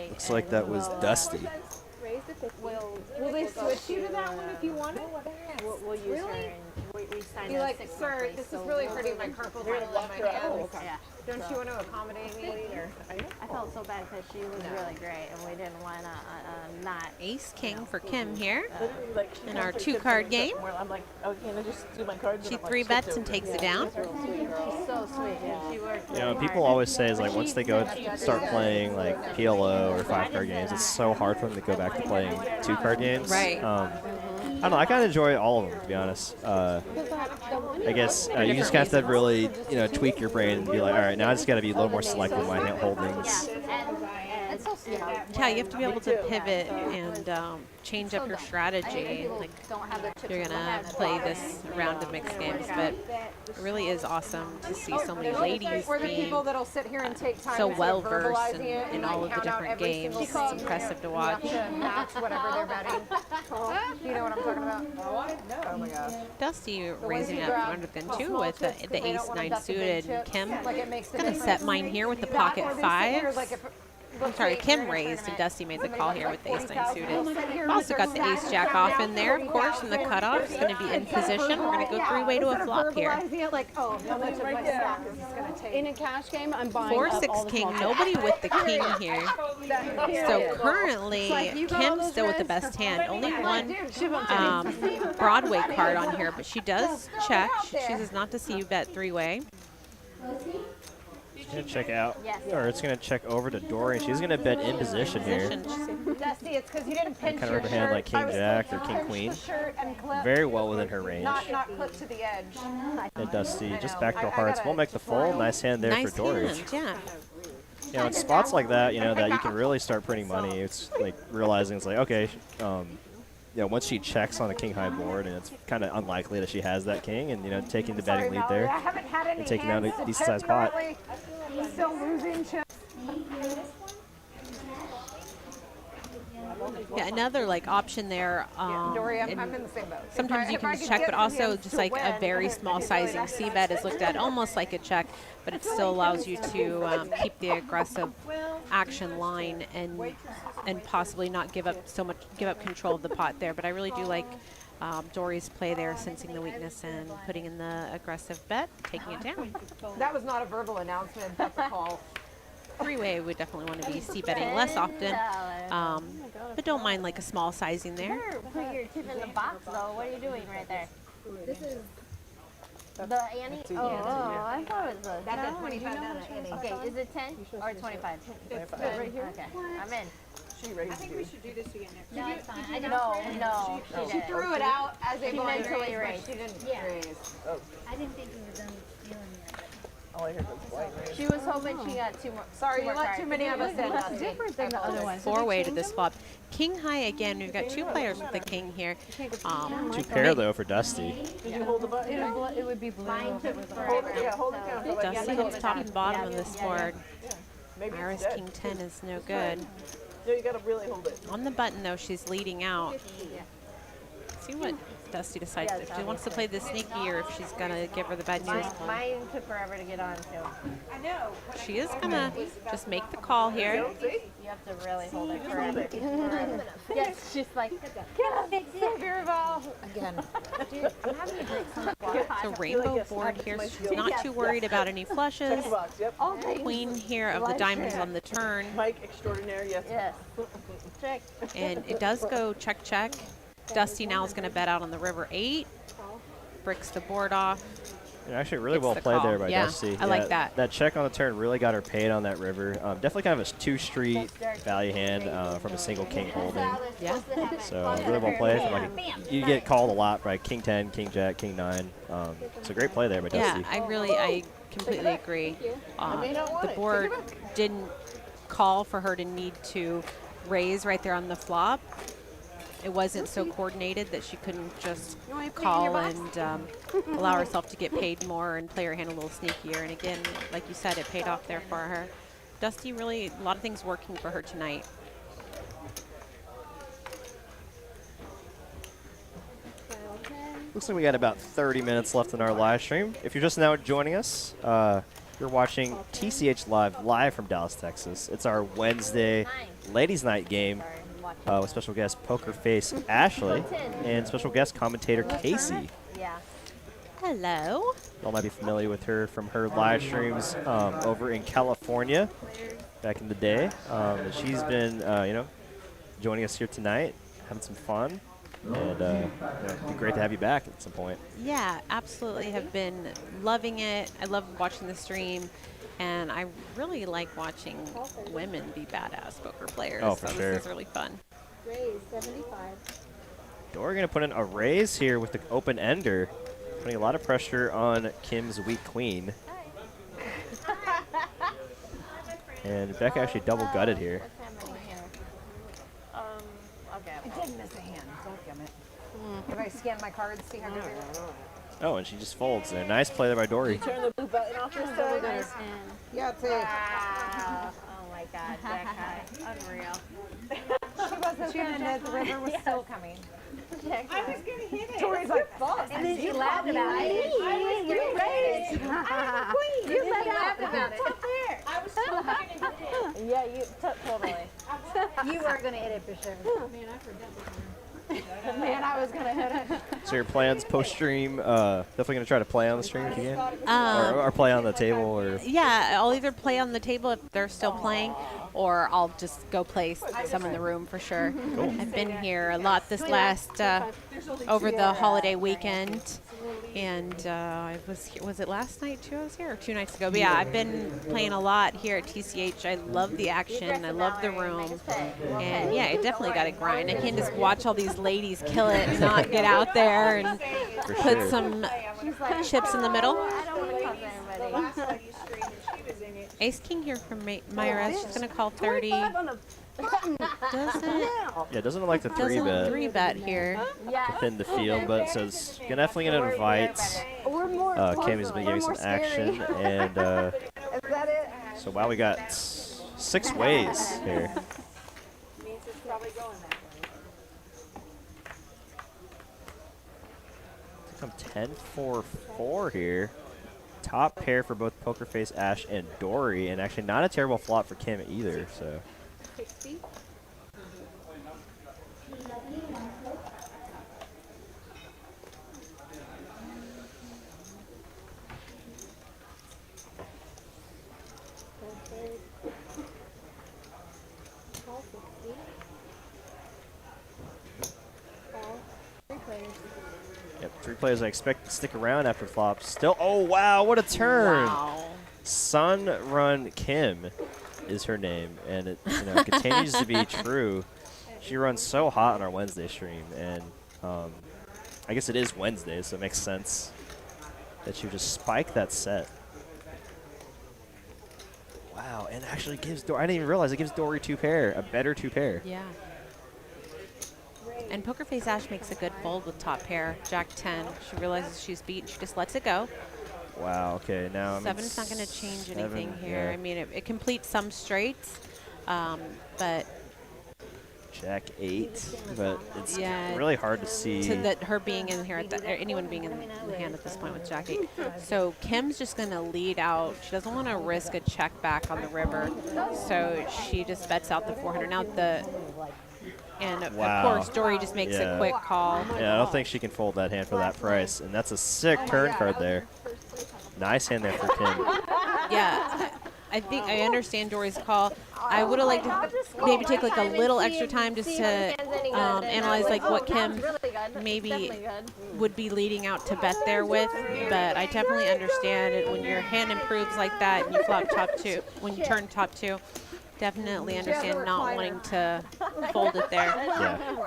Looks like that was Dusty. Will they switch you to that one if you want it? We'll use her and we sign Be like, sir, this is really pretty. My carpal's on my hand. Yeah. Don't you want to accommodate me? I felt so bad because she was really great, and we didn't want to not. Ace King for Kim here in our 2-card game. I'm like, oh, can I just do my cards? She 3-bets and takes it down. She's so sweet. She worked People always say is like once they start playing like PLO or 5-card games, it's so hard for them to go back to playing 2-card games. Right. I don't know. I kind of enjoy all of them, to be honest. I guess you just have to really, tweak your brain and be like, all right, now I just got to be a little more selective with my hand holdings. Yeah, you have to be able to pivot and change up your strategy. Like, you're gonna play this round of mixed games, but it really is awesome to see so many ladies being so well versed in all of the different games. It's impressive to watch. Match whatever they're betting. You know what I'm talking about? Oh my gosh. Dusty raising up front with gun 2 with the ace-9 suited. Kim gonna set mine here with the pocket 5. I'm sorry, Kim raised and Dusty made the call here with the ace-9 suited. We've also got the ace-jack off in there, of course, and the cutoff is going to be in position. We're going to go 3-way to a flop here. In a cash game, I'm buying 4-6 king, nobody with the king here. So currently, Kim's still with the best hand. Only one Broadway card on here, but she does check. She chooses not to see you bet 3-way. It's going to check out, or it's going to check over to Dori. She's going to bet in position here. Dusty, it's because you didn't pinch kind your of rubber hand shirt. like King Jack or King Pinch Queen. the shirt and clip. Very well within her range. Not clip to the edge. And Dusty, just know. backdoor hearts. We'll make the full. Nice hand there Nice for Dori. hand, yeah. You know, in spots like that, you know, that you can really start printing money. It's like realizing it's like, okay, you know, once she checks on a king high board, and it's kind of unlikely that she has that king, and you know, taking the betting lead there, I haven't had any and taking down a hands decent sized pot. I'm still losing chips. Yeah, another like option there. Dori, and I'm in the same boat. sometimes you can just check, but also just like a very small sizing c-bet is looked at almost like a check, but it still allows you to keep the aggressive action line and possibly not give up control of the pot there. But I really do like Dori's play there, sensing the weakness and putting in the aggressive bet, taking it down. That was not a verbal announcement. That's a call. Three-way would definitely want to be c-betting less often, but don't mind like a small sizing there. Put your tip in the box, though. What are you doing right there? This is The Annie? Oh, I thought it was a... That's a 25 Annie. Okay, is it 10 or 25? It's right here. Okay, I'm in. She raised I think we should do this again next No, it's fine. I didn't No, she threw it out as a She blind mentally raise, raised. but she didn't Yeah. raise. I didn't think he was done feeling that. All I heard was white raise. She was hoping she got two more. Sorry, you let too many of us in. That's Dusty. different than the other one. Four-way to this flop. King high again. We've got two players with the king here. Two pair though for Dusty. Did you hold the button? It would be blue. Mine took Hold it, yeah, hold it down. For like, Dusty hits top and bottom of this board. maybe Iris it's dead. king 10 is no good. No, you gotta really hold it. On the button though, she's leading out. See what Dusty decides if she wants to play the sneaky or if she's gonna give her the bad news. Mine took forever to get on, too. I know. She is gonna just make the call here. You have to really hold it forever. Yes, she's like, save your ball. Again. So rainbow board here. So she's not too worried about any flushes. Box, yep. Queen here of the diamonds on the turn. Mike extraordinaire, yes. Yes. Check. And it does go check, check. Dusty now is going to bet out on the river 8. Bricks the board off. Actually, really Gets well the played call. there by Yeah, Dusty. I like that. That check on the turn really got her paid on that river. Definitely kind of a two-street value hand from a single king holding. Yeah. So really well played. From like you get called a lot by king 10, king jack, king 9. So great play there by Yeah, Dusty. I completely agree. The board didn't call for her to need to raise right there on the flop. It wasn't so coordinated that she couldn't just call and allow herself to get paid more and play her hand a little sneakier. And again, like you said, it paid off there for her. Dusty really, a lot of things working for her tonight. Looks like we got about 30 minutes left in our live stream. If you're just now joining us, you're watching TCH live from Dallas, Texas. It's our Wednesday ladies' night game with special guest PokerFace Ashley and special guest commentator Casey. Yeah. Hello. You all might be familiar with her from her live streams over in California back in the day. She's been, joining us here tonight, having some fun. And it'd be great to have you back at some point. Yeah, absolutely. Have been loving it. I love watching the stream. And I really like watching women be badass poker players. Oh, for so sure. This is really fun. Raise 75. Dori going to put in a raise here with the open ender, putting a lot of pressure on Kim's weak queen. And Rebecca actually double gutted here. Okay. I did miss a hand. Don't If I scan my cards, see how good it is. Oh, and she just folds there. Nice play there by Dori. Turn the blue button off this time. Nice hand. Yeah, it's Wow. Oh my God, Jack high. Unreal. She wasn't going to know the river was still coming. Jack I was going to hit it. Tori's like, fuck. And then she laughed about it. You raised. You laughed about it. I was still going to hit it. Yeah, you totally. You are going to hit it for sure. Man, I was going to hit it. So your plans post-stream, definitely going to try to play on the stream if you can? Or play on the table? Or Yeah, I'll either play on the table if they're still playing, or I'll just go play some in the room for sure. Cool. I've been here a lot this last, over the holiday weekend. And I was it last night too? I was here, or 2 nights ago. But yeah, I've been playing a lot here at TCH. I love the action. I love the room. And yeah, I definitely got to grind. I can't just watch all these ladies kill it and not get out there and put some chips in the middle. I don't want to cause anybody. Ace King here from Myra. She's going to call 30. Doesn't doesn't like the 3-bet. 3-bet here. To pin the field, but it says definitely going to invite. Cammy's been giving some action, and so wow, we got 6 ways here. I'm 10-4-4 here. Top pair for both PokerFace Ash and Dori, and actually not a terrible flop for Kim either. So. 60. Yep, 3 players I expect to stick around after flop. Still, oh wow, what a turn! Wow. Sun Run Kim is her name, and it continues to be true. She runs so hot on our Wednesday stream, and I guess it is Wednesday, so it makes sense that she would just spike that set. Wow, and actually gives Dori, I didn't even realize it gives Dori 2 pair, a better 2 pair. Yeah. And PokerFace Ash makes a good fold with top pair, Jack 10. She realizes she's beat, she just lets it go. Wow, okay, now 7's not going to change anything here. Yeah. I mean, it completes some straights, but Jack 8, but it's yeah, really hard to see. To that her being in here, or anyone being in the hand at this point with Jack 8. So Kim's just going to lead out. She doesn't want to risk a check back on the river, so she just bets out the 400. Now and of course, Dori just makes a quick call. Yeah, I don't think she can fold that hand for that price, and that's a sick turn card there. Nice hand there for Kim. Yeah, I think I understand Dori's call. I would have liked to maybe take like a little extra time just to analyze like what Kim maybe would be leading out to bet there with, but I definitely understand it when your hand improves like that and you flop top 2, when you turn top 2. Definitely understand not wanting to fold it there. Yeah,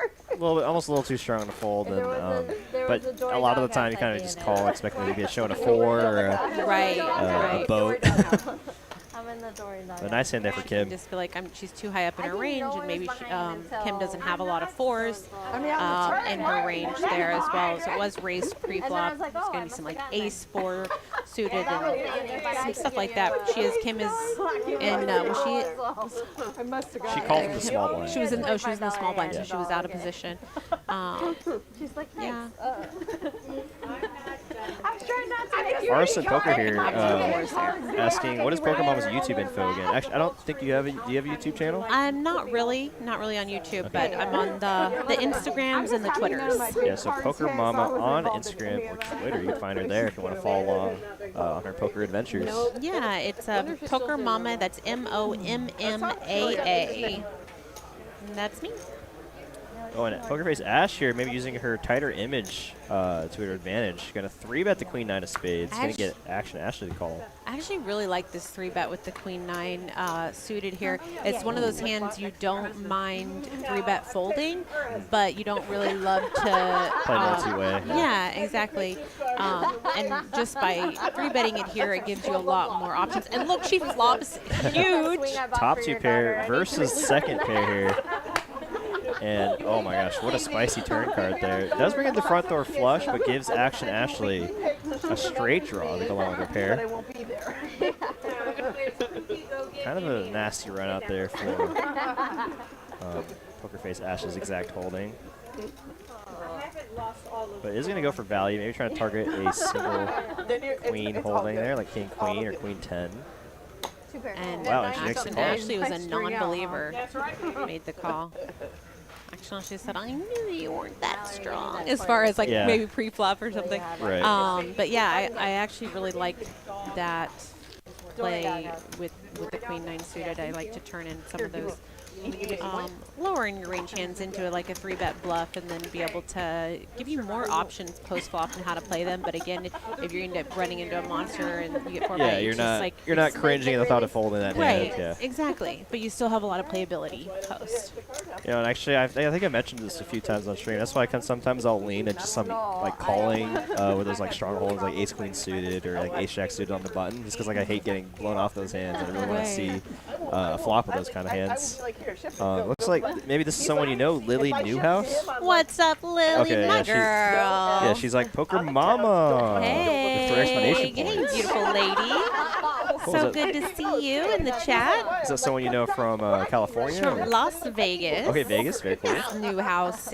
almost a little too strong to fold, and but a lot of the time you kind of just call expecting to be showing a 4 or a boat. I'm in the Dori dog. A nice hand there for Kim. I just feel like she's too high up in her range, and maybe Kim doesn't have a lot of 4s in her range there as well. So it was raised pre-flop. There's going to be some like ace 4 suited and some stuff like that. Kim is in. Was she? She called from the small blind. She was in. Oh, she was in the small blind, so she was out of position. She's like, yeah. Arson Poker here asking, what is Poker Mama's YouTube info again? Actually, I don't think you have. Do you have a YouTube channel? I'm not really on YouTube, but I'm on the Instagrams and the Twitters. Yeah, so Poker Mama on Instagram or Twitter. You can find her there if you want to follow along on her poker adventures. Yeah, it's Poker Mama. That's MOMMAA. And that's me. Oh, and PokerFace Ash here, maybe using her tighter image to her advantage. Going to 3-bet the Queen 9 of spades. Going to get action Ashley to call. I actually really like this 3-bet with the Queen 9 suited here. It's one of those hands you don't mind 3-bet folding, but you don't really love to play multi-way. Yeah, exactly. And just by 3-betting it here, it gives you a lot more options. And look, she flops huge. Top 2 pair versus second pair here. And oh my gosh, what a spicy turn card there. It does bring in the front door flush, but gives action Ashley a straight draw to go along with her pair. Kind of a nasty run out there for PokerFace Ash's exact holding. But is going to go for value, maybe trying to target a single queen holding there, like king queen or queen 10. And wow, and she makes the call. Ashley was a non-believer, made the call. Actually, she said, I knew you weren't that strong, as far as like maybe pre-flop or something. Right. But yeah, I actually really liked that play with the Queen 9 suited. I like to turn in some of those lowering your range hands into like a 3-bet bluff and then be able to give you more options post-flop and how to play them. But again, if you end up running into a monster and you get 4 Yeah, bet, you're not cringing at the thought of folding that right, hand. Yeah. Exactly. But you still have a lot of playability post. You know, and actually, I think I mentioned this a few times on stream. That's why sometimes I'll lean at just some like calling with those like strongholds, like ace queen suited or like ace jack suited on the button, just because like I hate getting blown off those hands. And I really want to see a flop with those kind of hands. Looks like maybe this is someone you know, Lily Newhouse. What's up, Lily, Okay, my yeah, girl? Yeah, she's like poker mama. Hey, with her explanation hey, points. beautiful lady. So good to see you in the chat. Is that someone you know from California? From or? Las Vegas. Okay, Vegas, very cool. Newhouse.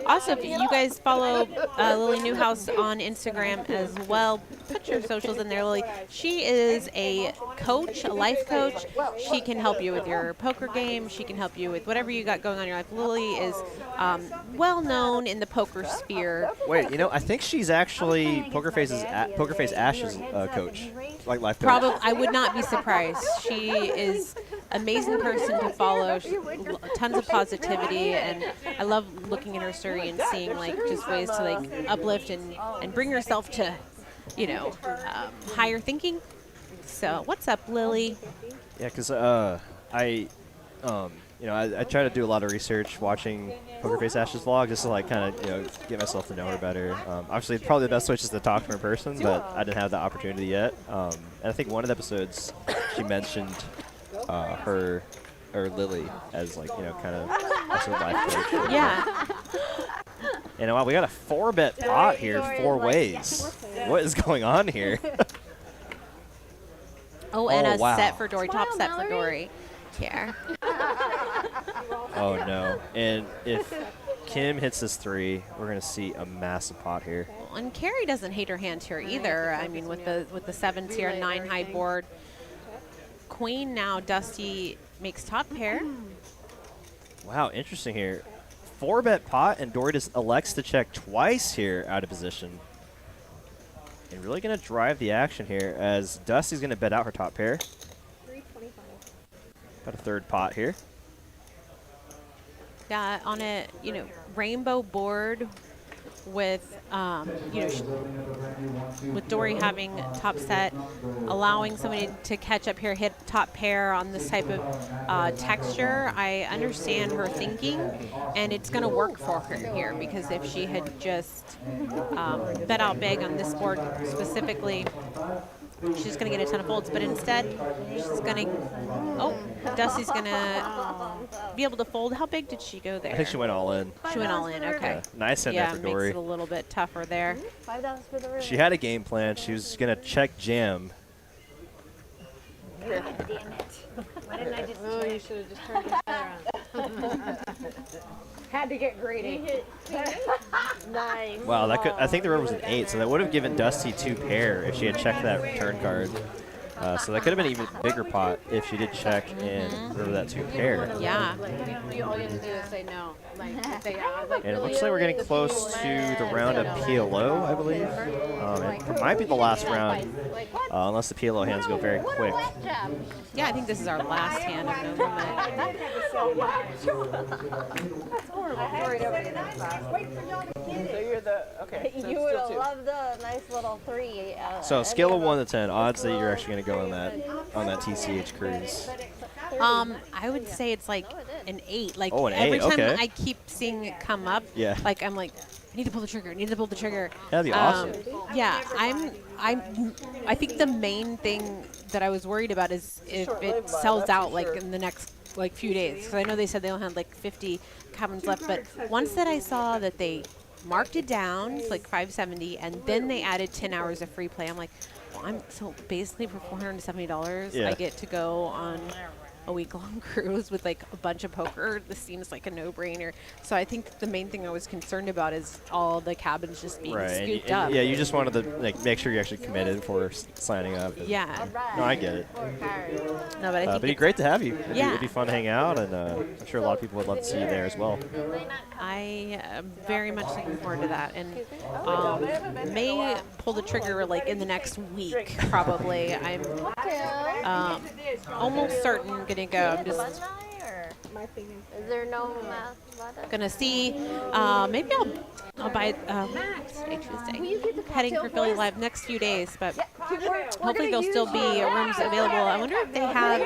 Also, if you guys follow Lily Newhouse on Instagram as well, put your socials in there, Lily. She is a coach, a life coach. She can help you with your poker game. She can help you with whatever you got going on in your life. Lily is well known in the poker sphere. Wait, you know, I think she's actually PokerFace Ash's coach, like life coach. Probably, I would not be surprised. She is amazing person to follow. Tons of positivity, and I love looking at her story and seeing like just ways to like uplift and bring herself to, you know, higher thinking. So what's up, Lily? Yeah, because you know, I try to do a lot of research watching PokerFace Ash's vlog just to like kind of, you know, get myself to know her better. Obviously, probably the best way is just to talk to her in person, but I didn't have the opportunity yet. And I think one of the episodes she mentioned her or Lily as like, you know, kind of as her life coach. Yeah. And wow, we got a 4-bet pot here 4 ways. What is going on here? Oh, and a wow. set for Dori, top set for Dori. Here. Oh no! And if Kim hits this 3, we're gonna see a massive pot here. And Carrie doesn't hate her hand here either. I mean, with the 7s here, 9 high board. Queen now, Dusty makes top pair. Wow, interesting here. 4-bet pot, and Dori just elects to check twice here out of position. And really gonna drive the action here as Dusty's gonna bet out her top pair. Got a 3rd pot here. Yeah, on a, you know, rainbow board with, you know, with Dori having top set, allowing somebody to catch up here, hit top pair on this type of texture. I understand her thinking, and it's going to work for her here, because if she had just bet out big on this board specifically, she's going to get a ton of folds, but instead she's going to, oh, Dusty's going to be able to fold. How big did she go there? I think she went all in. She went all in, okay. Yeah, nice hand there for Dori. Makes it a little bit tougher there. $5 for the room. She had a game plan. She was going to check jam. Damn it. Why didn't I just you should have just turned your head around. Had to get greedy. Nice. Wow, that could. I think the river was an 8, so that would have given Dusty 2 pair if she had checked that return card. So that could have been an even bigger pot if she did check and river that 2 pair. Yeah. You all you have to do is say no. Like, say, And it looks like we're getting close to the round of PLO, I believe. It might be the last round, unless the PLO hands go very quick. Yeah, I think this is our last hand of no limit. That's horrible. So you're the, okay. So You would have loved the nice little 3. So scale of 1 to 10, odds that you're actually going to go on that TCH cruise. I would say it's like an 8. Like Oh, an every 8, time okay. I keep seeing it come up, Yeah. like I'm like, I need to pull the trigger. I need to pull the trigger. That'd be awesome. Yeah, I think the main thing that I was worried about is if it sells out like in the next like few days. Because I know they said they only had like 50 cabins left, but once that I saw that they marked it down to like 570, and then they added 10 hours of free play, I'm like, well, so basically for $470, Yeah. I get to go on a week-long cruise with like a bunch of poker. This seems like a no-brainer. So I think the main thing I was concerned about is all the cabins just being scooped up. Yeah, you just wanted to like make sure you actually committed before signing up. Yeah. No, I get it. No, but I think it'd be great to have you. Yeah. It'd be fun to hang out, and I'm sure a lot of people would love to see you there as well. I am very much looking forward to that, and may pull the trigger like in the next week probably. I'm almost certain gonna go. I'm just Is there no math? Gonna see. Maybe I'll buy Tuesday. Heading for Philly Live next few days, but hopefully there'll still be rooms available. I wonder if they have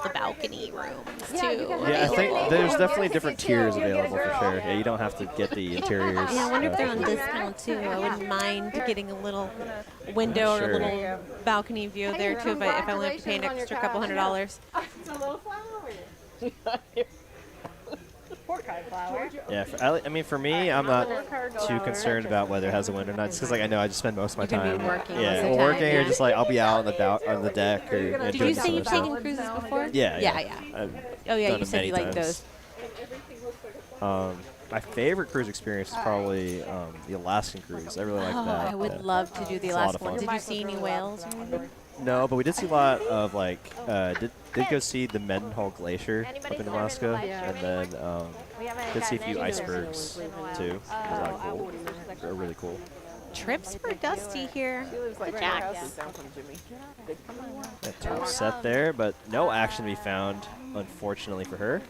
the balcony rooms too. Yeah, I think there's definitely different tiers available for sure. Yeah, you don't have to get the interiors. Yeah, I wonder if they're on discount too. I wouldn't mind getting a little window or a little balcony view there too if I only have to pay an extra couple $100. It's a little flower. Poor flower. Yeah, I mean, for me, I'm not too concerned about whether it has a wind or not, just because I know I just spend most of my time working. Or just like I'll be out on the deck or. Did you say you've taken cruises before? Yeah. Oh yeah, you said you like those. My favorite cruise experience is probably the Alaskan cruise. I really like that. I would love to do the Alaskan one. Did you see any whales? No, but we did see a lot of did go see the Mendenhall Glacier up in Alaska, and then did see a few icebergs too. It was a lot cool. They're really cool. Trips for Dusty here. The Jacks. That top set there, but no action to be found, unfortunately for her.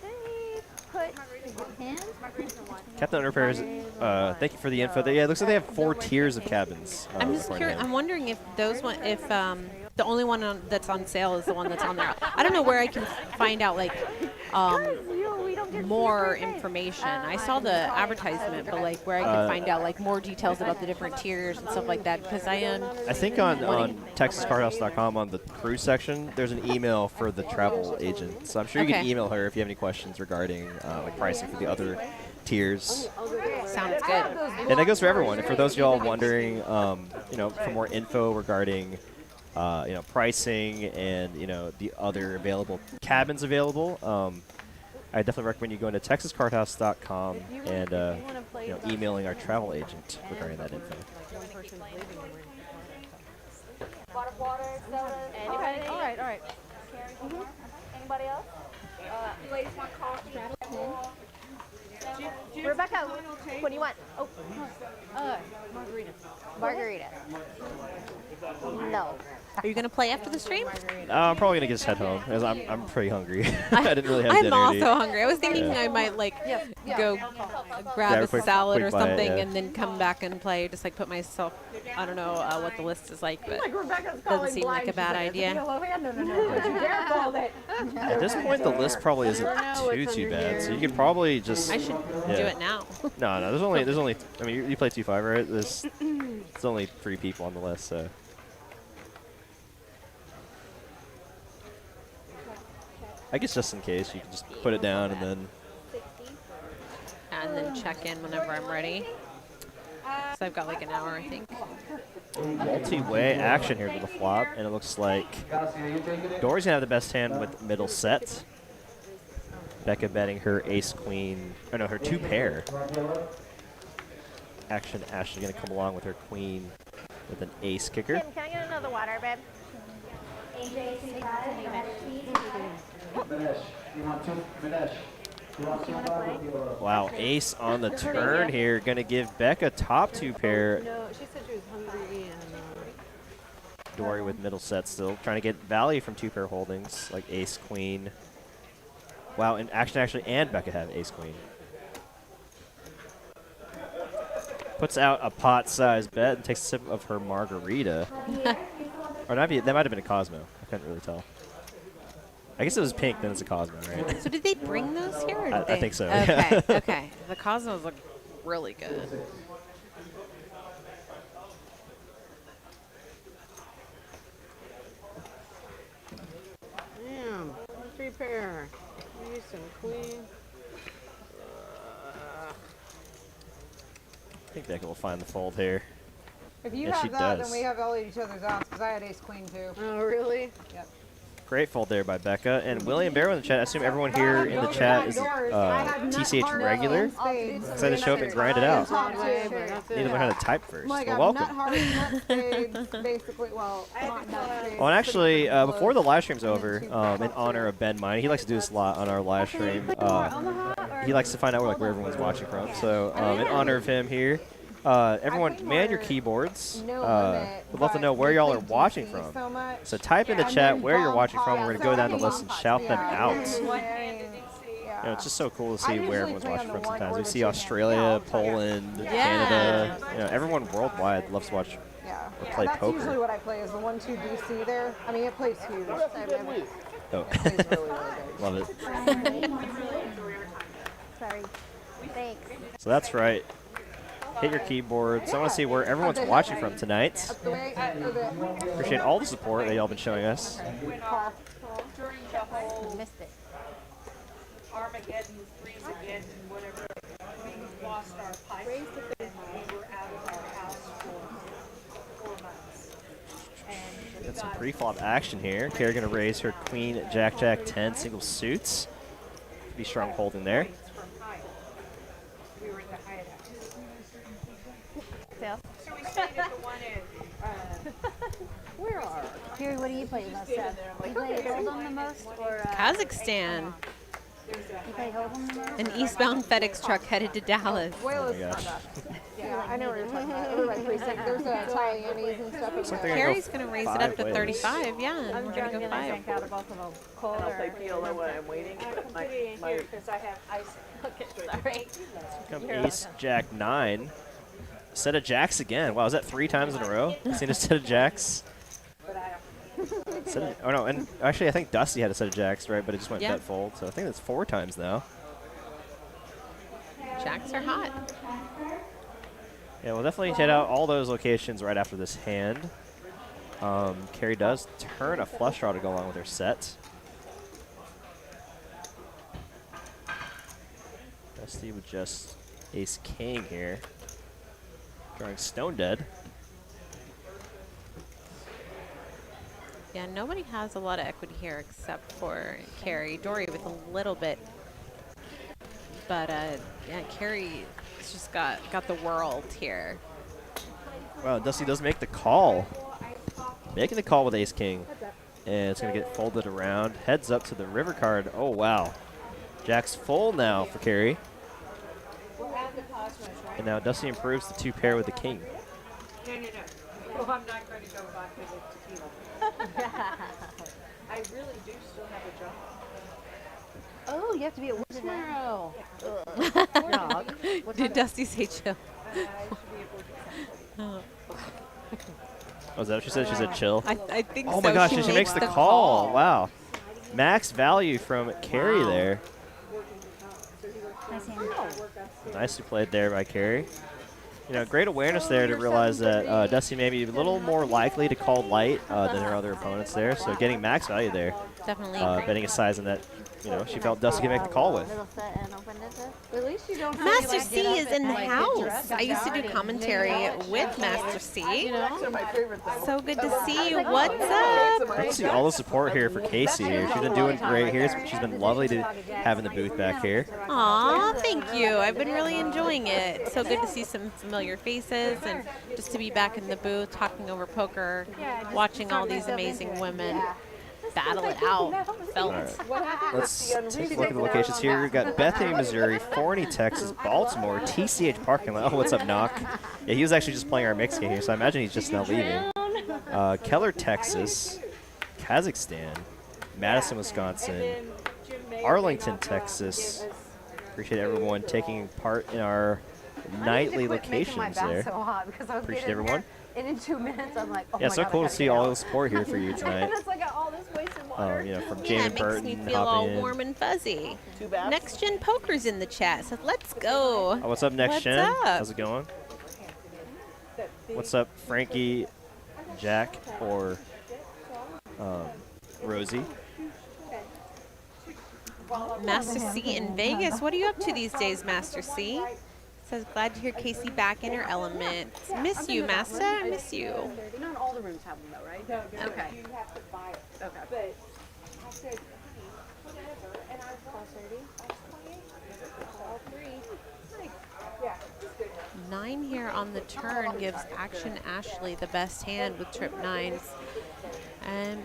Captain Repairs, thank you for the info. Yeah, it looks like they have 4 tiers of cabins. I'm just curious. I'm wondering if the only one that's on sale is the one that's on there. I don't know where I can find out more information. I saw the advertisement, but where I can find out more details about the different tiers and stuff like that, because I think on TexasCardHouse.com on the cruise section, there's an email for the travel agent. So I'm sure you can email her if you have any questions regarding pricing for the other tiers. Sounds good. And that goes for everyone. And for those of y'all wondering, for more info regarding pricing and the other available cabins available, I definitely recommend you going to TexasCardHouse.com and emailing our travel agent regarding that info. Anybody? All right. Anybody else? Ladies want coffee? Rebecca, what do you want? Oh, margarita. No. Are you going to play after the stream? I'm probably going to just head home because I'm pretty hungry. I didn't really have dinner. I'm also hungry. I was thinking I might go grab a salad or something and then come back and play. Just put myself, I don't know what the list is like, but doesn't seem like a bad idea. At this point, the list probably isn't too bad. So you can probably just. I should do it now. No. There's only. I mean, you play 2-5, right? There's only 3 people on the list, so. I guess just in case, you can just put it down and then check in whenever I'm ready. So I've got an hour, I think. Multi-way action here to the flop, and it looks like Dori's gonna have the best hand with middle set. Becca betting her ace queen, her 2 pair. Action Ash is gonna come along with her queen with an ace kicker. Can I get another water, babe? Wow, ace on the turn here. Going to give Becca top 2 pair. No, she said she was hungry and Dori with middle set still. Trying to get value from 2 pair holdings like ace, queen. Wow, and Action and Becca have ace, queen. Puts out a pot-sized bet and takes a sip of her margarita. Or that might have been a Cosmo. I couldn't really tell. I guess it was pink, then it's a Cosmo, right? So did they bring those here? Or I think so. Okay, okay. The Cosmos look really good. Damn, 3 pair. Ace and queen. I think Becca will find the fold here. If you and have she that, does. then we have all each other's outs, because I had ace queen too. Oh, really? Yep. Great fold there by Becca. And William Barrow in the chat. I assume everyone here in the chat is TCH regular. Excited to show up and grind it out. Need to learn how to type first. Like Well, welcome. nut hearts, nut spades, basically, well, not nut spades. Well, and actually, before the live stream's over, in honor of Ben Mine, he likes to do this a lot on our live stream. He likes to find out where everyone's watching from. So in honor of him here, Everyone, man your keyboards. No limit, We'd love to but know where we y'all are played watching DC from. so much. So type in the And chat then where you're bomb watching from. pots. We're going to go down the list and shout them out. Yeah. You know, it's just so cool to see usually where everyone's play watching on the from one sometimes. or We the see two-hand. Australia, Poland, Canada. You know, everyone worldwide loves to watch or play That's poker. usually what I play is the 1-2 DC there. I mean, it plays huge. Oh. Love it. Sorry. Thanks. So that's right. Hit your keyboards. I want to see where everyone's watching from tonight. Appreciate all the support that y'all been showing us. During the whole Missed it. Armageddon, Freezageddon, whatever, we lost our pipe and we were out of our house for 4 months. And Got some pre-flop action here. Carrie going to raise her queen, jack, jack, 10 single suits. Be strong holding there. we were in the hideout. So we stayed at the one in, where are? Carrie, what do you play most of? You play Hold'em the most, or Kazakhstan. you play Hold'em the most? An eastbound FedEx truck headed to Dallas. Oh my gosh. Yeah, I know where you're talking about. Over by 360. There's Italianis and stuff. Looks like they're gonna Carrie's go going to raise it 5 up to ways. 35. Yeah, and I'm we're going drunk to go and I 5. drank out of both of them. Cold I'll play or PLO when I'm waiting. I But can put it in here because I have ice. okay, sorry. Come ace, jack, 9. Set of jacks again. Wow, is that 3 times in a row? Seen a set of jacks. Oh no, and actually I think Dusty had a set of jacks, right? But it just went bet fold. So I think that's 4 times now. Jacks are hot. Yeah, we'll definitely hit out all those locations right after this hand. Carrie does turn a flush draw to go along with her set. Dusty with just ace king here. Drawing stone dead. Yeah, nobody has a lot of equity here except for Carrie. Dori with a little bit. But yeah, Carrie has just got the world here. Wow, Dusty does make the call. Making the call with ace king. And it's going to get folded around. Heads up to the river card. Oh, wow. Jack's full now for Carrie. And now Dusty improves the 2 pair with the king. No. Well, I'm not going to go vodka with tequila. I really do still have a job. Oh, you have to be at work tomorrow. Did Dusty say chill? Oh, is that what she said? She said chill? I think so. Oh my gosh, she makes the call. Wow. Max value from Carrie there. Nice hand. Nicely played there by Carrie. You know, great awareness there to realize that Dusty may be a little more likely to call light than her other opponents there. So getting max value there. Definitely. Betting a size in that, you know, she felt Dusty could make the call with. At least you don't have Master C is in the house. I used to do commentary with Master C. So good to see you. What's up? Great to see all the support here for Casey here. She's been doing great here. She's been lovely to have in the booth back here. Aw, thank you. I've been really enjoying it. So good to see some familiar faces and just to be back in the booth talking over poker, watching all these amazing women battle it out. Felt. Let's take a look at the locations here. We've got Bethany, Missouri, Forney, Texas, Baltimore, TCH parking lot. Oh, what's up, Knock? Yeah, he was actually just playing our mix game here, so I imagine he's just now leaving. Keller, Texas, Kazakhstan, Madison, Wisconsin, Arlington, Texas. Appreciate everyone taking part in our nightly locations there. Appreciate everyone. And in 2 minutes, I'm like, oh Yeah, my so God, cool to see all the support here for you tonight. It's like all this wasted water. You know, from Yeah, Jamie it makes Burton me feel all hopping in. warm and fuzzy. Next Gen Poker's in the chat, so let's go. Oh, what's up, Next Gen? Up? How's it going? What's up, Frankie, Jack, or Rosie? Master C in Vegas. What are you up to these days, Master C? Says, glad to hear Casey back in her element. Miss you, Master. I miss you. Not all the rooms have them though, right? No, Okay. you have to buy it. Okay. But I said, whatever, and I bought 28. All 3. Like, yeah, it's good. 9 here on the turn gives Action Ashley the best hand with trip 9s. And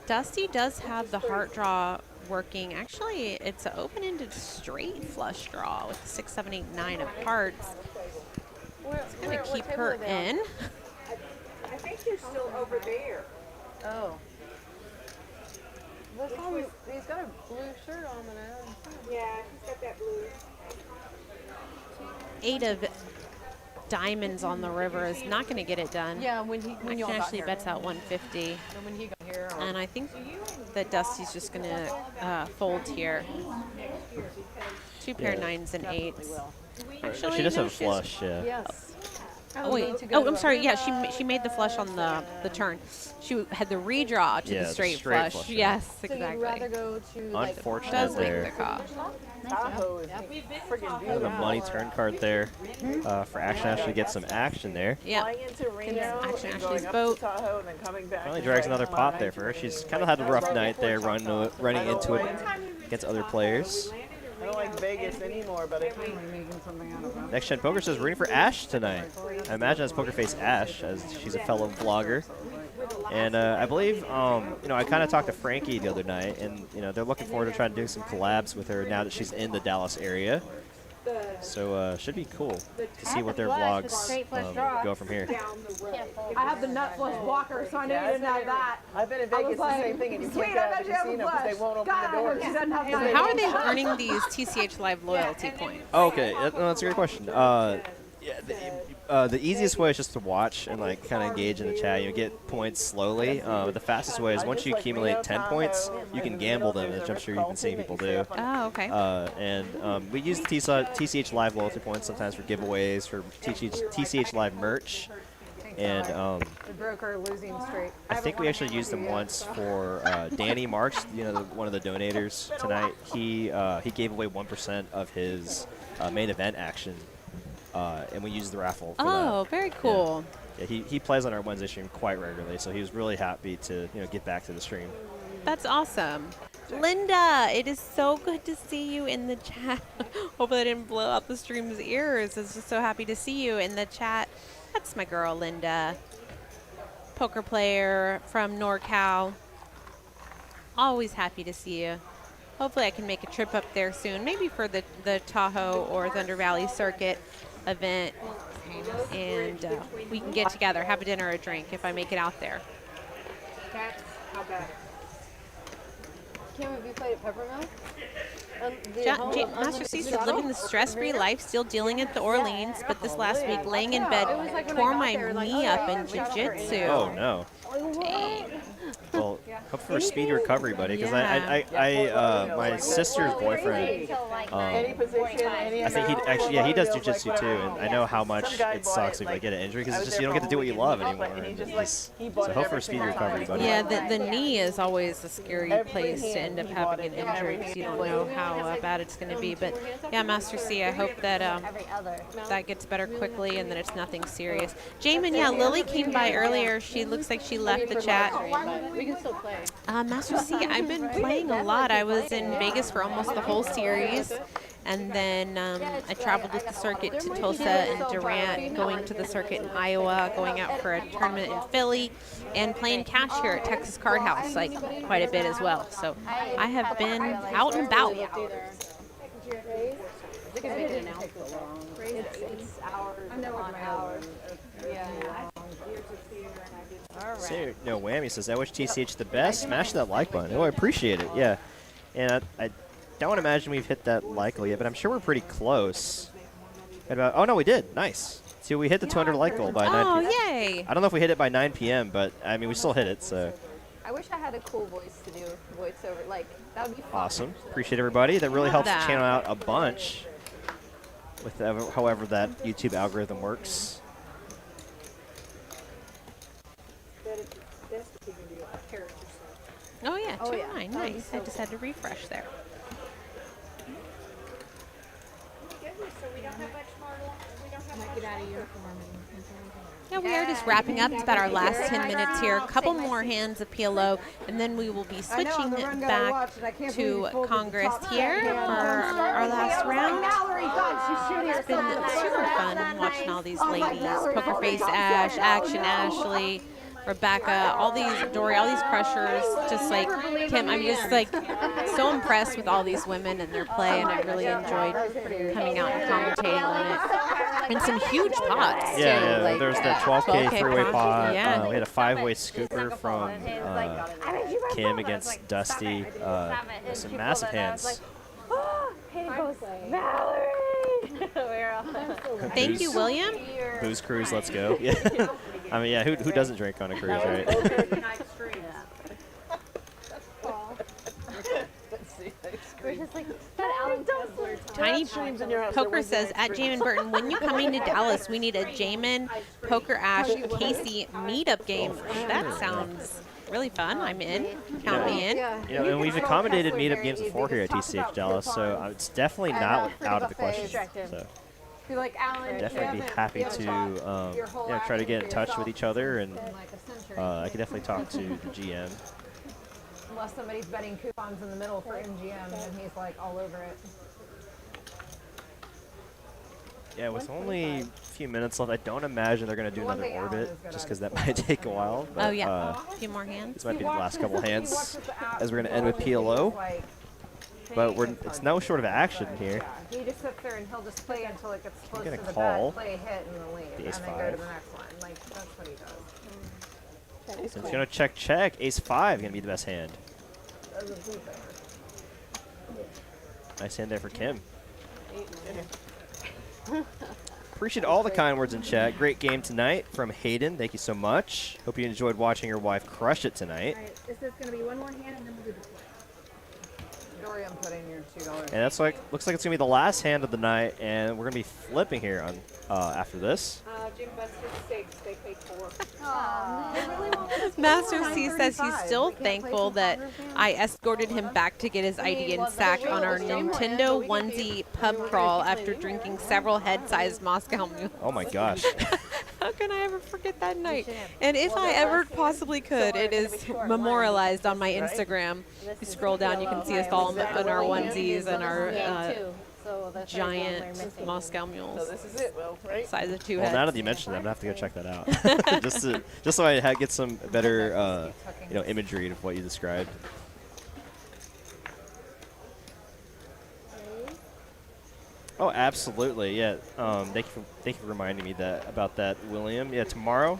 Dusty does have the heart draw working. Actually, it's an open-ended straight flush draw with 6, 7, 8, 9 of hearts. It's going to keep her in. I think they're still over there. Oh. He's got a blue shirt on now. Yeah, he's got that blue. 8 of diamonds on the river is not going to get it done. Yeah, when y'all got actually here. bets out 150. And when he got here. And I think that Dusty's just going to fold here. 2 pair 9s and 8s. She does have a flush, yeah. Yes. Oh, wait. Oh, I'm sorry. Yeah, she made the flush on the turn. She had the redraw to the straight flush. Yes, exactly. So you'd rather go to like Unfortunate does there. make the call. Tahoe is friggin' beautiful. The money turn card there for Action Ash to get some action there. Yeah. Flying into Reno Action and Ashley's going up boat. to Tahoe and then coming back. Finally and drags going another to pot Hine. there for her. She's kind of had a rough night there running into it against other players. I don't like Vegas anymore, but I think Next Gen Poker says rooting for Ash tonight. I imagine that's PokerFace Ash, as she's a fellow vlogger. And I believe, I kind of talked to Frankie the other night, and they're looking forward to trying to do some collabs with her now that she's in the Dallas area. So should be cool to see what their vlogs go from here. I have the nut flush blocker, so I knew you didn't have that. I've been in Vegas the same thing, and you can't get out of the casino because they won't open the doors. How are they earning these TCH Live loyalty points? Okay, that's a great question. The easiest way is just to watch and kind of engage in the chat. You get points slowly. The fastest way is once you accumulate 10 points, you can gamble them, which I'm sure you've been seeing people do. Oh, okay. And we use the TCH Live loyalty points sometimes for giveaways, for TCH Live merch. And the broker losing straight. I think we actually used them once for Danny Marks, one of the donators tonight. He gave away 1% of his main event action. And we use the raffle for that. Very cool. Yeah, he plays on our Wednesday stream quite regularly, so he was really happy to get back to the stream. That's awesome. Linda, it is so good to see you in the chat. Hopefully I didn't blow out the stream's ears. It's just so happy to see you in the chat. That's my girl, Linda. Poker player from NorCal. Always happy to see you. Hopefully I can make a trip up there soon, maybe for the Tahoe or Thunder Valley Circuit event, and we can get together, have a dinner or a drink if I make it out there. How about it? Kim, have you played at Peppermill? Master C said, living the stress-free life, still dealing at the Orleans, but this last week laying in bed tore my knee up in jiu-jitsu. Oh, no. Dang. Well, hope for a speedy recovery, buddy, because my sister's boyfriend, I think he does jiu-jitsu too, and I know how much it sucks if you get an injury, because it's just you don't get to do what you love anymore. So hope for a speedy recovery, buddy. Yeah, the knee is always a scary place to end up having an injury, because you don't know how bad it's going to be. But yeah, Master C, I hope that that gets better quickly and that it's nothing serious. Jamin, yeah, Lily came by earlier. She looks like she left the chat. We can still play. Master C, I've been playing a lot. I was in Vegas for almost the whole series. And then I traveled with the circuit to Tulsa and Durant, going to the circuit in Iowa, going out for a tournament in Philly, and playing cash here at Texas Card House, quite a bit as well. So I have been out and about. It's hours on hours. Yeah. So, no, Whammy says, I wish TCH the best. Smash that like button. Oh, I appreciate it. Yeah. And I don't imagine we've hit that like goal yet, but I'm sure we're pretty close. Oh, no, we did. Nice. See, we hit the 200 like goal by 9 p.m. Oh, yay. I don't know if we hit it by 9 p.m., but, I mean, we still hit it, so. I wish I had a cool voice to do voiceover. That would be fun. Awesome. Appreciate everybody. That really helps the channel out a bunch with however that YouTube algorithm works. Oh, yeah, 209. Nice. I just had to refresh there. Yeah, we are just wrapping up. It's about our last 10 minutes here. A couple more hands of PLO, and then we will be switching back to Congress here for our last round. It's been super fun watching all these ladies. PokerFace Ash, Action Ashley, Rebecca, all these, Dori, all these crushers, just like Kim. I'm just so impressed with all these women and their play, and I really enjoyed coming out and commentating on it. And some huge pots. Yeah, too, yeah. like, There's the 12K three-way pot. Yeah. We had a 5-way scooper from Kim against Dusty. Some massive hands. Thank you, William. Booze cruise, let's go. Yeah. I mean, yeah, who doesn't drink on a cruise, right? Tiny Poker says, at Jamin Burton, when you coming to Dallas, we need a Jamin, Poker Ash, Casey meetup game. That sounds really fun. I'm in. Count me in. You know, and we've accommodated meetup games before here at TCH Dallas, so it's definitely not out of the question. So definitely be happy to try to get in touch with each other, and I could definitely talk to the GM. Unless somebody's betting coupons in the middle for MGM, and he's like all over it. Yeah, with only a few minutes left, I don't imagine they're going to do another orbit, just because that might take a while. But, oh, yeah. A few more hands. This might be the last couple hands, as we're going to end with PLO. But it's no short of action here. He just sits there and he'll just play until it gets close to the call back, play a hit, and then leave, the and ace then go five. to the next one. Like, that's what he does. So it's going to check. Ace 5 going to be the best hand. Nice hand there for Kim. Appreciate all the kind words in chat. Great game tonight from Hayden. Thank you so much. Hope you enjoyed watching your wife crush it tonight. All right, this is going to be one more hand, and then we'll do the play. Dori, I'm putting your $2. And that's looks like it's going to be the last hand of the night, and we're going to be flipping here on after this. Jim Buster's steaks, they paid for. Master C says he's still thankful that I escorted him back to get his ID and sack on our Nintendo onesie pub crawl after drinking several head-sized Moscow mules. Oh my gosh. How can I ever forget that night? And if I ever possibly could, it is memorialized on my Instagram. You scroll down, you can see us all in our onesies and our giant Moscow mules. So this is it, Will, right? Size of 2 Well, heads. now that you mentioned that, I'm going to have to go check that out. just so I get some better imagery of what you described. Oh, absolutely, yeah. Thank you for reminding me about that, William. Yeah, tomorrow,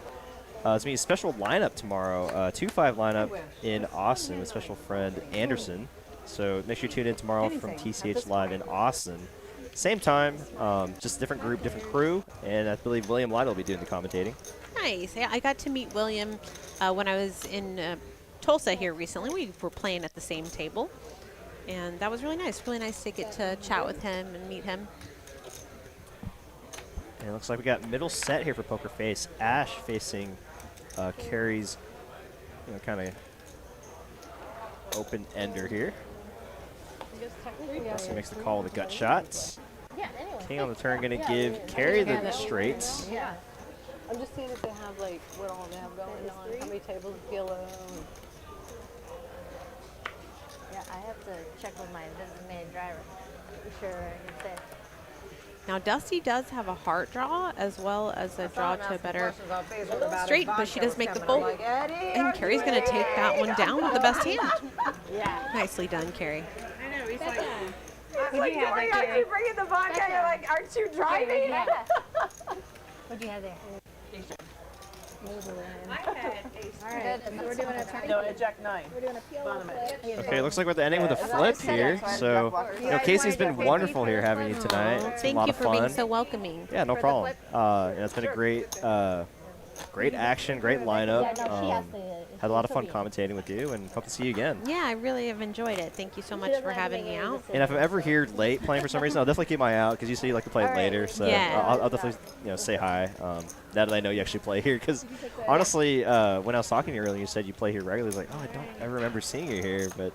it's going to be a special lineup tomorrow, 2-5 lineup in Austin with special friend Anderson. So make sure you tune in tomorrow from TCH Live in Austin. Same time, just different group, different crew, and I believe William Lytle will be doing the commentating. Nice. Yeah, I got to meet William when I was in Tulsa here recently. We were playing at the same table, and that was really nice. Really nice to get to chat with him and meet him. And it looks like we got middle set here for PokerFace. Ash facing Carrie's, kind of open ender here. So he makes the call with a gut shot. King on the turn going to give Carrie the straights. Yeah. I'm just seeing if they have, like, what all they have going on, how many tables of PLO. Yeah, I have to check with my designated driver. Be sure I can say. Now, Dusty does have a heart draw as well as a draw to a better straight, but she does make the fold. And Carrie's going to take that one down with the best hand. Yeah. Nicely done, Carrie. I know, he's like, Like, Dori, aren't you bringing the vodka? You're like, aren't you driving? What'd you have there? I had ace. All right, so we're doing a turn. No, a Jack 9. We're doing a PLO flip. Okay, looks like we're ending with a flip here. So, Casey's been wonderful here having you tonight. It's been a Thank lot you of for fun. being so welcoming. Yeah, no problem. It's been a great action, great lineup. Had a lot of fun commentating with you, and hope to see you again. Yeah, I really have enjoyed it. Thank you so much for having me out. And if I'm ever here late playing for some reason, I'll definitely keep my eye out because you say you like to play later. So Yeah. I'll definitely say hi. Now that I know you actually play here, because honestly, when I was talking to you earlier, you said you play here regularly. I was like, oh, I don't ever remember seeing you here, but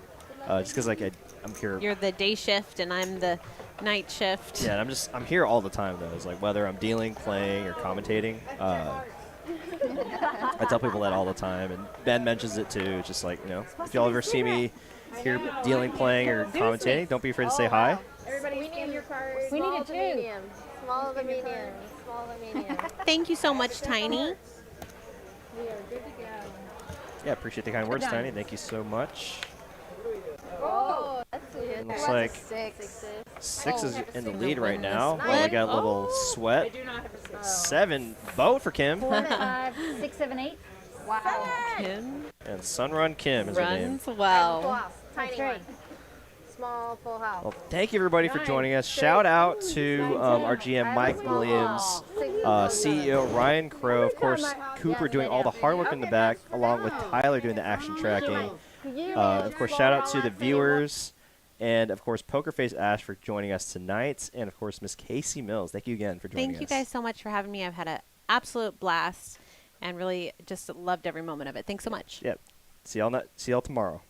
just because I'm here. You're the day shift, and I'm the night shift. Yeah, and I'm here all the time though. It's like whether I'm dealing, playing, or commentating. I tell people that all the time, and Ben mentions it too. It's just like, if y'all ever see me here dealing, playing, or commentating, don't be afraid to say hi. Everybody scan your cards. We need a medium. Small of the medium. Small of the medium. Thank you so much, Tiny. We are good to go. Yeah, appreciate the kind words, Tiny. Thank you so much. Oh, that's it. Looks like Six. 6 is in the lead right now. Well, we got a little sweat. 7, boat for Kim. 4, 5, 6, 7, 8. Wow. Kim And Sunrun Kim is her name. runs well. Tiny one. Small full house. Well, thank you everybody for joining us. Shout out to our GM Mike Williams, CEO Ryan Crow, of course Cooper doing all the hard work in the back, along with Tyler doing the action tracking. Of course, shout out to the viewers, and of course PokerFace Ash for joining us tonight, and of course Miss Casey Mills. Thank you again for joining us. Thank you guys so much for having me. I've had an absolute blast, and really just loved every moment of it. Thanks so much. Yep. See y'all tomorrow.